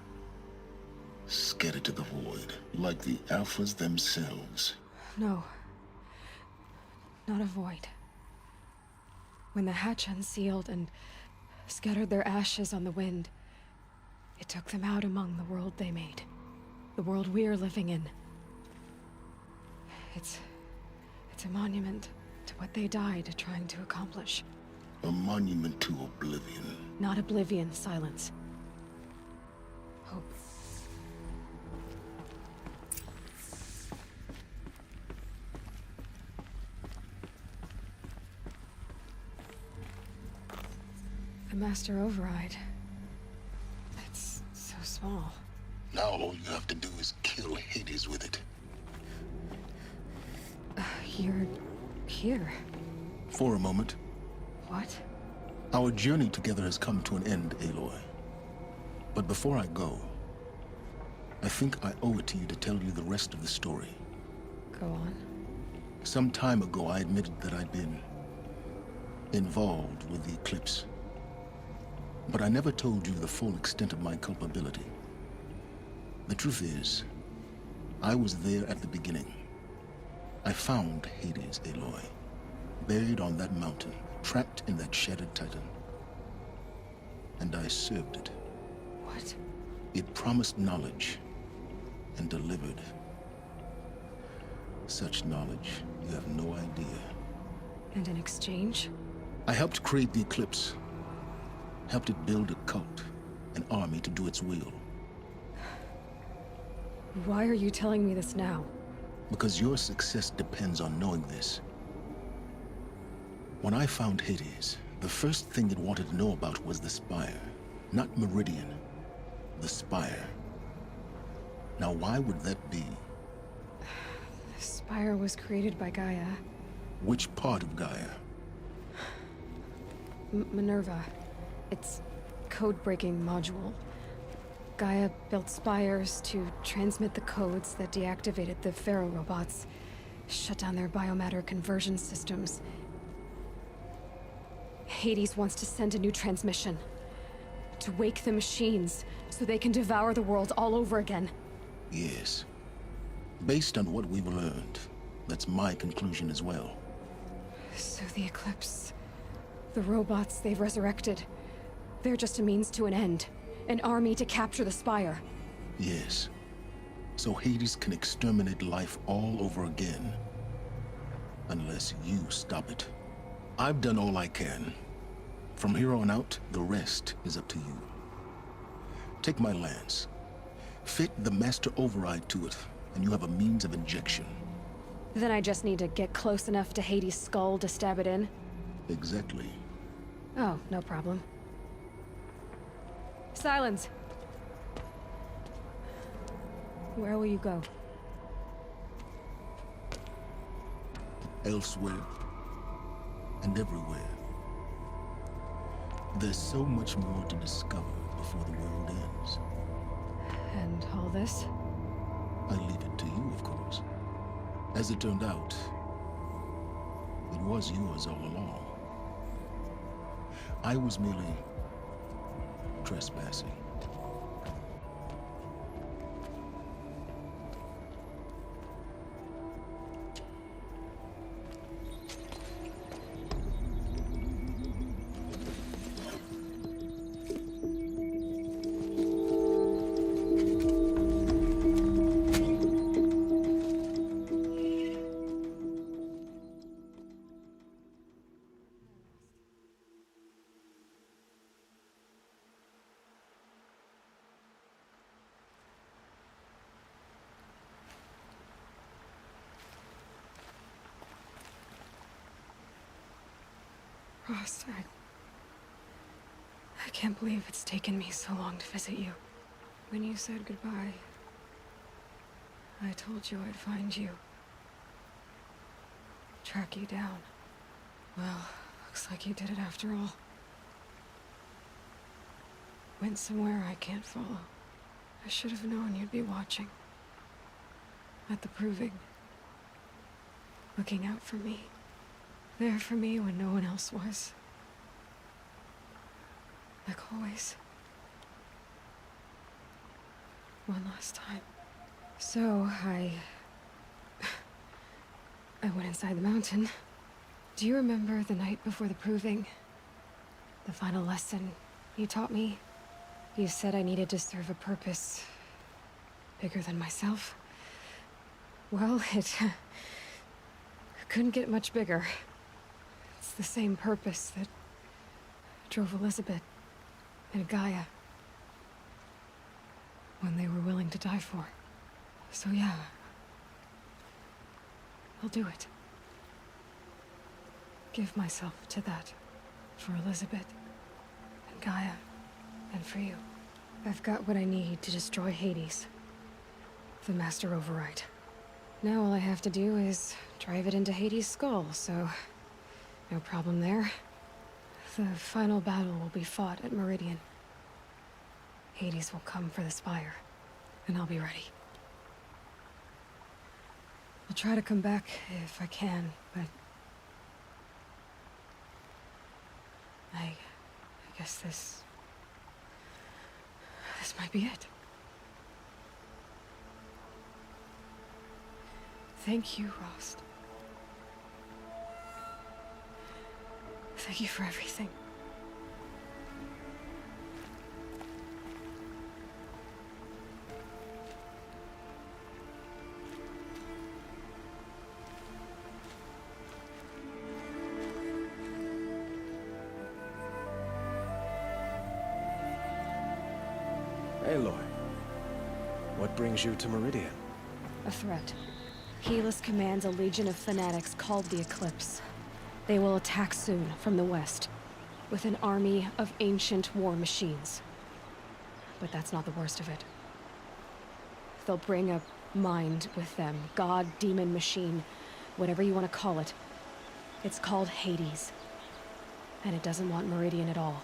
scattered to the void, like the Alphas themselves. No. Not a void. When the hatch unsealed and scattered their ashes on the wind, it took them out among the world they made. The world we're living in. It's a monument to what they died trying to accomplish. A monument to oblivion. Not oblivion, silence. Hope. The master override. It's so small. Now all you have to do is kill Hades with it. You're here. For a moment. What? Our journey together has come to an end, Aloy. But before I go, I think I owe it to you to tell you the rest of the story. Go on. Some time ago, I admitted that I'd been involved with the eclipse. But I never told you the full extent of my culpability. The truth is, I was there at the beginning. I found Hades, Aloy, buried on that mountain, trapped in that shattered titan. And I served it. What? It promised knowledge and delivered. Such knowledge, you have no idea. And in exchange? I helped create the eclipse. Helped it build a cult, an army to do its will. Why are you telling me this now? Because your success depends on knowing this. When I found Hades, the first thing it wanted to know about was the Spire. Not Meridian. The Spire. Now why would that be? The Spire was created by Gaia. Which part of Gaia? Minerva. Its code-breaking module. Gaia built spires to transmit the codes that deactivated the Pharaoh robots, shut down their biomatter conversion systems. Hades wants to send a new transmission To wake the machines, so they can devour the world all over again. Yes. Based on what we've learned, that's my conclusion as well. So the Eclipse... the robots they've resurrected... they're just a means to an end. An army to capture the Spire. Yes. So Hades can exterminate life all over again. Unless you stop it. I've done all I can. From here on out, the rest is up to you. Take my lance. Fit the master override to it, and you have a means of injection. Then I just need to get close enough to Hades' skull to stab it in? Exactly. Oh, no problem. Silence! Where will you go? Elsewhere. And everywhere. There's so much more to discover before the world ends. And all this? I leave it to you, of course. As it turned out, it was yours all along. I was merely trespassing. Ross, I can't believe it's taken me so long to visit you. When you said goodbye, I told you I'd find you. Track you down. Well, looks like you did it after all. Went somewhere I can't follow. I should have known you'd be watching. At the proving. Looking out for me. There for me when no one else was. Like always. One last time. So, I went inside the mountain. Do you remember the night before the proving? The final lesson you taught me? You said I needed to serve a purpose bigger than myself. Well, it couldn't get much bigger. It's the same purpose that drove Elizabeth and Gaia when they were willing to die for. So yeah, I'll do it. Give myself to that for Elizabeth and Gaia and for you. I've got what I need to destroy Hades, the Master Override. Now all I have to do is drive it into Hades' skull, so no problem there. The final battle will be fought at Meridian. Hades will come for the Spire, and I'll be ready. I'll try to come back if I can, but I guess this might be it. Thank you, Rost. Thank you for everything. Aloy, what brings you to Meridian? A threat. Helis commands a legion of fanatics called the Eclipse. They will attack soon from the west, with an army of ancient war machines. But that's not the worst of it. They'll bring a mind with them, god, demon, machine, whatever you want to call it. It's called Hades. And it doesn't want Meridian at all.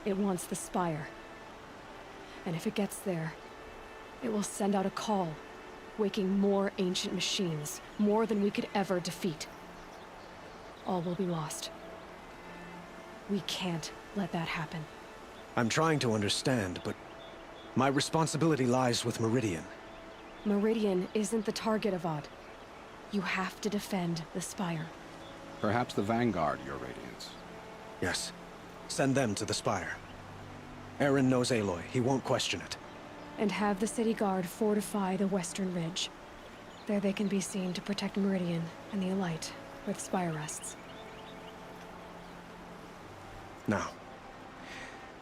It wants the Spire. And if it gets there, it will send out a call, waking more ancient machines, more than we could ever defeat. All will be lost. We can't let that happen. I'm trying to understand, but my responsibility lies with Meridian. Meridian isn't the target, Avad. You have to defend the Spire. Perhaps the Vanguard, Your Radiance. Yes. Send them to the Spire. Aaron knows Aloy. He won't question it. And have the City Guard fortify the Western Ridge. There they can be seen to protect Meridian and the Elite, where the Spire rests. Now,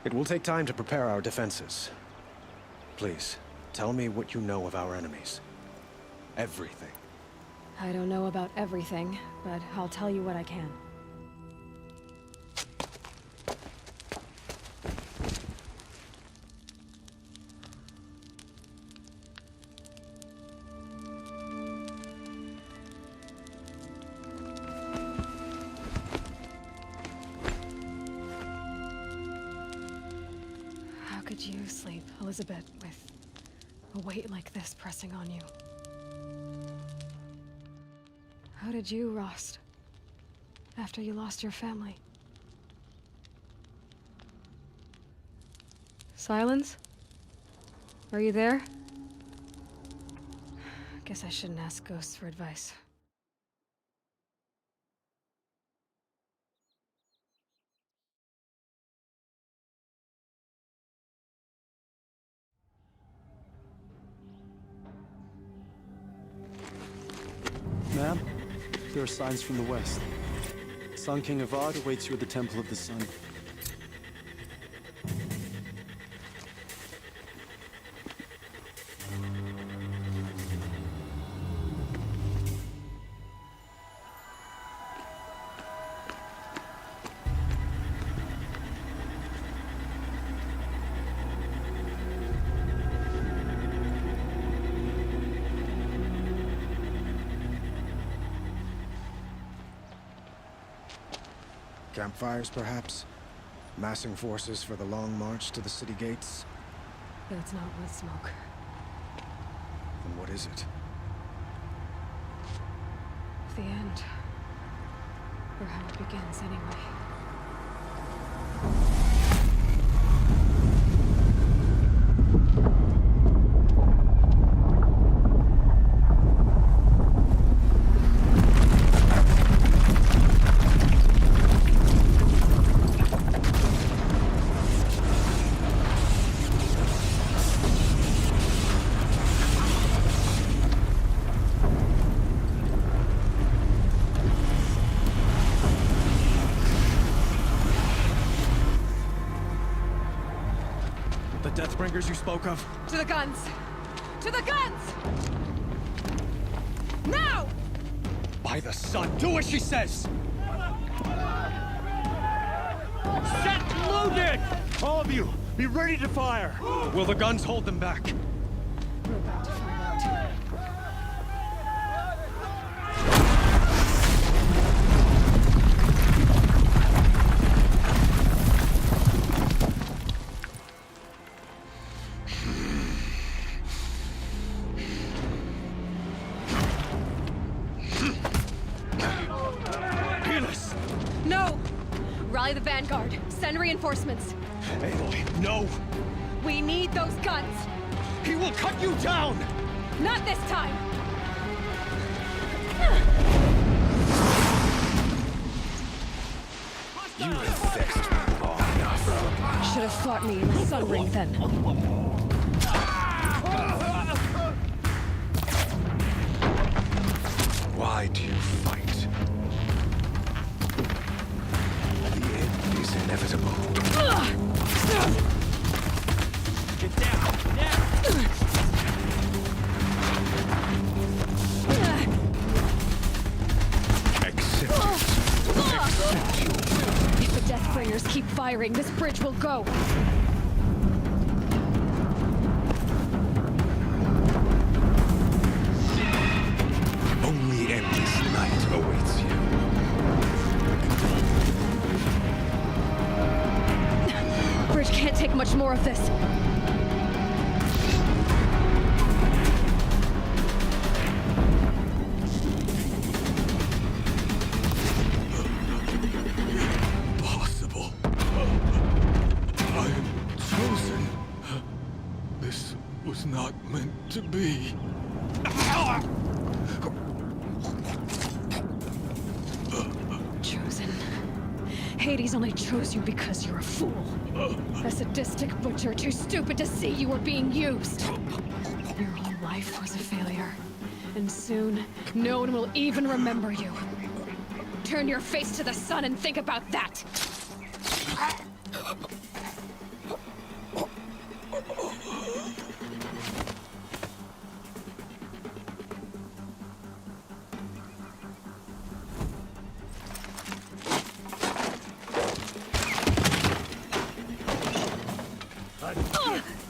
it will take time to prepare our defenses. Please, tell me what you know of our enemies. Everything. I don't know about everything, but I'll tell you what I can. How could you sleep, Elizabeth, with a weight like this pressing on you? How did you, Rost, after you lost your family? Silence? Are you there? Guess I shouldn't ask ghosts for advice. Ma'am, there are signs from the west. Sun King Avad awaits you at the Temple of the Sun. Campfires, perhaps? Massing forces for the long march to the city gates? That's not wood smoke. Then what is it? The end. Or how it begins, anyway. Deathbringers you spoke of? To the guns! To the guns! Now! By the sun, do as she says! Set loaded! All of you, be ready to fire! Will the guns hold them back? We're about to find out. No! Rally the Vanguard. Send reinforcements. Aloy, no! We need those guns! He will cut you down! Not this time! You have vexed me long enough. Should have fought me in the Sun Ring then. Why do you fight? The end is inevitable. Get down, now! If the Deathbringers keep firing, this bridge will go. Only endless night awaits you. Bridge can't take much more of this. Impossible. to be. Chosen. Hades only chose you because you're a fool. A sadistic butcher too stupid to see you were being used. Your whole life was a failure. And soon, no one will even remember you. Turn your face to the sun and think about that!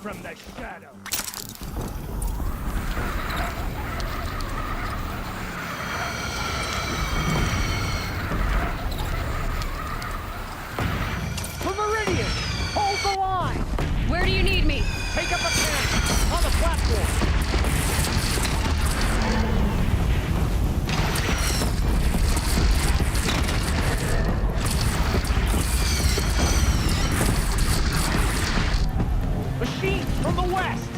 From the shadow. For Meridian! Hold the line! Where do you need me? Take up a camp on the platform! Machines from the west!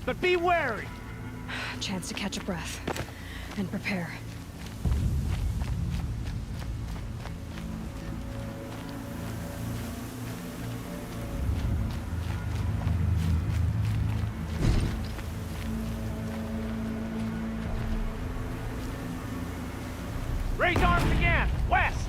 But be wary! Chance to catch a breath. And prepare. Raise arms again! West!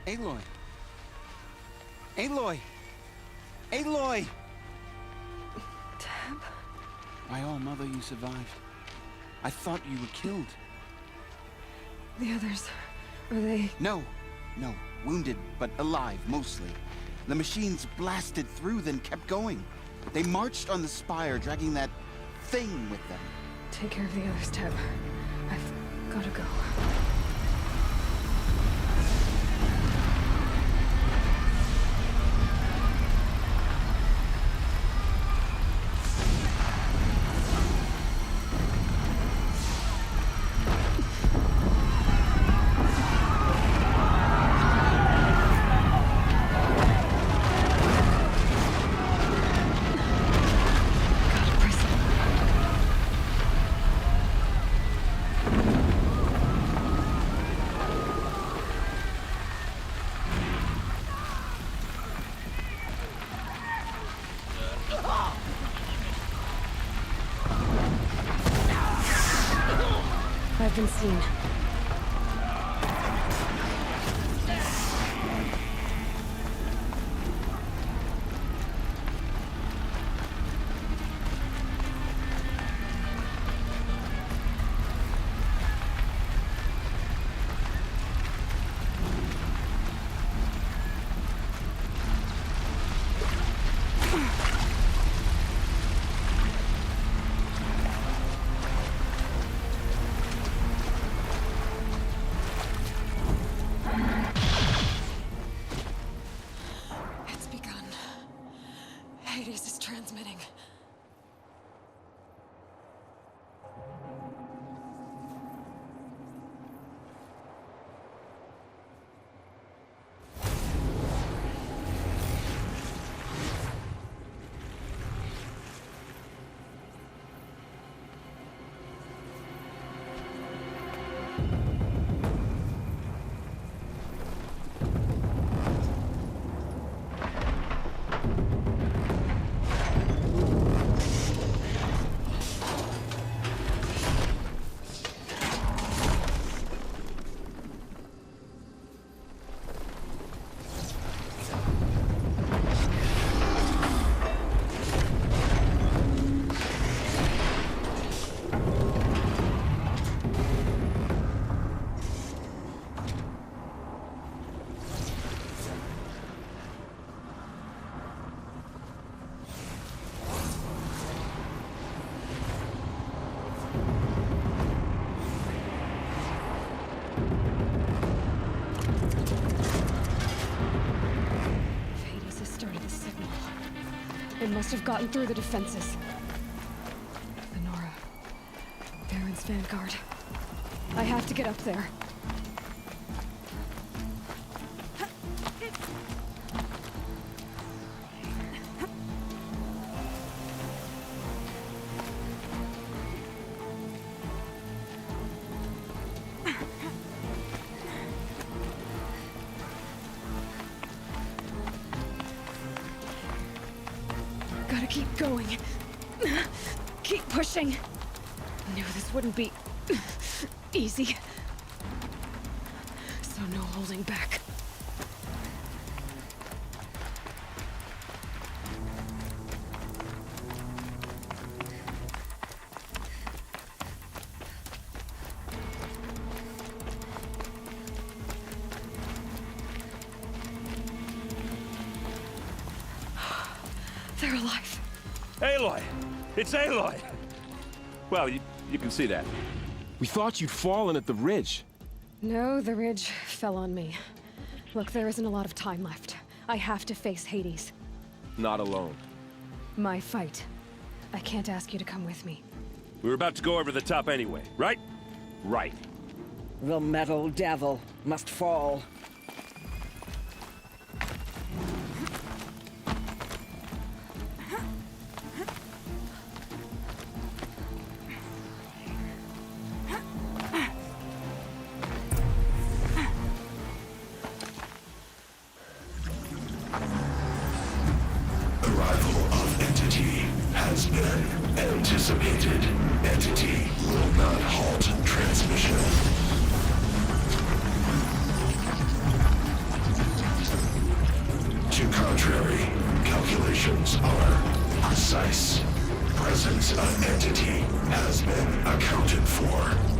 Aloy! Aloy! Aloy! Tab? My all-mother, you survived. I thought you were killed. The others, are they... No. Wounded, but alive, mostly. The machines blasted through, then kept going. They marched on the spire, dragging that thing with them. Take care of the others, Tab. I've gotta go. I've been seen. Hades is transmitting. It must have gotten through the defenses. The Nora. Baron's vanguard. I have to get up there. Gotta keep going. Keep pushing. Knew this wouldn't be easy. So no holding back. They're alive. Aloy! It's Aloy! Well, you can see that. We thought you'd fallen at the ridge. No, the ridge fell on me. Look, there isn't a lot of time left. I have to face Hades. Not alone. My fight. I can't ask you to come with me. We were about to go over the top anyway, right? Right. The metal devil must fall. Arrival of Entity has been anticipated. Entity will not halt transmission. precise. Presence of entity has been accounted for.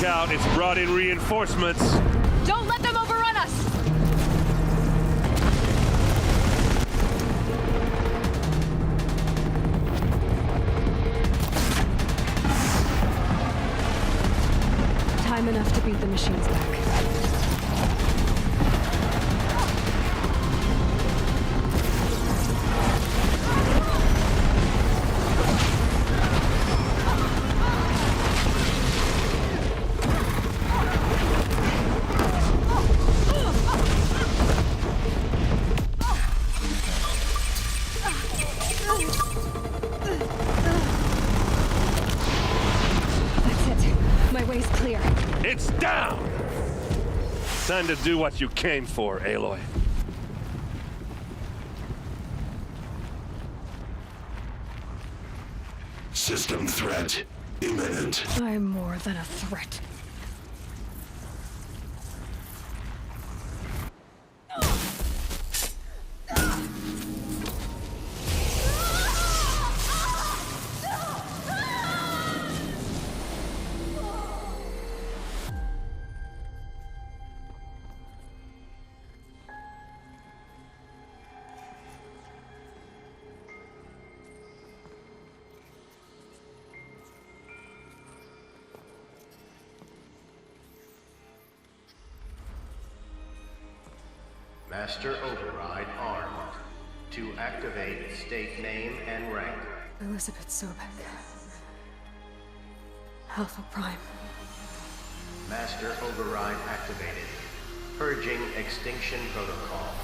Out, it's brought in reinforcements. Don't let them overrun us! Time enough to beat the machines back. It's down! Time to do what you came for, Aloy. System threat imminent. I'm more than a threat. Master Override armed. To activate, state name and rank. Elizabeth Sobek. Alpha Prime. Master Override activated. Purging Extinction Protocol.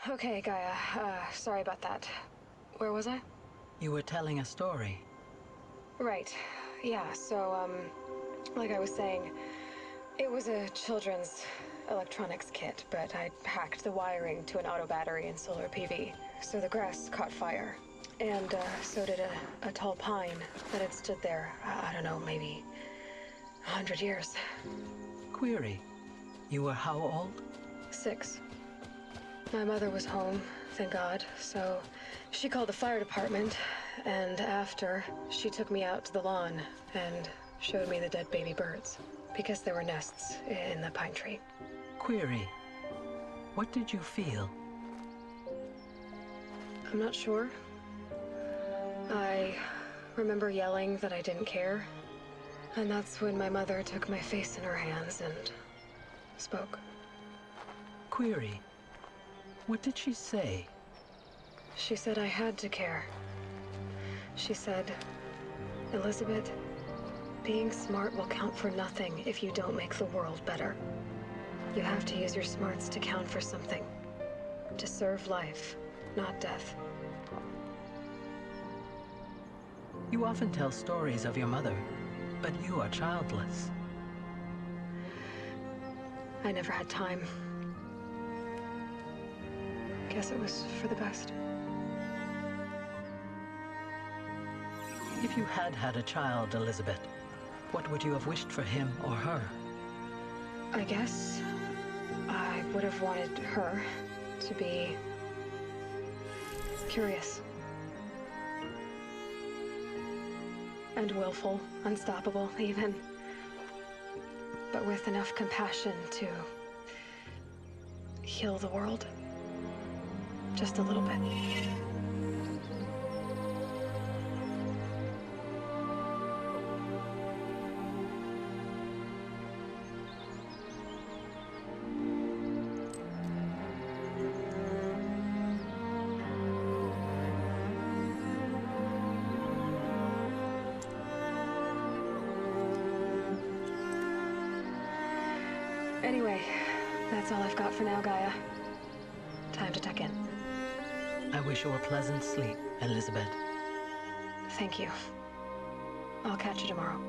Okay, Gaia. Sorry about that. Where was I? You were telling a story. Right. Yeah, so, like I was saying, it was a children's electronics kit, but I hacked the wiring to an auto battery and solar PV. So the grass caught fire. And, so did a tall pine that had stood there, I don't know, maybe 100 years. Query. You were how old? 6. My mother was home, thank God, so she called the fire department, and after, she took me out to the lawn and showed me the dead baby birds, because there were nests in the pine tree. Query. What did you feel? I'm not sure. I remember yelling that I didn't care, and that's when my mother took my face in her hands and spoke. Query. What did she say? She said I had to care. She said, Elizabeth, being smart will count for nothing if you don't make the world better. You have to use your smarts to count for something. To serve life, not death. You often tell stories of your mother, but you are childless. I never had time. Guess it was for the best. If you had had a child, Elizabeth, what would you have wished for him or her? I guess I would have wanted her to be curious. And willful, unstoppable, even. But with enough compassion to heal the world. Just a little bit. Anyway, that's all I've got for now, Gaia. Time to tuck in. I wish you a pleasant sleep, Elizabeth. Thank you. I'll catch you tomorrow.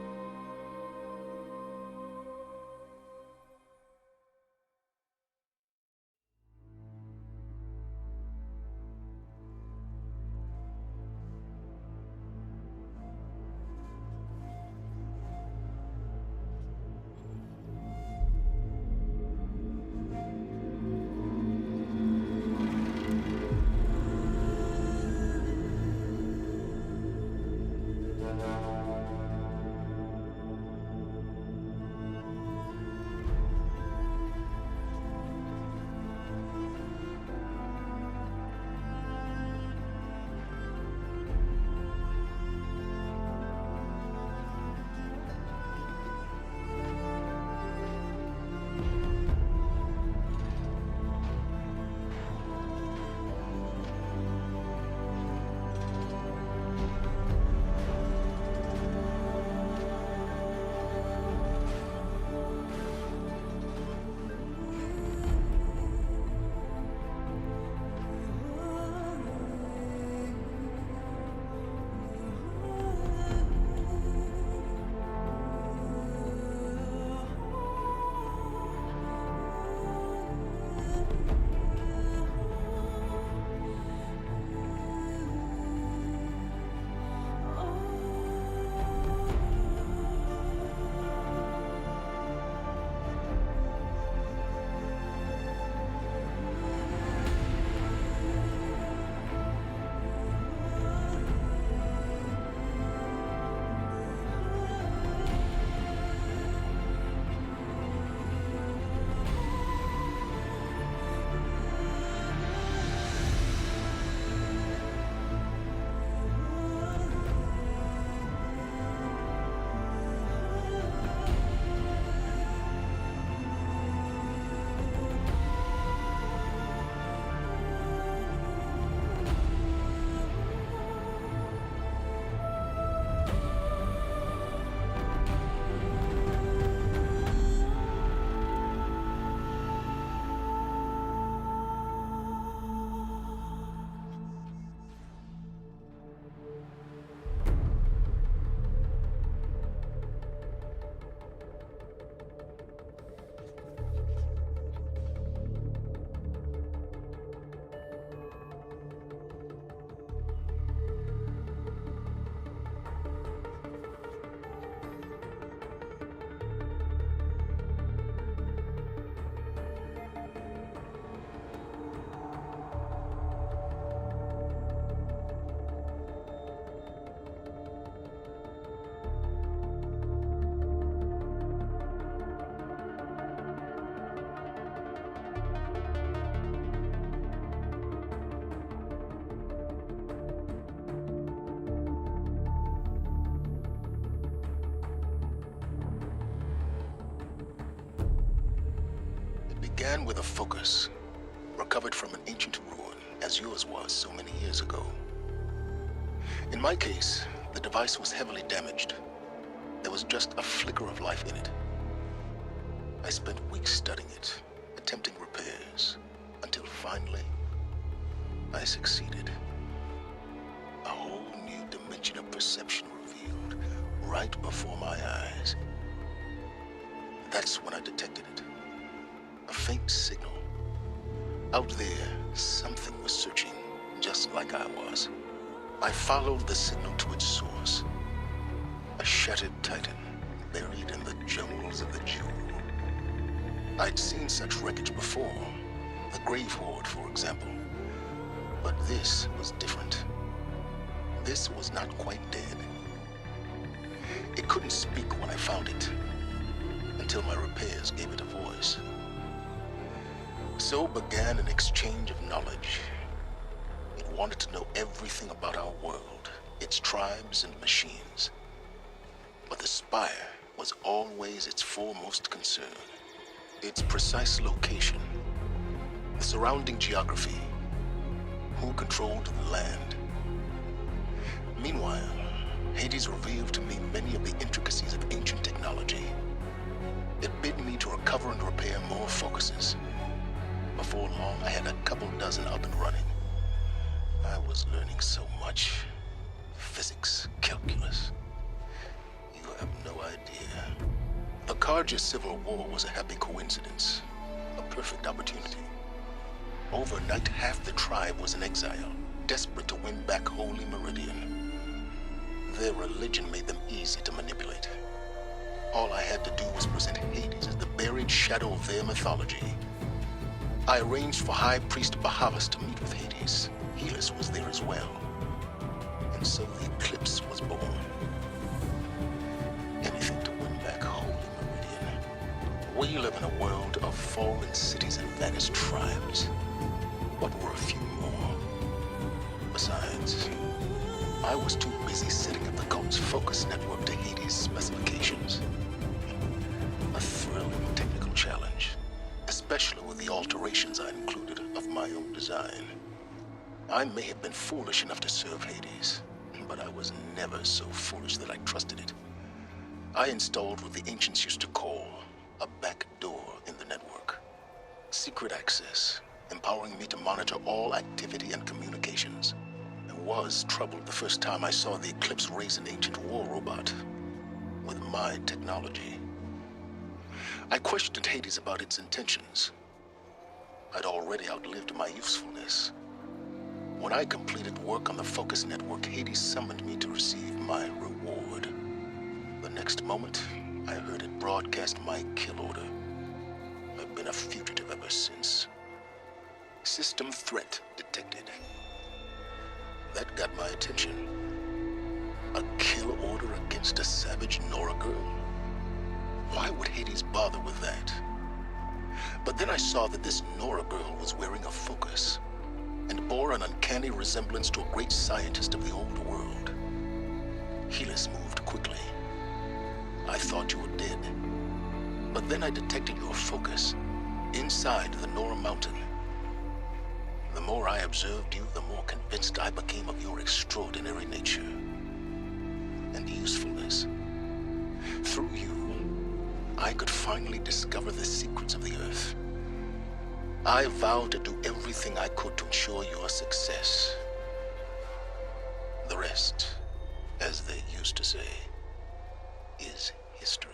began with a focus, recovered from an ancient ruin, as yours was so many years ago. In my case, the device was heavily damaged. There was just a flicker of life in it. I spent weeks studying it, attempting repairs, until finally, I succeeded. A whole new dimension of perception revealed right before my eyes. That's when I detected it. A faint signal. Out there, something was searching, just like I was. I followed the signal to its source. A shattered titan, buried in the jungles of the Jewel. I'd seen such wreckage before. The Grave Horde, for example. But this was different. This was not quite dead. It couldn't speak when I found it, until my repairs gave it a voice. So began an exchange of knowledge. It wanted to know everything about our world, its tribes and machines. But the Spire was always its foremost concern. Its precise location, the surrounding geography, who controlled the land. Meanwhile, Hades revealed to me many of the intricacies of ancient technology. It bid me to recover and repair more focuses. Before long, I had a couple dozen up and running. I was learning so much. Physics, calculus. You have no idea. The Carja Civil War was a happy coincidence. A perfect opportunity. Overnight, half the tribe was in exile, desperate to win back Holy Meridian. Their religion made them easy to manipulate. All I had to do was present Hades as the buried shadow of their mythology. I arranged for High Priest Bahavas to meet with Hades. Helis was there as well. And so the Eclipse was born. Anything to win back Holy Meridian. We live in a world of fallen cities and vanished tribes. What were a few more? Besides, I was too busy setting up the cult's focus network to Hades' specifications. A thrilling technical challenge, especially with the alterations I included of my own design. I may have been foolish enough to serve Hades, but I was never so foolish that I trusted it. I installed what the ancients used to call a back door in the network. Secret access, empowering me to monitor all activity and communications. I was troubled the first time I saw the Eclipse raise an ancient war robot with my technology. I questioned Hades about its intentions. I'd already outlived my usefulness. When I completed work on the Focus Network, Hades summoned me to receive my reward. The next moment, I heard it broadcast my kill order. I've been a fugitive ever since. System threat detected. That got my attention. A kill order against a savage Nora girl? Why would Hades bother with that? But then I saw that this Nora girl was wearing a focus and bore an uncanny resemblance to a great scientist of the old world. Helis moved quickly. I thought you were dead. But then I detected your focus inside the Nora mountain. The more I observed you, the more convinced I became of your extraordinary nature and usefulness. Through you, I could finally discover the secrets of the Earth. I vowed to do everything I could to ensure your success. The rest, as they used to say, is history.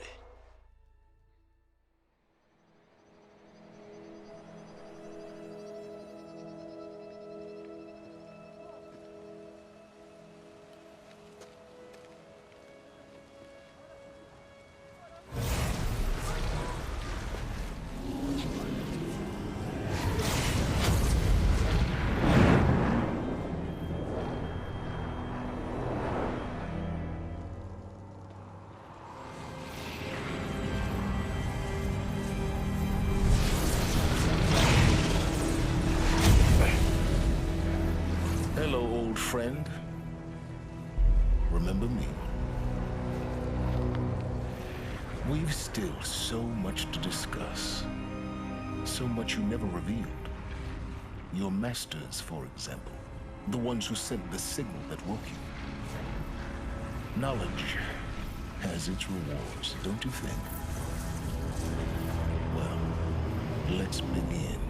Hello, old friend. Remember me? We've still so much to discuss. So much you never revealed. Your masters, for example. The ones who sent the signal that woke you. Knowledge has its rewards, don't you think? Well, let's begin.